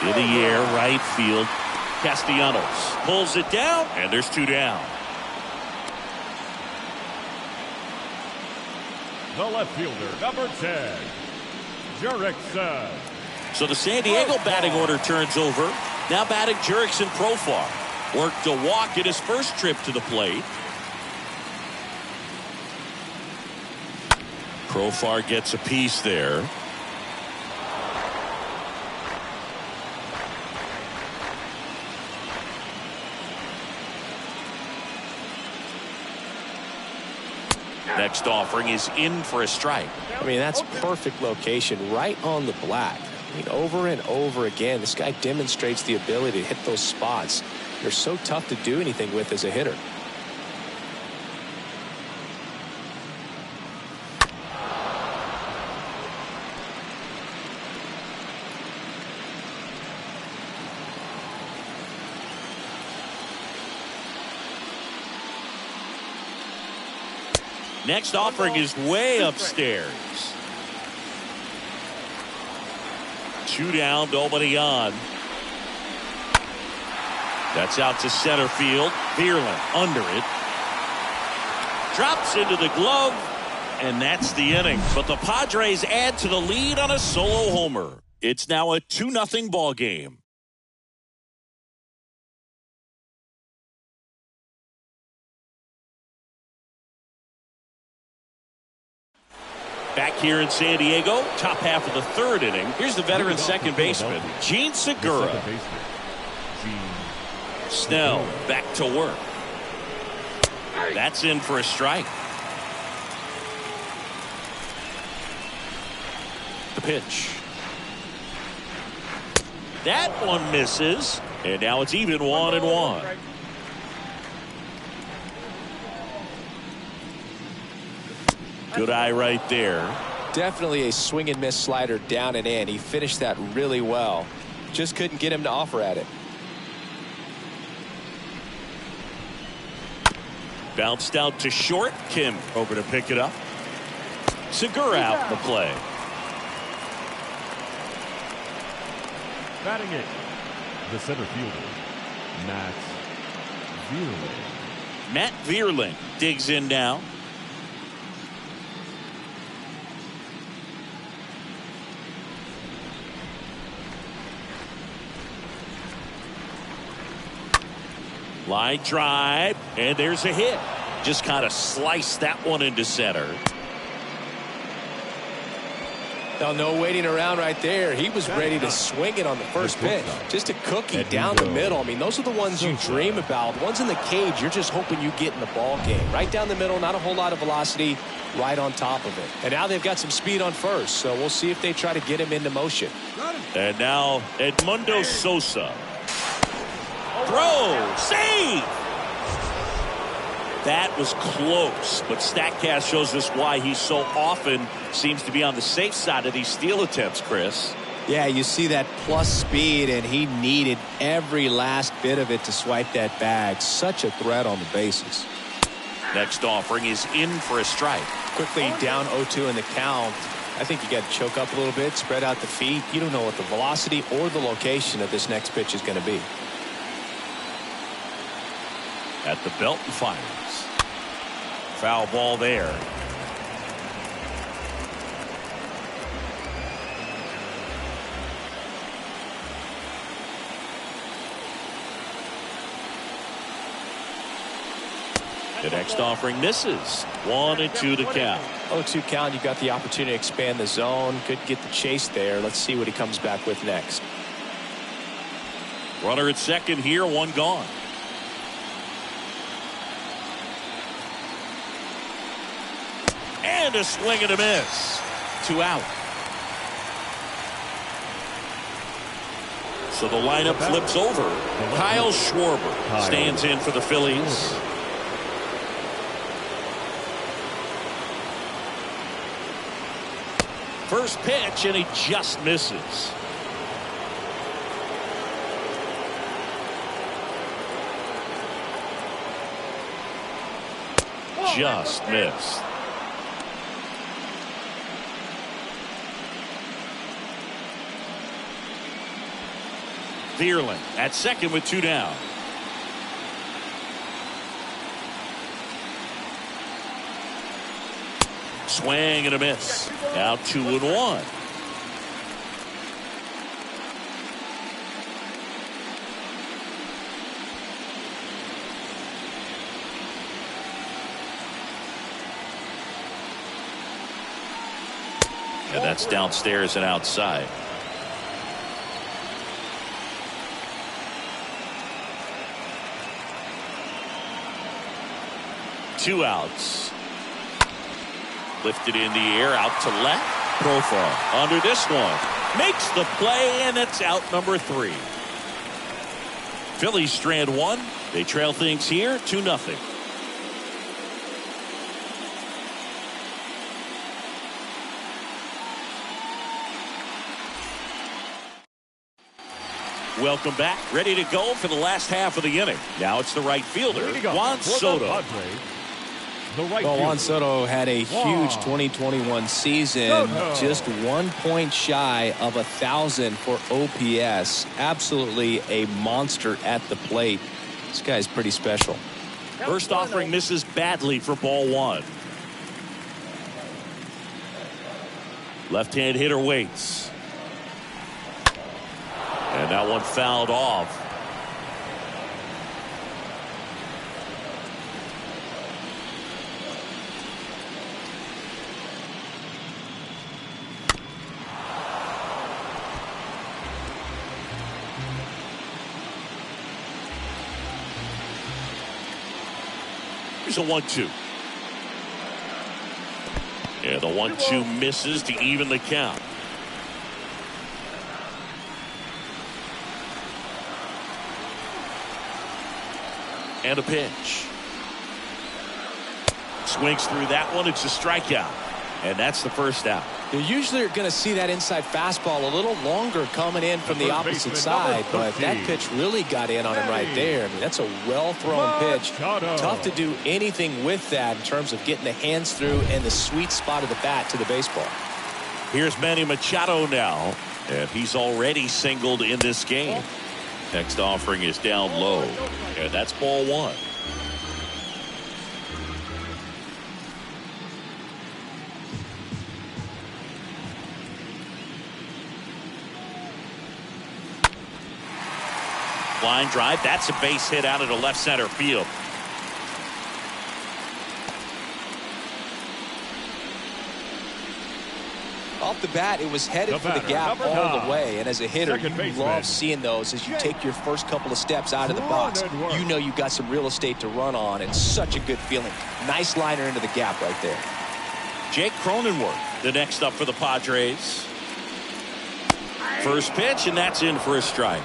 In the air, right field. Castellanos pulls it down, and there's two down. The left fielder, number 10, Jurickson. So the San Diego batting order turns over. Now batting Jurickson Profar. Worked a walk at his first trip to the plate. Profar gets a piece there. Next offering is in for a strike. I mean, that's perfect location, right on the black. I mean, over and over again, this guy demonstrates the ability to hit those spots. They're so tough to do anything with as a hitter. Next offering is way upstairs. Two down, nobody on. That's out to center field. Vierling under it. Drops into the glove, and that's the inning. But the Padres add to the lead on a solo homer. It's now a 2-0 ball game. Back here in San Diego, top half of the third inning. Here's the veteran second baseman, Gene Segura. Snell back to work. That's in for a strike. The pitch. That one misses, and now it's even 1-1. Good eye right there. Definitely a swing and miss slider down and in. He finished that really well. Just couldn't get him to offer at it. Bounced out to short. Kim over to pick it up. Segura out in the play. Batting eighth, the center fielder, Matt Vierling. Matt Vierling digs in now. Line drive, and there's a hit. Just kind of sliced that one into center. No waiting around right there. He was ready to swing it on the first pitch. Just a cookie down the middle. I mean, those are the ones you dream about. Ones in the cage, you're just hoping you get in the ball game. Right down the middle, not a whole lot of velocity, right on top of it. And now they've got some speed on first, so we'll see if they try to get him into motion. And now Edmundo Sosa. Throw, save. That was close, but StatCast shows us why he so often seems to be on the safe side of these steal attempts, Chris. Yeah, you see that plus speed, and he needed every last bit of it to swipe that bag. Such a threat on the bases. Next offering is in for a strike. Quickly down 0-2 in the count. I think you got to choke up a little bit, spread out the feet. You don't know what the velocity or the location of this next pitch is going to be. At the belt and fires. Foul ball there. The next offering misses. 1-2 to count. 0-2 count. You got the opportunity to expand the zone. Could get the chase there. Let's see what he comes back with next. Runner at second here, one gone. And a swing and a miss. 2 out. So the lineup flips over. Kyle Schwarber stands in for the Phillies. First pitch, and he just misses. Just missed. Vierland at second with 2 down. Swing and a miss. Now 2-1. And that's downstairs and outside. Two outs. Lifted in the air, out to left. Profar under this one. Makes the play, and it's out number 3. Phillies strand 1. They trail things here 2-0. Welcome back. Ready to go for the last half of the inning. Now it's the right fielder, Juan Soto. Juan Soto had a huge 2021 season, just 1 point shy of 1,000 for OPS. Absolutely a monster at the plate. This guy's pretty special. First offering misses badly for ball 1. Left-hand hitter waits. And that one fouled off. Here's a 1-2. Yeah, the 1-2 misses to even the count. And a pitch. Swings through that one. It's a strikeout. And that's the first out. You usually are going to see that inside fastball a little longer coming in from the opposite side, but that pitch really got in on him right there. I mean, that's a well-thrown pitch. Tough to do anything with that in terms of getting the hands through and the sweet spot of the bat to the baseball. Here's Manny Machado now, and he's already singled in this game. Next offering is down low, and that's ball 1. Line drive. That's a base hit out of the left center field. off the bat, it was headed for the gap all the way. And as a hitter, you love seeing those as you take your first couple of steps out of the box. You know you've got some real estate to run on, and such a good feeling. Nice liner into the gap right there. Jake Cronenworth, the next up for the Padres. First pitch, and that's in for a strike.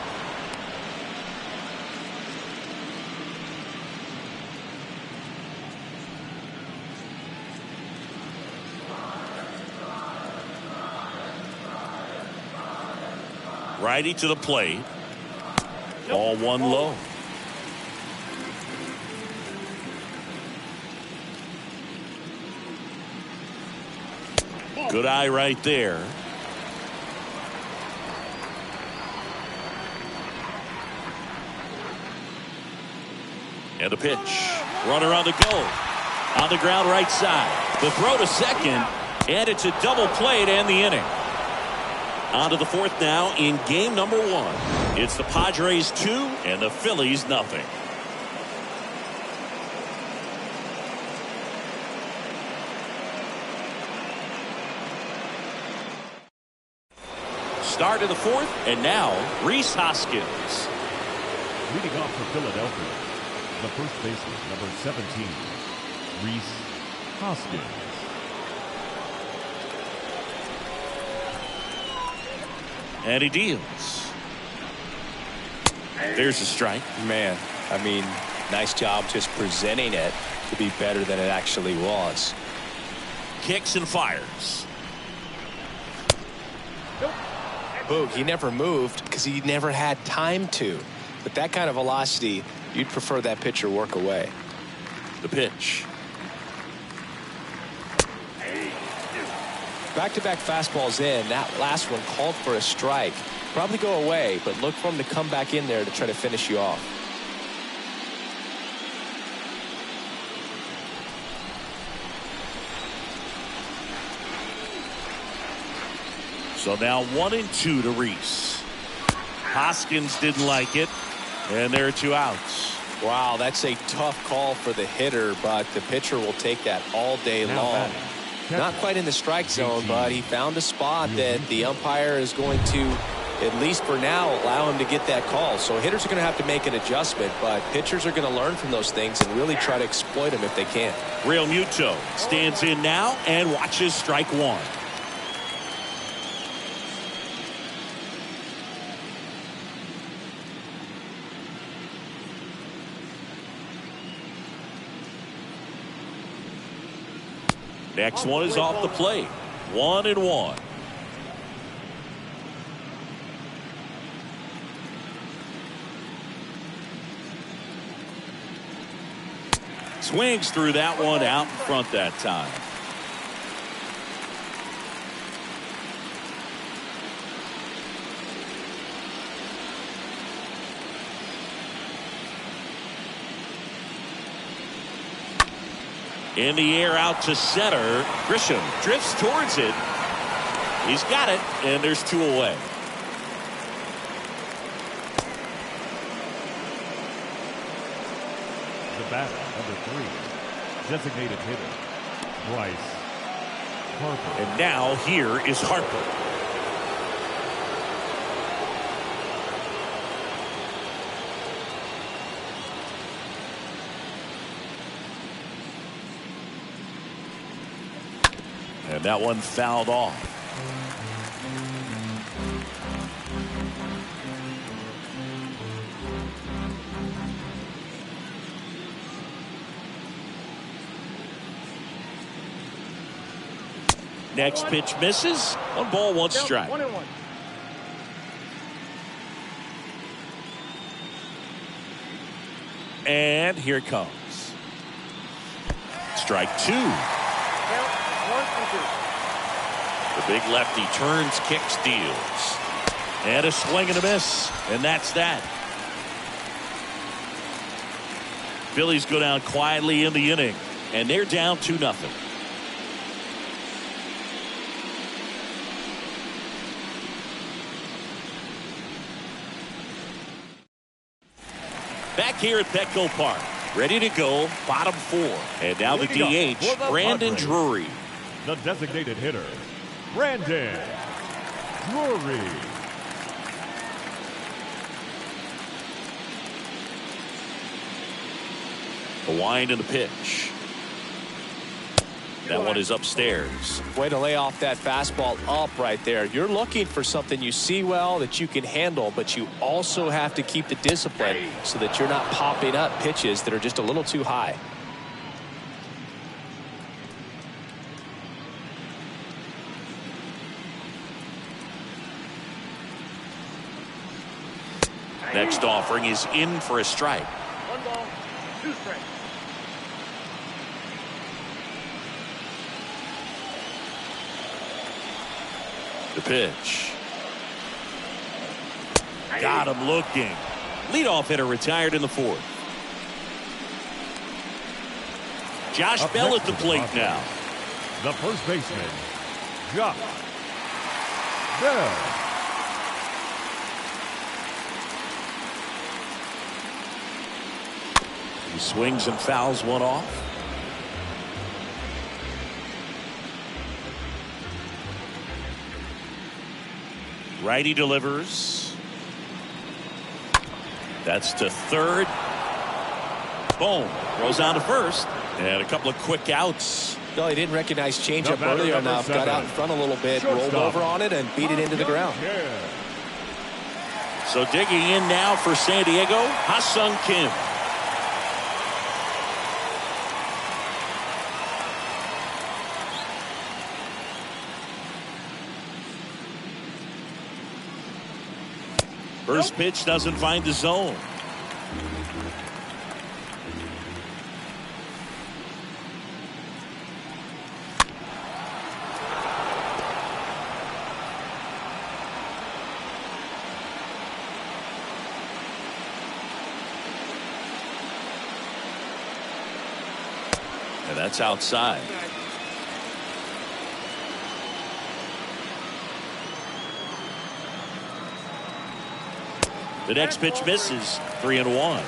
Righty to the plate. Ball one low. Good eye right there. And the pitch. Runner on the go. On the ground right side. The throw to second. And it's a double play to end the inning. On to the fourth now in game number 1. It's the Padres 2 and the Phillies nothing. Start of the fourth, and now Rhys Hoskins. Leading off for Philadelphia, the first baseman, number 17, Rhys Hoskins. And he deals. There's a strike. Man, I mean, nice job just presenting it to be better than it actually was. Kicks and fires. Boog, he never moved because he never had time to. But that kind of velocity, you'd prefer that pitcher work away. The pitch. Back-to-back fastballs in. That last one called for a strike. Probably go away, but look for him to come back in there to try to finish you off. So now 1-2 to Rhys. Hoskins didn't like it, and there are 2 outs. Wow, that's a tough call for the hitter, but the pitcher will take that all day long. Not quite in the strike zone, but he found a spot that the umpire is going to, at least for now, allow him to get that call. So hitters are going to have to make an adjustment, but pitchers are going to learn from those things and really try to exploit them if they can. Real Muto stands in now and watches strike 1. Next one is off the plate. 1-1. Swings through that one out in front that time. In the air out to center. Grisham drifts towards it. He's got it, and there's 2 away. The batter, number 3, designated hitter, Bryce Harper. And now here is Harper. And that one fouled off. Next pitch misses. 1 ball, 1 strike. 1-1. And here it comes. Strike 2. The big lefty turns, kicks, deals. And a swing and a miss. And that's that. Phillies go down quietly in the inning. And they're down 2-0. Back here at Petco Park. Ready to go, bottom 4. And now the DH, Brandon Drury. The designated hitter, Brandon Drury. The wind and the pitch. That one is upstairs. Way to lay off that fastball up right there. You're looking for something you see well that you can handle, but you also have to keep the discipline so that you're not popping up pitches that are just a little too high. Next offering is in for a strike. 1 ball, 2 strikes. The pitch. Got him looking. Leadoff hitter retired in the 4th. Josh Bell at the plate now. The first baseman, Josh Bell. He swings and fouls one off. Righty delivers. That's to third. Boom. Throws on to first. And a couple of quick outs. No, he didn't recognize changeup The batter, earlier number enough. 7. Got out in front a little bit, Shortstop. rolled over on it, and beat it into the ground. So digging in now for San Diego, Ha-Sung Kim. First pitch doesn't find the zone. And that's outside. The next pitch misses. 3-1.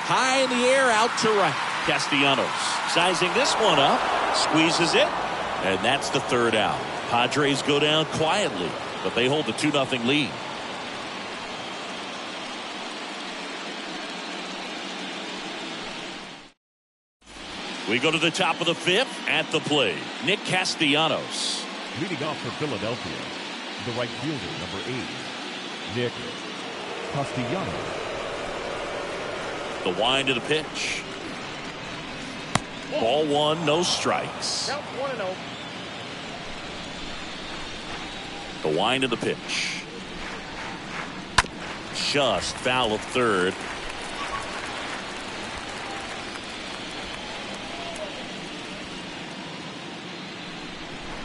High in the air, out to right. Castellanos sizing this one up, squeezes it, and that's the 3rd out. Padres go down quietly, but they hold the 2-0 lead. We go to the top of the 5th. At the plate, Nick Castellanos. Leading off for Philadelphia, the right fielder, number 8, Nick Castellanos. The wind of the pitch. Ball 1, no strikes. Count 1-0. The wind of the pitch. Just foul of third.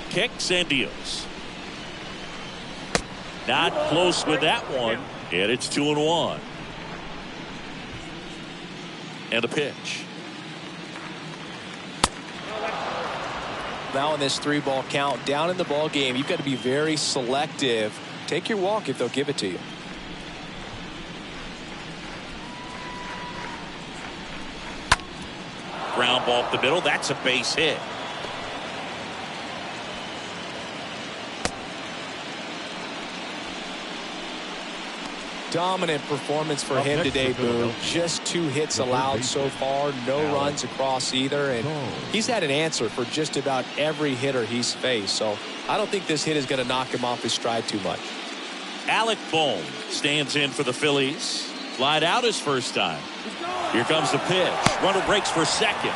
Kicks and deals. Not close with that one. And it's 2-1. And a pitch. Now in this 3-ball count, down in the ball game, you've got to be very selective. Take your walk if they'll give it to you. Ground ball up the middle. That's a base hit. Dominant performance for him today, Boo. Just 2 hits allowed so far, no runs across either, and he's had an answer for just about every hitter he's faced. So I don't think this hit is going to knock him off his stride too much. Alec Bohm stands in for the Phillies. Flied out his first time. Here comes the pitch. Runner breaks for second.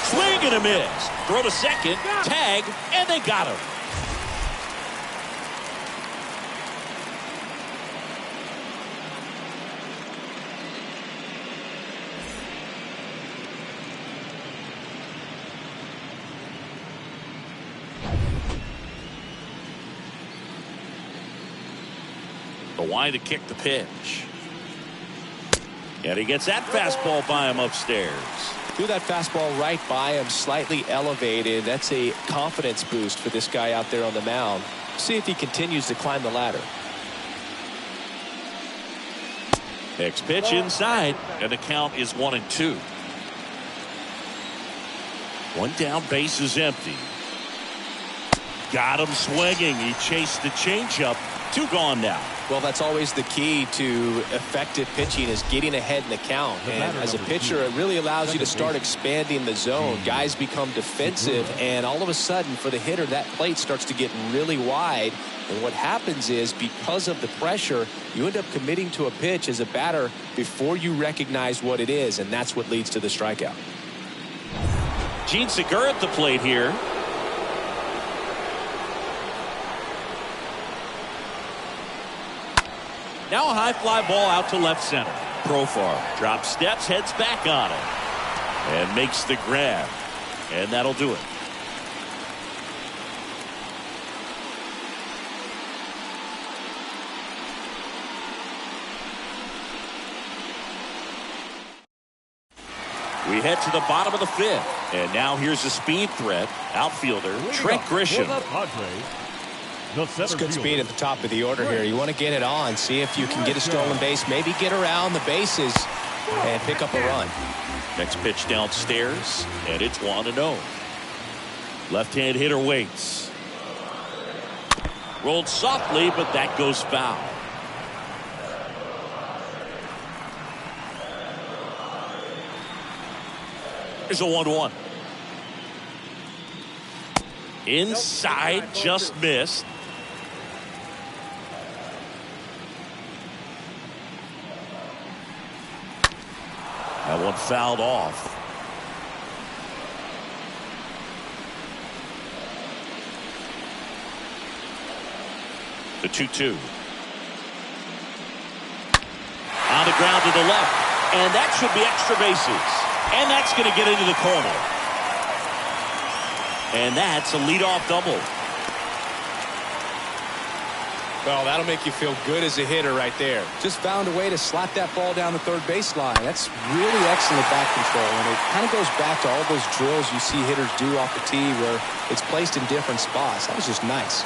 Swing and a miss. Throw to second. Tag, and they got him. The wind to kick the pitch. And he gets that fastball by him upstairs. Threw that fastball right by him, slightly elevated. That's a confidence boost for this guy out there on the mound. See if he continues to climb the ladder. Next pitch inside, and the count is 1-2. One down, base is empty. Got him swinging. He chased the changeup. 2 gone now. Well, that's always the key to effective pitching, is getting ahead in the count. And as a pitcher, it really allows you to start expanding the zone. Guys become defensive, and all of a sudden, for the hitter, that plate starts to get really wide. And what happens is, because of the pressure, you end up committing to a pitch as a batter before you recognize what it is, and that's what leads to the strikeout. Gene Segura at the plate here. Now a high fly ball out to left center. Profar drops steps, heads back on it, and makes the grab. And that'll do it. We head to the bottom of the 5th. And now here's a speed threat. Outfielder Trent Grisham. It's good speed at the top of the order here. You want to get it on, see if you can get a stolen base, maybe get around the bases and pick up a run. Next pitch downstairs, and it's 1-0. Left-hand hitter waits. Rolled softly, but that goes foul. Here's a 1-1. Inside, just missed. That one fouled off. The 2-2. On the ground to the left. And that should be extra bases. And that's going to get into the corner. And that's a leadoff double. Well, that'll make you feel good as a hitter right there. Just found a way to slap that ball down the third baseline. That's really excellent back control, and it kind of goes back to all those drills you see hitters do off the tee where it's placed in different spots. That was just nice.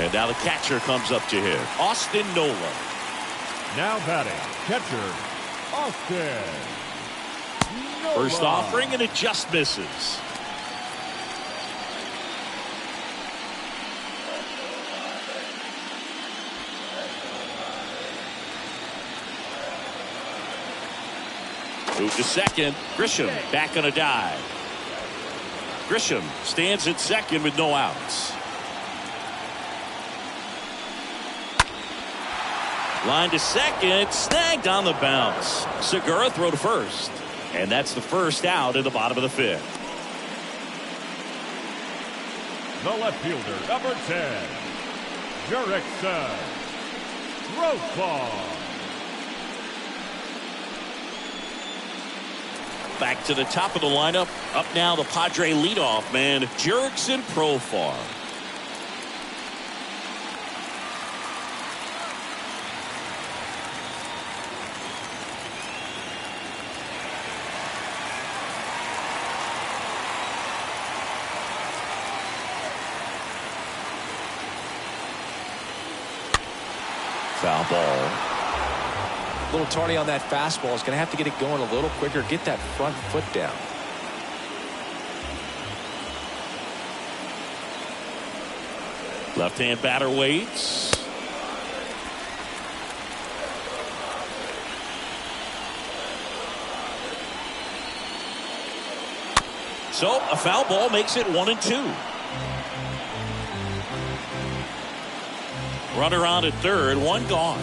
And now the catcher comes up to him, Austin Nola. Now batting, catcher, Austin Nola. First offering, and it just misses. Move to second. Grisham back on a dive. Grisham stands at second with no outs. Line to second, snagged on the bounce. Segura throw to first. And that's the first out in the bottom of the 5th. The left fielder, number 10, Jurickson Profar. Back to the top of the lineup. Up now the Padre leadoff man, Jurickson Profar. Foul ball. A little tardy on that fastball. Is going to have to get it going a little quicker. Get that front foot down. Left-hand batter waits. So a foul ball makes it 1-2. Runner on at third, one gone.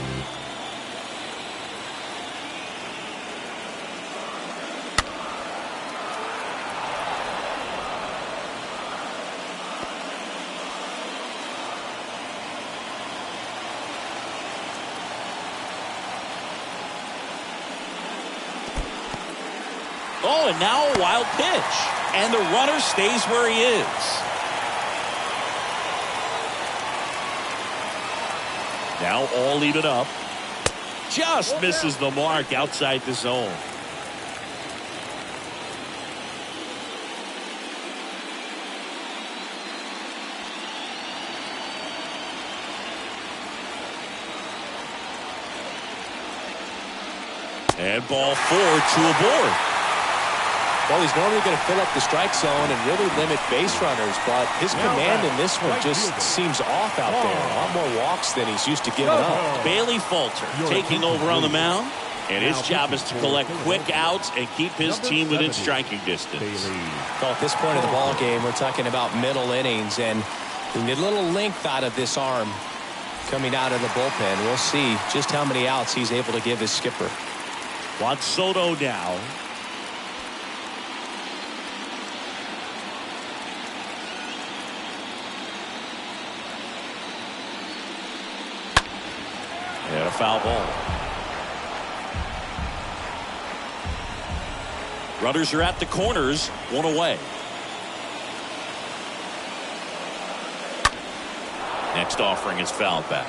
Oh, and now a wild pitch. And the runner stays where he is. Now all even up. Just misses the mark outside the zone. And ball 4, 2 aboard. Well, he's normally going to fill up the strike zone and really limit base runners, but his command in this one just seems off out there. A lot more walks than he's used to giving up. Bailey Falter taking over on the mound. And his job is to collect quick outs and keep his team within striking distance. Well, at this point of the ball game, we're talking about middle innings, and we need a little length out of this arm coming out of the bullpen. We'll see just how many outs he's able to give his skipper. Juan Soto now. And a foul ball. Runners are at the corners, 1 away. Next offering is fouled back.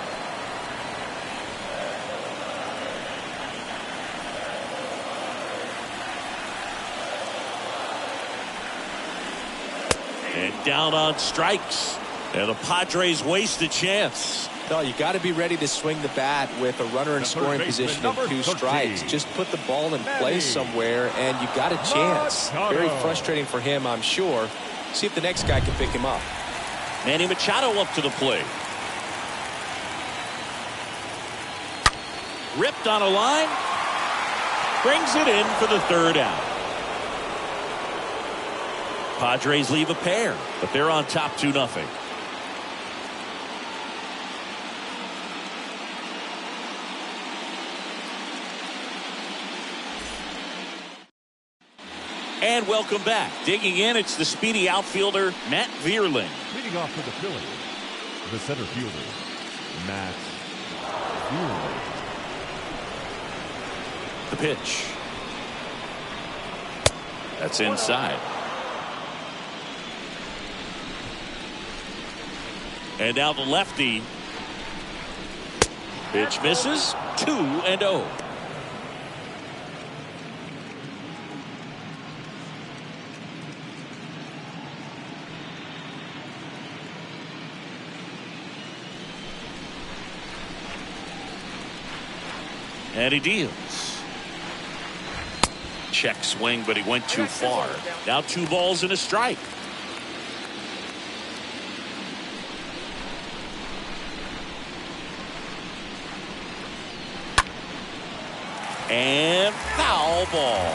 And down on strikes. And the Padres waste a chance. No, you got to be ready to swing the bat with a runner in scoring position and 2 strikes. Just put the ball in place somewhere, and you got a chance. Very frustrating for him, I'm sure. See if the next guy can pick him up. Manny Machado up to the plate. Ripped on a line. Brings it in for the 3rd out. Padres leave a pair, but they're on top 2-0. And welcome back. Digging in, it's the speedy outfielder, Matt Vierling. Leading off for the Phillies, the center fielder, Matt Vierling. The pitch. That's inside. And now the lefty. Pitch misses. 2-0. And he deals. Check swing, but he went too far. Now 2 balls and a strike. And foul ball.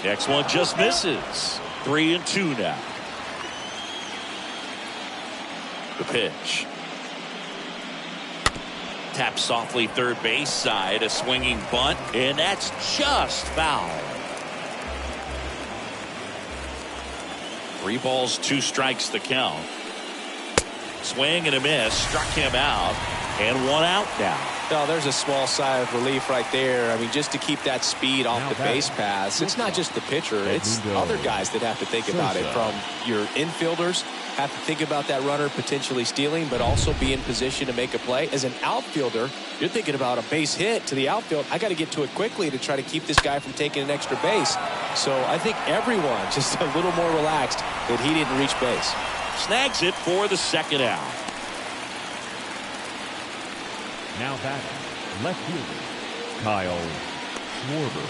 Next one just misses. 3-2 now. The pitch. Tap softly third base side. A swinging bunt. And that's just foul. 3 balls, 2 strikes the count. Swing and a miss. Struck him out. And 1 out now. Oh, there's a small sigh of relief right there. I mean, just to keep that speed off the base pass. It's not just the pitcher. It's other guys that have to think about it. From your infielders, have to think about that runner potentially stealing, but also be in position to make a play. As an outfielder, you're thinking about a base hit to the outfield. I got to get to it quickly to try to keep this guy from taking an extra base. So I think everyone just a little more relaxed that he didn't reach base. Snags it for the 2nd out. Now back, left fielder, Kyle Schwarber.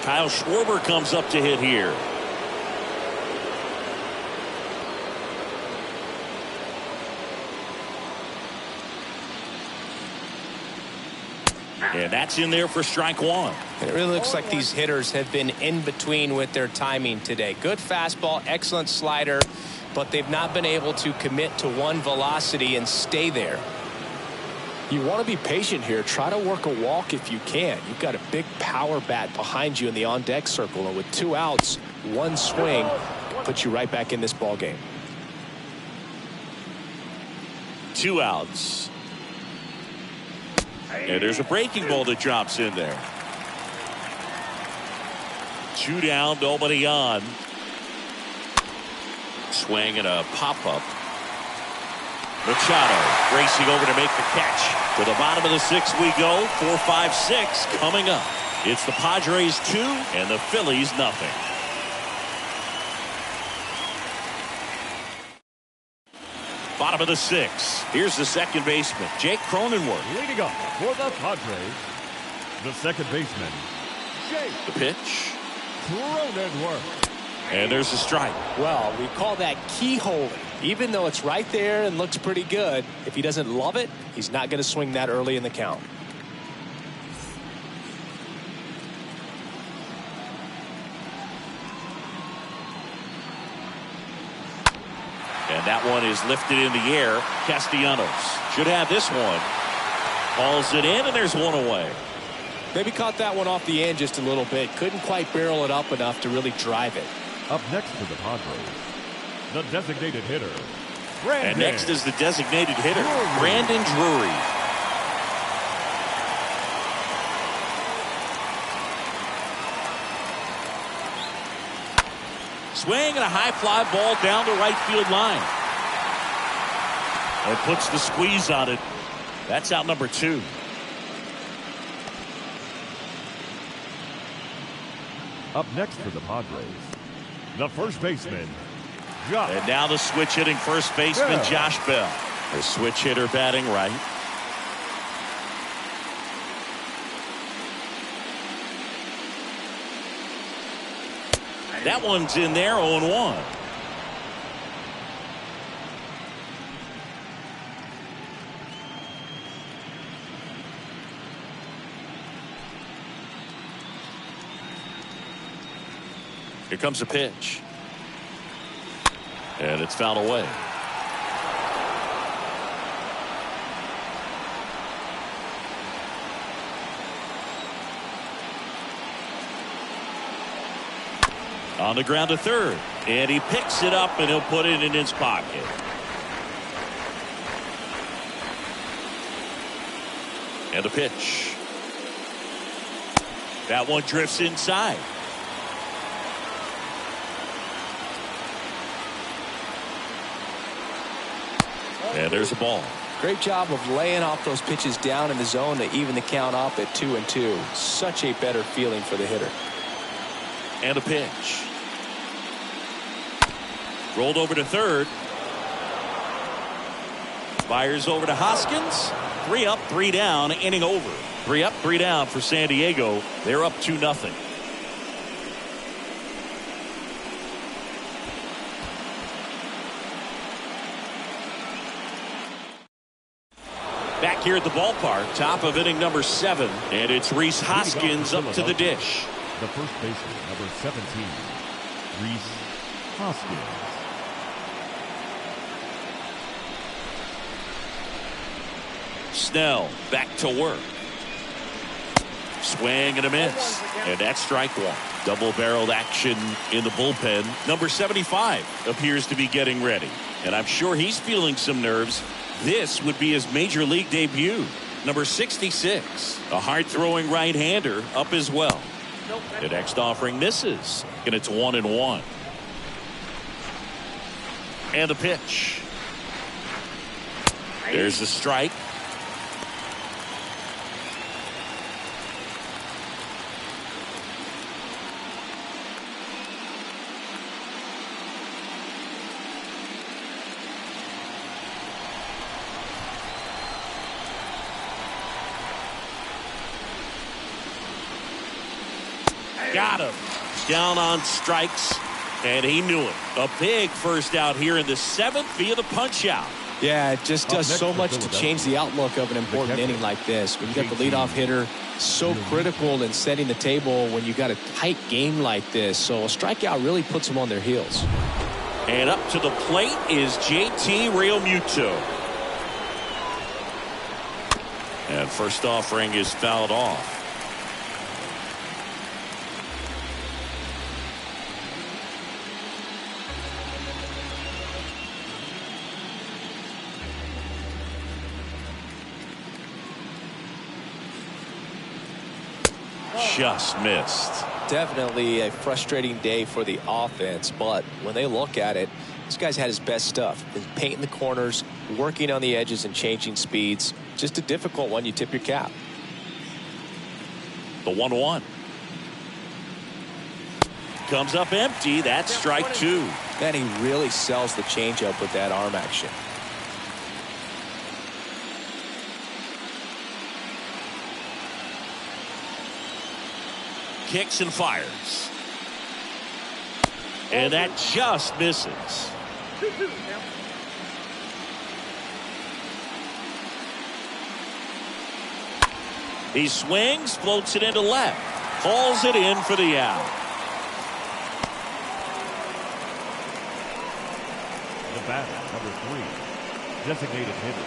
Kyle Schwarber comes up to hit here. And that's in there for strike 1. It really looks like these hitters have been in between with their timing today. Good fastball, excellent slider, but they've not been able to commit to one velocity and stay there. You want to be patient here. Try to work a walk if you can. You've got a big power bat behind you in the on-deck circle, and with 2 outs, 1 swing puts you right back in this ball game. 2 outs. And there's a breaking ball that drops in there. 2 down, nobody on. Swing and a pop-up. Machado racing over to make the catch. To the bottom of the 6th we go. 4, 5, 6 coming up. It's the Padres 2 and the Phillies nothing. Bottom of the 6th. Here's the second baseman, Jake Cronenworth. Leading up for the Padres, the second baseman, Jake. The pitch. Cronenworth. And there's a strike. Well, we call that keyholing. Even though it's right there and looks pretty good, if he doesn't love it, he's not going to swing that early in the count. And that one is lifted in the air. Castellanos should have this one. Hauls it in, and there's one away. Maybe caught that one off the end just a little bit. Couldn't quite barrel it up enough to really drive it. Up next for the Padres, the designated hitter, And next is the designated hitter, Brandon Drury. Swing and a high fly ball down the right field line. And puts the squeeze on it. That's out number 2. Up next for the Padres, the first baseman, Josh. And now the switch hitting first baseman, Josh Bell. The switch hitter batting right. That one's in there, 0-1. Here comes a pitch. And it's fouled away. On the ground to third. And he picks it up and he'll put it in his pocket. And the pitch. That one drifts inside. And there's a ball. Great job of laying off those pitches down in the zone to even the count up at 2-2. Such a better feeling for the hitter. And a pitch. Rolled over to third. Fires over to Hoskins. 3 up, 3 down, inning over. 3 up, 3 down for San Diego. They're up 2-0. Back here at the ballpark, top of inning number 7, and it's Rhys Hoskins up to the dish. The first baseman, number 17, Rhys Hoskins. Snell back to work. Swing and a miss. And that's strike 1. Double-barreled action in the bullpen. Number 75 appears to be getting ready. And I'm sure he's feeling some nerves. This would be his major league debut. Number 66, a hard-throwing right-hander up as well. The next offering misses, and it's 1-1. And the pitch. There's the strike. Got him. Down on strikes, and he knew it. A big first out here in the 7th via the punch out. Yeah, it just does so much to change the outlook of an important inning like this. When you got the leadoff hitter, so critical in setting the table when you got a tight game like this. So a strikeout really puts them on their heels. And up to the plate is JT Realmuto. And first offering is fouled off. Just missed. Definitely a frustrating day for the offense, but when they look at it, this guy's had his best stuff. Been painting the corners, working on the edges and changing speeds. Just a difficult one. You tip your cap. The 1-1 comes up empty. That's strike 2. Man, he really sells the changeup with that arm action. kicks and fires. And that just misses. He swings, floats it into left. Calls it in for the out. The batter, number 3, designated hitter,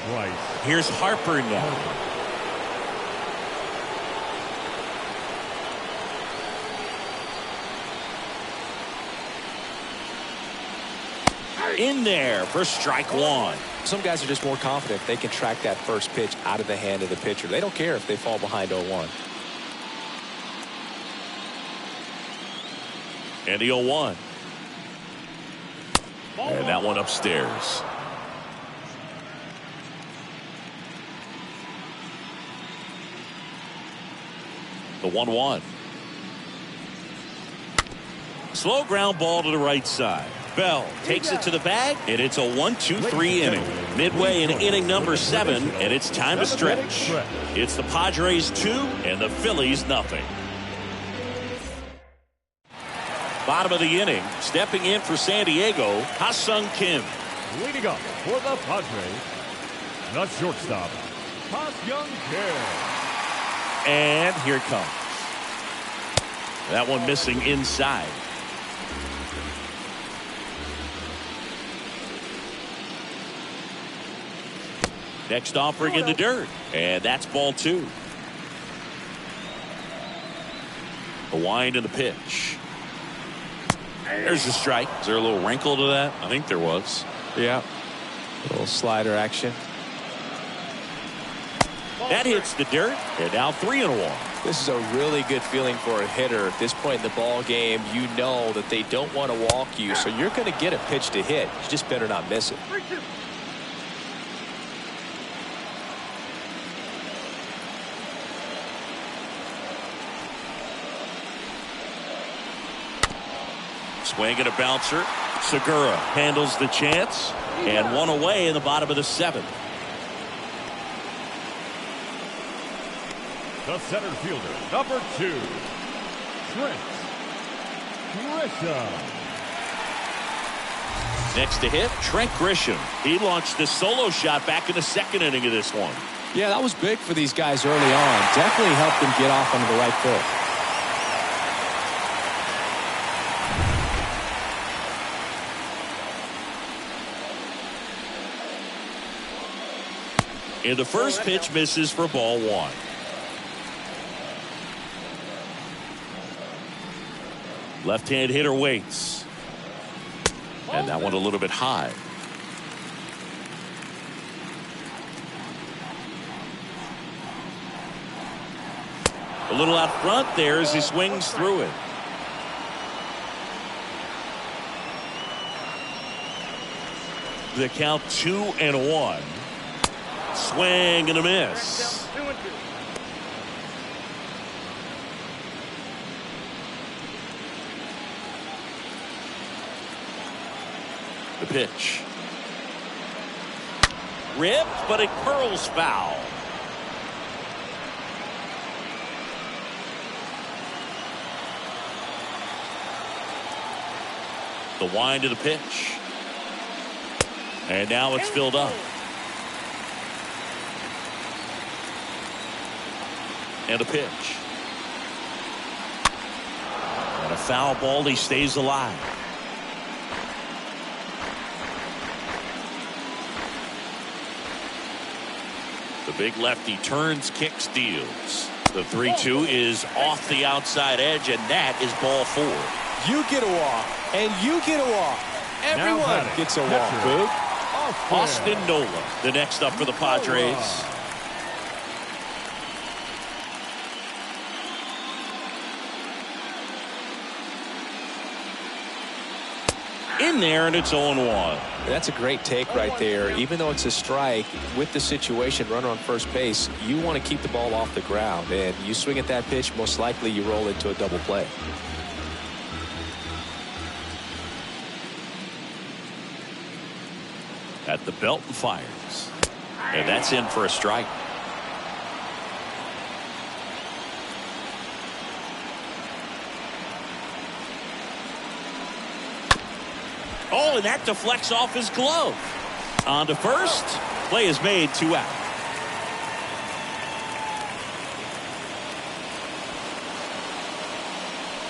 Bryce. Here's Harper now. In there for strike 1. Some guys are just more confident they can track that first pitch out of the hand of the pitcher. They don't care if they fall behind 0-1. And the 0-1. And that one upstairs. The 1-1. Slow ground ball to the right side. Bell takes it to the bag, and it's a 1-2-3 inning. Midway in inning number 7, and it's time to stretch. It's the Padres 2 and the Phillies nothing. Bottom of the inning, stepping in for San Diego, Ha-Sung Kim. Leading up for the Padres, the shortstop, Ha-Sung Kim. And here it comes. That one missing inside. Next offering in the dirt. And that's ball 2. The wind and the pitch. There's the strike. Is there a little wrinkle to that? I think there was. Yeah. A little slider action. That hits the dirt. And now 3-1. This is a really good feeling for a hitter at this point in the ball game. You know that they don't want to walk you, so you're going to get a pitch to hit. You just better not miss it. Swing and a bouncer. Segura handles the chance. And one away in the bottom of the 7th. The center fielder, number 2, Trent Grisham. Next to hit, Trent Grisham. He launched the solo shot back in the 2nd inning of this one. Yeah, that was big for these guys early on. Definitely helped them get off on the right foot. And the first pitch misses for ball 1. Left-hand hitter waits. And that one a little bit high. A little out front there as he swings through it. The count 2-1. Swing and a miss. The pitch. Ripped, but it curls foul. The wind of the pitch. And now it's filled up. And a pitch. And a foul ball. He stays alive. The big lefty turns, kicks, deals. The 3-2 is off the outside edge, and that is ball 4. You get a walk, and you get a walk. Everyone gets a walk, Boog. Austin Nola, the next up for the Padres. In there, and it's 0-1. That's a great take right there. Even though it's a strike, with the situation, runner on first base, you want to keep the ball off the ground. And you swing at that pitch, most likely you roll into a double play. At the belt and fires. And that's in for a strike. Oh, and that deflects off his glove. On to first. Play is made, 2 out.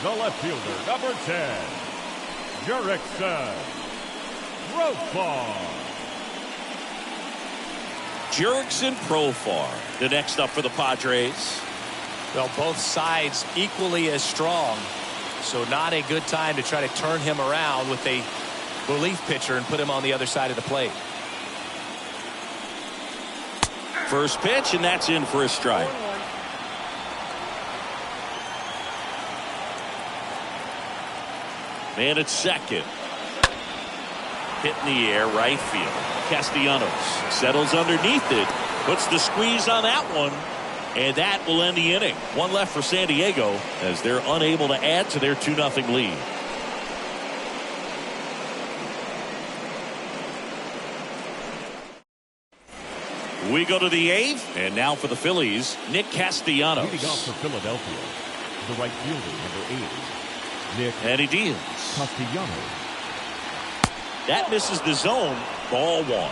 The left fielder, number 10, Jurickson Profar. Jurickson Profar, the next up for the Padres. Well, both sides equally as strong, so not a good time to try to turn him around with a relief pitcher and put him on the other side of the plate. First pitch, and that's in for a strike. Man at second. Hit in the air, right field. Castellanos settles underneath it. Puts the squeeze on that one. And that will end the inning. One left for San Diego as they're unable to add to their 2-0 lead. We go to the 8th, and now for the Phillies, Nick Castellanos. Leading off for Philadelphia, the right fielder, number 8, Nick Eddie Diaz. Castellanos. That misses the zone. Ball 1.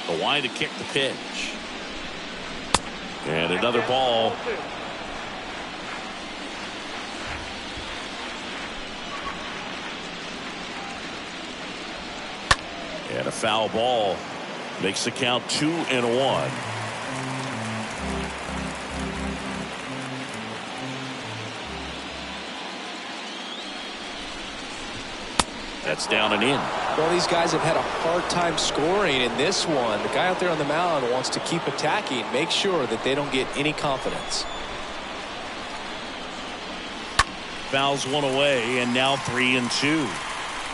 The wind to kick the pitch. And another ball. And a foul ball makes the count 2-1. That's down and in. Well, these guys have had a hard time scoring in this one. The guy out there on the mound wants to keep attacking, make sure that they don't get any confidence. Fouls one away, and now 3-2.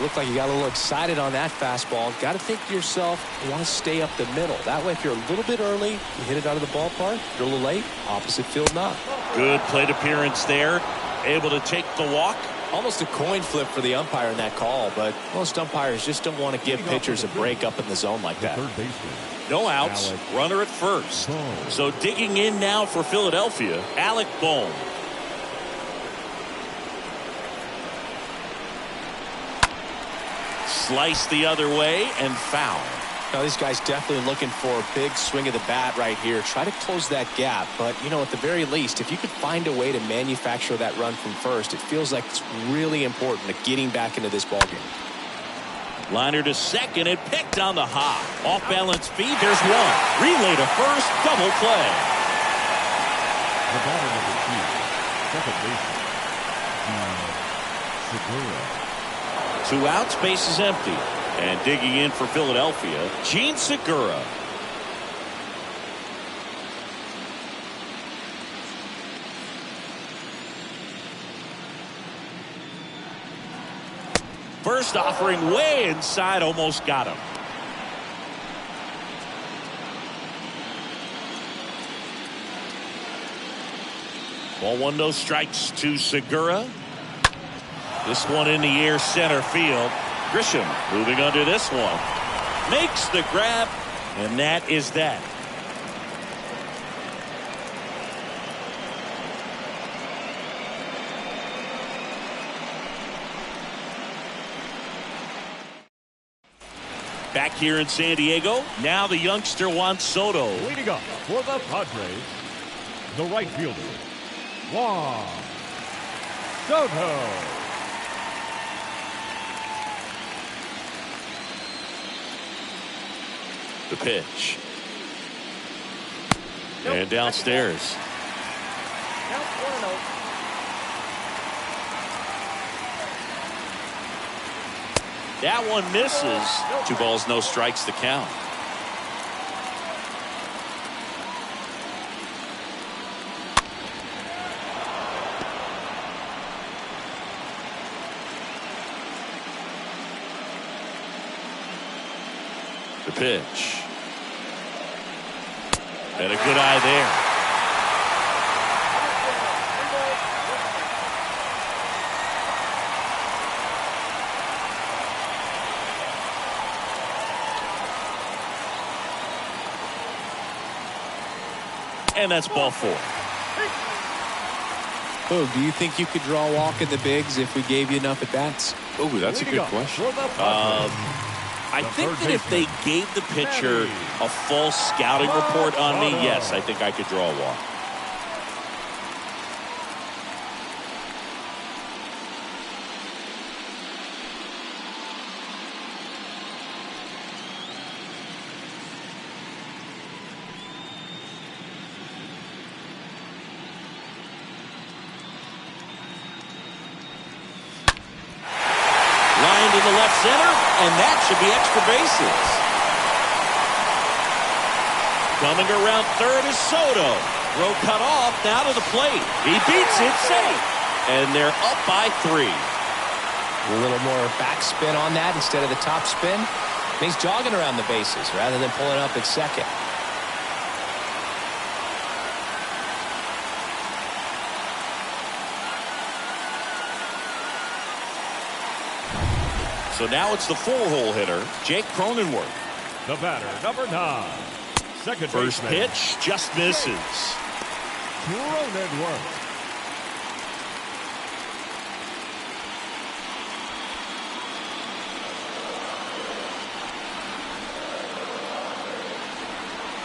Looked like you got a little excited on that fastball. Got to think to yourself, you want to stay up the middle. That way, if you're a little bit early, you hit it out of the ballpark. If you're a little late, opposite field not. Good plate appearance there. Able to take the walk. Almost a coin flip for the umpire in that call, but most umpires just don't want to give pitchers a break up in the zone like that. No outs, runner at first. So digging in now for Philadelphia, Alec Bohm. Slice the other way and foul. Now, these guys definitely looking for a big swing of the bat right here. Try to close that gap. But, you know, at the very least, if you could find a way to manufacture that run from first, it feels like it's really important to getting back into this ballgame. Liner to second and picked on the hop. Off balance feed. There's one. Relay to first. Double play. The batter number 2, second baseman, Segura. 2 outs, base is empty. And digging in for Philadelphia, Gene Segura. First offering way inside, almost got him. Ball 1, no strikes to Segura. This one in the air, center field. Grisham moving under this one. Makes the grab, and that is that. Back here in San Diego, now the youngster Juan Soto. Leading up for the Padres, the right fielder, Juan Soto. The pitch. And downstairs. That one misses. 2 balls, no strikes to count. The pitch. And a good eye there. And that's ball 4. Oh, do you think you could draw a walk in the bigs if we gave you enough at-bats? Oh, that's a good question. I think that if they gave the pitcher a full scouting report on me, yes, I think I could draw a walk. Lined in the left center, and that should be extra bases. Coming around third is Soto. Throw cut off, now to the plate. He beats it, safe. And they're up by 3. A little more backspin on that instead of the top spin. He's jogging around the bases rather than pulling up at second. So now it's the 4-hole hitter, Jake Cronenworth. The batter, number 9. Second First baseman, pitch just misses. Cronenworth.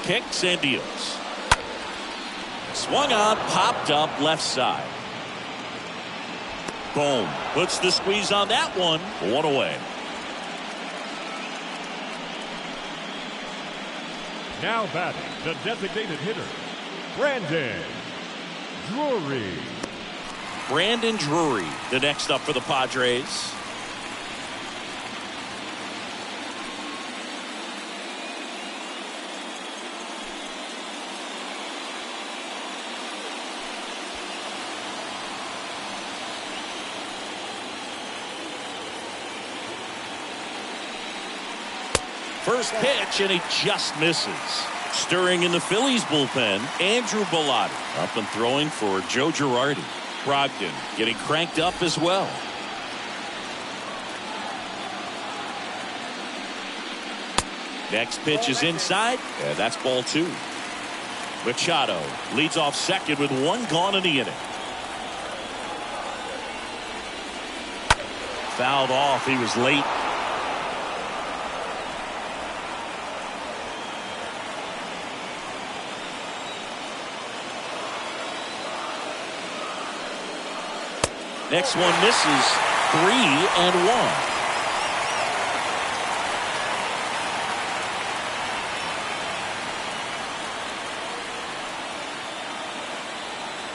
Kicks and deals. Swung on, popped up left side. Boom. Puts the squeeze on that one. 1 away. Now batting, the designated hitter, Brandon Drury. Brandon Drury, the next up for the Padres. First pitch, and he just misses. Stirring in the Phillies bullpen, Andrew Bellotti up and throwing for Joe Girardi. Brogdon getting cranked up as well. Next pitch is inside, and that's ball 2. Machado leads off second with 1 gone in the inning. Fouled off, he was late. Next one misses. 3-1.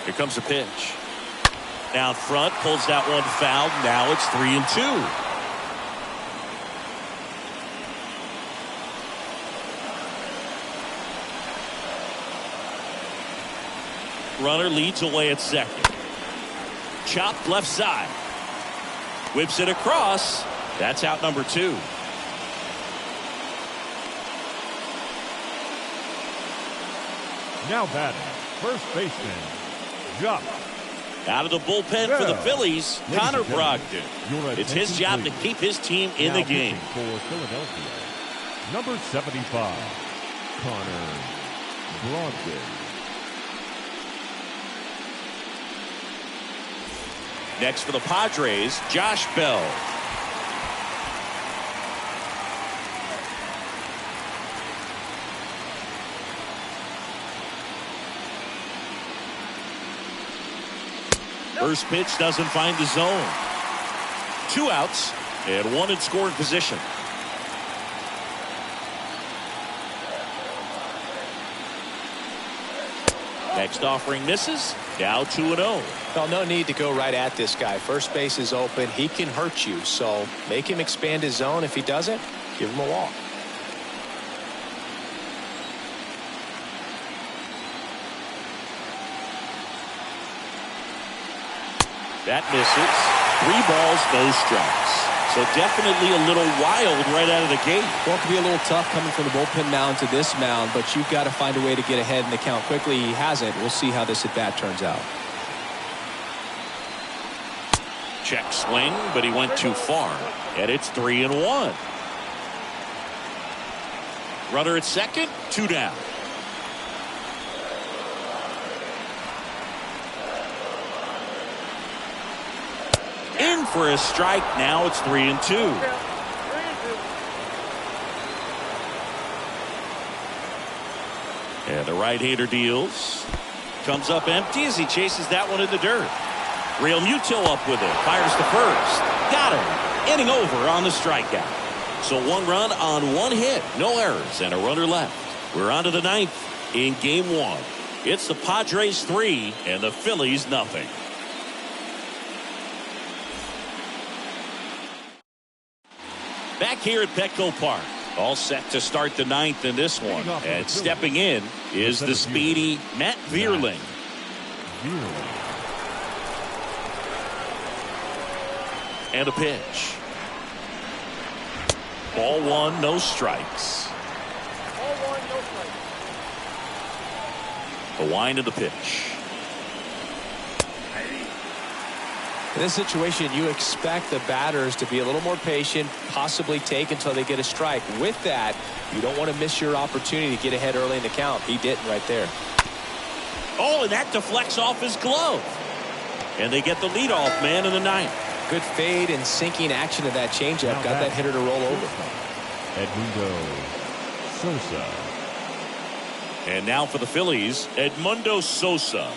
Here comes a pitch. Down front, pulls that one foul. Now it's 3-2. Runner leads away at second. Chopped left side. Whips it across. That's out number 2. Now batting, first baseman, Josh. Out of the bullpen for the Phillies, Connor Brogdon. It's his job to keep his team in the game. For Philadelphia, number 75, Connor Brogdon. Next for the Padres, Josh Bell. First pitch doesn't find the zone. 2 outs and 1 in scoring position. Next offering misses. Now 2-0. Well, no need to go right at this guy. First base is open. He can hurt you. So make him expand his zone. If he doesn't, give him a walk. That misses. 3 balls, no strikes. So definitely a little wild right out of the gate. Well, it could be a little tough coming from the bullpen mound to this mound, but you've got to find a way to get ahead in the count quickly. He hasn't. We'll see how this at-bat turns out. Check swing, but he went too far. And it's 3-1. Runner at second, 2 down. in for a strike. Now it's 3-2. And the right-hander deals. Comes up empty as he chases that one in the dirt. Real Muto up with it. Fires to first. Got him. Inning over on the strikeout. So 1 run on 1 hit. No errors and a runner left. We're on to the 9th in game 1. It's the Padres 3 and the Phillies nothing. Back here at Petco Park. All set to start the 9th in this one. And stepping in is the speedy Matt Vierling. And a pitch. Ball 1, no strikes. Ball 1, no strikes. The wind of the pitch. In this situation, you expect the batters to be a little more patient, possibly take until they get a strike. With that, you don't want to miss your opportunity to get ahead early in the count. He didn't right there. Oh, and that deflects off his glove. And they get the leadoff man in the 9th. Good fade and sinking action of that changeup. Got that hitter to roll over. Edmundo Sosa. And now for the Phillies, Edmundo Sosa.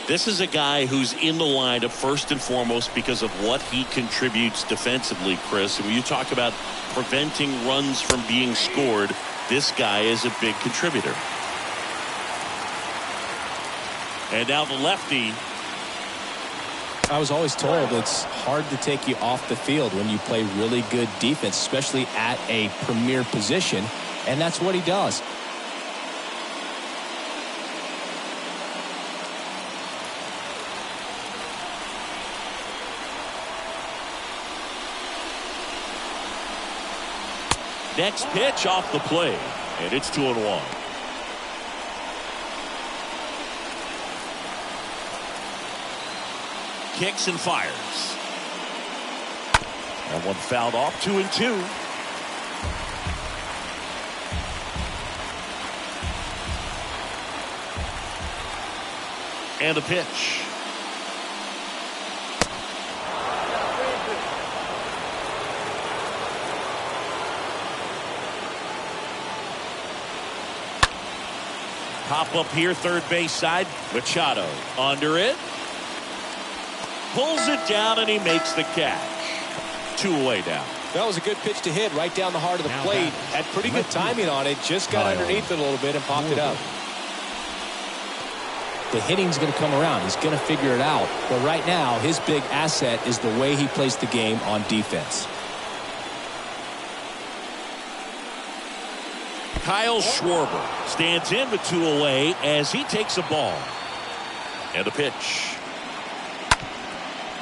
This is a guy who's in the lineup first and foremost because of what he contributes defensively, Chris. And when you talk about preventing runs from being scored, this guy is a big contributor. And now the lefty. I was always told it's hard to take you off the field when you play really good defense, especially at a premier position. And that's what he does. Next pitch off the plate, and it's 2-1. Kicks and fires. And one fouled off, 2-2. And a pitch. Pop up here, third base side. Machado under it. Pulls it down and he makes the catch. 2 away now. That was a good pitch to hit right down the heart of the plate. Had pretty good timing on it. Just got underneath it a little bit and popped it up. The hitting's going to come around. He's going to figure it out. But right now, his big asset is the way he plays the game on defense. Kyle Schwarber stands in with 2 away as he takes a ball. And a pitch.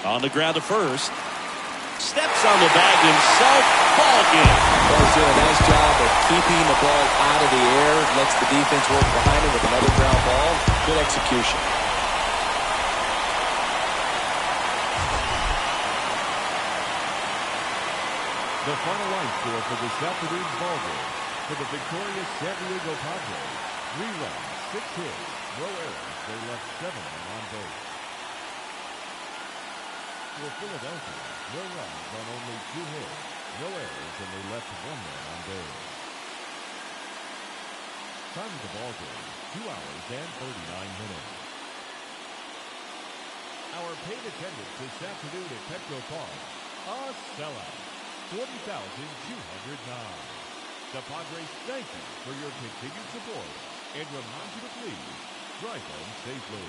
On the ground to first. Steps on the bag himself. Ball game. Well, he's doing a nice job of keeping the ball out of the air. Lets the defense work behind him with another ground ball. Good execution. The final line score for this afternoon's ballgame. For the victorious San Diego Padres, 3 runs, 6 hits, no errors. They left 7 on base. For Philadelphia, no runs on only 2 hits, no errors, and they left 1 man on base. Time of the ballgame, 2 hours and 39 minutes. Our paid attendance this afternoon at Petco Park, a sellout, 40,209. The Padres thank you for your continued support and remind you to please drive home safely.